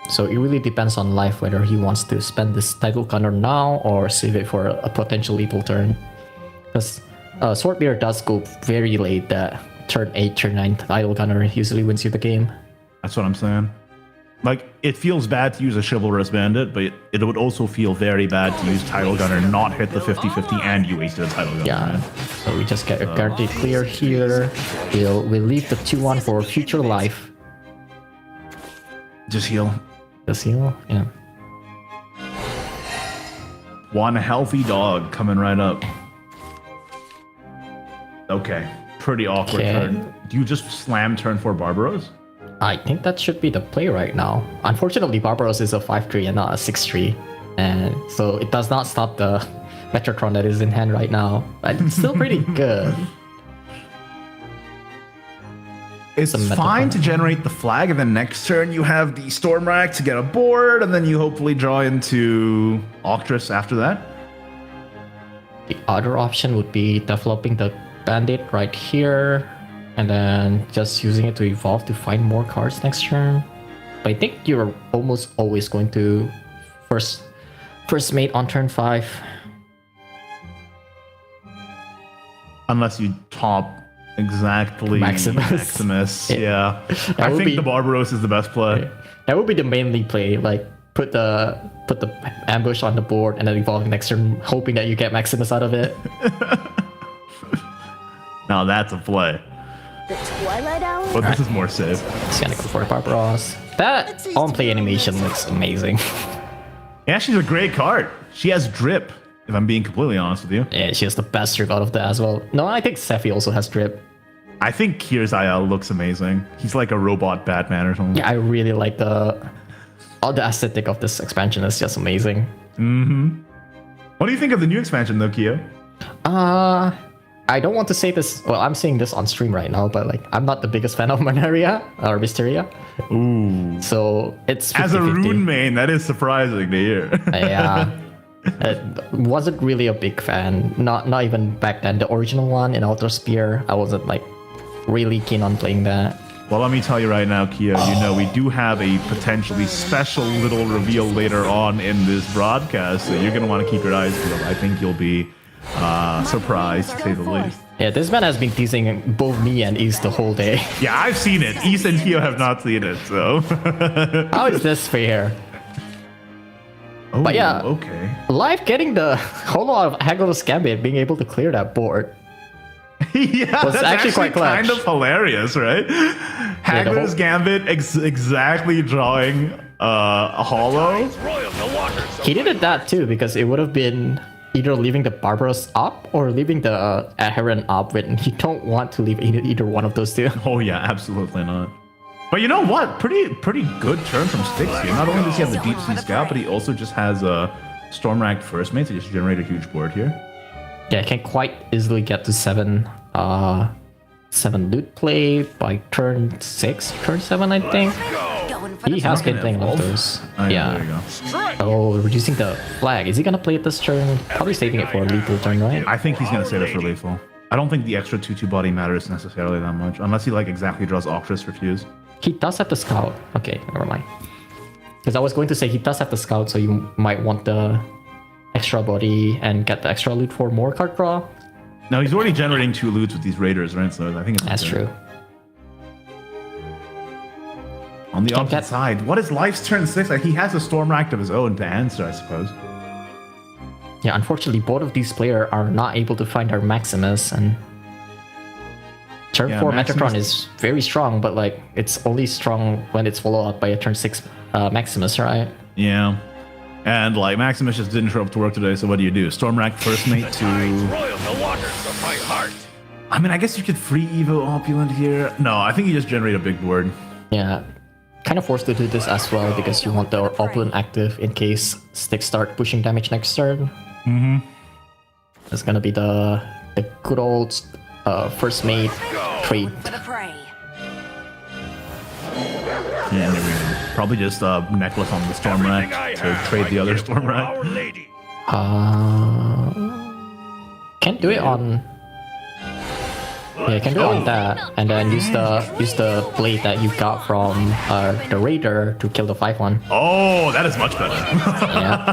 So it really depends on life whether he wants to spend this Tidal Gunner now or save it for a potential lethal turn. Because Swordbearer does go very late, that turn 8, turn 9 Tidal Gunner usually wins you the game. That's what I'm saying. Like, it feels bad to use a Chivalrous Bandit, but it would also feel very bad to use Tidal Gunner, not hit the 50-50, and you wasted a Tidal Gunner. Yeah, right? so we just get a guaranteed clear here. We'll leave the 2-1 for future life. Just heal. Just heal, yeah. One healthy dog coming right up. Okay, pretty awkward turn. Do you just slam turn 4 Barbaros? I think that should be the play right now. Unfortunately, Barbaros is a 5-3 and not a 6-3. And so it does not stop the Metrotron that is in hand right now. But it's still pretty good. It's fine to generate the flag, and then next turn you have the Stormrack to get a board, and then you hopefully draw into Octress after that. The other option would be developing the Bandit right here, and then just using it to evolve to find more cards next turn. But I think you're almost always going to first mate on turn 5. Unless you top exactly Maximus. Yeah. I think the Barbaros is the best play. That would be the mainly play, like put the ambush on the board and then evolve next turn, hoping that you get Maximus out of it. Now that's a play. The Twilight Hour? But this is more safe. Just gonna go for Barbaros. That on-play animation looks amazing. Yeah, she's a great card. She has drip, if I'm being completely honest with you. Yeah, she has the best drip out of that as well. No, I think Sephi also has drip. I think Kirzael looks amazing. He's like a robot Batman or something. Yeah, I really like all the aesthetic of this expansion is just amazing. Mm-hmm. What do you think of the new expansion though, Kyo? I don't want to say this. Well, I'm saying this on stream right now, but like I'm not the biggest fan of Manaria or Mysteria. Ooh. So it's 50-50. As a rune main, that is surprising to hear. Yeah. Wasn't really a big fan. Not even back then. The original one in Outer Spear, I wasn't like really keen on playing that. Well, let me tell you right now, Kia, you know, we do have a potentially special little reveal later on in this broadcast, so you're going to want to keep your eyes peeled. I think you'll be surprised, to say the least. Yeah, this man has been teasing both me and East the whole day. Yeah, I've seen it. East and Kyo have not seen it, so... How is this fair? Oh, but yeah, okay. Live getting the whole lot of Haggler's Gambit, being able to clear that board. Yeah, was that's actually quite clutch. kind of hilarious, right? Haggler's Gambit exactly drawing a hollow. He did that too because it would have been either leaving the Barbaros up or leaving the Heron up, when you don't want to leave either one of those two. Oh yeah, absolutely not. But you know what? Pretty good turn from Styx here. Not only does he have the Deep Sea Scout, but he also just has a Stormrack first mate to just generate a huge board here. Yeah, I can quite easily get to 7 loot play by turn 6, turn 7, I think. He has been playing all those. Yeah. There you go. Oh, reducing the flag. Is he gonna play it this turn? Probably saving it for a lethal turn, right? I think he's gonna save it for lethal. I don't think the extra 2/2 body matters necessarily that much, unless he like exactly draws Octress Refuse. He does have the scout. Okay, never mind. Because I was going to say he does have the scout, so you might want the extra body and get the extra loot for more card draw. No, he's already generating 2 loots with these raiders, right? So I think it's that's true. On the opposite side, what is Life's turn 6? Like, he has a Stormrack of his own to answer, I suppose. Yeah, unfortunately, both of these players are not able to find our Maximus, and Turn Yeah, 4 Maximus- Metatron is very strong, but like it's only strong when it's followed up by a turn 6 Maximus, right? Yeah. And like Maximus just didn't show up to work today, so what do? Stormrack first mate to. Royal the waters of my heart. I mean, I guess you could free Evo Opulent here. No, I think you just generate a big board. Yeah. Kind of forced to do this as well because you want the Opulent active in case Styx start pushing damage next turn. Mm-hmm. It's gonna be the good old first mate trade. Yeah, and then we probably just necklace on the Stormrack to trade the other Stormrack. Our Lady. Can do it on. Yeah, can do it on that, and then use the blade that you got from the Raider to kill the 5-1. Oh, that is much better. Yeah.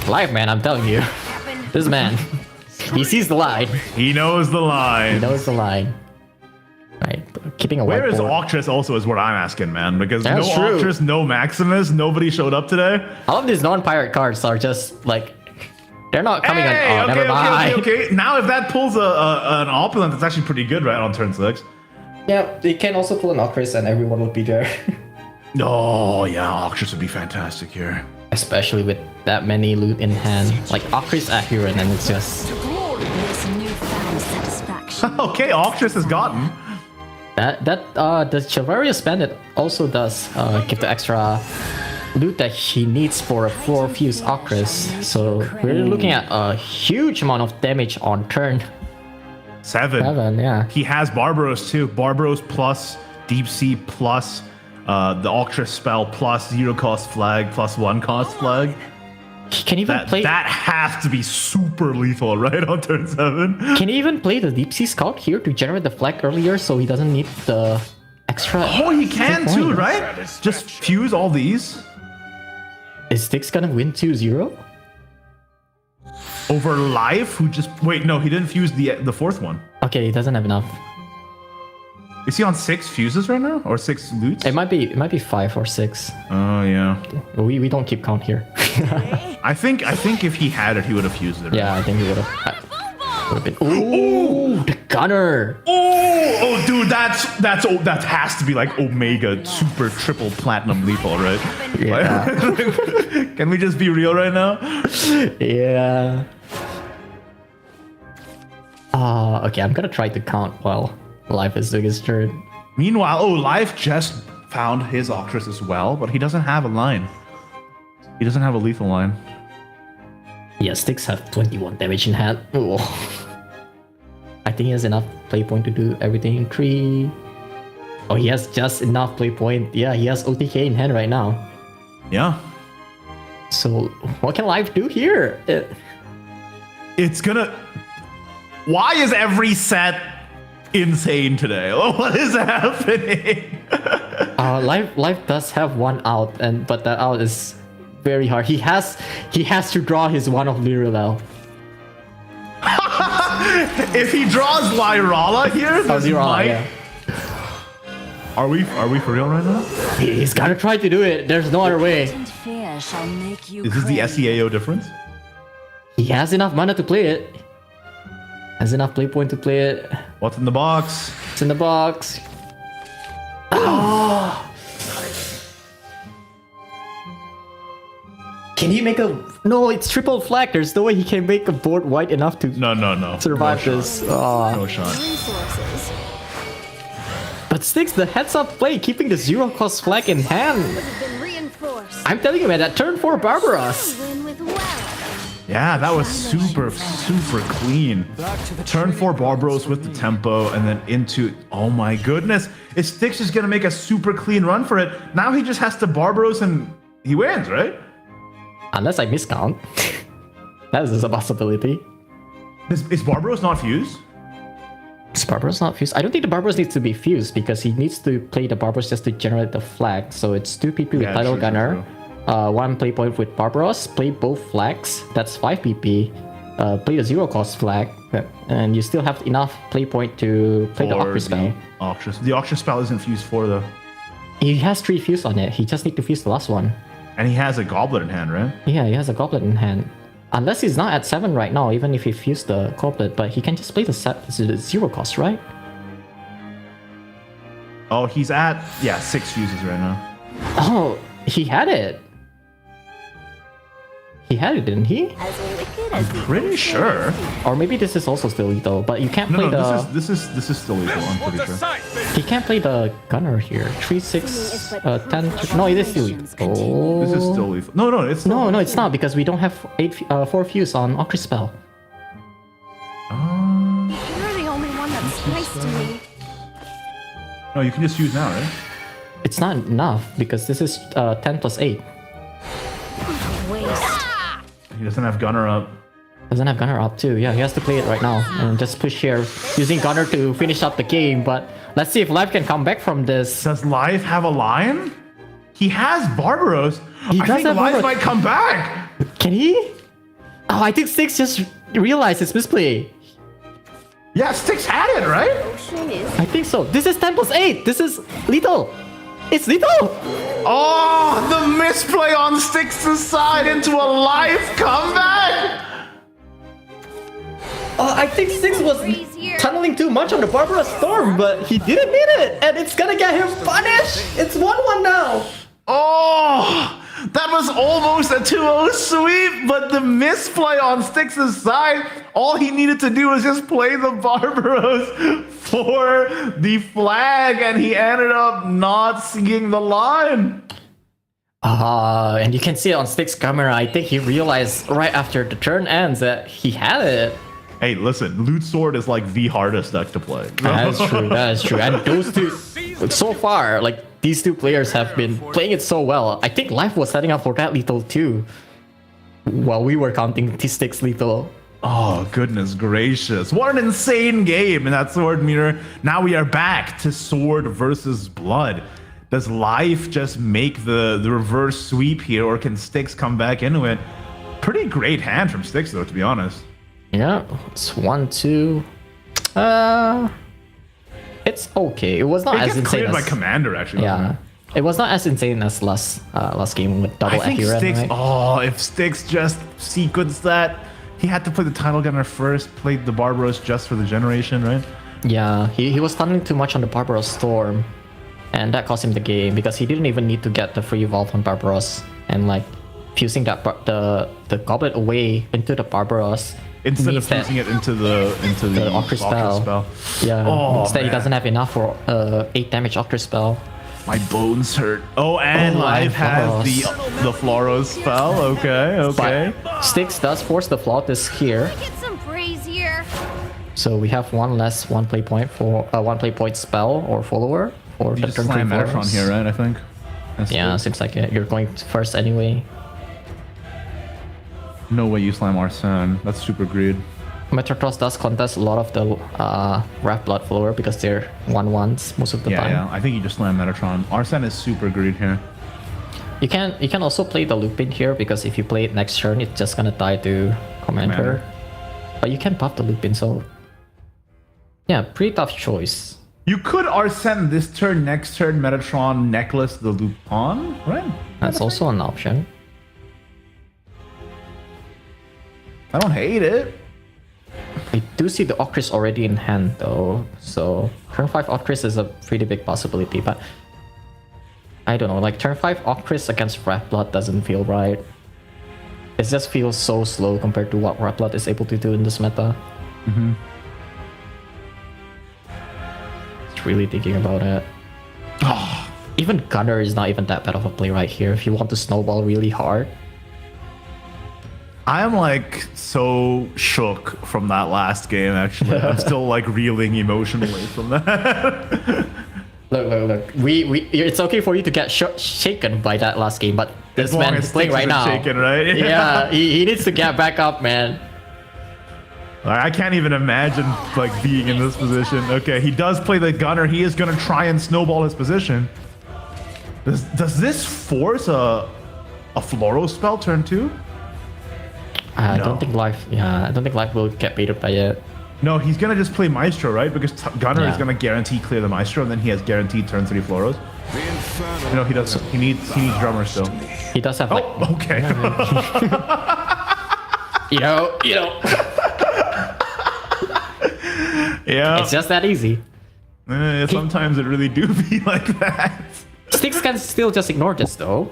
Live man, I'm telling you, this man, he sees the line. He knows the line. He knows the line. Right, keeping a Where is whiteboard. Octress also is what I'm asking, man. Because That's no true. Octress, no Maximus, nobody showed up today. All of these non-pirate cards are just like they're not coming on. Oh, never mind. Okay. Now if that pulls an Opulent, that's actually pretty good, right, on turn 6. Yeah, they can also pull an Octress and everyone would be there. Oh, yeah, Octress would be fantastic here. Especially with that many loot in hand. Like Octress accurate and it's just... This newfound satisfaction. Okay, Octress has gotten. the Chivalrious Bandit also does give the extra loot that he needs for a 4 fuse Octress. So we're looking at a huge amount of damage on turn 7. Yeah. He has Barbaros too. Barbaros plus Deep Sea plus the Octress spell plus 0 cost flag plus 1 cost flag. He can even play... That has to be super lethal, right, on turn 7? Can he even play the Deep Sea Scout here to generate the flag earlier so he doesn't need the extra... Oh, he can point? too, right? Just fuse all these. Is Styx gonna win 2-0? Over Life, who just... Wait, no, he didn't fuse the 4th one. Okay, he doesn't have enough. Is he on 6 fuses right now? Or 6 loots? It might be 5 or 6. Oh, yeah. We don't keep count here. I think if he had it, he would have fused it. Yeah, I think he would have been... Ooh, the gunner! Oh, dude, that has to be like Omega super triple platinum lethal, right? Yeah. Like, can we just be real right now? Yeah. Okay, I'm gonna try to count while Life is doing his turn. Meanwhile, Life just found his Octress as well, but he doesn't have a line. He doesn't have a lethal line. Yeah, Styx have 21 damage in hand. Ooh. I think he has enough play point to do everything in 3. Oh, he has just enough play point. Yeah, he has OTK in hand right now. Yeah. So, what can Life do here? It's gonna... Why is every set insane today? What is happening? Life does have one out, but that out is very hard. He has to draw his one of Lirelel. If he draws Lyrala here, this might... Yeah. Are we for real right now? He's gotta try to do it. There's no other way. Fear shall make you Is this the SEAO difference? He has enough mana to play it. Has enough play point to play it. What's in the box? It's in the box. Oh. Can he make a... No, it's triple flag. There's no way he can make a board wide enough to No. survive this. Oh. No shot. resources. But Styx, the heads up play, keeping the 0 cost flag in hand. Have been reinforced. I'm telling you, man, that turn 4 Barbaros. Win with well. Yeah, that was super clean. Turn 4 Barbaros with the tempo, and then into... Oh my goodness. Is Styx just gonna make a super clean run for it? Now he just has to Barbaros and he wins, right? Unless I miscount. That is a possibility. Is Barbaros not fused? Is Barbaros not fused? I don't think the Barbaros needs to be fused because he needs to play the Barbaros just to generate the flag. So it's 2 PP with Tidal Gunner, 1 play point with Barbaros, play both flags, that's 5 PP. Play the 0 cost flag, and you still have enough play point to play the Octress spell. The Octress spell isn't fused for though. He has 3 fuse on it, he just needs to fuse the last one. And he has a goblet in hand, right? Yeah, he has a goblet in hand. Unless he's not at 7 right now, even if he fused the goblet, but he can just play the 0 cost, right? Oh, he's at 6 fuses right now. Oh, he had it. He had it, didn't he? I'm pretty sure. Or maybe this is also still lethal, but you can't play the. This is still lethal. I'm pretty sure. He can't play the gunner here. 3, 6, 10. No, it is still lethal. Oh. This is still lethal. No, it's not. No, it's not because we don't have 4 fuse on Ocri spell. You're the only one that's nice to me. No, you can just use now, right? It's not enough because this is 10 plus 8. Waste. He doesn't have gunner up. Doesn't have gunner up too. Yeah, he has to play it right now and just push here using gunner to finish up the game. But let's see if Life can come back from this. Does Life have a line? He has Barbaros. I think Life might come back. Can he? Oh, I think Styx just realized his misplay. Yeah, Styx had it, right? I think so. This is 10 plus 8. This is lethal. It's lethal. Oh, the misplay on Styx's side into a Life comeback. I think Styx was tunneling too much on the Barbara Storm, but he didn't need it, and it's gonna get him punished. It's 1-1 now. Oh, that was almost a 2-0 sweep, but the misplay on Styx's side, all he needed to do was just play the Barbaros for the flag, and he ended up not seeing the line. And you can see it on Styx's camera. I think he realized right after the turn ends that he had it. Hey, listen, Loot Sword is like the hardest deck to play. That is true. And those two, so far, like these two players have been playing it so well. I think Life was setting up for that lethal too, while we were counting T-Styx lethal. Oh, goodness gracious. What an insane game in that Sword Mirror. Now we are back to Sword versus Blood. Does Life just make the reverse sweep here, or can Styx come back into it? Pretty great hand from Styx, though, to be honest. Yeah, it's 1-2. It's okay. It was not as insane cleared as by Commander, actually. Yeah, it was not as insane as last game with double I think Akiren, Styx. right? Oh, if Styx just sequenced that, he had to play the Title Gunner first, played the Barbaros just for the generation, right? Yeah, he was tunneling too much on the Barbaros Storm, and that cost him the game because he didn't even need to get the free evolve on Barbaros, and like fusing that the goblet away into the Barbaros. Instead of fusing it into the Ocri spell. Yeah. Oh, instead, he doesn't have enough for 8 damage Ocri spell. My bones hurt. Oh, and Life has the Floros spell. Okay. But Styx does force the Flautis here. Get some praise here. So we have one less one play point for one play point spell or follower for you the just turn 3 slam Metatron here, right? I think. Yeah, seems like it. You're going first anyway. No way you slam Arsene. That's super greed. Metatron does contest a lot of the Wrath Blood follower because they're 1/1s most of the time. Yeah, I think you just slam Metatron. Arsene is super greed here. You can also play the Lupin here because if you play it next turn, it's just gonna die to Commander. But you can buff the Lupin, so yeah, pretty tough choice. You could Arsene this turn, next turn Metatron necklace the Lupin, right? That's also an option. I don't hate it. I do see the Ocris already in hand though, so turn 5 Ocris is a pretty big possibility, but I don't know, like turn 5 Ocris against Wrath Blood doesn't feel right. It just feels so slow compared to what Wrath Blood is able to do in this meta. It's really thinking about it. Even Gunner is not even that bad of a play right here if you want to snowball really hard. I am like so shook from that last game, actually. I'm still like reeling emotionally from that. Look. It's okay for you to get shaken by that last game, but this man is playing right now. Shaken, right? Yeah, he needs to get back up, man. I can't even imagine like being in this position. Okay, he does play the Gunner. He is gonna try and snowball his position. Does this force a Floro spell turn 2? I don't think Life will get baited by it. No, he's gonna just play Maestro, right? Because Gunner is gonna guarantee clear the Maestro, and then he has guaranteed turn 3 Floros. No, he doesn't. He needs Drummer still. He does have like. Oh, okay. You know. Yeah. It's just that easy. Sometimes it really do be like that. Styx can still just ignore this though,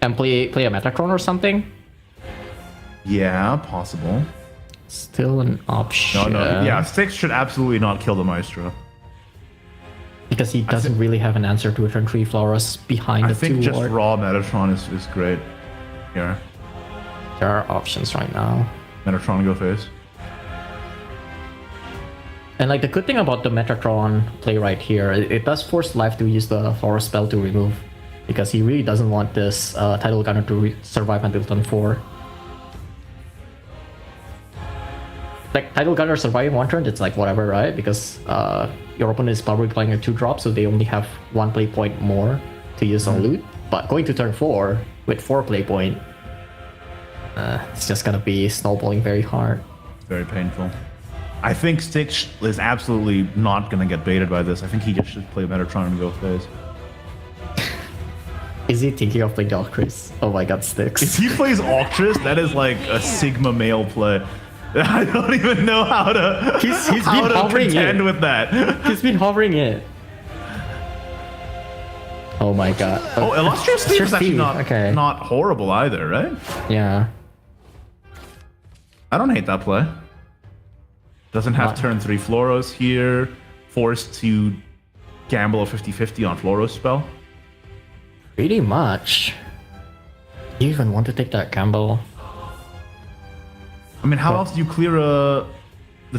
and play a Metatron or something. Yeah, possible. Still an option. No. Yeah, Styx should absolutely not kill the Maestro. Because he doesn't really have an answer to a turn 3 Flauros behind the 2 I think just ward. raw Metatron is great. Here. There are options right now. Metatron go face. And like the good thing about the Metatron play right here, it does force Life to use the Flauros spell to remove. Because he really doesn't want this Tidal Gunner to survive until turn 4. Like Tidal Gunner surviving 1 turn, it's like whatever, right? Because your opponent is probably playing a 2-drop, so they only have 1 play point more to use on loot. But going to turn 4 with 4 play point, it's just gonna be snowballing very hard. Very painful. I think Styx is absolutely not gonna get baited by this. I think he just should play Metatron and go face. Is he thinking of playing Darkris? Oh my god, Styx. If he plays Octris, that is like a Sigma male play. I don't even know how to He's been hovering contend with that. He's been hovering it. Oh my god. Oh, Illustrious Thief is actually okay. not horrible either, right? Yeah. I don't hate that play. Doesn't have turn 3 Floros here. Forced to gamble a 50-50 on Floros spell. Pretty much. You even want to take that gamble? I mean, how else do you clear the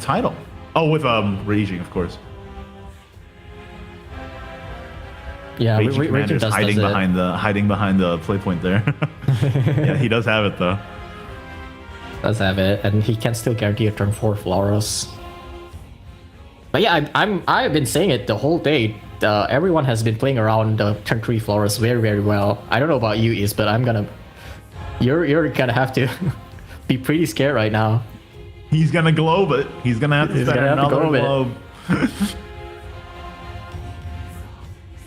title? Oh, with raging, of course. Yeah, Raging Commander is hiding behind the play point there. Yeah, he does have it though. Does have it, and he can still guarantee a turn 4 Flauros. But yeah, I've been saying it the whole day. Everyone has been playing around the turn 3 Flauros very, very well. I don't know about you, Is, but you're gonna have to be pretty scared right now. He's gonna globe it. He's gonna have to spend another globe.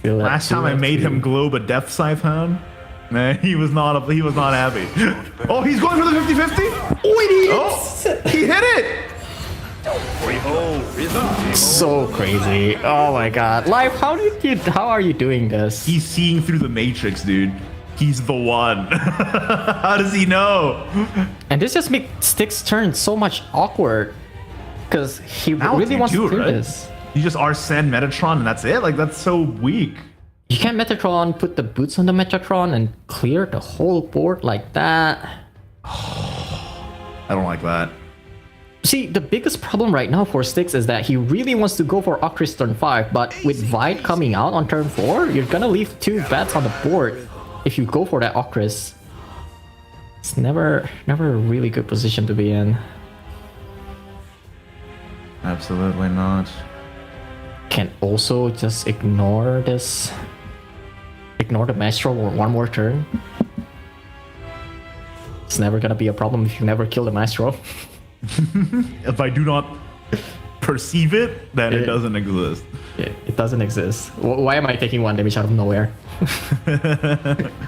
Last time I made him globe a Death Siphon, man, he was not happy. Oh, he's going for the 50-50? Oh, he hit it! So crazy. Oh my god. Life, how are you doing this? He's seeing through the matrix, dude. He's the one. How does he know? And this just makes Styx turn so much awkward. Because he really wants to clear this. You just Arsene Metatron and that's it? Like, that's so weak. You can Metatron, put the boots on the Metatron and clear the whole board like that. I don't like that. See, the biggest problem right now for Styx is that he really wants to go for Octris turn 5, but with Vide coming out on turn 4, you're gonna leave 2 bats on the board if you go for that Octris. It's never a really good position to be in. Absolutely not. Can also just ignore this. Ignore the Maestro for 1 more turn. It's never gonna be a problem if you never kill the Maestro. If I do not perceive it, then it doesn't exist. It doesn't exist. Why am I taking 1 damage out of nowhere?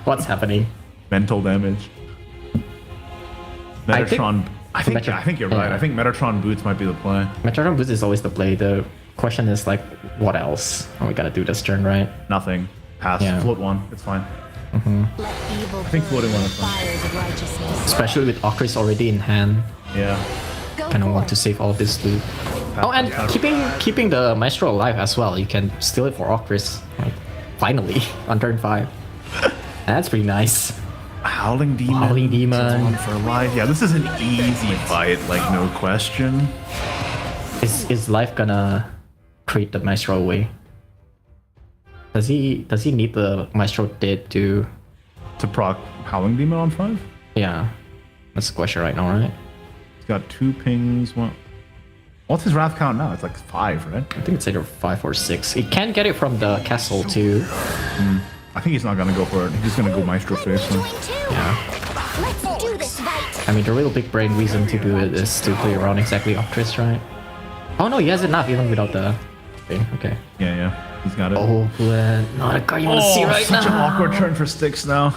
What's happening? Mental damage. Metatron. I think you're right. I think Metatron boots might be the play. Metatron boots is always the play. The question is like, what else are we gonna do this turn, right? Nothing. Pass. Yeah. Float 1. It's fine. I think floating 1 is fine. Especially with Octris already in hand. Yeah. Kind of want to save all this loot. Oh, and keeping the Maestro alive as well. You can steal it for Octris. Like, finally, on turn 5. That's pretty nice. Howling Demon. Howling Demon. For life. Yeah, this is an easy fight, like no question. Is Life gonna trade the Maestro away? Does he need the Maestro dead to proc Howling Demon on 5? Yeah. That's the question right now, right? He's got 2 pings. What's his wrath count now? It's like 5, right? I think it's either 5 or 6. He can get it from the castle too. I think he's not gonna go for it. He's just gonna go Maestro face. Yeah. Let's do this right. I mean, the real big brain reason to do it is to play around exactly Octris, right? Oh no, he has enough even without the thing. Okay. Yeah. He's got it. Oh, not a card you want to see right such now. an awkward turn for Styx now.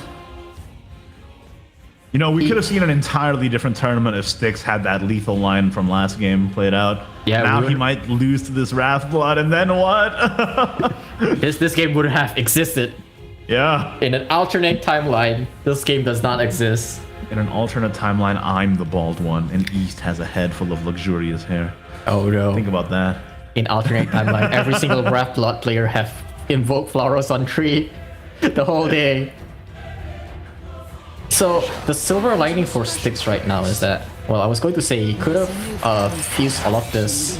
You know, we could have seen an entirely different tournament if Styx had that lethal line from last game played out. Yeah, now he might lose to this Wrathblood, and then what? this game would have existed. Yeah. In an alternate timeline, this game does not exist. In an alternate timeline, I'm the bald one, and East has a head full of luxurious hair. Oh no. Think about that. In alternate timeline, every single Wrathblood player have invoked Flowers on tree the whole day. So the silver lining for Styx right now is that, well, I was going to say he could have fused all of this,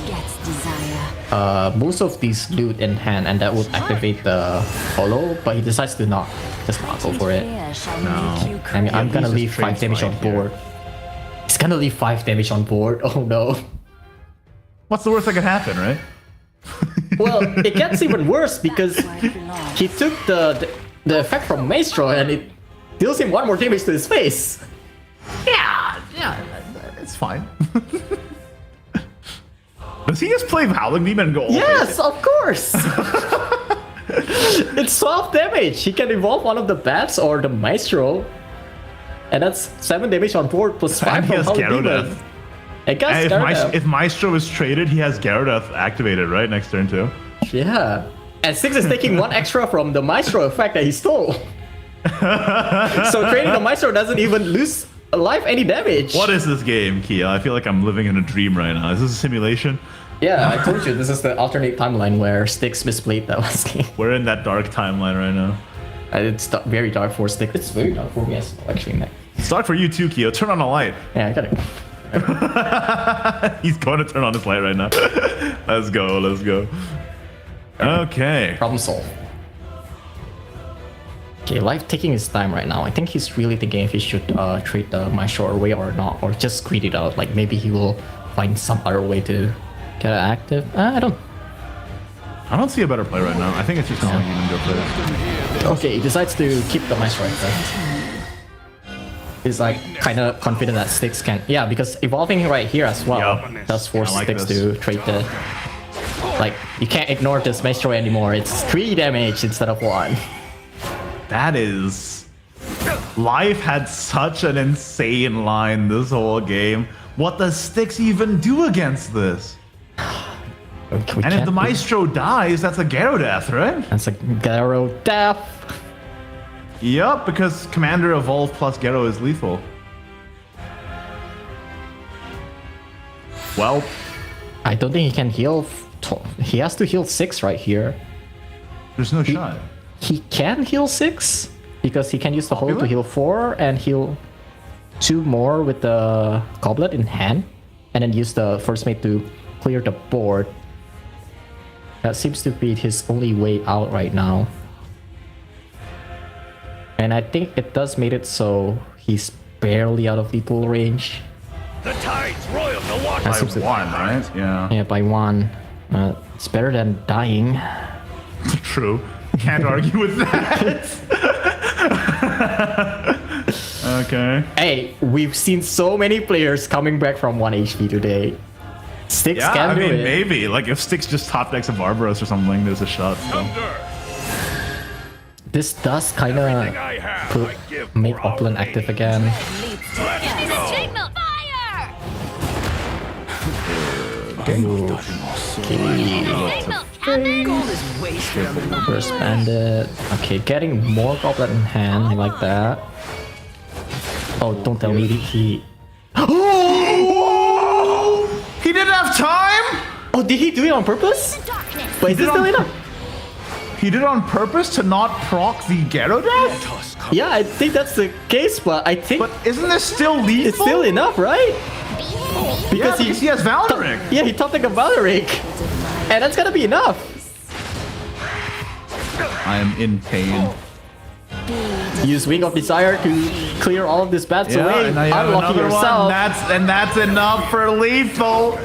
most of these loot in hand, and that would activate the holo, but he decides to just not go for it. No. I mean, I'm gonna leave 5 damage on board. He's gonna leave 5 damage on board. Oh no. What's the worst that could happen, right? Well, it gets even worse because he took the effect from Maestro and it deals him 1 more damage to his face. Yeah, it's fine. Does he just play Howling Demon and go? Yes, of course. It's 12 damage. He can evolve one of the bats or the Maestro, and that's 7 damage on board plus 5 from Howling Demon. If Maestro is traded, he has Gyarados activated, right? Next turn too. Yeah. And Styx is taking 1 extra from the Maestro effect that he stole. So trading the Maestro doesn't even lose life any damage. What is this game, Kia? I feel like I'm living in a dream right now. Is this a simulation? Yeah, I told you, this is the alternate timeline where Styx misplayed that last game. We're in that dark timeline right now. It's very dark for Styx. It's very dark for me as well, actually. It's dark for you too, Kia. Turn on a light. Yeah, I got it. He's going to turn on his light right now. Let's go. Okay. Problem solved. Okay, Life taking his time right now. I think he's really thinking if he should trade the Maestro away or not, or just greed it out. Like maybe he will find some other way to get active. I don't see a better play right now. I think it's just calling even go for it. Okay, he decides to keep the Maestro active. He's like kind of confident that Styx can, yeah, because evolving right here as well does force Styx to trade the. Like you can't ignore this Maestro anymore. It's 3 damage instead of 1. That is... Life had such an insane line this whole game. What does Styx even do against this? And if the Maestro dies, that's a Gyarados, right? That's a Gyarados. Yup, because Commander Evolve plus Gyaro is lethal. Well... I don't think he can heal... He has to heal 6 right here. There's no shot. He can heal 6 because he can use the hole to heal 4 and heal 2 more with the Goblet in hand, and then use the First Mate to clear the board. That seems to be his only way out right now. And I think it does make it so he's barely out of lethal range. The tide's royal to water. By 1, right? Yeah. Yeah, by 1. It's better than dying. True. Can't argue with that. Okay. Hey, we've seen so many players coming back from 1 HP today. Styx can do it. Maybe. Like if Styx just top decks a Barbaros or something, there's a shot. So. This does kind of make Auckland active again. First Bandit. Okay, getting more Goblet in hand. I like that. Oh, don't tell me he... Oh! He didn't have time? Oh, did he do it on purpose? But is it still enough? He did it on purpose to not proc the Gyarados? Yeah, I think that's the case, but I think... But isn't this still lethal? It's still enough, right? Because he has Valoric. Yeah, he top deck a Valoric. And that's gonna be enough. I am in pain. Use Wing of Desire to clear all of these bats away, unlocking yourself. And that's enough for lethal.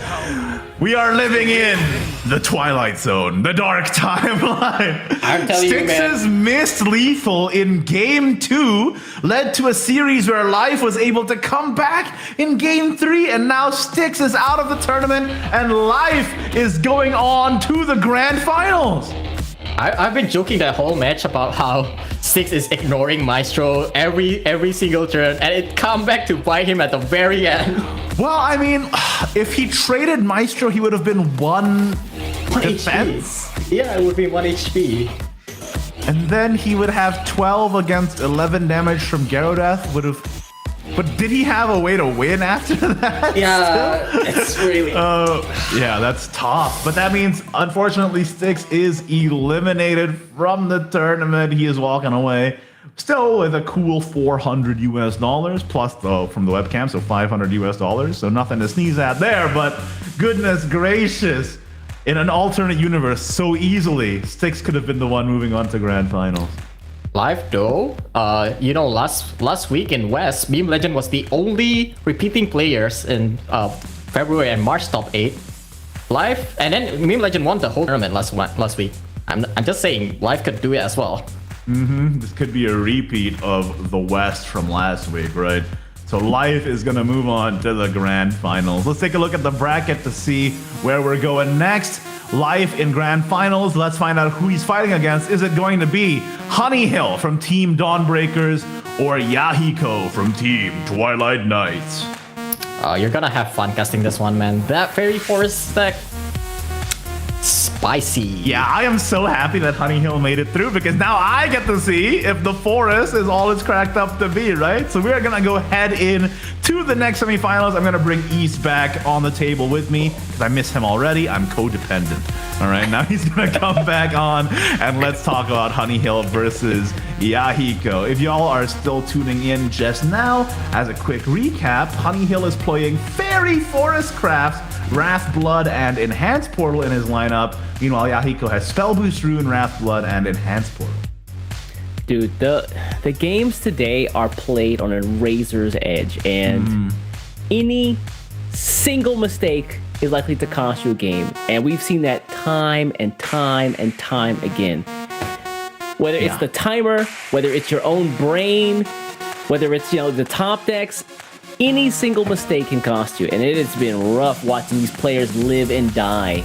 We are living in the Twilight Zone, the dark timeline. I'm telling you, man. Styx's missed lethal in Game 2 led to a series where Life was able to come back in Game 3, and now Styx is out of the tournament, and Life is going on to the Grand Finals. I've been joking that whole match about how Styx is ignoring Maestro every single turn, and it come back to bite him at the very end. Well, I mean, if he traded Maestro, he would have been one defense. Yeah, it would be 1 HP. And then he would have 12 against 11 damage from Gyarados. But did he have a way to win after that? Yeah, it's really... yeah, that's tough. But that means, unfortunately, Styx is eliminated from the tournament. He is walking away. Still with a cool $400 US, plus though from the webcam, so $500 US. So nothing to sneeze at there, but goodness gracious. In an alternate universe, so easily, Styx could have been the one moving on to grand finals. Live though, last week in West, Meme Legend was the only repeating players in February and March top 8. Live, and then Meme Legend won the whole tournament last week. I'm just saying, Live could do it as well. This could be a repeat of the West from last week, right? So Life is going to move on to the grand finals. Let's take a look at the bracket to see where we're going next. Life in grand finals. Let's find out who he's fighting against. Is it going to be Honey Hill from Team Dawnbreakers or Yahiko from Team Twilight Knights? You're gonna have fun casting this one, man. That Fairy Forest deck, spicy. Yeah, I am so happy that Honey Hill made it through because now I get to see if the forest is all it's cracked up to be, right? So we're gonna go head in to the next semifinals. I'm gonna bring East back on the table with me because I miss him already. I'm codependent. All right, now he's gonna come back on and let's talk about Honey Hill versus Yahiko. If y'all are still tuning in just now, as a quick recap, Honey Hill is playing Fairy Forest Crafts, Wrath Blood, and Enhanced Portal in his lineup. Meanwhile, Yahiko has Spell Boost Rune, Wrath Blood, and Enhanced Portal. Dude, the games today are played on a razor's edge, and any single mistake is likely to cost you a game. And we've seen that time and time and time again. Whether it's the timer, whether it's your own brain, whether it's, the top decks, any single mistake can cost you. And it has been rough watching these players live and die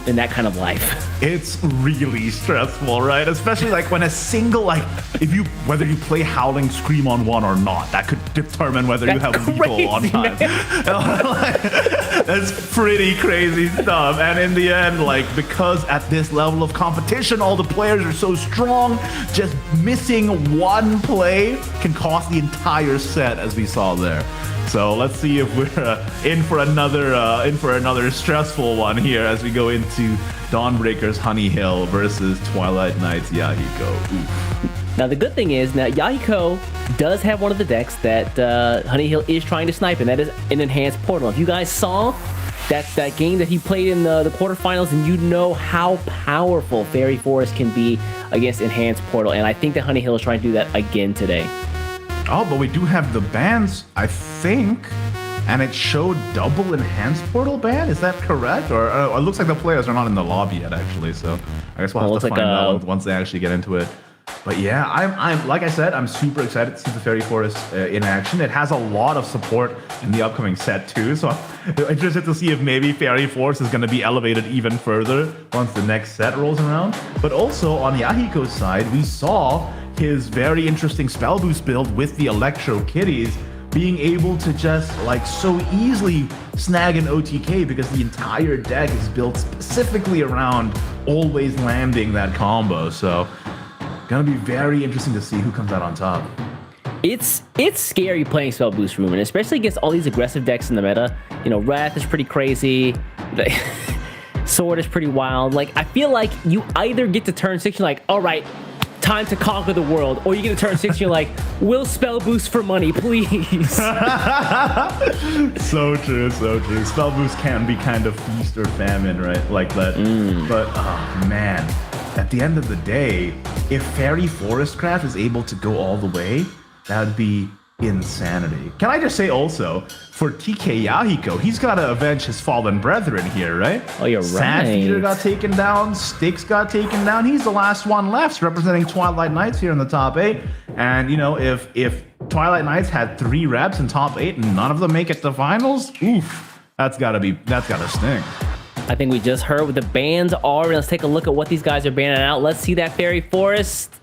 in that kind of life. It's really stressful, right? Especially like when a single, whether you play Howling Scream on one or not, that could determine whether you have lethal on time. That's pretty crazy stuff. And in the end, because at this level of competition, all the players are so strong, just missing one play can cost the entire set, as we saw there. So let's see if we're in for another stressful one here as we go into Dawnbreakers Honey Hill versus Twilight Knights Yahiko. Oof. Now the good thing is that Yahiko does have one of the decks that Honey Hill is trying to snipe, and that is an Enhanced Portal. If you guys saw that game that he played in the quarterfinals, and you know how powerful Fairy Forest can be against Enhanced Portal, and I think that Honey Hill is trying to do that again today. Oh, but we do have the bans, I think, and it showed double Enhanced Portal ban. Is that correct? Or it looks like the players are not in the lobby yet, actually. So I guess we'll have to find out once they actually get into it. But yeah, I'm like I said, I'm super excited to see the Fairy Forest in action. It has a lot of support in the upcoming set too. So I'm interested to see if maybe Fairy Forest is going to be elevated even further once the next set rolls around. But also on Yahiko's side, we saw his very interesting spell boost build with the Electro Kitties being able to just so easily snag an OTK because the entire deck is built specifically around always landing that combo. So gonna be very interesting to see who comes out on top. It's scary playing Spell Boost Room, and especially against all these aggressive decks in the meta. Wrath is pretty crazy. Sword is pretty wild. I feel like you either get to turn 6, you're like, all right, time to conquer the world, or you get to turn 6, you're like, we'll Spell Boost for money, please. So true, so true. Spell Boost can be kind of feast or famine, right? Like that. But, oh man, at the end of the day, if Fairy Forest Craft is able to go all the way, that would be insanity. Can I just say also, for TK Yahiko, he's got to avenge his fallen brethren here, right? Oh, you're right. Sandfeeder got taken down, Styx got taken down. He's the last one left, representing Twilight Knights here in the top 8. And, if Twilight Knights had 3 reps in top 8 and none of them make it to finals, oof, that's gotta sting. I think we just heard what the bans are. Let's take a look at what these guys are banning out. Let's see that Fairy Forest.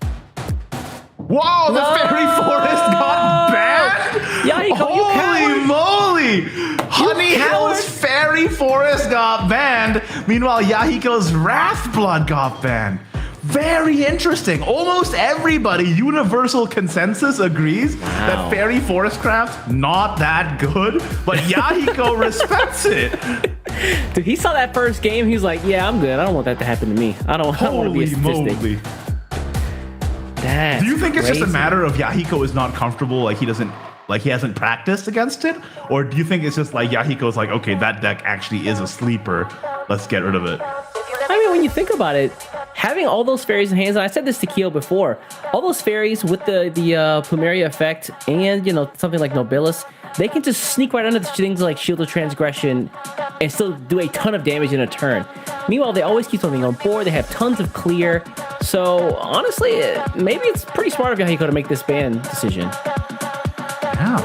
Whoa, the Fairy Forest got banned? Yahiko, Holy moly! Honey Hill's Fairy Forest got banned. Meanwhile, Yahiko's Wrathblood got banned. Very interesting. Almost everybody, universal consensus agrees that Fairy Forest Craft not that good, but Yahiko respects it. Dude, he saw that first game. He was like, "Yeah, I'm good. I don't want that to happen to me. I don't want to be a statistic." Moly. That's Do you think it's just a crazy. matter of Yahiko is not comfortable, like he hasn't practiced against it? Or do you think it's just like Yahiko's like, okay, that deck actually is a sleeper. Let's get rid of it. I mean, when you think about it, having all those fairies in hands, and I said this to Keo before, all those fairies with the Plumeria effect and, you know, something like Nobilis, they can just sneak right under the things like Shield of Transgression and still do a ton of damage in a turn. Meanwhile, they always keep something on board. They have tons of clear. So, honestly, maybe it's pretty smart of Yahiko to make this ban decision. Yeah,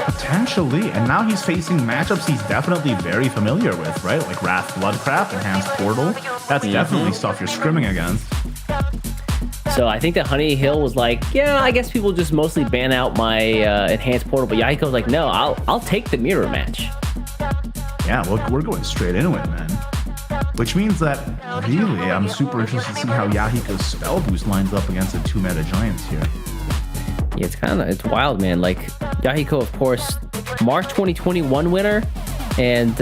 potentially. And now he's facing matchups he's definitely very familiar with, right? Like Wrath, Bloodcraft, Enhanced Portal. That's definitely stuff you're scrimming against. So I think that Honey Hill was like, yeah, I guess people just mostly ban out my Enhanced Portal. But Yahiko was like, no, I'll take the mirror match. Yeah, we're going straight into it, man. Which means that, really, I'm super interested to see how Yahiko's Spell Boost lines up against the 2-meta Giants here. Yeah, it's wild, man. Like, Yahiko, of course, March 2021 winner, and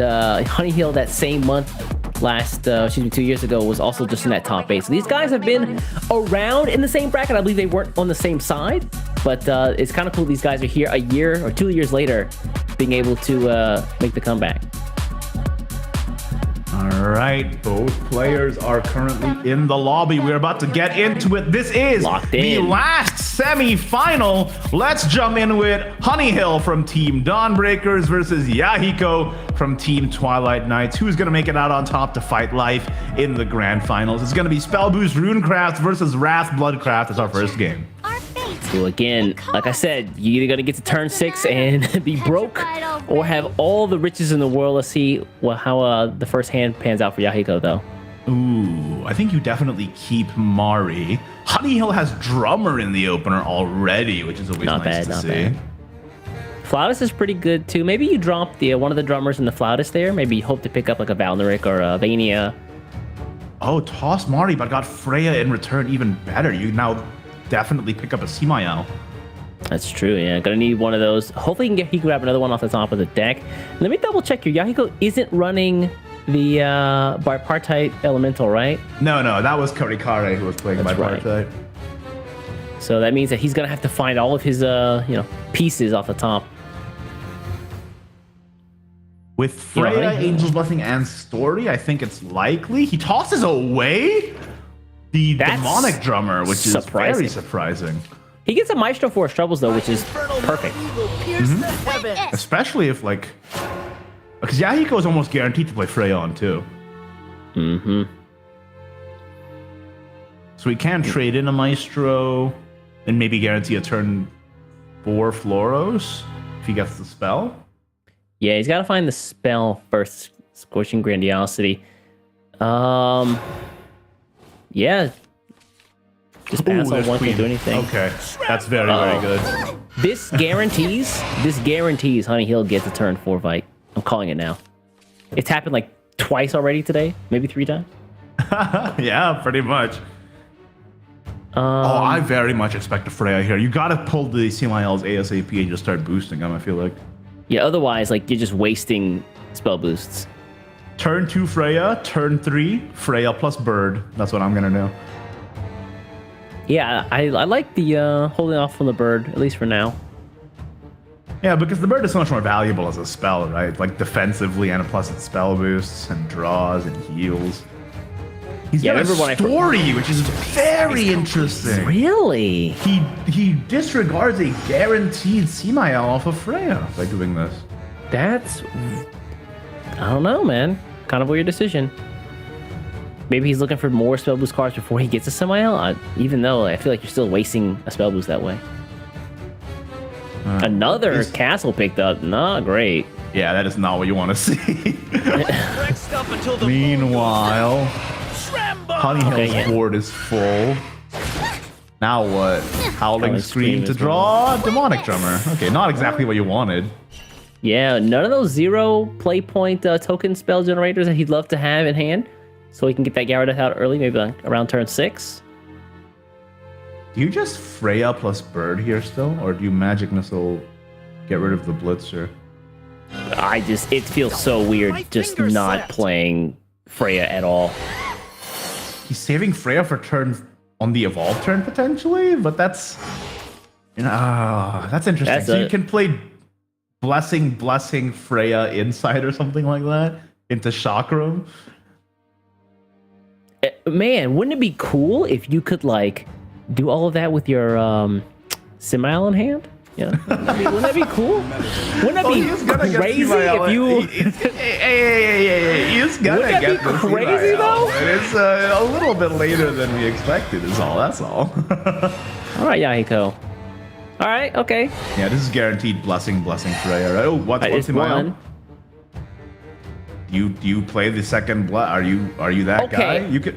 Honey Hill that same month, 2 years ago, was also just in that top 8. So these guys have been around in the same bracket. I believe they weren't on the same side, but it's kind of cool these guys are here a year or 2 years later being able to make the comeback. All right, both players are currently in the lobby. We're about to get into it. This is the last semi-final. Let's jump in with Honey Hill from Team Dawnbreakers versus Yahiko from Team Twilight Knights. Who's going to make it out on top to fight life in the grand finals? It's going to be Spell Boost Runecraft versus Wrath Bloodcraft as our first game. So again, like I said, you either got to get to turn 6 and be broke or have all the riches in the world. Let's see how the first hand pans out for Yahiko, though. Ooh, I think you definitely keep Mari. Honey Hill has Drummer in the opener already, which is always nice to see. Flautist is pretty good, too. Maybe you drop one of the drummers and the Flautist there. Maybe you hope to pick up like a Valneric or a Vania. Oh, toss Mari, but got Freya in return even better. You now definitely pick up a Semael. That's true, yeah. Gonna need one of those. Hopefully he can grab another one off the top of the deck. Let me double check here. Yahiko isn't running the Bipartite Elemental, right? No, that was Kari who was playing Bipartite. So that means that he's gonna have to find all of his pieces off the top. With Freya, Angel's Blessing, and Story, I think it's likely. He tosses away the Demonic Drummer, which is very surprising. He gets a Maestro Force Troubles, though, which is perfect. Especially if, like... Because Yahiko is almost guaranteed to play Freya on, too. So he can trade in a Maestro and maybe guarantee a turn 4 Floros if he gets the spell. Yeah, he's got to find the spell first. Scorching Grandiosity. Yeah. Just pass on one, can't do anything. Okay, that's very, very good. This guarantees Honey Hill gets a turn 4 fight. I'm calling it now. It's happened like twice already today, maybe 3 times. Yeah, pretty much. I very much expect a Freya here. You gotta pull the Semael's ASAP and just start boosting them, I feel like. Yeah, otherwise, like, you're just wasting spell boosts. Turn 2 Freya, turn 3 Freya plus Bird. That's what I'm gonna do. Yeah, I like the holding off from the Bird, at least for now. Yeah, because the Bird is so much more valuable as a spell, right? Like defensively, and plus it spell boosts and draws and heals. He's got a Story, which is very interesting. Really? He disregards a guaranteed Semael off of Freya by doing this. That's... I don't know, man. Kind of a weird decision. Maybe he's looking for more spell boost cards before he gets a Semael, even though I feel like you're still wasting a spell boost that way. Another castle picked up. Not great. Yeah, that is not what you want to see. Next up until the Meanwhile, Honey Okay, Hill's yeah. board is full. Now what? Howling Howling Scream Scream to as draw Demonic Drummer. Okay, not exactly what you wanted. Yeah, none of those 0 play point token spell generators that he'd love to have in hand, so he can get that Gyarados out early, maybe like around turn 6. Do you just Freya plus Bird here still, or do you Magic Missile get rid of the Blitzer? It feels so weird just not playing Freya at all. He's saving Freya for turn on the evolve turn potentially, but that's that's interesting. That's So you can play Blessing Freya inside or something like that into Chakram. Man, wouldn't it be cool if you could like do all of that with your Simial in hand? Yeah, wouldn't that be cool? Wouldn't that be crazy if you? He's gonna Wouldn't that get be the crazy, Simial, though? and it's a little bit later than we expected. Is all. That's all. All right, Yahiko. All right, okay. Yeah, this is guaranteed Blessing Freya. Right? Oh, what's It's Simial? one. Do you play the second Are you that Okay. guy? You could.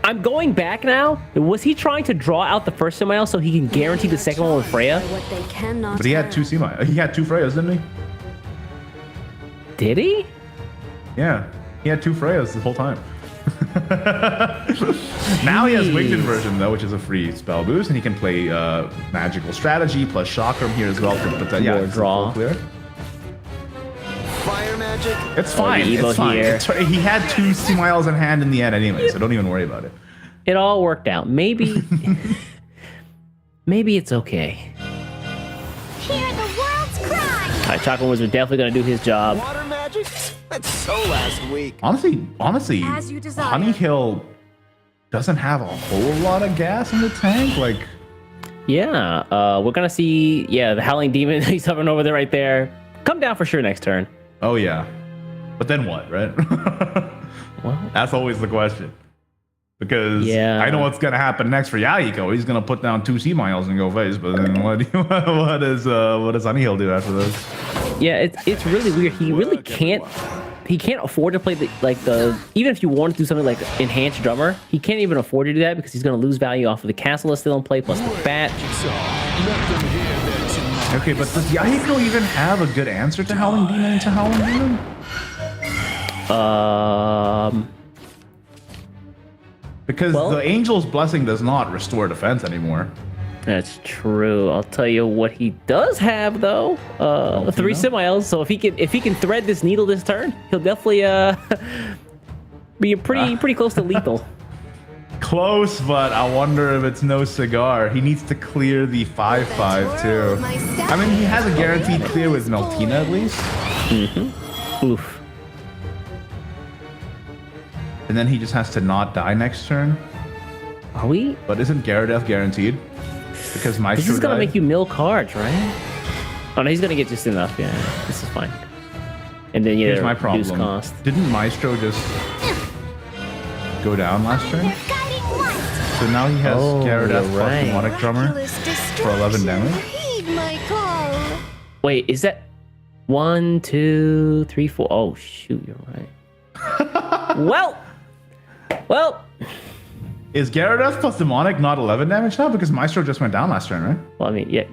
I'm going back now. Was he trying to draw out the first Simial so he can guarantee the second one with Freya? What they cannot But he had two Simial. He had two Freyas, didn't he? Did he? Yeah, he had two Freyas the whole time. Now he has Winged Inversion though, which is a free spell boost, and he can play Magical Strategy plus Chakram here as well. But yeah, More it's draw. full clear. Fire magic. It's fine. Evo It's fine. here. He had two Similes in hand in the end anyway, so don't even worry about it. It all worked out. Maybe, maybe it's okay. Hear the world's cry. All right, Chocolate Wizard definitely gonna do his job. Water magic. That's so last week. Honestly, As you desire. Honey Hill doesn't have a whole lot of gas in the tank. Like, Yeah, we're gonna see. Yeah, the Howling Demon. He's hovering over there, right there. Come down for sure next turn. oh yeah, but then what, right? Well, That's always the question. Because Yeah. I know what's gonna happen next for Yahiko. He's gonna put down two Similes and go face. But then what does Honey Hill do after this? yeah, it's really weird. He really can't. He can't afford to play the even if you want to do something like Enhanced Drummer, he can't even afford to do that because he's gonna lose value off of the castle that's still in play plus the bat. Okay, but does Yahiko even have a good answer to Howling Demon into Howling Demon? Because well- the Angel's Blessing does not restore defense anymore. That's true. I'll tell you what he does have though. 3 Similes. So if he can thread this needle this turn, he'll definitely be pretty close to lethal. Close, but I wonder if it's no cigar. He needs to clear the 5/5 too. I mean, he has a guaranteed clear with Meltina at least. Oof. And then he just has to not die next turn. Are we? But isn't Gyarados guaranteed? Because Maestro This is gonna died? make you mill cards, right? Oh no, he's gonna get just enough. Yeah, this is fine. And then Here's my reduce problem. cost. Didn't Maestro just go down last turn? So now he has Gyarados you're plus right. Demonic Drummer for 11 damage. Heed my call. Wait, is that 1, 2, 3, 4? Oh shoot, you're right. Well. Is Gyarados plus Demonic not 11 damage now? Because Maestro just went down last turn, right? Well, I mean, yeah.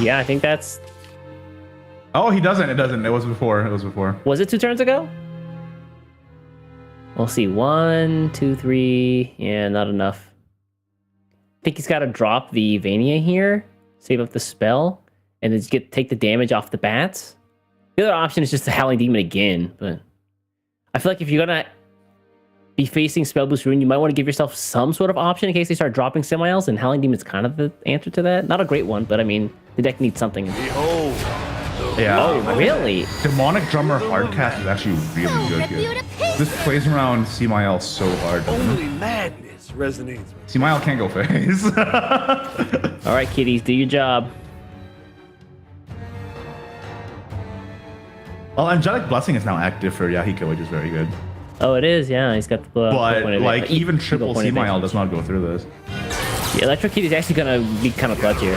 Yeah, I think that's. Oh, he doesn't. It doesn't. It was before. Was it 2 turns ago? We'll see. 1, 2, 3. Yeah, not enough. I think he's got to drop the Vania here, save up the spell, and then take the damage off the bats. The other option is just the Howling Demon again, but I feel like if you're gonna be facing Spell Boost Rune, you might want to give yourself some sort of option in case they start dropping Similes, and Howling Demon's kind of the answer to that. Not a great one, but I mean, the deck needs something. Yeah. Oh, really? Demonic Drummer Hardcast is actually really good here. This plays around Simiel so hard. Only madness resonates with Simiel can't go face. All right, kiddies, do your job. Well, Angelic Blessing is now active for Yahiko, which is very good. Oh, it is, yeah. He's got the But point like of even eagle triple point of Simiel advantage. does not go through this. Yeah, Electric Kid is actually gonna be kind of clutch here.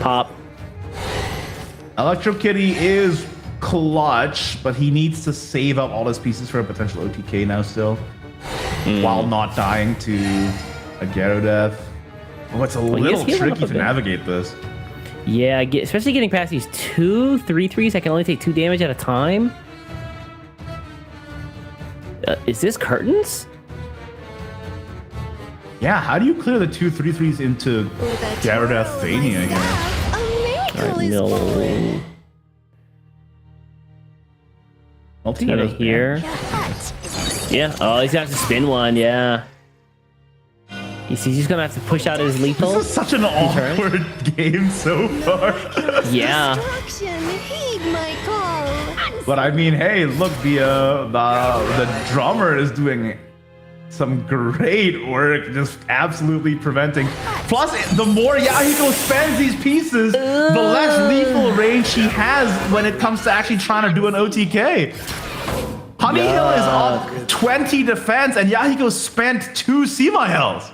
Pop. Electro Kitty is clutch, but he needs to save up all his pieces for a potential OTK now still, while not dying to a Gyarados. Oh, it's a little tricky to navigate this. Yeah, especially getting past these 2 3/3s that can only take 2 damage at a time. Is this curtains? Yeah, how do you clear the 2 3/3s into Gyarados Thania here? Alright, no. Multi here. Yeah, oh, he's gonna have to spin one, yeah. He's just gonna have to push out his lethal. This is such an awkward game so far. Yeah. Heed my call. But I mean, hey, look, the drummer is doing some great work, just absolutely preventing. Plus, the more Yahiko spends these pieces, the less lethal range she has when it comes to actually trying to do an OTK. Honey Hill is up 20 defense, and Yahiko spent 2 Semihells.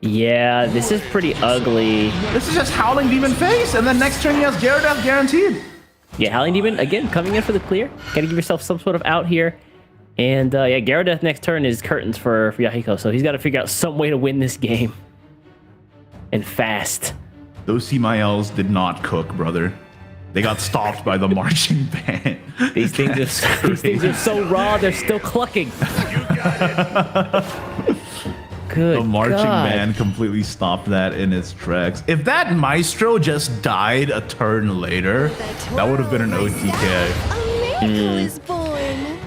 Yeah, this is pretty ugly. This is just Howling Demon face, and then next turn he has Gyarados guaranteed. Yeah, Howling Demon, again, coming in for the clear. Gotta give yourself some sort of out here. And yeah, Gyarados next turn is curtains for Yahiko, so he's got to figure out some way to win this game. And fast. Those Semihells did not cook, brother. They got stopped by the marching band. These things are so raw, they're still clucking. Good The marching God. band completely stopped that in its tracks. If that Maestro just died a turn later, that would have been an OTK. Is born.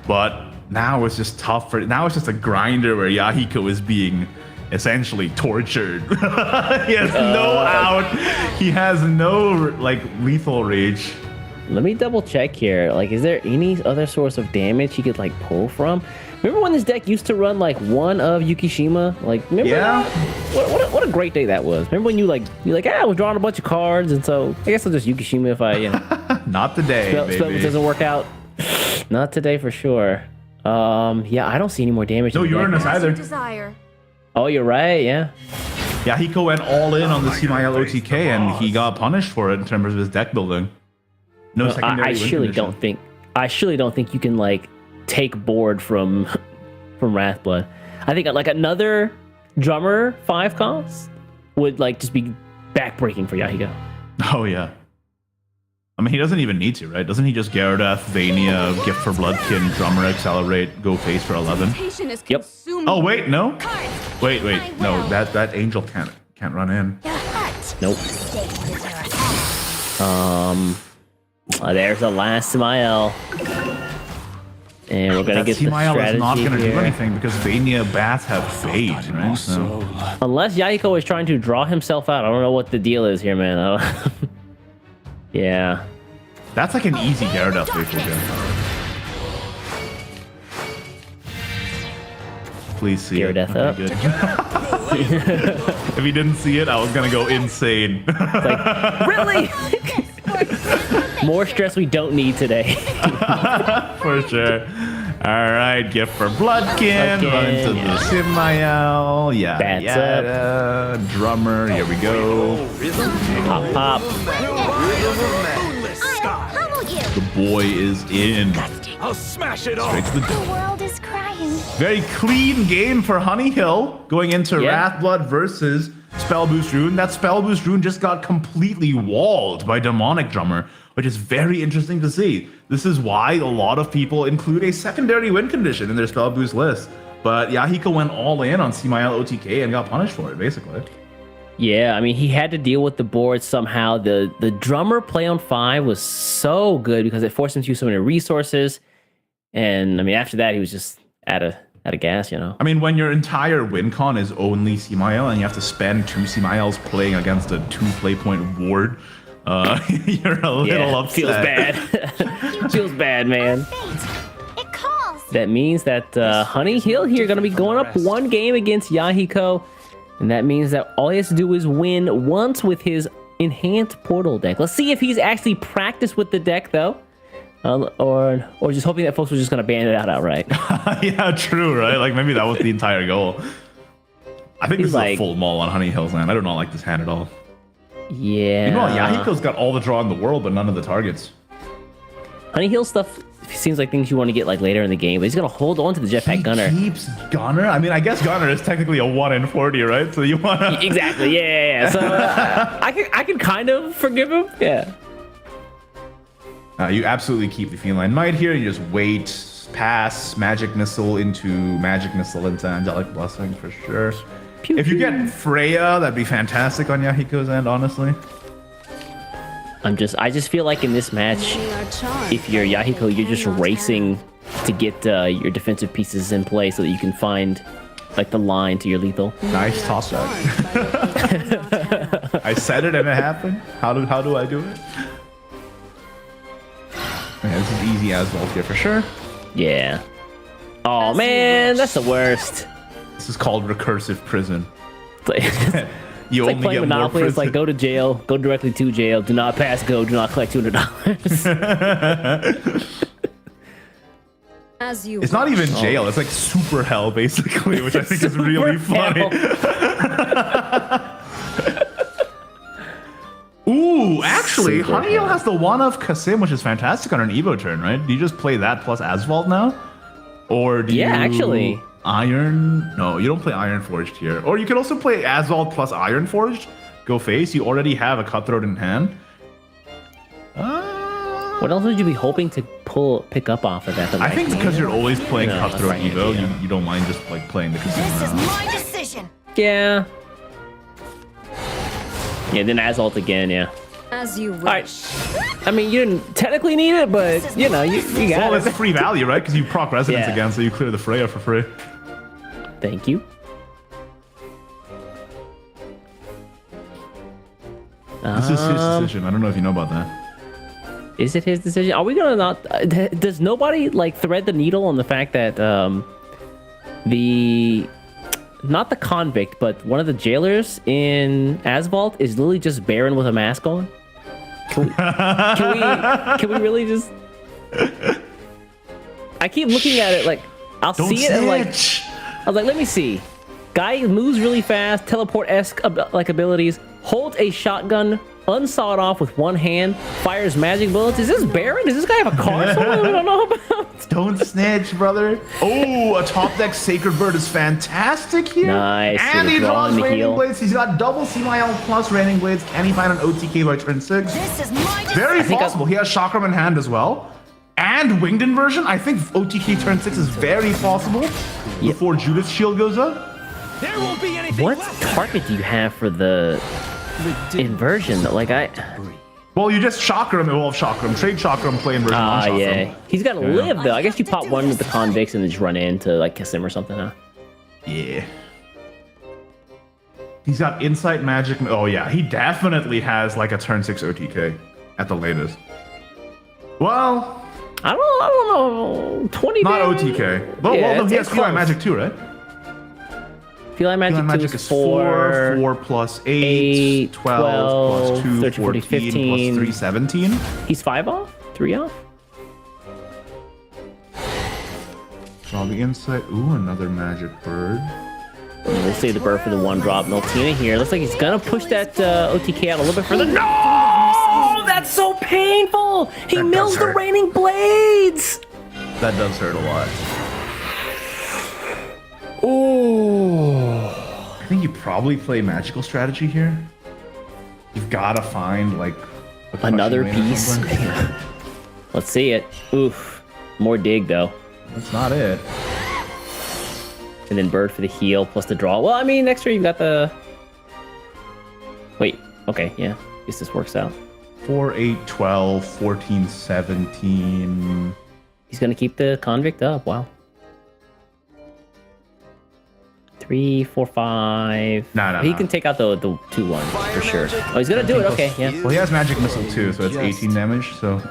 But now it's just tough for. Now it's just a grinder where Yahiko is being essentially tortured. He has no out. He has no like lethal rage. Let me double check here. Like, is there any other source of damage he could like pull from? Remember when this deck used to run like one of Yukishima? Like, remember? Yeah. What a great day that was. Remember when you're like, I was drawing a bunch of cards, and so I guess I'll just Yukishima if I, Not today, baby. doesn't work out. Not today for sure. Yeah, I don't see any more damage. No Uranus either. Desire. Oh, you're right. Yeah. Yahiko went all in on the Semiel OTK, and he got punished for it in terms of his deck building. No secondary. I win surely condition. don't think you can like take board from Wrathblood. I think like another drummer 5 cost would like just be backbreaking for Yahiko. Oh yeah. I mean, he doesn't even need to, right? Doesn't he just Gyarados, Vania, Gift for Bloodkin, Drummer, Accelerate, go face for 11? Yep. Oh wait, no. Wait, no. That Angel can't run in. Nope. There's the last Semiel. And we're gonna get the Semiel strategy is not gonna here. do anything because Vania bats have Fade, right? So. Unless Yahiko is trying to draw himself out. I don't know what the deal is here, man. Yeah. That's like an easy Gyarados lethal game. Please see Gyarados it. Okay, good. If he didn't see it, I was gonna go insane. Like, really? More stress we don't need today. For sure. All right, Gift for Bloodkin. Run into the Semiel. Yeah, Bats up. Drummer. Here we go. Pop. The boy is in. I'll smash it Straight off. to the The world is crying. Very clean game for Honey Hill going into Wrathblood versus Spell Boost Rune. That Spell Boost Rune just got completely walled by Demonic Drummer, which is very interesting to see. This is why a lot of people include a secondary win condition in their Spell Boost list. But Yahiko went all in on Semiel OTK and got punished for it, basically. Yeah, I mean, he had to deal with the board somehow. The drummer play on 5 was so good because it forced him to use so many resources. And I mean, after that, he was just out of gas, I mean, when your entire win con is only Semiel and you have to spend 2 Semiels playing against a 2 play point ward, you're a little upset. Feels bad. Feels bad, man. It calls. That means that Honey Hill here going to be going up 1 game against Yahiko. And that means that all he has to do is win once with his enhanced portal deck. Let's see if he's actually practiced with the deck, though. Or just hoping that folks were just going to ban it out outright. Yeah, true, right? Like, maybe that was the entire goal. I think this is a full maul on Honey Hill's land. I do not like this hand at all. Yeah. Meanwhile, Yahiko's got all the draw in the world, but none of the targets. Honey Hill stuff seems like things you want to get like later in the game, but he's gonna hold on to the jetpack gunner. He keeps gunner. I mean, I guess gunner is technically a 1 in 40, right? So you want to Exactly. Yeah. So I can kind of forgive him. Yeah. You absolutely keep the feline might here. You just wait, pass magic missile into angelic blessing for sure. Pew, if you pew. get Freya, that'd be fantastic on Yahiko's end, honestly. I just feel like in this match, if you're Yahiko, you're just racing to get your defensive pieces in play so that you can find like the line to your lethal. Nice toss that. I said it and it happened. How do I do it? Okay, this is easy as well here for sure. Yeah. Oh man, that's the worst. This is called recursive prison. You it's like playing Monopoly. It's like go to jail, go directly to jail. Do not pass go. Do not collect $200. As you it's not even jail. It's like super hell, basically, which I think is really funny. Ooh, actually, Honey Hill has the one of Kasim, which is fantastic on an Evo turn, right? Do you just play that plus Asphalt now? Or do you... actually. Iron? No, you don't play Iron Forged here. Or you could also play Asphalt plus Iron Forged. Go face. You already have a Cutthroat in hand. What else would you be hoping to pick up off of that? I think because you're always playing Cutthroat right, Evo, yeah. you don't mind just like playing the Kasim. This is my decision. Yeah. Yeah, then Assault again, yeah. As you wish. Alright. I mean, you didn't technically need it, but you know, you got well, it. it's a free value, right? Because you proc Resonance again, so you clear the Freya for free. Thank you. This is his decision. I don't know if you know about that. Is it his decision? Are we gonna not? Does nobody like thread the needle on the fact that not the convict, but one of the jailers in Asphalt is literally just Baron with a mask on? Can we really just? I keep looking at it like I'll see it and like I was like, let me see. Guy moves really fast, teleport-esque like abilities, holds a shotgun, unsawed off with one hand, fires magic bullets. Is this Baron? Does this guy have a car somewhere we don't know about? Don't snitch, brother. Oh, a top deck Sacred Bird is fantastic here. Nice. And he draws Raining Blades. He's got double CMIL plus Raining Blades. Can he find an OTK by turn 6? This is my Very possible. He has Chakram in hand as well. And Winged Inversion. I think OTK turn 6 is very possible before Judith's shield goes up. There won't be anything What left. target do you have for the inversion? Like Well, you just Chakram. Well, Chakram. Trade Chakram, play Inversion on Chakram. yeah. He's got to live though. I guess you pop one with the convicts and then just run in to like kiss him or something, huh? Yeah. He's got Insight Magic. Oh yeah, he definitely has like a turn 6 OTK at the latest. Well, I don't know. 20 not damage? OTK. Well, Yeah, no, he has it's Feline close. Magic too, right? Feline Magic, Feline Magic 2 is 4 plus 8, 12 plus 2, 13, 14 15. plus 3, 17. He's 5 off? 3 off? Draw the Insight. Ooh, another Magic Bird. We'll save the bird for the 1-drop. Miltina here. Looks like he's gonna push that OTK out a little bit further. No! That's so painful! He That mills does the hurt. Raining Blades! That does hurt a lot. Oh. I think you probably play Magical Strategy here. You've got to find like a Another crushing rain or piece. something. Let's see it. Oof. More dig though. That's not it. And then bird for the heal plus the draw. Well, I mean, next turn you've got the... Wait. Okay, yeah. Guess this works out. 4, 8, 12, 14, 17. He's gonna keep the convict up. Wow. 3, 4, 5. No. He can take out the 2-1 for sure. Oh, he's gonna do it. Okay, yeah. Well, he has Magic Missile too, so it's 18 damage. So. He's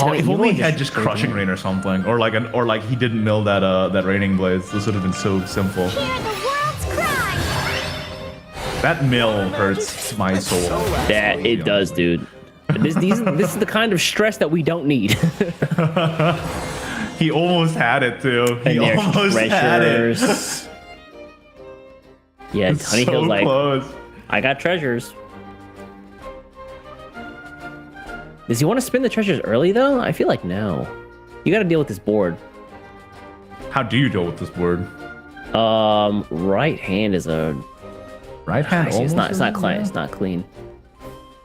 gonna if heal only and he had just just Crushing Rain or something, or like he didn't mill that Raining Blades. This would have been so simple. Hear the world's cry. That mill hurts my soul. That it does, dude. This is the kind of stress that we don't need. He almost had it too. He And almost had it. Yeah, It's Honey so Hill's like, close. I got treasures. Does he want to spin the treasures early though? I feel like no. You got to deal with this board. How do you deal with this board? Right hand is a right hand. Actually, it's not clean. It's not clean.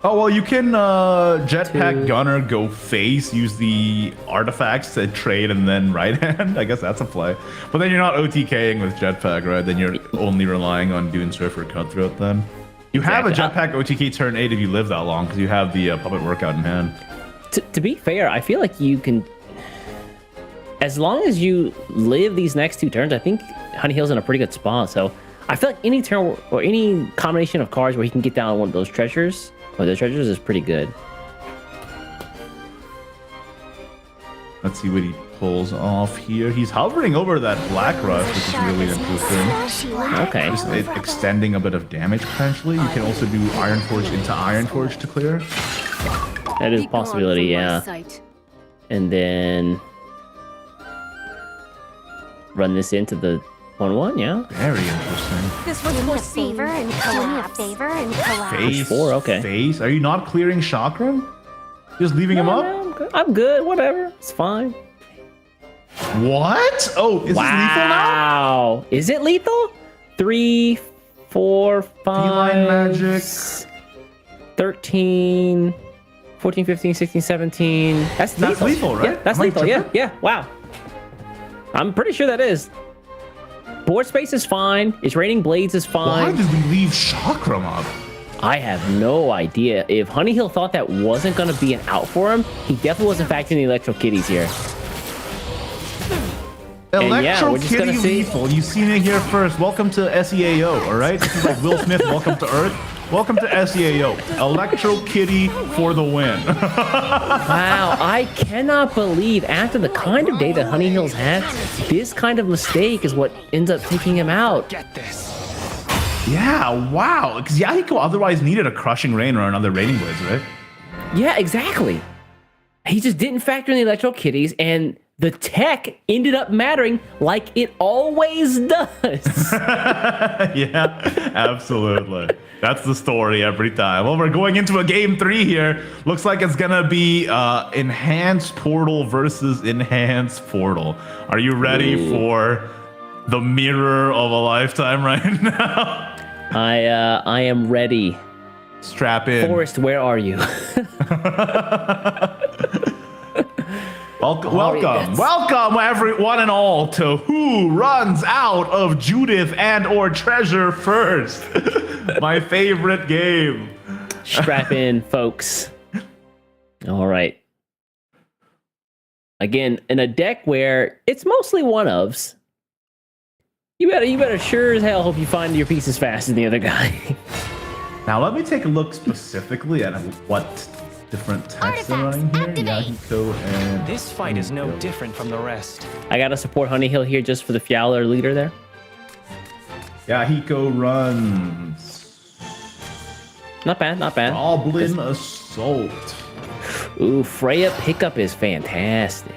Oh well, you can jetpack gunner, go face, use the artifacts to trade, and then right hand. I guess that's a play. But then you're not OTKing with jetpack, right? Then you're only relying on doing surfer cutthroat. Then you have a jetpack OTK turn 8 if you live that long because you have the puppet workout in hand. To be fair, I feel like you can, as long as you live these next 2 turns, I think Honey Hill's in a pretty good spot. So I feel like any turn or any combination of cards where he can get down one of those treasures. Oh, the treasures is pretty good. Let's see what he pulls off here. He's hovering over that black rust, which is really interesting. Okay. Just extending a bit of damage potentially. You can also do Iron Forge into Iron Forge to clear. That is a possibility, yeah. And then run this into the 1/1, yeah. Very interesting. This was for favor and collapse. Favor and collapse. Face 4, okay. Face. Are you not clearing chakra? Just leaving him up? No, I'm good. Whatever. It's fine. What? Oh, is this lethal now? Wow. Is it lethal? 3, 4, 5, Feline magic. 13, 14, 15, 16, 17. That's lethal, right? Yeah, that's Am I lethal. Yeah, tripping? yeah. Wow. I'm pretty sure that is. Board space is fine. Its raining blades is Why fine. did we leave chakram up? I have no idea. If Honey Hill thought that wasn't going to be an out for him, he definitely wasn't factoring the Electro Kitties here. Electro we're just gonna Kitty see. lethal. You've seen it here first. Welcome to SEAO, all right? This is like Will Smith, welcome to Earth. Welcome to SEAO. Electro Kitty for the win. Wow, I cannot believe after the kind of day that Honey Hill's had, this kind of mistake is what ends up taking him out. Yeah, wow. Because Yahiko otherwise needed a crushing rain or another raining blades, right? Yeah, exactly. He just didn't factor in the Electro Kitties, and the tech ended up mattering like it always does. Yeah, absolutely. That's the story every time. Well, we're going into a game 3 here. Looks like it's gonna be Enhanced Portal versus Enhanced Portal. Are you ready for the mirror of a lifetime right now? I am ready. Strap in. Forrest, where are you? Welcome everyone and all to Who Runs Out of Judith and or Treasure First. My favorite game. Strap in, folks. All right. Again, in a deck where it's mostly one-ofs, you better sure as hell hope you find your pieces faster than the other guy. Now let me take a look specifically at what different techs they're running here. Yahiko and This fight is no different from the rest. I gotta support Honey Hill here just for the Fowler leader there. Yahiko runs Not bad, not bad. Goblin Assault. Ooh, Freya pickup is fantastic.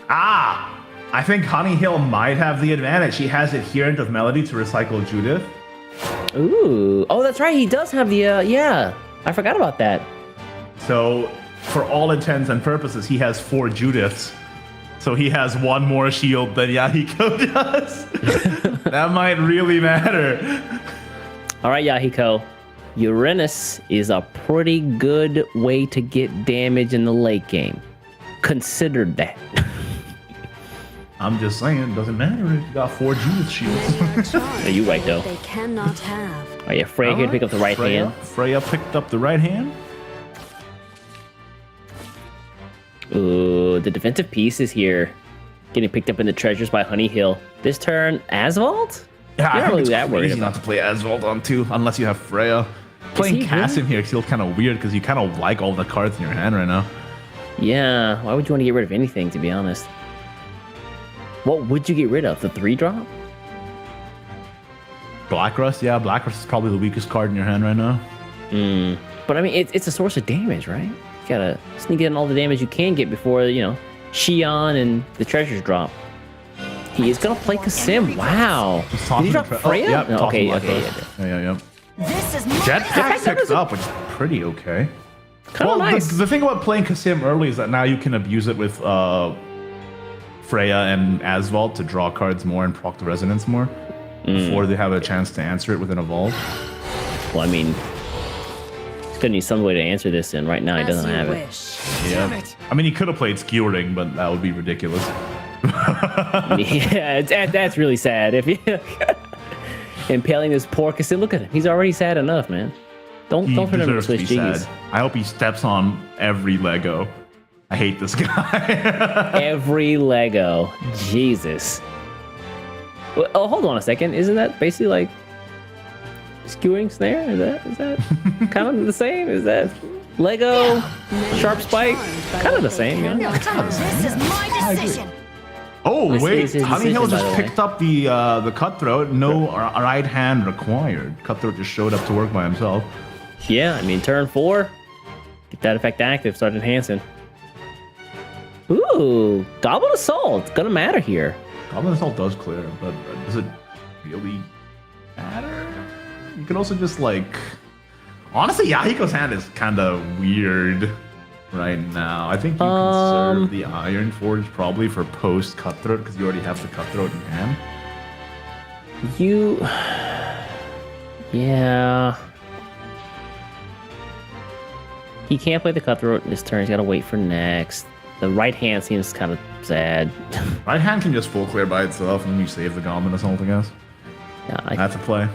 I think Honey Hill might have the advantage. She has Adherent of Melody to recycle Judith. Ooh, oh, that's right. He does have the, yeah. I forgot about that. So, for all intents and purposes, he has 4 Judiths. So he has 1 more shield than Yahiko does. That might really matter. All right, Yahiko. Uranus is a pretty good way to get damage in the late game. Consider that. I'm just saying, it doesn't matter if you got 4 Judith shields. Are you right, though? They cannot have. Oh, yeah, Freya here to pick up the right hand. Freya picked up the right hand. Ooh, the defensive piece is here. Getting picked up in the treasures by Honey Hill. This turn, Aswald? Yeah, You're I not think really it's that worried crazy about. not to play Aswald on 2, unless you have Freya. Playing he Cass really? in here feels kind of weird because you kind of like all the cards in your hand right now. Yeah, why would you want to get rid of anything, to be honest? What would you get rid of? The 3-drop? Black Rust, yeah, Black Rust is probably the weakest card in your hand right now. But I mean, it's a source of damage, right? You gotta sneak in all the damage you can get before, Xion and the treasures drop. He is gonna play Kasim. Wow. Did he drop Freya? Yep, No, okay, Black okay. Rust. Yeah. This is Jetpack picks up, which is pretty okay. Kinda nice. The thing about playing Kasim early is that now you can abuse it with Freya and Asvault to draw cards more and proc the resonance more before they have a chance to answer it with an evolve. Well, I mean, he's gonna need some way to answer this, and right now he doesn't have it. Yeah. I mean, he could have played Skewering, but that would be ridiculous. Yeah, that's really sad. If you impaling this poor Kasim, look at him. He's already sad enough, man. Don't for him to deserves switch be jiggies. sad. I hope he steps on every Lego. I hate this guy. Every Lego, Jesus. Well, oh, hold on a second. Isn't that basically like skewing snare? Is that kind of the same? Is that Lego sharp spike? Kind of the same, yeah. This is my decision. Oh This wait, is his Honey Hill decision, by just the way. picked up the Cutthroat. No right hand required. Cutthroat just showed up to work by himself. Yeah, I mean, turn 4, get that effect active, start enhancing. Ooh, Goblin Assault, gonna matter here. Goblin Assault does clear, but does it really matter? You can also just like... Honestly, Yahiko's hand is kind of weird right now. I think you can serve the Iron Forge probably for post Cutthroat because you already have the Cutthroat in hand. Yeah. He can't play the Cutthroat this turn. He's got to wait for next. The right hand seems kind of sad. Right hand can just full clear by itself and then you save the Goblin Assault, I guess. Yeah, That's a play.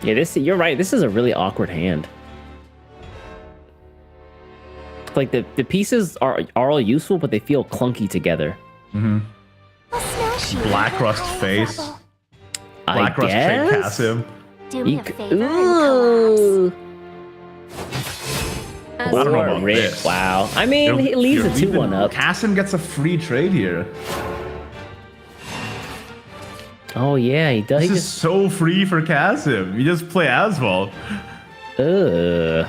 Yeah, you're right. This is a really awkward hand. Like the pieces are all useful, but they feel clunky together. Black Rust face. Black Rust guess? trade Kasim. Do me a favor Ooh. I don't know about Rip. this. Wow. I mean, he leaves a 2-1 up. Kasim gets a free trade here. Oh yeah, he does. This He is so free for Kasim. You just play Asphalt. You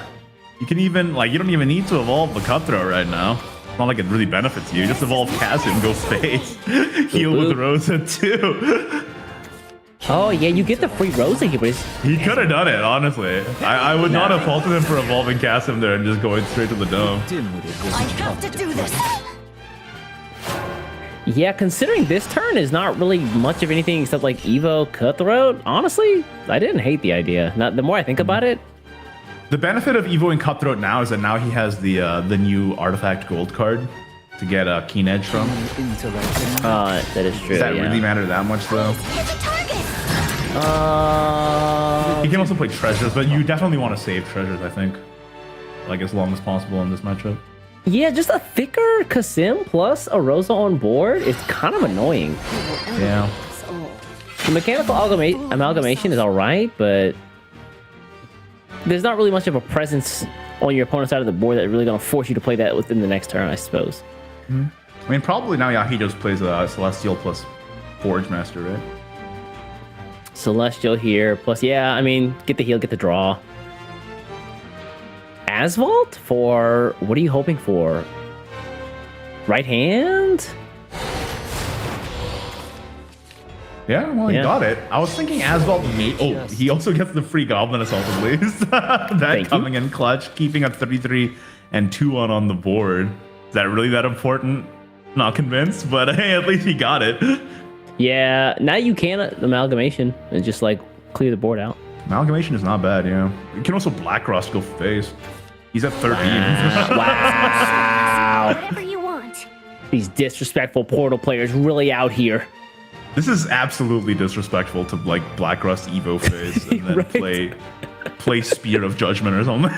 can even, like, you don't even need to evolve the Cutthroat right now. It's not like it really benefits you. Just evolve Kasim, go face. Heal with Rosa too. Oh yeah, you get the free Rosa here, but He could have done it, honestly. I would not have faulted him for evolving Kasim there and just going straight to the dome. I have to do this. yeah, considering this turn is not really much of anything except like Evo Cutthroat, honestly, I didn't hate the idea. Not the more I think about it. The benefit of Evoing Cutthroat now is that now he has the new artifact gold card to get a Keen Edge from. That is true. Does that yeah. really matter that much though? He can also play treasures, but you definitely want to save treasures, I think. Like as long as possible in this matchup. Yeah, just a thicker Kasim plus a Rosa on board is kind of annoying. Yeah. The mechanical amalgamation is alright, but there's not really much of a presence on your opponent's side of the board that's really going to force you to play that within the next turn, I suppose. I mean, probably now Yahi just plays Celestial plus Forge Master, right? Celestial here, plus, yeah, I mean, get the heal, get the draw. Asphalt for, what are you hoping for? Right hand? Yeah, well, he got it. I was thinking Asphalt may... Oh, he also gets the free Goblin Assault at least. That coming in clutch, keeping a 33 and 2-1 on the board. Is that really that important? Not convinced, but hey, at least he got it. Yeah, now you can amalgamation and just like clear the board out. Amalgamation is not bad, yeah. You can also Black Rust go face. He's at 13. Wow. Whatever you want. These disrespectful Portal players really out here. This is absolutely disrespectful to like Black Rust Evo phase and then play Spear of Judgment or something.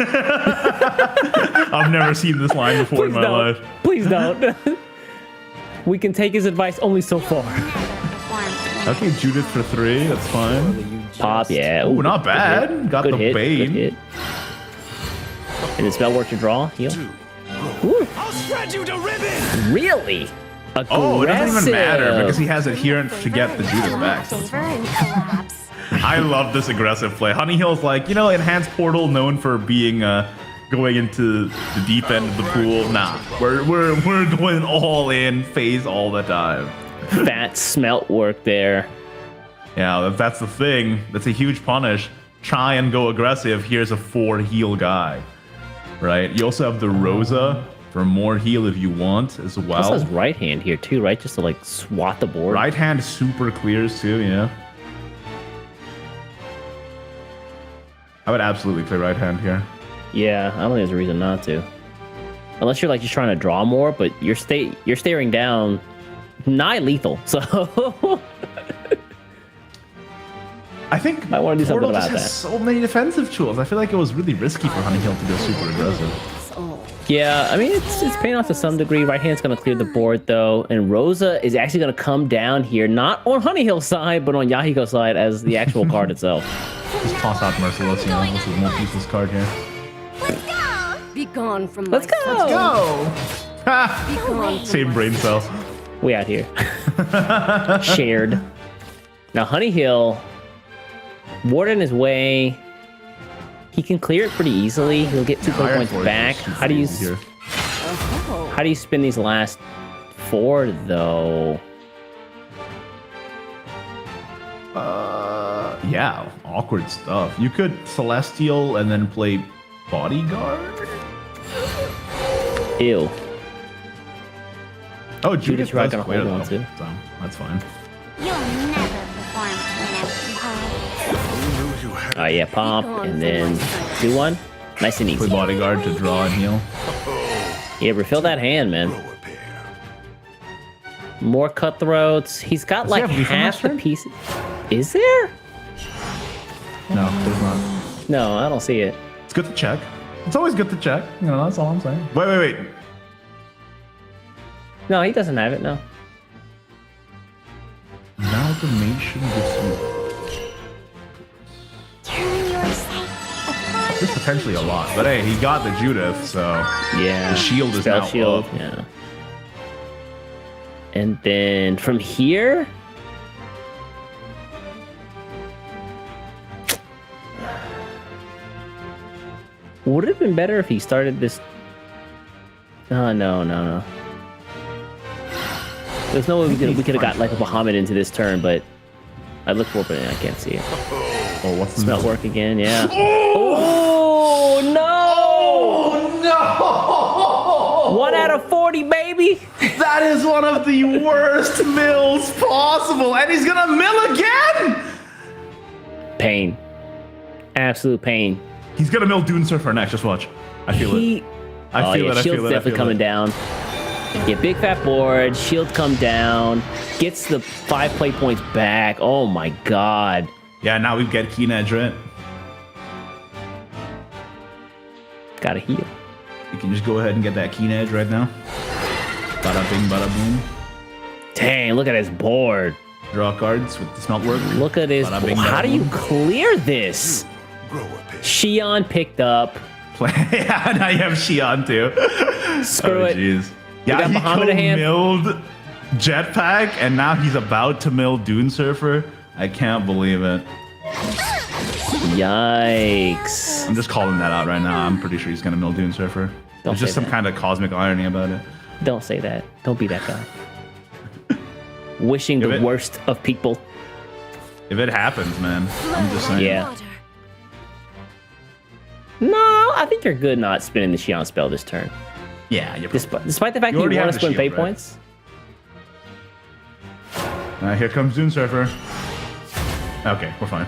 I've never seen this line before in my life. Please don't. We can take his advice only so far. Okay, Judith for 3, that's fine. Pop, yeah. Oh, not bad. Got the hit, Bane. Good hit. And the spell work to draw, heal. Ooh. I'll shred you to ribbons! Really? Oh, it doesn't even matter because he has Adherent to get the Judith back. Favor and collapse. I love this aggressive play. Honey Hill's like, you know, Enhanced Portal known for being going into the deep end of the pool. Nah, we're going all in phase all the time. Fat smelt work there. Yeah, that's the thing. That's a huge punish. Try and go aggressive. Here's a 4 heal guy, right? You also have the Rosa for more heal if you want as well. Also has right hand here too, right? Just to like swat the board. Right hand super clears too, yeah. I would absolutely play right hand here. Yeah, I don't think there's a reason not to. Unless you're like just trying to draw more, but you're staring down nigh lethal, so I think I want to do something Portal about just that. has so many defensive tools. I feel like it was really risky for Honeyhill to go super aggressive. Yeah, I mean it's paying off to some degree. Right hand's gonna clear the board though, and Rosa is actually gonna come down here, not on Honeyhill's side, but on Yahiko's side as the actual card itself. Just toss out Merciless, you know, this is a more useless card here. Be gone from Let's my go! sight. Go! Be gone from Same my brain sight. cell. We out here. Shared. Now Honeyhill, Warden his way. He can clear it pretty easily. He'll get 2 play points back. How do you spin these last 4 though? Yeah, awkward stuff. You could Celestial and then play Bodyguard? Ew. Oh, Judith's Judith right does gonna clear hold on though, to. so that's fine. You'll never perform to an empty Oh yeah, pop, and then do one. Nice and Play easy. Bodyguard to draw and heal. Yeah, refill that hand, man. More cutthroats. He's got Does he like have lethal half the master? pieces. Is there? No, there's not. No, I don't see it. It's good to check. It's always good to check. You know, that's all I'm saying. Wait. No, he doesn't have it. No. Amalgamation gives you. Turn your sight upon There's potentially a lot, but hey, he got the Judith, so Yeah. the shield is Spell now shield. up. Yeah. And then from here. Would it have been better if he started this? Oh, no. There's no way we could have got like a Bahamut into this turn, but I look for it, but I can't see it. Oh, what's the Smell work again? Yeah. Oh no! 1 out of 40, baby. That is one of the worst mills possible, and he's gonna mill again. Pain. Absolute pain. He's gonna mill Dune Surfer next. Just watch. I feel it. I feel it. I Shield's feel it. definitely coming down. Yeah, big fat board. Shield come down. Gets the 5 play points back. Oh my god. Yeah, now we get Keen Edge, right? Gotta heal. You can just go ahead and get that Keen Edge right now. Bada bing, bada boom. Dang, look at his board. Draw cards with the smelt work. Look at his Bada board. bing, How bada do you boom. clear this? Shion picked up. Yeah, now you have Shion too. Screw it. Jeez. got Yeah, Muhammad in hand. milled Jetpack, and now he's about to mill Dune Surfer. I can't believe it. Yikes. I'm just calling that out right now. I'm pretty sure he's gonna mill Dune Surfer. Don't There's just say some that. kind of cosmic irony about it. Don't say that. Don't be that guy. Wishing the worst of people. If it happens, man, I'm just saying. Yeah. No, I think you're good not spinning the Shion spell this turn. Yeah, you're Despite the fact You that already you want have to the spin pay shield, right? points. Here comes Dune Surfer. Okay, we're fine.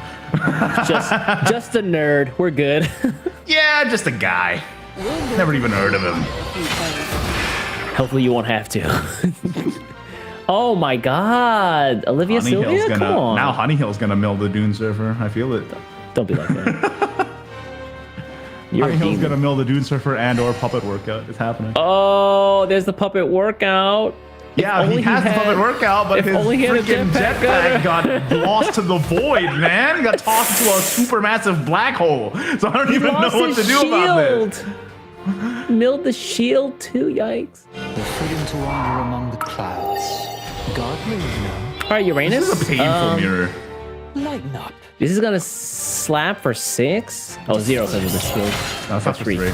Just a nerd. We're good. Yeah, just a guy. Never even heard of him. Hopefully you won't have to. Oh my god. Olivia Sylvia? Come on. Now Honeyhill's gonna mill the Dune Surfer. I feel it. Don't be like that. You're a Honeyhill's demon. gonna mill the Dune Surfer and or puppet workout. It's happening. Oh, there's the puppet workout. Yeah, he has the puppet workout, but if his only he had a freaking jetpack jetpack got lost to the void, man. Got tossed into a supermassive black hole. So I don't even know what to do about this. Milled the shield too, yikes. The freedom to wander among the clouds. God move now. Alright, Uranus. This is a painful mirror. Lighten up. This is gonna slap for 6. Oh, 0 because of the shield. No, it's not for 3.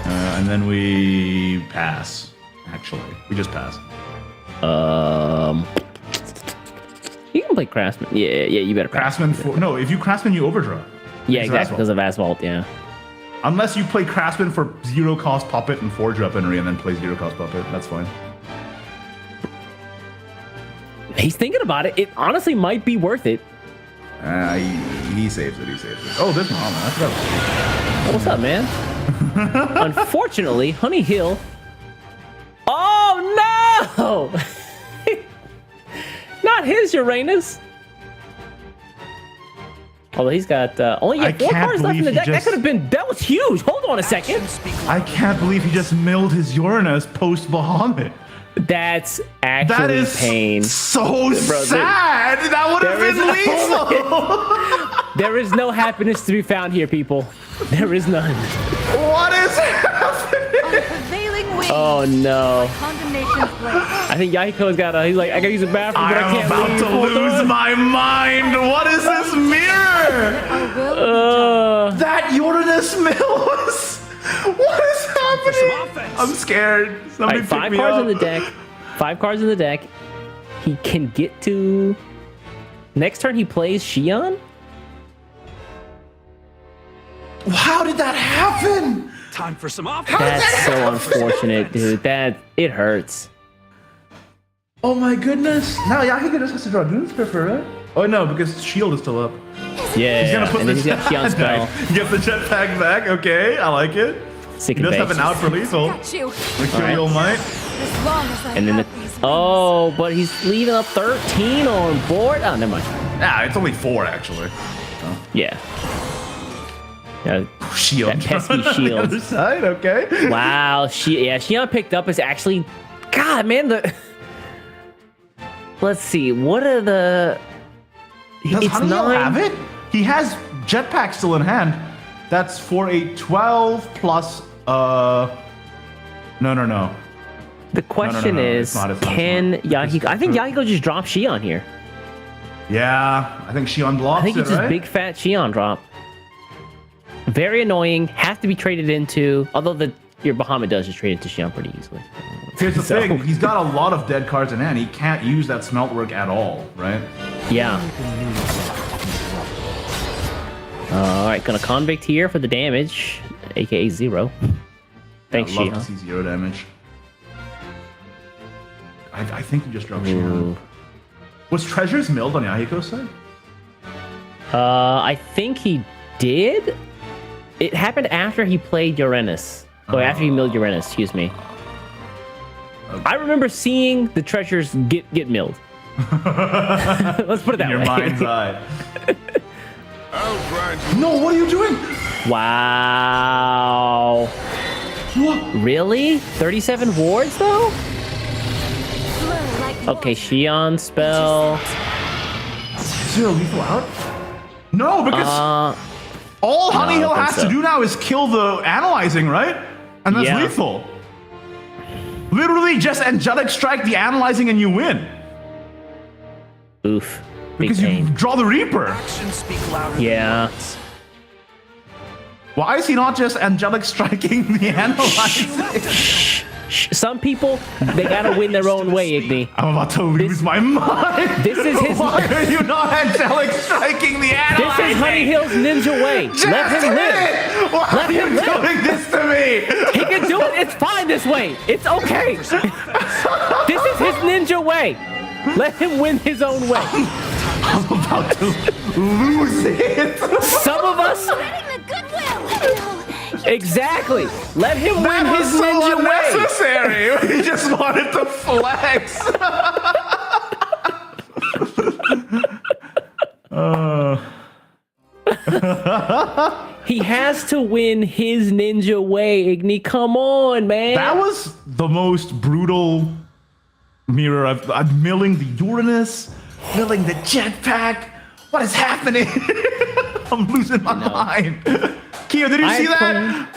And then we pass. Actually, we just pass. You can can play Craftsman. Yeah, you better. Craftsman for no. If you Craftsman, you overdraw. Yeah, exactly, because of Asphalt. Yeah. Unless you play Craftsman for 0 cost Puppet and 4 drop Enry and then play 0 cost Puppet, that's fine. He's thinking about it. It honestly might be worth it. He saves it. Oh, this one. I forgot. What's up, man? Unfortunately, Honey Hill. Oh no! Not his Uranus. Although he's got only 4 cards left in the deck. That could have been. That was huge. Hold on a second. I can't believe he just milled his Uranus post Bahamut. That's actually that is pain. So sad. That would have been lethal. There is no happiness to be found here, people. There is none. What is happening? Oh no. I think Yahiko's got he's like, I gotta use the bathroom, but I can't I'm about to lose my mind. What is this mirror? That Uranus mill was... What is happening? I'm scared. Somebody right, 5 cards in the deck. 5 cards in the deck. He can get to... Next turn he plays Xion? How did that happen? Time for some off. That's so unfortunate, dude. It hurts. Oh my goodness. Now Yahiko just has to draw Doomscripper, right? Oh no, because Shield is still up. Yeah, he's gonna put and he's got Xion spell. Get the jetpack back. Okay, I like it. Sick he does have an out for lethal. Mercurial Might. And then but he's leaving up 13 on board. Oh, never mind. Nah, it's only 4 actually. Oh. Yeah. Shield. That pesky on Shield. the other side, okay. Wow, Xion picked up is actually, God, man. Let's see. What are the? Does it's Honeyhill 9. have it? He has Jetpack still in hand. That's 4, 8, 12 plus. No. The question is, can Yahiko? I think Yahiko just dropped Xion here. Yeah, I think Xion blocks it, I think it's just right? big fat Xion drop. Very annoying. Has to be traded into. Although your Bahamut does just trade it to Xion pretty easily. Here's the thing. He's got a lot of dead cards in hand. He can't use that Smeltwork at all, right? Yeah. All right, gonna Convict here for the damage, aka 0. Thanks, Xion. Xion. See 0 damage. I think he just dropped Xion. Was Treasures milled on Yahiko's side? I think he did. It happened after he played Uranus. After he milled Uranus, excuse me. Okay. I remember seeing the treasures get milled. Let's put it that way. In your mind's eye. No, what are you doing? Wow. What? Really? 37 wards though? Okay, Xion spell. 0 lethal out? No, because all Honeyhill has to do now is kill the analyzing, right? And that's lethal. Literally just Angelic Strike the analyzing and you win. Oof. Because you draw the Reaper. Yeah. Why is he not just Angelic Striking the analyzing? Some people, they gotta win their own way, Igni. I'm about to lose my mind. This is his. Why are you not Angelic Striking the analyzing? This is Honeyhill's ninja way. Let him live. Why Let him live. doing this to me? He can do it. It's fine this way. It's okay. This is his ninja way. Let him win his own way. I'm about to lose it. Some of us. Exactly. Let him win his ninja way. Unnecessary. He just wanted to flex. He has to win his ninja way, Igni. Come on, man. That was the most brutal mirror. I'm milling the Uranus, milling the jetpack. What is happening? I'm losing my mind. Kia, did you see that?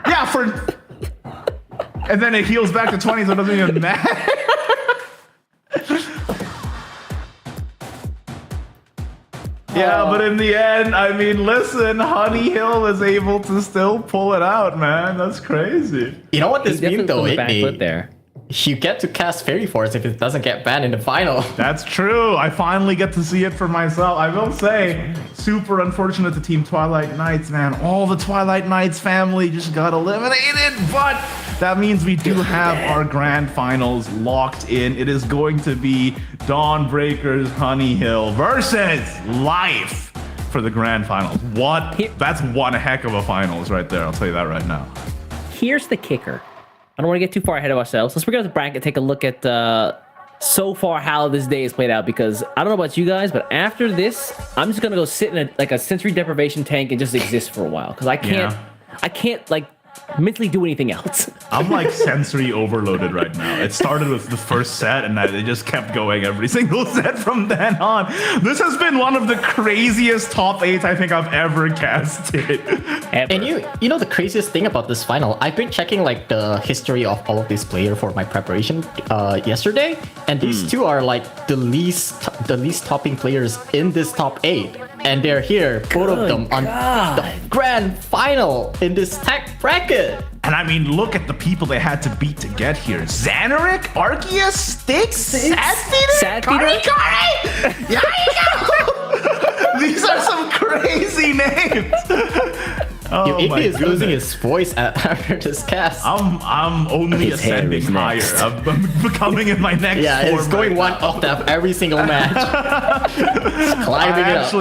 Yeah, and then it heals back to 20, so it doesn't even matter. Yeah, but in the end, I mean, listen, Honey Hill is able to still pull it out, man. That's crazy. You know what this means though, backflip there. You get to cast Fairy Force if it doesn't get banned in the final. That's true. I finally get to see it for myself. I will say, super unfortunate to Team Twilight Knights, man. All the Twilight Knights family just got eliminated, but that means we do have our grand finals locked in. It is going to be Dawnbreaker's Honey Hill versus Life for the grand finals. What? That's one heck of a finals right there. I'll tell you that right now. Here's the kicker. I don't want to get too far ahead of ourselves. Let's bring up the bracket, take a look at so far how this day has played out, because I don't know about you guys, but after this, I'm just gonna go sit in a sensory deprivation tank and just exist for a while, because I can't like mentally do anything else. I'm like sensory overloaded right now. It started with the first set and it just kept going every single set from then on. This has been one of the craziest top 8s I think I've ever casted. And you know the craziest thing about this final, I've been checking like the history of all of these players for my preparation yesterday, and these two are like the least topping players in this top 8. And they're here, both of them, on the grand final in this tech bracket. And I mean, look at the people they had to beat to get here. Zanark, Arceus, Styx, Sadfeeder, Kari! Yahiko! These are some crazy names. Oh, Iggy is losing his voice after this cast. I'm only ascending higher. I'm becoming in my next form. It's going one octave every single match. Climbing it up.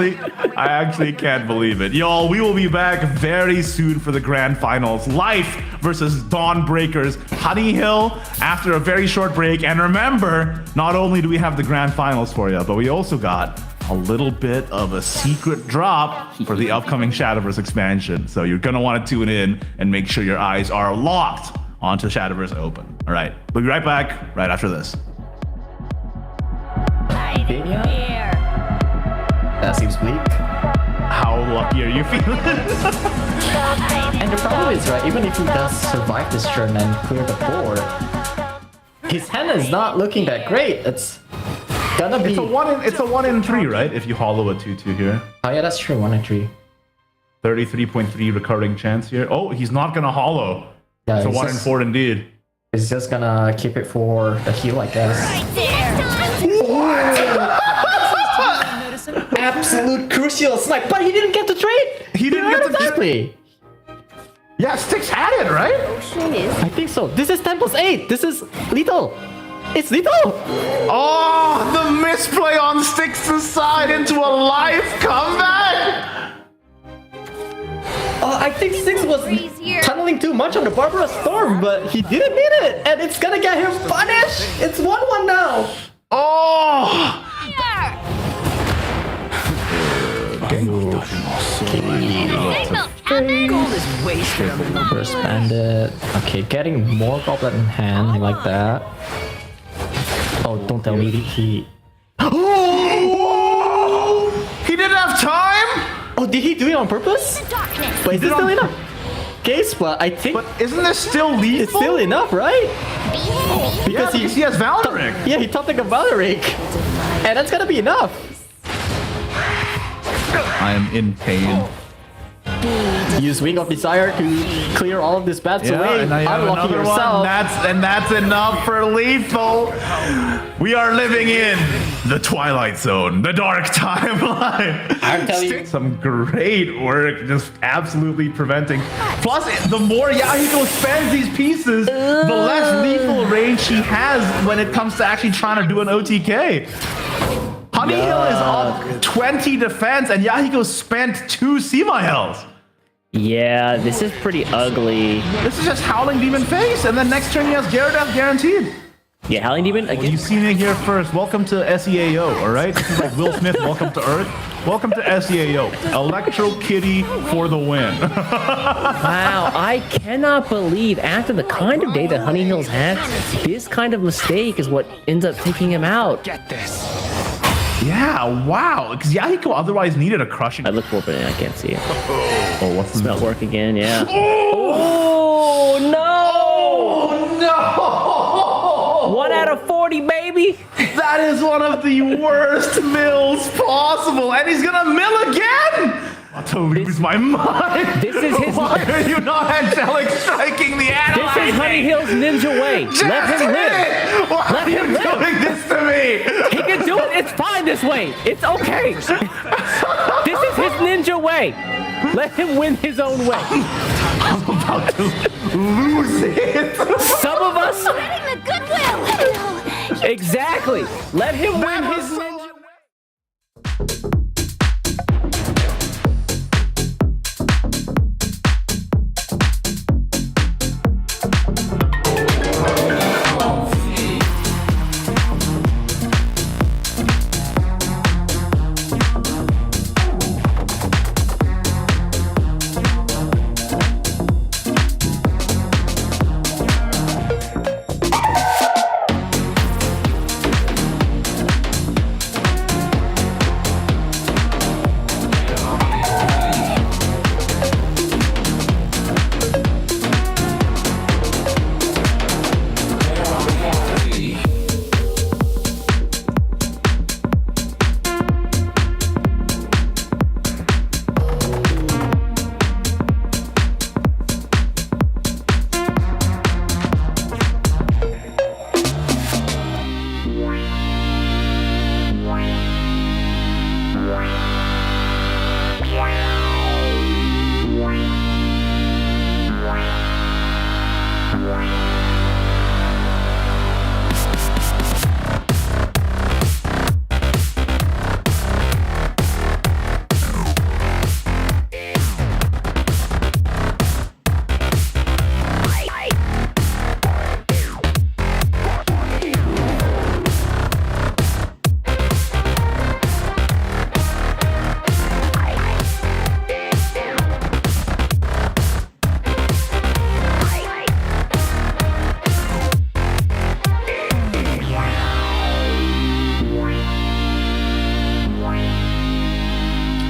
I actually can't believe it. Y'all, we will be back very soon for the grand finals. Life versus Dawnbreakers Honey Hill after a very short break. And remember, not only do we have the grand finals for you, but we also got a little bit of a secret drop for the upcoming Shadowverse expansion. So you're gonna want to tune in and make sure your eyes are locked onto Shadowverse Open. All right, we'll be right back right after this. That seems bleak. How lucky are you feeling? And the problem is, right, even if he does survive this turn and clear the board, his hand is not looking that great. It's gonna be... It's a 1 in 3, right? If you hollow a 2/2 here. Oh yeah, that's true, 1 in 3. 33.3 recurring chance here. Oh, he's not gonna hollow. Yeah, it's a 1 in 4 indeed. He's just gonna keep it for the heal, I guess. Absolute crucial snipe, but he didn't get the trade. He didn't get the display. Yeah, Styx had it, right? I think so. This is 10+8. This is lethal. It's lethal. Oh, the misplay on Styx's side into a life comeback. I think Styx was tunneling too much on the Barbara Storm, but he didn't need it, and it's gonna get him punished. It's 1-1 now. Oh. Gold is wasted. First bandit. Okay, getting more goblet in hand. I like that. Oh, don't tell me he... Oh! He didn't have time? Oh, did he do it on purpose? But is this still enough? Case, but I think... But isn't this still lethal? It's still enough, right? Because he has Valoric. Yeah, he topped like a Valoric. And that's gonna be enough. I am in pain. Use Wing of Desire to clear all of these bats away. And I have unlocking another yourself. one. That's enough for lethal. We are living in the Twilight Zone, the dark timeline. I'm telling you, some great work, just absolutely preventing. Plus, the more Yahiko spends these pieces, the less lethal range she has when it comes to actually trying to do an OTK. Honey Hill is up 20 defense, and Yahiko spent 2 Semihells. Yeah, this is pretty ugly. This is just Howling Demon face, and then next turn he has Gyarados guaranteed. Yeah, Howling Demon again. Well, you've seen it here first. Welcome to SEAO, all right? This is like Will Smith, welcome to Earth. Welcome to SEAO. Electro Kitty for the win. Wow, I cannot believe after the kind of day that Honey Hill's had, this kind of mistake is what ends up taking him out. Get this. Yeah, wow. Because Yahiko otherwise needed a crushing. I look for it, I can't see it. Oh, what's the smell work again? Yeah. Oh, no! Oh, no! 1 out of 40, baby. That is one of the worst mills possible, and he's gonna mill again. I'm to lose my mind. This is his. Why are you not angelic striking the animal? This is Honey Hill's ninja way. Let him live. Why Let are him you live. doing this to me? He can do it. It's fine this way. It's okay. This is his ninja way. Let him win his own way. I'm about to lose it. Some of us. Spreading the goodwill. Exactly. Let him win was his so- ninja way.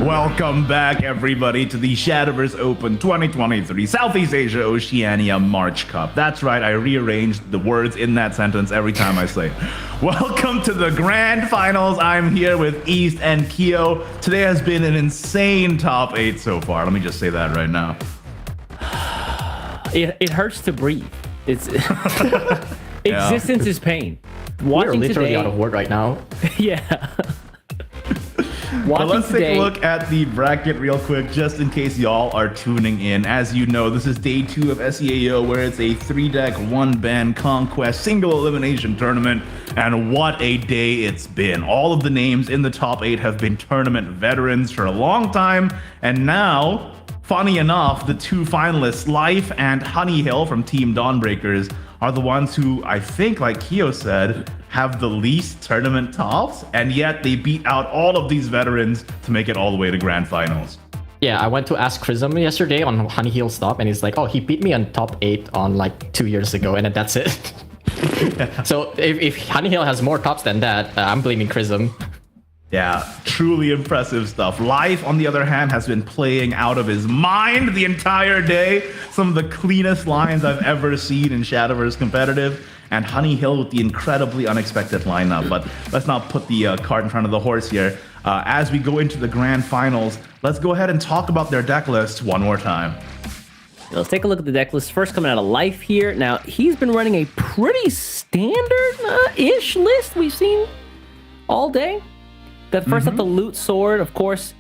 Welcome back, everybody, to the Shadowverse Open 2023 Southeast Asia Oceania March Cup. That's right, I rearranged the words in that sentence every time I say it. Welcome to the grand finals. I'm here with East and Kyo. Today has been an insane top 8 so far. Let me just say that right now. It hurts to breathe. It's existence is pain. We're literally today, out of word right now. Yeah. But let's take a look at the bracket real quick, just in case y'all are tuning in. As you know, this is day 2 of SEAO, where it's a 3-deck, 1-ban conquest, single elimination tournament. And what a day it's been. All of the names in the top 8 have been tournament veterans for a long time. And now, funny enough, the 2 finalists, Life and Honey Hill from Team Dawnbreakers, are the ones who, I think, like Kyo said, have the least tournament tops, and yet they beat out all of these veterans to make it all the way to grand finals. Yeah, I went to ask Chrism yesterday on Honey Hill's top, and he's like, oh, he beat me on top 8 on like 2 years ago, and then that's it. So if Honey Hill has more tops than that, I'm blaming Chrism. Yeah, truly impressive stuff. Life, on the other hand, has been playing out of his mind the entire day. Some of the cleanest lines I've ever seen in Shadowverse competitive. And Honey Hill with the incredibly unexpected lineup. But let's not put the cart in front of the horse here. As we go into the grand finals, let's go ahead and talk about their deck list one more time. Let's take a look at the deck list. First coming out of Life here. Now, he's been running a pretty standard-ish list we've seen all day. Got first up the Loot Sword, of course.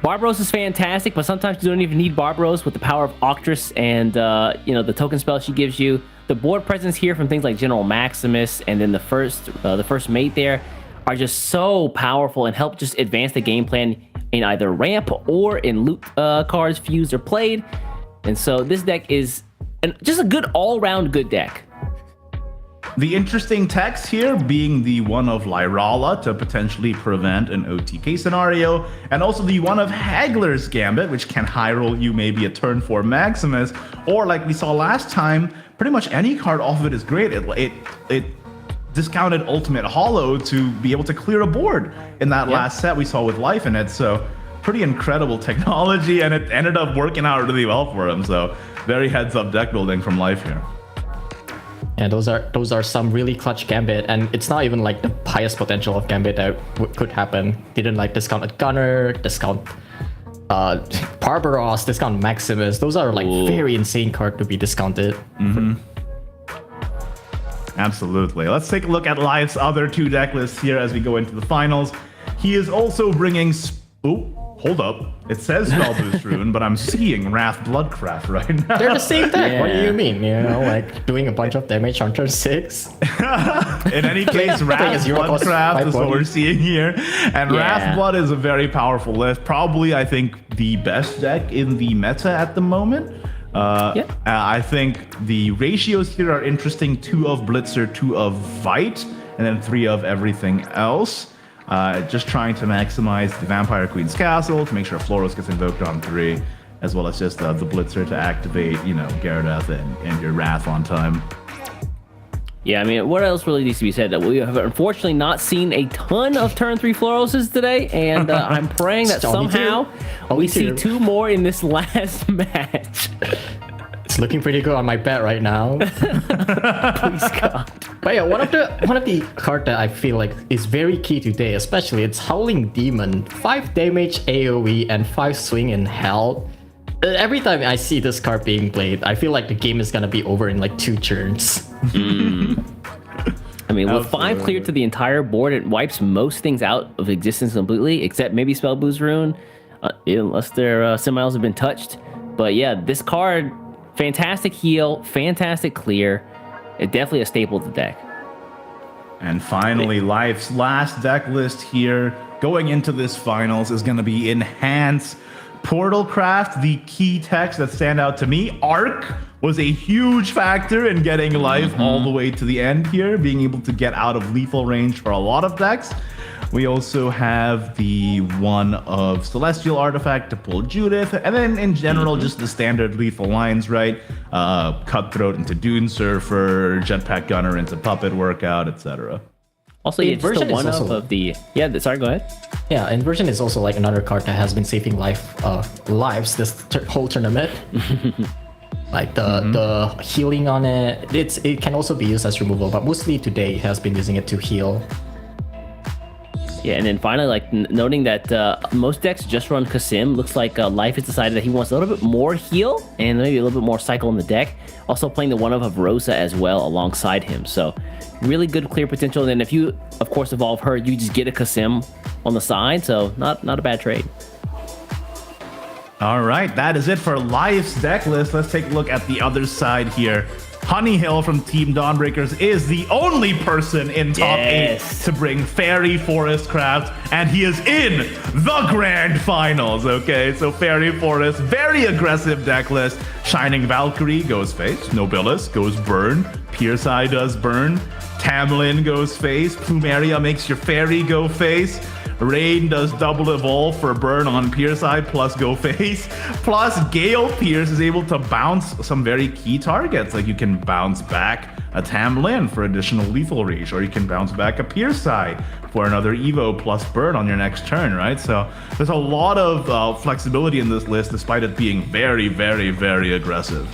Barbaros is fantastic, but sometimes you don't even need Barbaros with the power of Octress and the token spell she gives you. The board presence here from things like General Maximus and then the first mate there are just so powerful and help just advance the game plan in either ramp or in loot cards fused or played. And so this deck is just a good all-round good deck. The interesting text here being the one of Lyrala to potentially prevent an OTK scenario, and also the one of Haggler's Gambit, which can high roll you maybe a turn 4 Maximus, or like we saw last time, pretty much any card off of it is great. It discounted Ultimate Hollow to be able to clear a board in that last set we saw with Life in it, so pretty incredible technology, and it ended up working out really well for him, so very heads up deck building from Life here. Yeah, those are some really clutch gambit, and it's not even like the highest potential of gambit that could happen. Didn't like discount a Gunner, discount Barbaros, discount Maximus. Those are like very insane card to be discounted. Absolutely. Let's take a look at Live's other 2 deck lists here as we go into the finals. He is also bringing... hold up. It says Spell Boost Rune, but I'm seeing Wrath Bloodcraft right now. They're the same deck. What do you mean? You know, like doing a bunch of damage on turn 6. In any case, Wrath Bloodcraft is what we're seeing here. And Wrath Blood is a very powerful list. Probably, I think, the best deck in the meta at the moment. I think the ratios here are interesting. 2 of Blitzer, 2 of Vite, and then 3 of everything else. Just trying to maximize the Vampire Queen's Castle to make sure Floros gets invoked on 3, as well as just the Blitzer to activate, you know, Gyarados and your Wrath on time. Yeah, I mean, what else really needs to be said? That we have unfortunately not seen a ton of turn 3 Floroses today, and I'm praying that somehow we see 2 more in this last match. It's looking pretty good on my bet right now. Please God. But yeah, one of the card that I feel like is very key today, especially, it's Howling Demon. 5 damage AoE and 5 swing in hell. Every time I see this card being played, I feel like the game is gonna be over in like 2 turns. I mean, with 5 cleared to the entire board, it wipes most things out of existence completely, except maybe Spell Boost Rune, unless their semi-isles have been touched. But yeah, this card, fantastic heal, fantastic clear. It's definitely a staple of the deck. And finally, Life's last deck list here going into this finals is going to be Enhance Portalcraft. The key techs that stand out to me, Arc was a huge factor in getting Life all the way to the end here, being able to get out of lethal range for a lot of decks. We also have the one of Celestial Artifact to pull Judith, and then in general, just the standard lethal lines, right? Cutthroat into Dune Surfer, Jetpack Gunner into Puppet Workout, etc. Also, yeah, just the one of the... Yeah, sorry, go ahead. Yeah, Inversion is also like another card that has been saving lives this whole tournament. Like the healing on it, it can also be used as removal, but mostly today it has been using it to heal. Yeah, and then finally, like noting that most decks just run Kasim. Looks like Life has decided that he wants a little bit more heal and maybe a little bit more cycle in the deck. Also playing the one of Rosa as well alongside him. So really good clear potential. And then if you, of course, evolve her, you just get a Kasim on the side. So not a bad trade. All right, that is it for Life's deck list. Let's take a look at the other side here. Honey Hill from Team Dawnbreakers is the only person in top 8 to bring Fairy Forest Craft, and he is in the grand finals, okay? So Fairy Forest, very aggressive deck list. Shining Valkyrie goes face, Nobilis goes burn, Pierce Eye does burn, Tamlin goes face, Plumeria makes your Fairy go face, Rain does double evolve for burn on Pierce Eye plus go face. Plus Gale Pierce is able to bounce some very key targets. Like you can bounce back a Tamlin for additional lethal reach, or you can bounce back a Pierce Eye for another Evo plus burn on your next turn, right? So there's a lot of flexibility in this list despite it being very, very, very aggressive.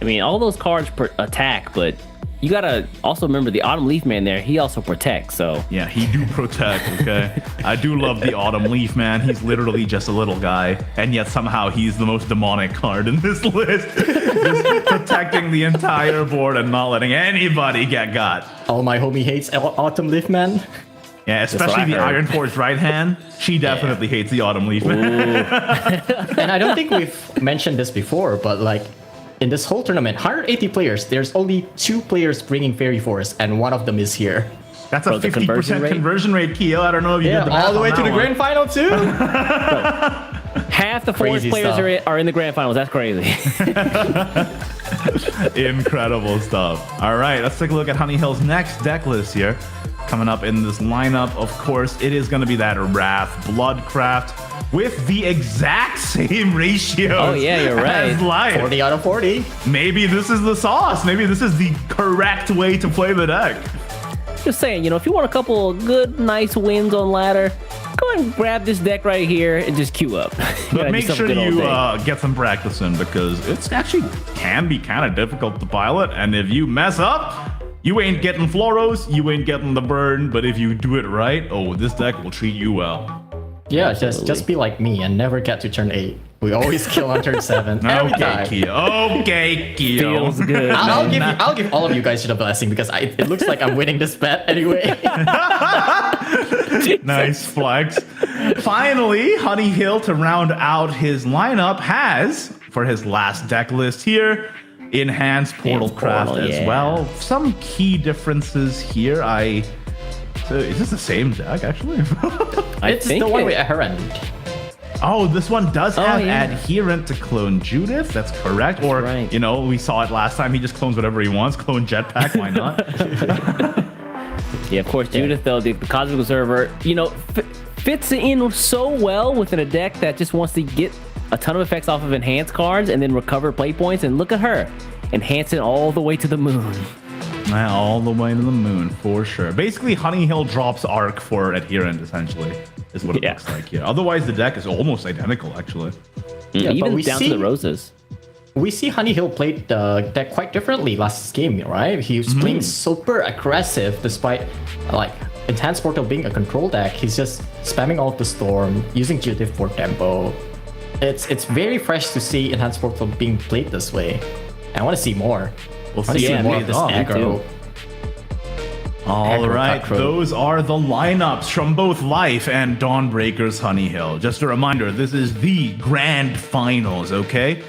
I mean, all those cards attack, but you gotta also remember the Autumn Leaf Man there, he also protects, so. Yeah, he do protect, okay? I do love the Autumn Leaf Man. He's literally just a little guy, and yet somehow he's the most demonic card in this list. Just protecting the entire board and not letting anybody get got. Oh, my homie hates Autumn Leaf Man. Yeah, especially the Iron Forge right hand. She definitely hates the Autumn Leaf Man. And I don't think we've mentioned this before, but like, in this whole tournament, 180 players, there's only 2 players bringing Fairy Forest, and one of them is here. That's a 50% conversion rate, Keo. I don't know if you did the math all the way to the grand final, too? Half the Forest players are in the grand finals. That's crazy. Incredible stuff. All right, let's take a look at Honey Hill's next deck list here. Coming up in this lineup, of course, it is going to be that Wrath Bloodcraft with the exact same ratio. Oh, yeah, you're right. As Life. 40 out of 40. Maybe this is the sauce. Maybe this is the correct way to play the deck. Just saying, if you want a couple of good, nice wins on ladder, go ahead and grab this deck right here and just queue up. But make sure you get some practice in, because it's actually can be kind of difficult to pilot, and if you mess up, you ain't getting Floros, you ain't getting the burn, but if you do it right, oh, this deck will treat you well. Yeah, just be like me and never get to turn 8. We always kill on turn 7. Every time. Okay, Kyo. Feels good. I'll give all of you guys the blessing, because it looks like I'm winning this bet anyway. Nice flex. Finally, Honey Hill, to round out his lineup, has, for his last deck list here, Enhanced Portal Craft as well. Some key differences here. So is this the same deck, actually? It's the one with Errand. Oh, this one does have Adherent to clone Judith. That's correct. Or, we saw it last time. He just clones whatever he wants. Clone Jetpack, why not? Yeah, of course, Judith, though, the Cosmic Observer, fits in so well within a deck that just wants to get a ton of effects off of enhanced cards and then recover play points. And look at her, enhancing all the way to the moon. All the way to the moon, for sure. Basically, Honey Hill drops Arc for Adherent, essentially, is what it looks like here. Otherwise, the deck is almost identical, actually. Yeah, even down to the roses. We see Honey Hill played the deck quite differently last game, right? He was playing super aggressive, despite Enhanced Portal being a control deck. He's just spamming all of the Storm, using Judith for tempo. It's very fresh to see Enhanced Portal being played this way. I want to see more. We'll see more of this aggro. All right, those are the lineups from both Life and Dawnbreaker's Honey Hill. Just a reminder, this is the grand finals, okay?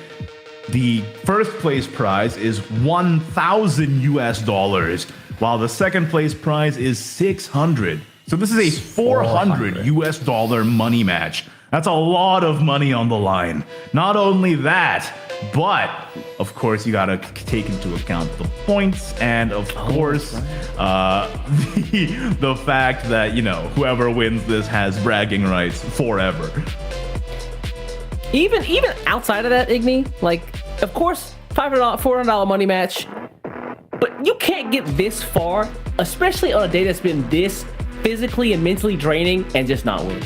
The first place prize is $1,000 US, while the second place prize is $600. So this is a $400 US money match. That's a lot of money on the line. Not only that, but of course you gotta take into account the points, and of course the fact that whoever wins this has bragging rights forever. Even outside of that, Igni, of course, $400 money match, but you can't get this far, especially on a day that's been this physically and mentally draining, and just not win.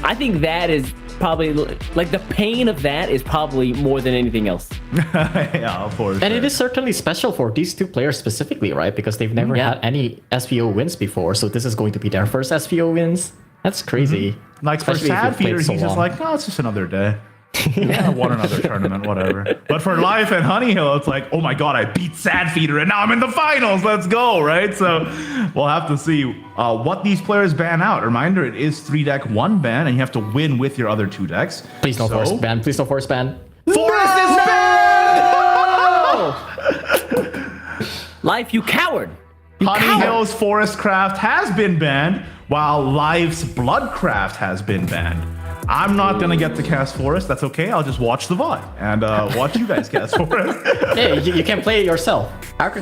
I think that is probably the pain of that is probably more than anything else. Yeah, for sure. And it is certainly special for these two players specifically, right? Because they've never had any SVO wins before, so this is going to be their first SVO wins. That's crazy. For Sad Feeder, he's just like, oh, it's just another day. Yeah, I won another tournament, whatever. But for Life and Honey Hill, it's like, oh my god, I beat Sad Feeder and now I'm in the finals. Let's go, right? So we'll have to see what these players ban out. Reminder, it is 3-deck 1 ban, and you have to win with your other 2 decks. Please don't force ban. Please don't force ban. Forest is banned! Life, you coward! Honey Hill's Forest Craft has been banned, while Life's Bloodcraft has been banned. I'm not gonna get to cast Forest. That's okay. I'll just watch the VOD and watch you guys cast Forest. Hey, you can play it yourself. I'll play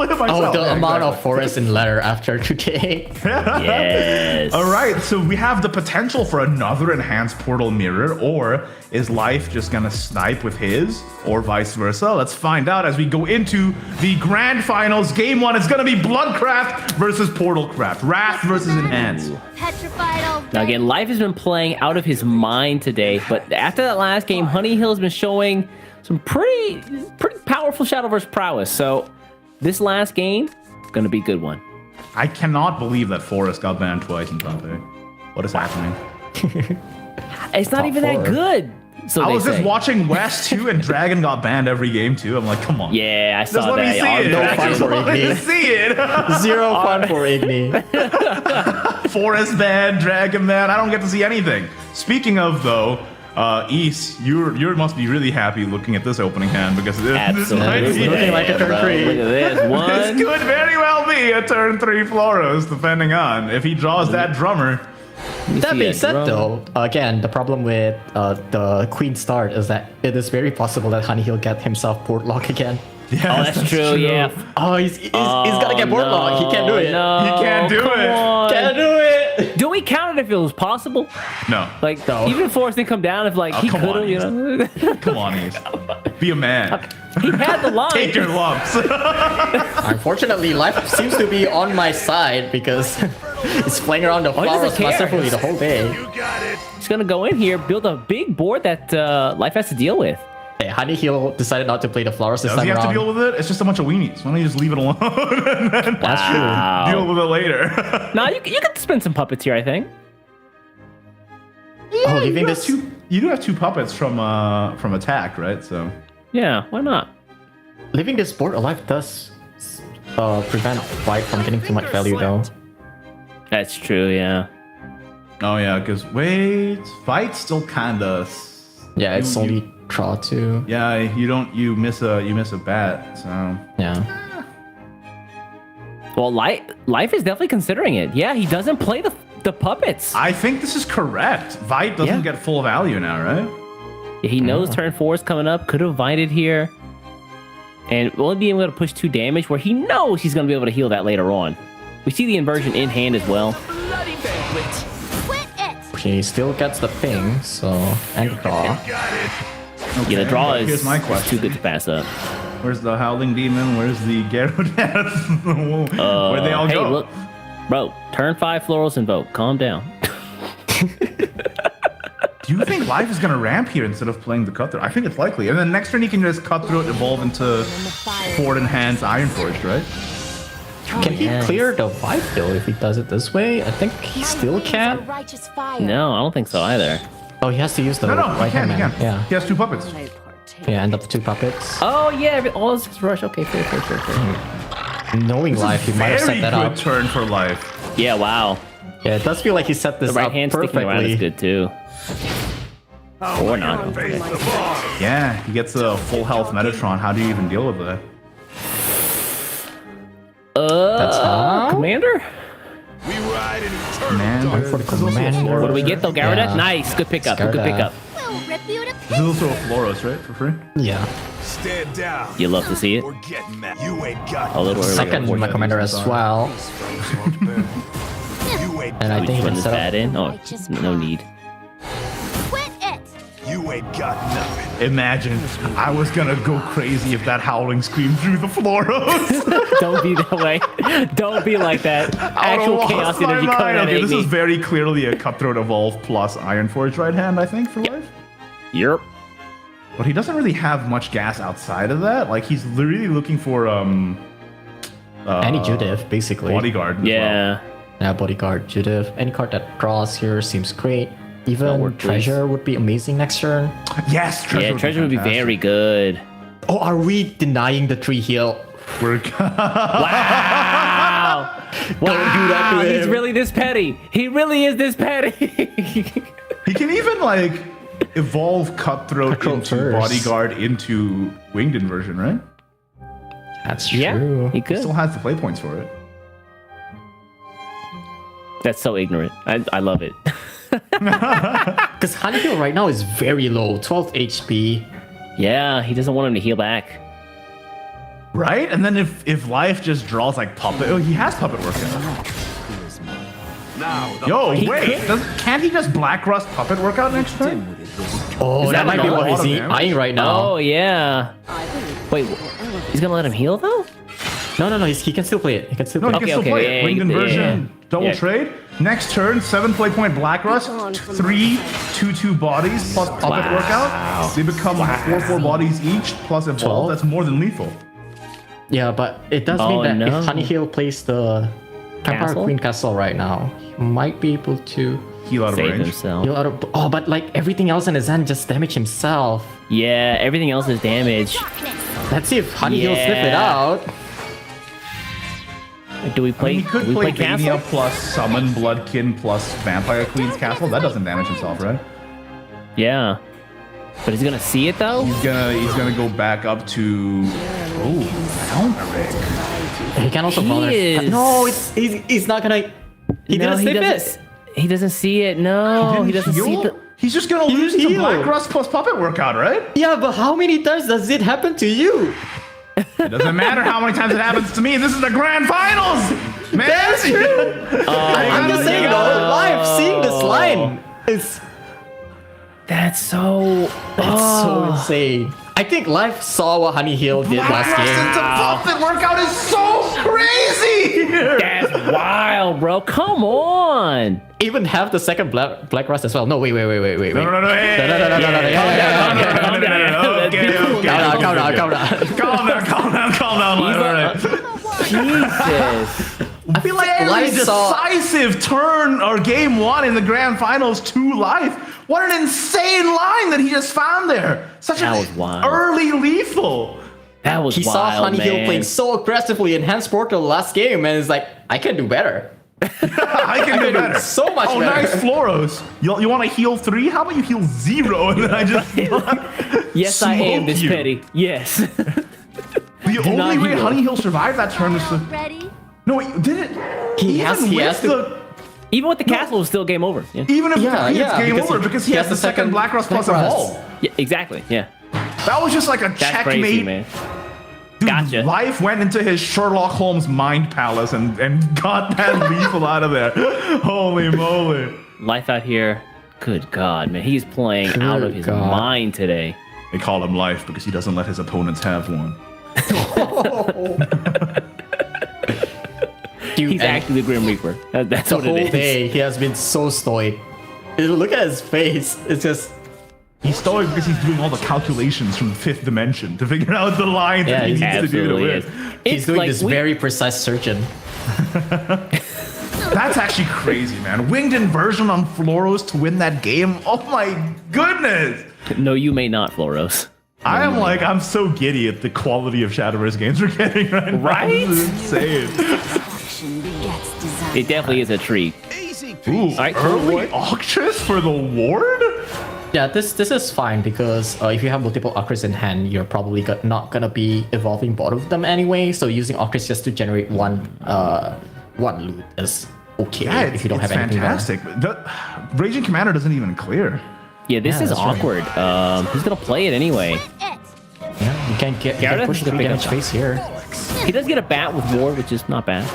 it myself. Oh, the amount of Forest in ladder after today. Yes. All right, so we have the potential for another Enhanced Portal Mirror, or is Life just gonna snipe with his, or vice versa? Let's find out as we go into the grand finals. Game 1 is gonna be Bloodcraft versus Portalcraft. Wrath versus Enhanced. Now again, Life has been playing out of his mind today, but after that last game, Honey Hill has been showing some pretty powerful Shadowverse prowess. So this last game is going to be a good one. I cannot believe that Forest got banned twice in top 8. What is happening? It's not even that good. So I was just watching West too, and Dragon got banned every game too. I'm like, come on. Yeah, I saw that. No fun for Igni. See it. Zero fun for Igni. Forest ban, Dragon ban. I don't get to see anything. Speaking of though, East, you must be really happy looking at this opening hand, because this might be looking like a turn 3. Look at this. This could very well be a turn 3 Floros, depending on if he draws that drummer. That being said, though, again, the problem with the Queen start is that it is very possible that Honey Hill get himself port lock again. Yes, that's true. Yeah. Oh, he's gonna get port lock. He can't do it. No, he can't do it. Can't do it. Do we count it if it was possible? No. Like, even if Forrest didn't come down, if like he come could on, have, you know. Come on, Ace. Be a man. He had the line. Take your lumps. Unfortunately, life seems to be on my side because it's playing around the he doesn't flowers care. masterfully the whole day. He's gonna go in here, build a big board that Life has to deal with. Hey, Honey Hill decided not to play the flowers this Does time he have around. to deal with it? It's just a bunch of weenies. Why don't you just leave it alone and then Wow. deal with it later? Now you can spin some puppets here, I think. Oh, leaving this. You do have 2 puppets from attack, right? So Yeah, why not? Leaving this board alive does prevent White from getting too much value, though. That's true, yeah. oh yeah, because wait, Fight's still kinda. Yeah, it's only draw 2. Yeah, you miss a bat. So Yeah. Well, Life is definitely considering it. Yeah, he doesn't play the puppets. I think this is correct. Vite doesn't get full value now, right? Yeah, he knows turn 4 is coming up. Could have Vited here. And will be able to push 2 damage where he knows he's going to be able to heal that later on. We see the inversion in hand as well. He still gets the ping, so and the draw. Yeah, the draw is, Here's my is question. too good to pass up. Where's the Howling Demon? Where's the Gyarados? Where'd they all hey, go? Look, bro, turn 5 Florals Invoke. Calm down. Do you think Life is going to ramp here instead of playing the Cutthroat? I think it's likely. And then next turn he can just Cutthroat evolve into Ford Enhanced Iron Forge, right? Can he clear the Vibe though if he does it this way? I think he still can. No, I don't think so either. Oh, he has to use the No, right he hand can. man. Yeah. He has 2 puppets. Yeah, end up 2 puppets. Oh, yeah, all this is rush. Okay, fair. Knowing Life, he might have set that Very up. good turn for Life. Yeah, wow. Yeah, it does feel like he set this The right up hand sticking around is perfectly. good too. Or not. Okay. Yeah, he gets a full health Metatron. How do you even deal with that? That's how? Commander? Man, For the commander. What do we get though, Gyarados? Yeah. Nice, good pickup, good pickup. This is also a Floros, right? For free? Yeah. Stand down. You love to see it. Or get mad. You ain't got A little earlier. Second my commander as well. And I We think he run can this set bad up. in. Oh, no need. You ain't got nothing. Imagine, I was gonna go crazy if that Howling Scream drew the Floros. Don't be that way. Don't be like that. I Actual would've chaos lost my energy mind. coming at Okay, this me. is very clearly a Cutthroat Evolve plus Iron Forge right hand, I think, for Life. Yep. But he doesn't really have much gas outside of that. Like, he's really looking for Any Judith, basically. Bodyguard. as Yeah. Yeah, Bodyguard, Judith. Any card that draws here seems great. Even work, please. Treasure would be amazing next turn. well. Yes, Treasure. Yeah, treasure would be fantastic. very good. Oh, are we denying the 3 heal? We're Wow. Don't do that to He's him. really this petty. He really is this petty. He can even like evolve Cutthroat Cutthroat into first. Bodyguard into Winged Inversion, right? That's Yeah, true. he He could. still has the play points for it. That's so ignorant. I love it. Because Honey Hill right now is very low, 12 HP. Yeah, he doesn't want him to heal back. Right? And then if Life just draws like Puppet, oh, he has Puppet Workout. Yo, He wait, could. can't he just Black Rust Puppet Workout next turn? Oh, that that might be not what a he's lot of damage? eyeing right now. Oh yeah. Wait, he's gonna let him heal though? No, he can still play it. He can still No, play he it. can still play it. yeah, Winged yeah, Inversion, yeah. double Yeah. trade. Next turn, 7 play point Black Rust, 3 2/2 bodies plus Puppet Wow. Workout. They become 4/4 bodies each plus Evolve. 12. That's more than lethal. Yeah, but it does Oh, mean that no. if Honey Hill plays the Vampire Castle? Queen Castle right now, he might be able to Heal out of Save range. himself. heal out of. Oh, but like everything else in his hand just damage himself. Yeah, everything else is damage. Let's see if Honey Hill sniff it Yeah. out. Do we play? He could do we play play Mania Castle? plus Summon Bloodkin plus Vampire Queen's Castle. That doesn't damage himself, right? Yeah. But he's gonna see it though. He's gonna go back up to Valkyrie. He can also He bother. is- No, he's not gonna. He No, didn't sniff doesn't. it. He doesn't see it. No, he doesn't see heal? the. He's just gonna He lose didn't to heal. Black Rust plus Puppet Workout, right? Yeah, but how many times does it happen to you? It doesn't matter how many times it happens to me. This is the grand finals, man. That's true. I'm just saying though, life win. That's so insane. I think Life saw what Honey Hill did last game. The puppet workout is so crazy. That's wild, bro. Come on. Even have the second Black Rust as well. No, wait. No. Hey, calm down. Jesus. I feel like Very Life saw. decisive turn or game one in the grand finals to Life. What an insane line that he just found there. Such That an was wild. early lethal. That was He wild, saw Honey Hill man. playing so aggressively in Hans Portal last game, and it's like, I can do better. I can do better. So much Oh, better. nice Floros. You want to heal 3? How about you heal 0? And then I just Yes, I am smoke this you. petty. Yes. The only not way heal. Honey Hill survived that turn was to... Ready? No, wait, did it? He has to. Even with the castle, it was still game over. Yeah, Even if Yeah, it's game because over, he- because he has the second Black Rust plus Black Rust. Evolve. yeah, exactly. Yeah, That was just like a that's checkmate. crazy, man. Dude, Gotcha. Life went into his Sherlock Holmes mind palace and got that lethal out of there. Holy moly. Life out here. Good God, man. He's playing out of his God. mind today. They call him Life because he doesn't let his opponents have one. Dude, He's and actually the Grim Reaper. That's the what whole it is. day, he has been so stoic. Look at his face. It's just... He's stoic because he's doing all the calculations from the 5th dimension to figure out the line that he he needs to do to absolutely win. is. He's It's doing like this very precise surgeon. That's actually crazy, man. Winged inversion on Floros to win that game. Oh my goodness. No, you may not, Floros. I'm so giddy at the quality of Shadowverse games we're getting right now. Right? This is insane. It definitely is a treat. Ooh, right, early Octress for the ward? Yeah, this is fine because if you have multiple Ocris in hand, you're probably not gonna be evolving both of them anyway. So using Ocris just to generate one loot is okay Yeah, if you don't it's have anything fantastic. The Raging Commander doesn't even clear. Yeah, this is that's right. awkward. He's gonna play it anyway. Yeah, you can get you Garrett can push has the to pick damage up face here. He does get a bat with Ward, which is not bad.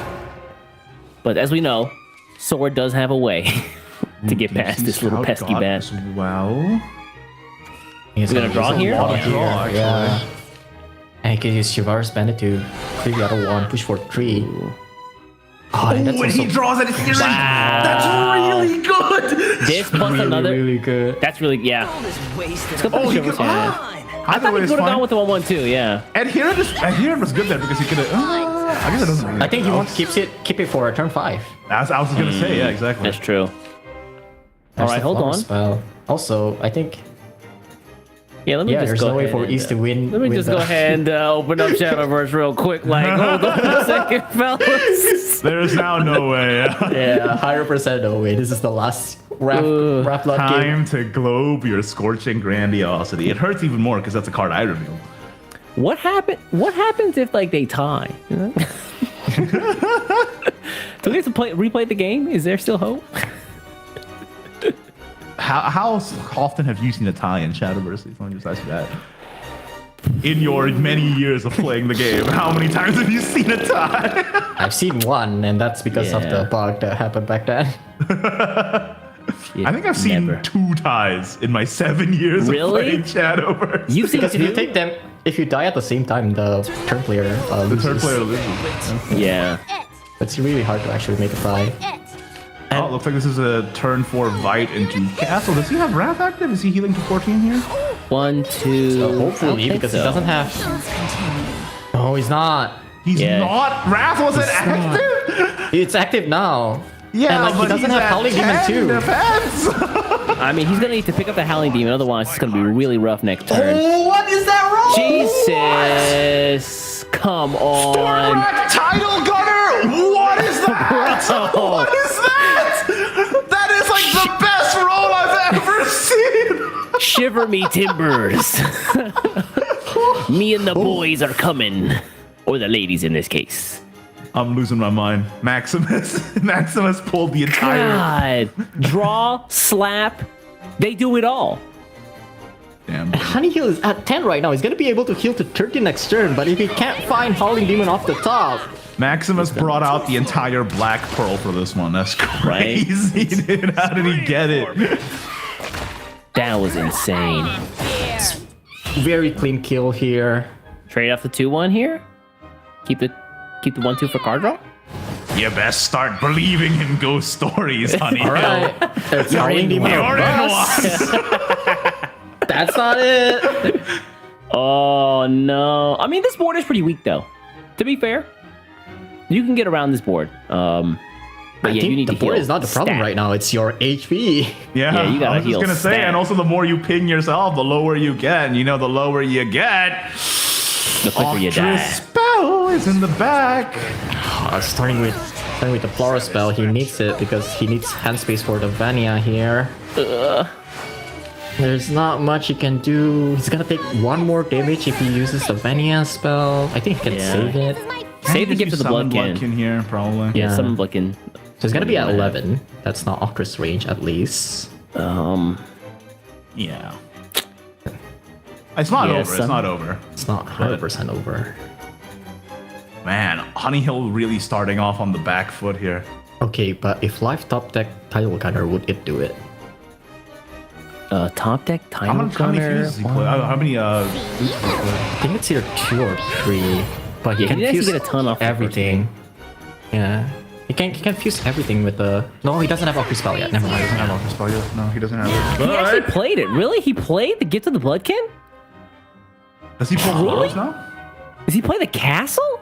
But as we know, Sword does have a way to get past this little pesky bat. Well, He's gonna draw here? Draw, actually. Yeah. And he can use Shivar's Bandit to clear the other one, push for 3. Oh, and that's when he also draws it here, Wow. that's really good. This plus another. really good. That's really, yeah. Let's go Oh, for he Shiver's could- hand. I Either thought way he is would have fine. gone with the 1/1 too, yeah. Adherent was good there because he could have. I guess it doesn't really. I think he wants to keep it for turn 5. I was gonna say, yeah, exactly. That's true. Alright, hold on. Well, also, I think Yeah, let me just there's go no way ahead for and, East to win. Let me with just the- go ahead and open up Shadowverse real quick. Like, hold on a second, fellas. There's now no way. Yeah, 100% no way. This is the last Wrath Blood game. Time to globe your scorching grandiosity. It hurts even more because that's a card I revealed. What happens if like they tie? You know? Do we have to replay the game? Is there still hope? How often have you seen a tie in Shadowverse? Let me just ask you that. In your many years of playing the game, how many times have you seen a tie? I've seen one, and that's because of Yeah. the bug that happened back then. I think I've seen Never. 2 ties in my 7 years Really? of playing Shadowverse. You've seen Because if you two? take them, if you die at the same time, the turn player loses. The third player loses. Yeah. It's really hard to actually make a tie. Oh, it looks like this is a turn 4 Vite into Castle. Does he have Wrath active? Is he healing to 14 here? 1, 2. So I don't hopefully, think because so. he doesn't have. No, he's not. He's Yeah. not. Wrath wasn't He's not. active. It's active now. Yeah, And, like, he but doesn't he's have at Howling Demon 10 too. defense. I mean, he's gonna need to pick up the Howling Demon, otherwise it's gonna be really rough next turn. What is that roll? Jesus! Come on! Thorax Tidal Gunner. What is that? Bro. What is that? That is like the best roll I've ever seen. Shiver me timbers! Me and the boys are coming, or the ladies in this case. I'm losing my mind. Maximus pulled the entire. God, draw, slap, they do it all. Damn. Honey Heal is at 10 right now. He's gonna be able to heal to 30 next turn, but if he can't find Howling Demon off the top, Maximus brought out the entire Black Pearl for this one. That's crazy, dude. How did he get it? That was insane. Very clean kill here. Trade off the 2-1 here. Keep the 1-2 for card draw. You best start believing in ghost stories, honey. All right. It's You're in That's not it. Oh no! I mean, this board is pretty weak, though. To be fair, you can get around this board. But I yeah, think you need the to board heal is not the problem stat. right now. It's your HP. Yeah, you gotta I was just heal gonna say, stat. and also the more you ping yourself, the lower you get. And you know, the lower you get, The quicker you die. spell is in the back. Starting with the Flora spell, he needs it because he needs hand space for the Vania here. There's not much he can do. He's gonna take 1 more damage if he uses the Vania spell. I think he can save it. Save the gift of the Bloodkin here, probably. Yeah, summon Bloodkin. So it's gonna be at 11. That's not Ocris range, at least. Yeah. It's not over. It's not over. It's not 100% over. Man, Honey Hill really starting off on the back foot here. Okay, but if live top deck Tidal Gunner, would it do it? Top deck How Tidal many Gunner. fuses he play? How many boots does he play? I think it's either 2 or 3. But he Yeah, can he actually fuse get a ton off the first everything. Yeah. He can fuse everything with the... No, he doesn't have Ocris spell yet. Never mind. He doesn't have Ocris spell yet. No, he doesn't have it. He actually played it. Really? He played the gift of the Bloodkin? Does he play Really? Rose now? Does he play the castle?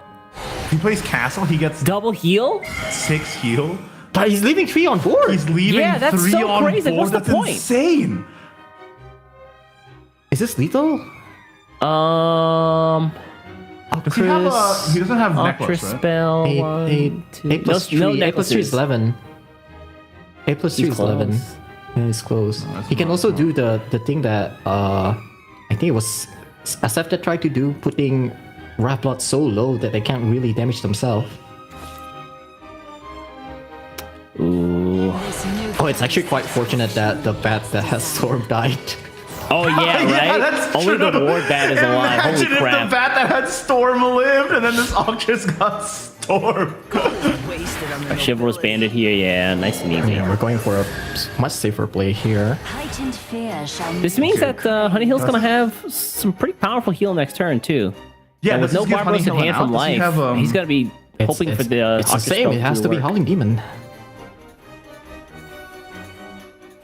If he plays Castle, he gets Double heal? 6 heal. But he's leaving 3 on board. He's leaving Yeah, that's 3 so on crazy. board. What's the That's point? insane. Is this lethal? Does he have a? He doesn't have necklace, right? spell. 8 plus 3. No 8 plus 3 is necklaces. 11. 8 plus 3 He's is 11. close. Yeah, he's close. He can also do the thing that I think it was SF that tried to do, putting Wrathblood so low that they can't really damage themselves. Ooh. Oh, it's actually quite fortunate that the bat that has Storm died. Oh yeah, right? Yeah, that's Only true. the ward bat is alive. Holy Imagine if crap. the bat that had Storm lived, and then this Octris got Storm. A chivalrous bandit here, yeah, nice and easy. Yeah, we're going for a much safer play here. This means that Honey Hill's gonna have some pretty powerful heal next turn too. Yeah, and with does no this give Barbaros in Honey Hill hand an from out? Does he life, have, he's gotta be hoping for the. It's the Octris same. spell It has to be work. Howling Demon.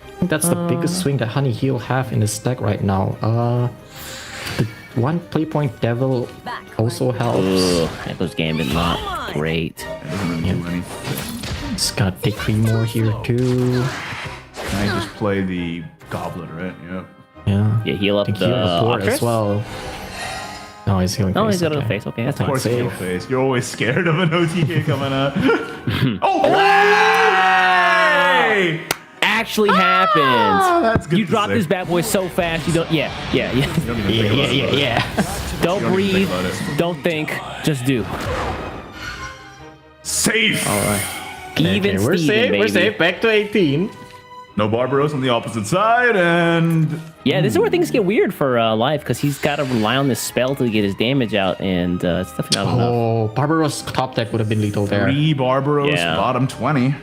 I think that's the biggest swing that Honey Hill have in his deck right now. The one play point Devil also helps. Ugh, Echo's Gambit not great. It doesn't really do anything. It's gonna take 3 more here too. Now you just play the Goblet, right? Yep. Yeah. Yeah, heal up Think the heal the board Octris? as well. No, he's healing. Oh, face, he's got okay. a face. Okay, that's Of fine. course, you Safe. face. You're always scared of an OTK coming up. Oh! Hey! Actually happens. That's good You to drop say. this bad boy so fast. You don't. Yeah. You don't even think about it. Yeah. Don't You don't even breathe. think about it. Don't think. Just do. Safe! Even We're Steven, safe. baby. We're safe. Back to 18. No Barbaros on the opposite side, and Yeah, this is where things get weird for Life because he's got to rely on this spell to get his damage out, and it's definitely not enough. Oh, Barbaros top deck would have been lethal there. 3 Barbaros, Yeah. bottom 20.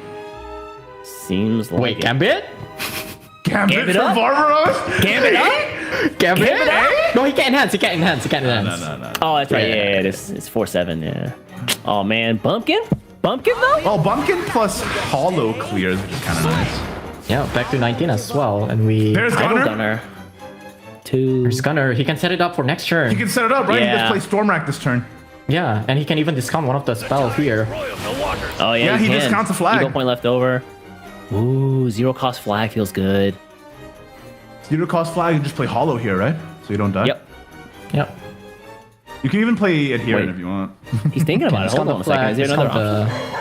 Seems like Wait, it. Gambit? Gambit Gambit for up? Barbaros? Gambit up? Gambit? Gambit up? No, he can't enhance. He can't enhance. He can't enhance. No. Oh, that's right. Yeah. Yeah, it is. It's 4/7. Yeah. Oh man, Bumpkin though. Oh, Bumpkin plus Hollow clears, which is kind of nice. Yeah, back to 19 as well. And we... There's Idle Gunner. Gunner. 2. There's Gunner. He can set it up for next turn. You can set it up, right? You Yeah. just play Stormrack this turn. Yeah, and he can even discount one of the spell here. Oh yeah, Yeah, he can. discounts a flag. Eagle point left over. Ooh, 0 cost flag feels good. You don't cost flag, you just play Hollow here, right? So you don't die? Yep. Yep. You can even play Adherent Wait. if you want. He's thinking about it. Hold on a second. Is there another option?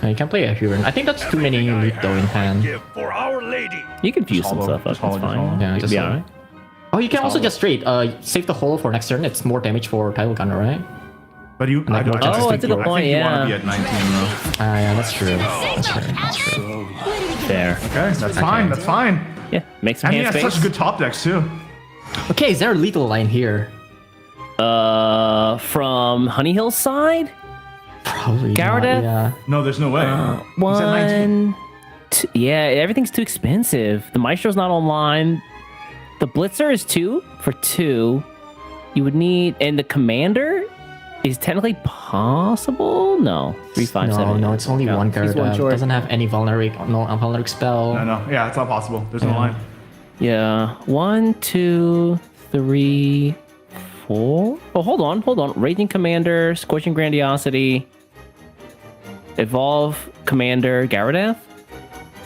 You can play a Huron. I think that's too many loot though in hand. For Our Lady. You can fuse some hollow, stuff up. just hollow, That's just fine. hollow. Yeah, You'll just be hollow. alright. Oh, you can also Hollow. just straight save the holo for next turn. It's more damage for Tidal Gunner, right? But you, I don't Oh, think that's a good you- point, I think you want to yeah. be at 19 though. Yeah, that's true. That's true. That's true. There. Okay, that's fine, that's fine. Yeah, make some And he hand has space. such good top decks too. Okay, is there a lethal line here? From Honey Hill's side, Probably Gyarados? not, yeah. No, there's no way. You said 19. Yeah, everything's too expensive. The Maestro's not online. The Blitzer is 2 for 2. You would need, and the Commander is technically possible. No, 3, 5, 7. No, it's only one he's Gyarados. short. Doesn't have any vulnerate spell. No. Yeah, it's not possible. There's no line. Yeah, 1, 2, 3, 4. Oh, hold on. Raging Commander, Scorching Grandiosity, Evolve Commander, Gyarados.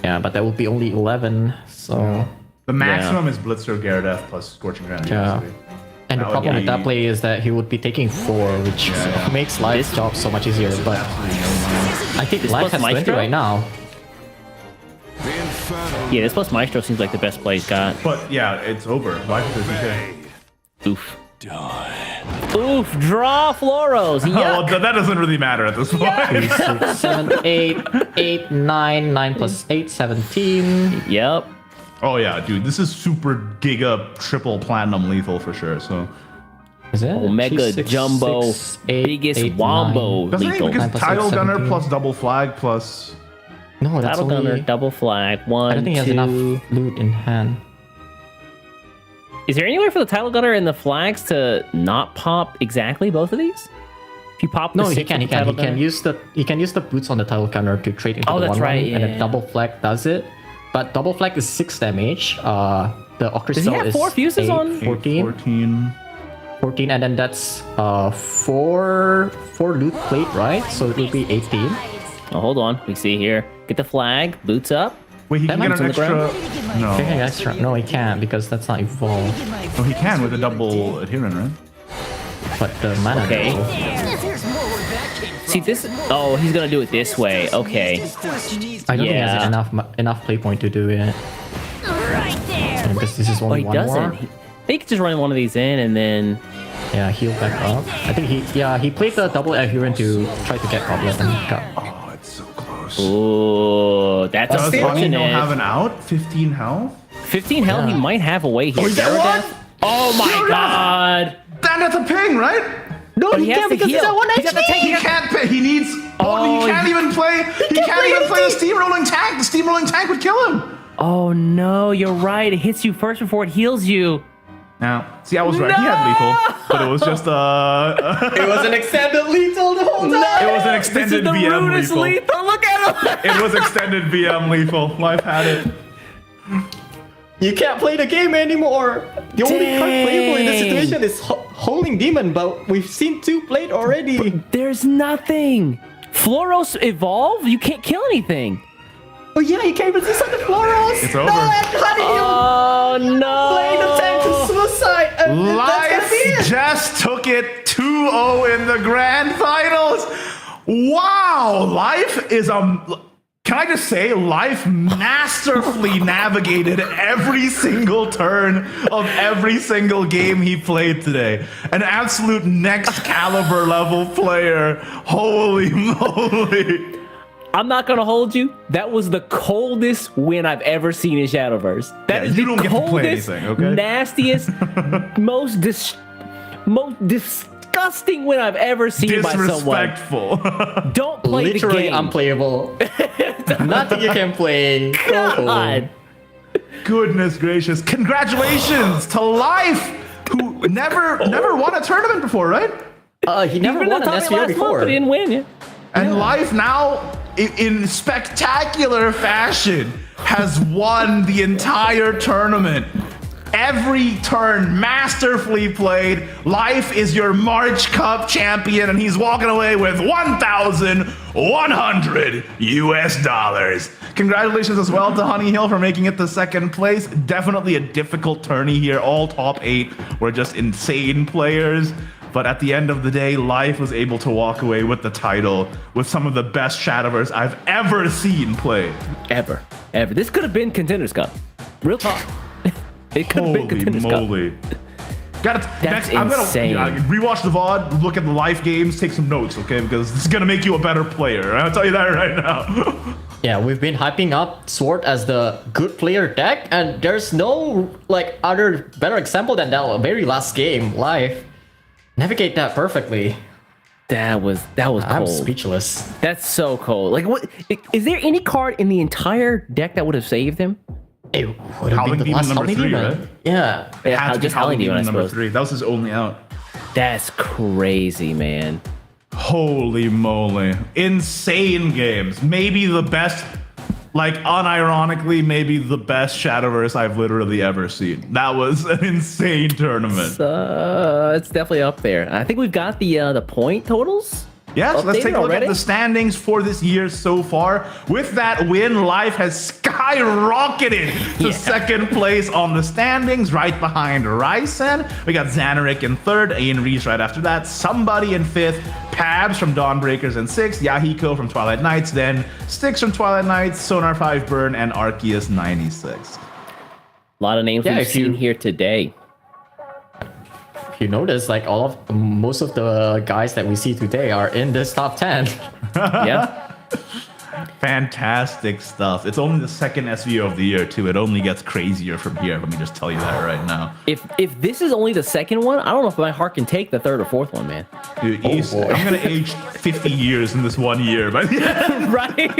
Yeah, but that would be only 11. So The maximum is Blitzer, Gyarados plus Scorching Grandiosity. And the problem with that play is that he would be taking 4, which makes Life's job so much easier. But I think Life has 20 right now. Yeah, this plus Maestro seems like the best play he's got. But yeah, it's over. Life is okay. Oof. Oof, draw Floros. Oh, Yuck. that doesn't really matter at this point. 3, 6, 7, 8, 8, 9, 9 plus 8, 17. Yep. Oh yeah, dude, this is super giga triple platinum lethal for sure. So is it Omega 6, Jumbo 6, 8, biggest 8, wombo 9. doesn't lethal. it? Because 9 plus Tidal 8, Gunner 17. plus double flag plus. No, that's Battle only... Gunner, double flag, 1, I don't think he has 2. enough loot in hand. Is there any way for the Tidal Gunner and the flags to not pop exactly both of these? If you pop the No, he 6 can. with He the can. Tidal He can Gunner? use the boots on the Tidal Gunner to trade into Oh, the that's 1/1, right, and yeah. then double flag does it. But double flag is 6 damage. The Ocris Does he have is 4 fuses 8, on? 14. 14, and then that's 4 loot plate, right? So it will be 18. Oh, hold on. We see here. Get the flag, boots up. Wait, he That can get might an be on the extra. No. Okay, extra. No, he can't because that's not evolved. No, he can with a double adherent, right? But the mana. Okay. See this? Oh, he's gonna do it this way. Okay. I don't think he Yeah. has enough play point to do it. Because this is Oh, only he one doesn't. more. He could just run one of these in and then. Yeah, heal back up. I think he played the double adherent to try to get Goblet and got. Oh, it's so close. Ooh, that's Does Honey unfortunate. don't have an out? 15 health? 15 health, he might have a way here. Oh, is that what? Oh my god! Damn, that's a ping, right? No, But he he has can't to because he's heal. at 1 He's at the HP. tank. He can't pay. He needs. Oh, he can't even play. He can't even play the steamrolling tank. The steamrolling tank would kill him. Oh no, you're right. It hits you first before it heals you. Now, see, I was right. He had lethal, but it was just It was an extended lethal the whole time. It was an This is extended the VM rudest lethal. lethal. Look at him. It was extended VM lethal. Life had it. You can't play the game anymore. The only card playable in this situation is Holding Demon, but we've seen 2 played already. There's nothing. Floros evolve? You can't kill anything. Oh yeah, you can't resist on the Floros. It's over. No, and Honey, Oh no. playing the tank to suicide. And that's Life gonna be it. just took it 2-0 in the grand finals. Wow, Life is Can I just say, Life masterfully navigated every single turn of every single game he played today. An absolute next caliber level player. Holy moly. I'm not gonna hold you. That was the coldest win I've ever seen in Shadowverse. That Yeah, is you the don't get to play coldest, anything, okay? nastiest, most disgusting win I've ever seen by someone. Disrespectful. Don't play Literally the game. unplayable. Nothing you can play. God. Goodness gracious. Congratulations to Life, who never won a tournament before, right? He never Even won though an Tommy SVO last month, before. but he didn't win. Yeah. And Life now, in spectacular fashion, has won the entire tournament. Every turn masterfully played. Life is your March Cup champion, and he's walking away with $1,100 US. Congratulations as well to Honey Hill for making it to second place. Definitely a difficult tourney here. All top 8 were just insane players. But at the end of the day, Life was able to walk away with the title with some of the best Shadowverse I've ever seen play. Ever. This could have been Contenders Cup. Real talk. It could have been Holy Contenders moly. Cup. That's insane. I'm gonna rewatch the VOD, look at the Life games, take some notes, okay? Because this is gonna make you a better player. I'll tell you that right now. Yeah, we've been hyping up Sword as the good player deck, and there's no other better example than that very last game, Life. Navigate that perfectly. That was cold. I'm speechless. That's so cold. Like, what is there any card in the entire deck that would have saved him? It would have been the last Howling Demon. right? Yeah. Had to be just Howling Demon, I number suppose. 3. That was his only out. That's crazy, man. Holy moly. Insane games. Maybe the best, like unironically, maybe the best Shadowverse I've literally ever seen. That was an insane tournament. It's definitely up there. I think we've got the point totals. Yes, let's updated take a look already? at the standings for this year so far. With that win, Life has skyrocketed to second place on the standings, right behind Ryzen. We got Zanark in third, Ian Reese right after that, Somebody in fifth, Pabs from Dawnbreakers in sixth, Yahiko from Twilight Nights, then Styx from Twilight Nights, Sonar 5 Burn, and Arceus 96. A lot of names we've seen here today. If you notice, like most of the guys that we see today are in this top 10. Yeah. Fantastic stuff. It's only the second SVO of the year too. It only gets crazier from here. Let me just tell you that right now. If this is only the second one, I don't know if my heart can take the third or fourth one, man. Dude, I'm gonna age 50 years in this 1 year, but Right.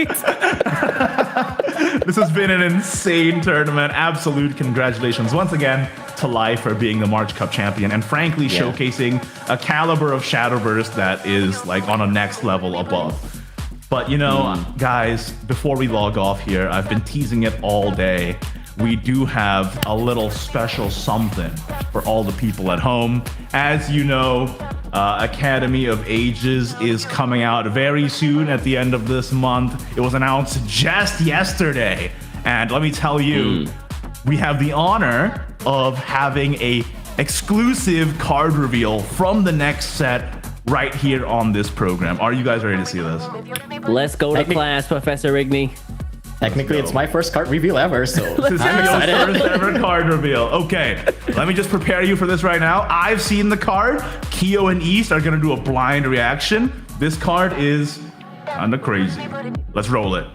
This has been an insane tournament. Absolute congratulations once again to Life for being the March Cup champion and frankly showcasing a caliber of Shadowverse that is like on a next level above. But you know, guys, before we log off here, I've been teasing it all day. We do have a little special something for all the people at home. As you know, Academy of Ages is coming out very soon at the end of this month. It was announced just yesterday. And let me tell you, we have the honor of having a exclusive card reveal from the next set right here on this program. Are you guys ready to see this? Let's go to class, Professor Igni. Technically, it's my first card reveal ever, so This is I'm your excited. first ever card reveal. Okay, let me just prepare you for this right now. I've seen the card. Keo and East are gonna do a blind reaction. This card is kinda crazy. Let's roll it.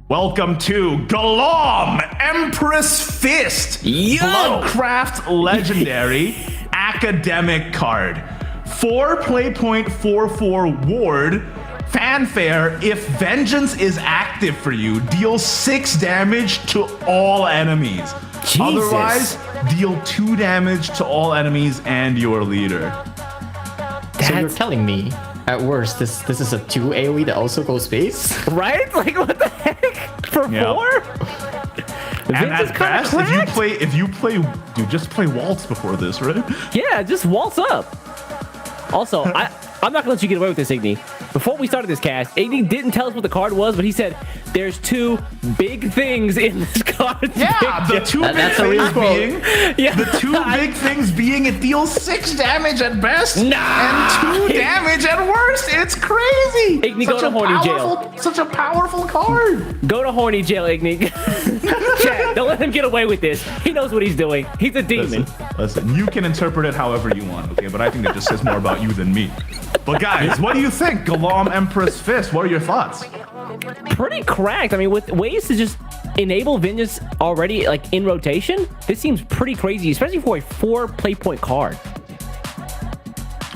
Welcome to Galam Empress Fist. Bloodcraft Legendary Academic card. 4 play point 4/4 ward. Fanfare, if Vengeance is active for you, deal 6 damage to all enemies. Jesus. Otherwise, deal 2 damage to all enemies and your leader. So you're telling me, at worst, this is a 2 AoE that also goes space? Right? Like, what the heck? For 4? And at best, if you play, dude, just play Waltz before this, right? Yeah, just waltz up. Also, I'm not gonna let you get away with this, Igni. Before we started this cast, Igni didn't tell us what the card was, but he said there's 2 big things in this card. Yeah, the 2 big things being the 2 big things being it deals 6 damage at best and 2 damage at worst. It's crazy. Igni, go to horny jail. Such a powerful card. Go to horny jail, Igni. Chat, don't let him get away with this. He knows what he's doing. He's a demon. Listen, you can interpret it however you want, okay? But I think that just says more about you than me. But guys, what do you think? Galam Empress Fist, what are your thoughts? Pretty cracked. I mean, with ways to just enable Vengeance already like in rotation, this seems pretty crazy, especially for a 4 play point card.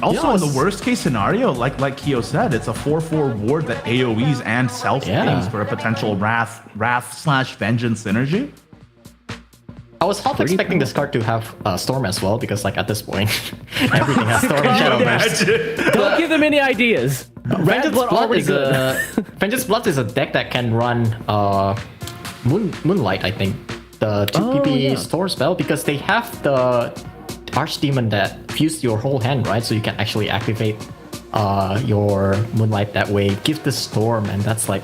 Also, in the worst case scenario, like Keo said, it's a 4/4 ward that AoEs and self-games for a potential Wrath/Vengeance synergy. I was half expecting this card to have Storm as well, because like at this point, everything has Storm and Shadowverse. Don't give them any ideas. Vengeance Blood is a deck that can run Moonlight, I think. The 2 PP Store spell, because they have the Archdemon that fused your whole hand, right? So you can actually activate your Moonlight that way. Give the Storm, and that's like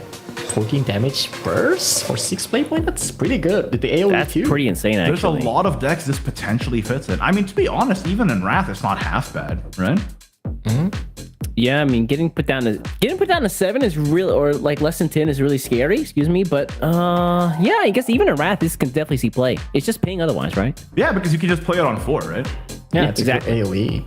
14 damage burst for 6 play point. That's pretty good. With the AoE That's too. pretty insane, actually. There's a lot of decks this potentially fits in. I mean, to be honest, even in Wrath, it's not half bad, right? Yeah, I mean, getting put down to 7 is real, or like less than 10 is really scary. Excuse me, but yeah, I guess even in Wrath, this can definitely see play. It's just paying otherwise, right? Yeah, because you can just play it on 4, right? Yeah, it's exactly. a good AoE.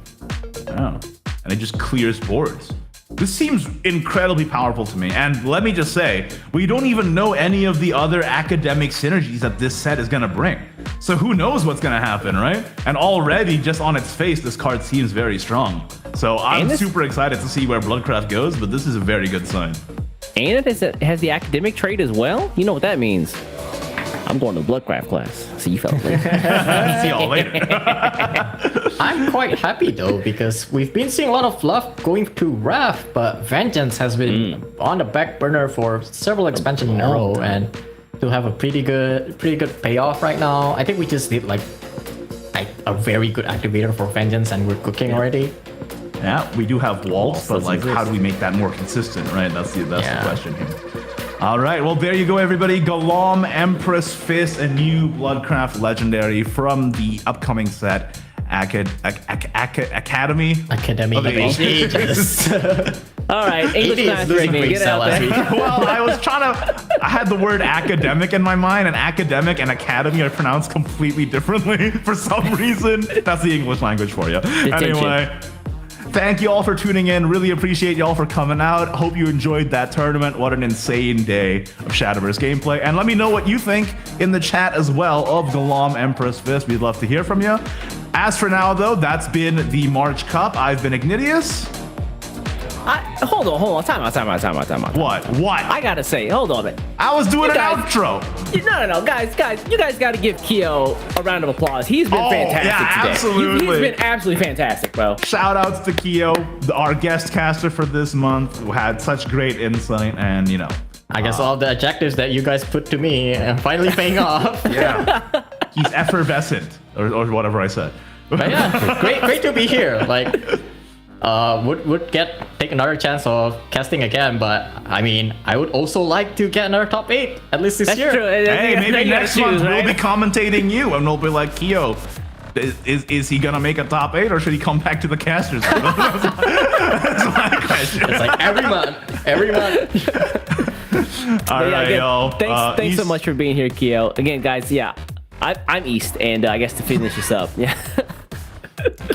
Oh, and it just clears boards. This seems incredibly powerful to me. And let me just say, we don't even know any of the other academic synergies that this set is going to bring. So who knows what's going to happen, right? And already, just on its face, this card seems very strong. So I'm And this- super excited to see where Bloodcraft goes, but this is a very good sign. And it has the academic trait as well. You know what that means. I'm going to Bloodcraft class. See you fellas later. See y'all later. I'm quite happy though because we've been seeing a lot of fluff going to Wrath, but Vengeance has been on the back burner for several expansions in a row, and to have a pretty good payoff right now. I think we just need like a very good activator for Vengeance, and we're cooking already. Yeah, we do have walls, but like, how do we make that more consistent, right? That's the question here. All right, well, there you go, everybody. Galam, Empress Fist, a new Bloodcraft legendary from the upcoming set, Academy of Ages. All right, English class for me. Get out there. Well, I had the word academic in my mind, and academic and academy are pronounced completely differently for some reason. That's the English language for you. Anyway. Thank you all for tuning in. Really appreciate y'all for coming out. Hope you enjoyed that tournament. What an insane day of Shadowverse gameplay. And let me know what you think in the chat as well of Galam Empress Fist. We'd love to hear from you. As for now, though, that's been the March Cup. I've been Ignitius. Hold on. Time out. What? I gotta say, hold on a minute. I was doing an outro. No, guys, you guys gotta give Keo a round of applause. He's been fantastic today. Absolutely. He's been absolutely fantastic, bro. Shout outs to Keo, our guest caster for this month, who had such great insight, and I guess all the adjectives that you guys put to me are finally paying off. Yeah. He's effervescent, or whatever I said. But yeah, great to be here. Like, would take another chance of casting again, but I mean, I would also like to get another top 8 at least this year. True. Hey, maybe next month we'll be commentating you, and we'll be like, Keo, is he gonna make a top 8, or should he come back to the casters? That's my question. It's like every month. All right, y'all. Thanks so much for being here, Keo. Again, guys, yeah, I'm East, and I guess to finish this up, yeah.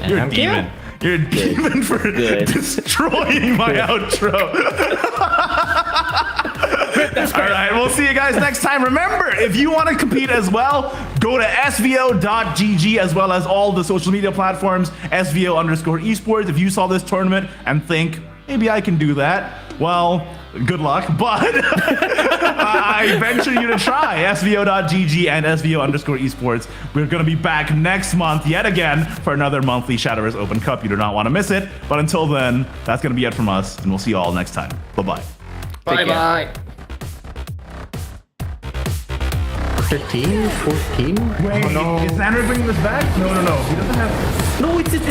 You're a demon. You're a demon for destroying my outro. All right, we'll see you guys next time. Remember, if you want to compete as well, go to SVO.gg as well as all the social media platforms, SVO_esports. If you saw this tournament and think, maybe I can do that, well, good luck, but I venture you to try SVO.gg and SVO_esports. We're going to be back next month yet again for another monthly Shadowverse Open Cup. You do not want to miss it. But until then, that's going to be it from us, and we'll see you all next time. Bye-bye. Bye-bye. 13, 14. Wait, is Zanark bringing this back? No. He doesn't have... No, it's here.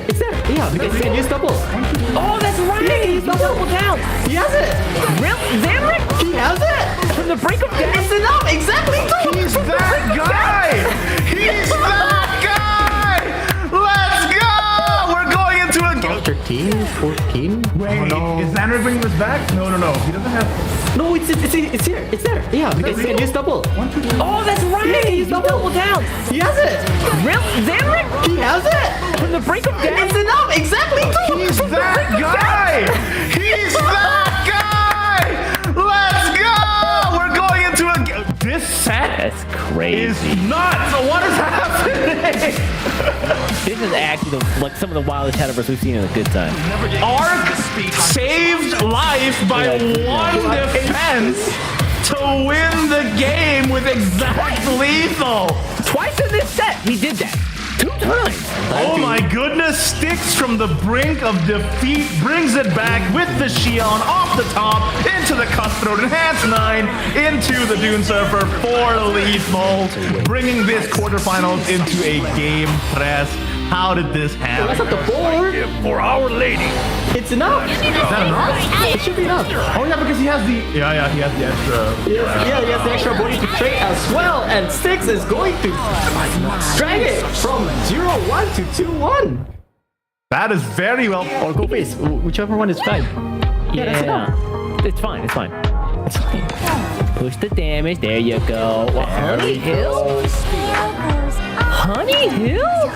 It's there. Yeah, because he can use double. Oh, that's right. He's double down. He has it. Really? Zanark? He has it. From the brink of death? It's enough. Exactly. He's that guy. He's that guy. Let's go. We're going into a... 13, 14. Wait, is Zanark bringing this back? No. He doesn't have... No, it's here. It's there. Yeah, because he can use double. Oh, that's right. He's double down. He has it. Really? Zanark? He has it. From the brink of death? It's enough. Exactly. He's that guy. He's that guy. Let's go. We're going into a... This set That's crazy. is nuts. What is happening? This is actually like some of the wildest Shadowverse we've seen in a good time. Arc saved life by one defense to win the game with exact lethal. Twice in this set, he did that. 2 times. Oh my goodness, Styx from the brink of defeat brings it back with the Shion off the top into the Cutthroat Enhanced 9 into the Dune Surfer for lethal, bringing this quarterfinals into a game press. How did this happen? That's not the board. For Our Lady. It's enough. Is that enough? It should be enough. Oh yeah, because he has the... Yeah, he has the extra... Yeah, he has the extra body to trade as well, and Styx is going to drag it from 0-1 to 2-1. That is very well... Or go base, whichever one is fine. Yeah, it's fine. It's fine. Push the damage. There you go. Honey Hill? Honey Hill?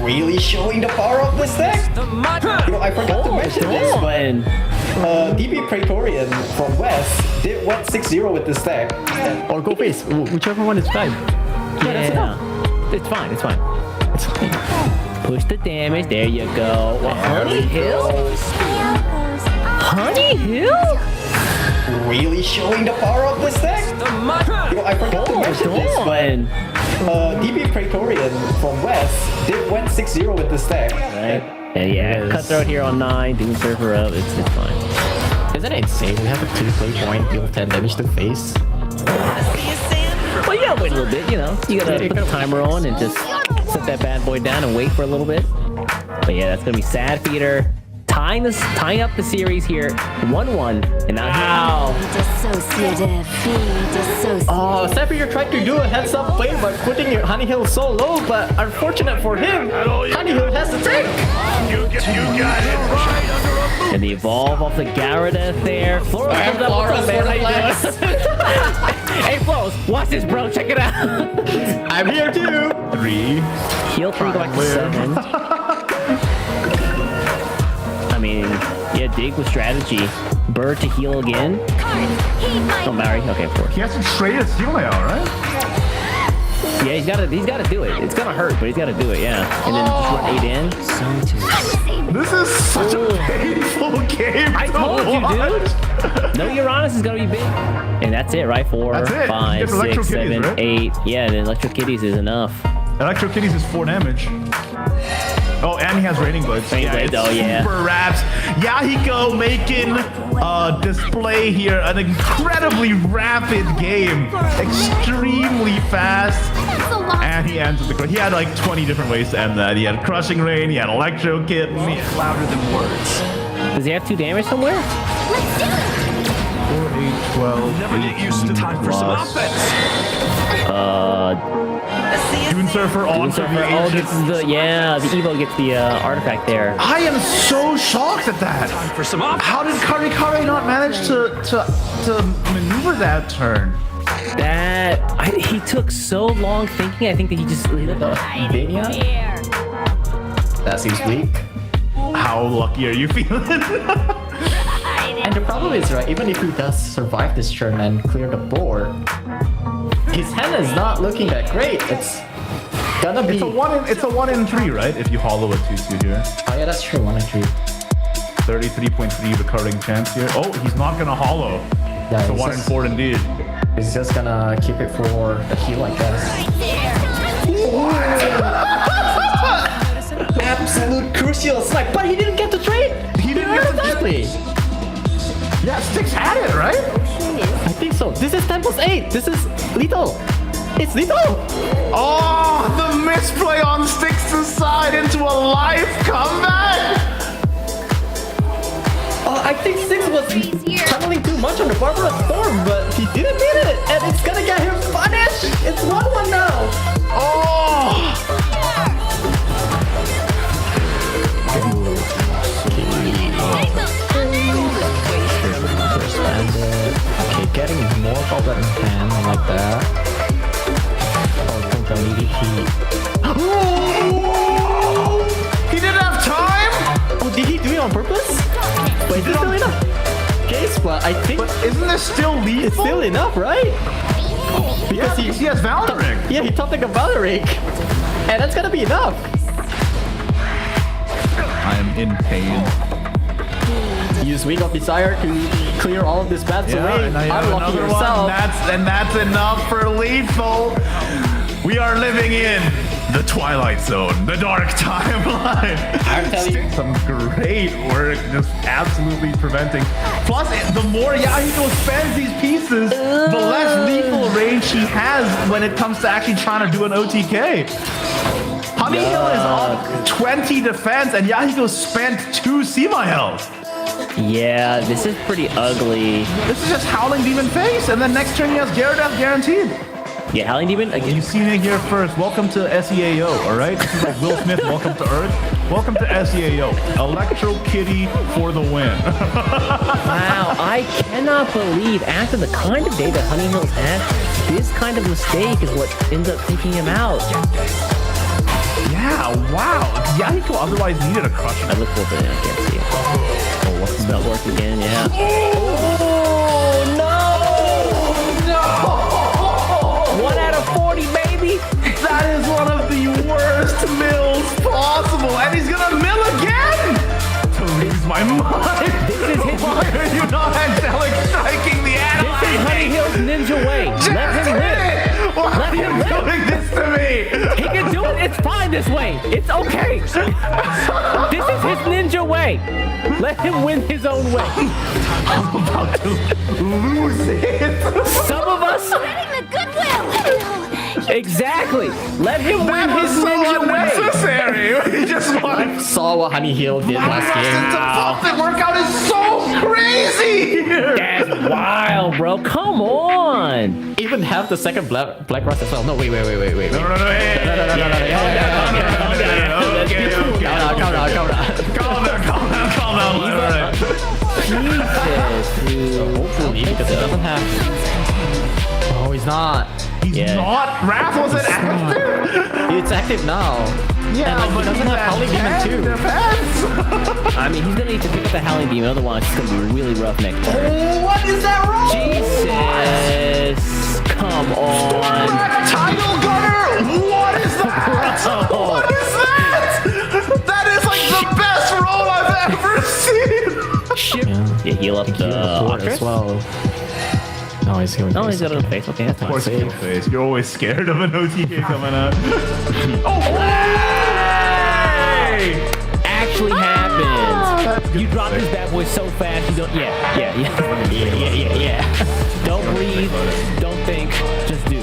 Really showing the power of this deck? I forgot to mention this, but DB Praetorian from West did 1-6-0 with this deck. Or go base, whichever one is fine. Yeah, it's fine. It's fine. It's fine. Push the damage. There you go. Honey Hill? Honey Hill? Really showing the power of this deck? You know, I forgot to mention this, but DB Praetorian from West went 6-0 with this deck. Right. Yeah, Cutthroat here on 9, Doom Surfer up, it's fine. Isn't it insane? We have a 2 play point, deal 10 damage to face. Well, you gotta wait a little bit, you know. You gotta put the timer on and just set that bad boy down and wait for a little bit. But yeah, that's gonna be sad feeder. Tying up the series here, 1-1, and now oh, Sapphire tried to do a heads-up play by putting your Honey Hill so low, but unfortunate for him, Honey Hill has the tank. You got it. And the evolve off the Gyarados there. Floros comes up with some Hey Floros, watch this, bro. Check it out. I'm here too. 3. Heal 3, go back to 7. I mean, yeah, dig with strategy. Bird to heal again. Oh, Barry. Okay, of course. He has to trade his heal now, right? Yeah, he's gotta do it. It's gonna hurt, but he's gotta do it, yeah. And then just run 8 in. This is such a painful game. I told you, dude. No Uranus is gonna be big. And that's it, right? 4, 5, 6, 7, right? 8. Yeah, the Electro Kitties is enough. Electro Kitties is 4 damage. Oh, and he has Raining Blades. Super wraps. Yahiko making display here. An incredibly rapid game. Extremely fast. And he ends with the... He had like 20 different ways to end that. He had Crushing Rain, he had Electro Kitten. Louder than words. Does he have 2 damage somewhere? 4, 8, 12, Never get used to time for some offense. Dune Surfer on for the Oh, this is the Evo gets the artifact there. I am so shocked at that. Time for some offense. How did Kari not manage to maneuver that turn? He took so long thinking. I think that he just That seems weak. How lucky are you feeling? And the problem is, right, even if he does survive this turn and clear the board, his hand is not looking that great. It's gonna be... It's a 1 in 3, right? If you hollow a 2-2 here. Oh yeah, that's true, 1 in 3. 33.3 recurring chance here. Oh, he's not gonna hollow. Yeah, it's a 1 in 4 indeed. He's just gonna keep it for the heal, I guess. Absolute crucial snipe, but he didn't get to trade. He didn't get to trade. Yeah, Styx had it, right? I think so. This is 10 plus 8. This is lethal. It's lethal. Oh, the misplay on Styx's side into a life comeback. I think Styx was tunneling too much on the Barbara Storm, but he didn't get it, and it's gonna get him punished. It's 1-1 now. Oh. Okay, getting more Goblet in hand like that. Oh, think I need heat. He didn't have time? Oh, did he do it on purpose? But is this still enough? Case, but I think... But isn't this still lethal? It's still enough, right? Because he has Valoric. Yeah, he top deck a Valoric. And that's gonna be enough. I am in pain. Use Wing of Desire to clear all of this bats away. Unlock yourself. That's enough for lethal. We are living in the Twilight Zone, the dark timeline. I'm telling you, some great work, just absolutely preventing. Plus, the more Yahiko spends these pieces, the less lethal range he has when it comes to actually trying to do an OTK. Honey Hill is up 20 defense, and Yahiko spent 2 Sema health. Yeah, this is pretty ugly. This is just Howling Demon face, and then next turn he has Gyarados guaranteed. Yeah, Howling Demon again. You've seen it here first. Welcome to SEAO, alright? This is like Will Smith, welcome to Earth. Welcome to SEAO. Electro Kitty for the win. Wow, I cannot believe after the kind of day that Honey Hill's had, this kind of mistake is what ends up taking him out. Yeah, wow. Yahiko otherwise needed a crush. I look forward to it, I can't see it. Oh, what's the spell work again? Yeah. Oh, no! 1 out of 40, baby! That is one of the worst mills possible. ninja way. Let him live. Let him live. Doing this to me. He can do it. It's fine this way. It's okay. This is his ninja way. Let him win his own way. I'm about to lose it. Some of us. Spreading the goodwill. Exactly. Let him win his ninja way. Unnecessary. He just won. Saw what Honey Hill did last game. The workout is so crazy. That's wild, bro. Come on. Even have the second Black Rust as well. No, wait. No. Hey. Okay. Calm down. All right. Jesus, dude. Hopefully, because it doesn't have. Oh, he's not. He's not. Wrath wasn't active. It's active now. Yeah, and, but he doesn't have Howling Demon too. Depends. I mean, he's gonna need to pick up the Howling Demon, otherwise it's gonna be really rough next turn. What is that wrong? Jesus, come on. Tidal Gunner. What is that? What is that? That is like the best roll I've ever seen. Ship. Yeah, heal up the as well. No, he's healing. Oh, he's got it on the face. Okay, that's Of course, fine. face. You're always scared of an OTK coming out. Actually happens. You drop this bad boy so fast, you don't. Yeah. Don't breathe. Don't think. Just do.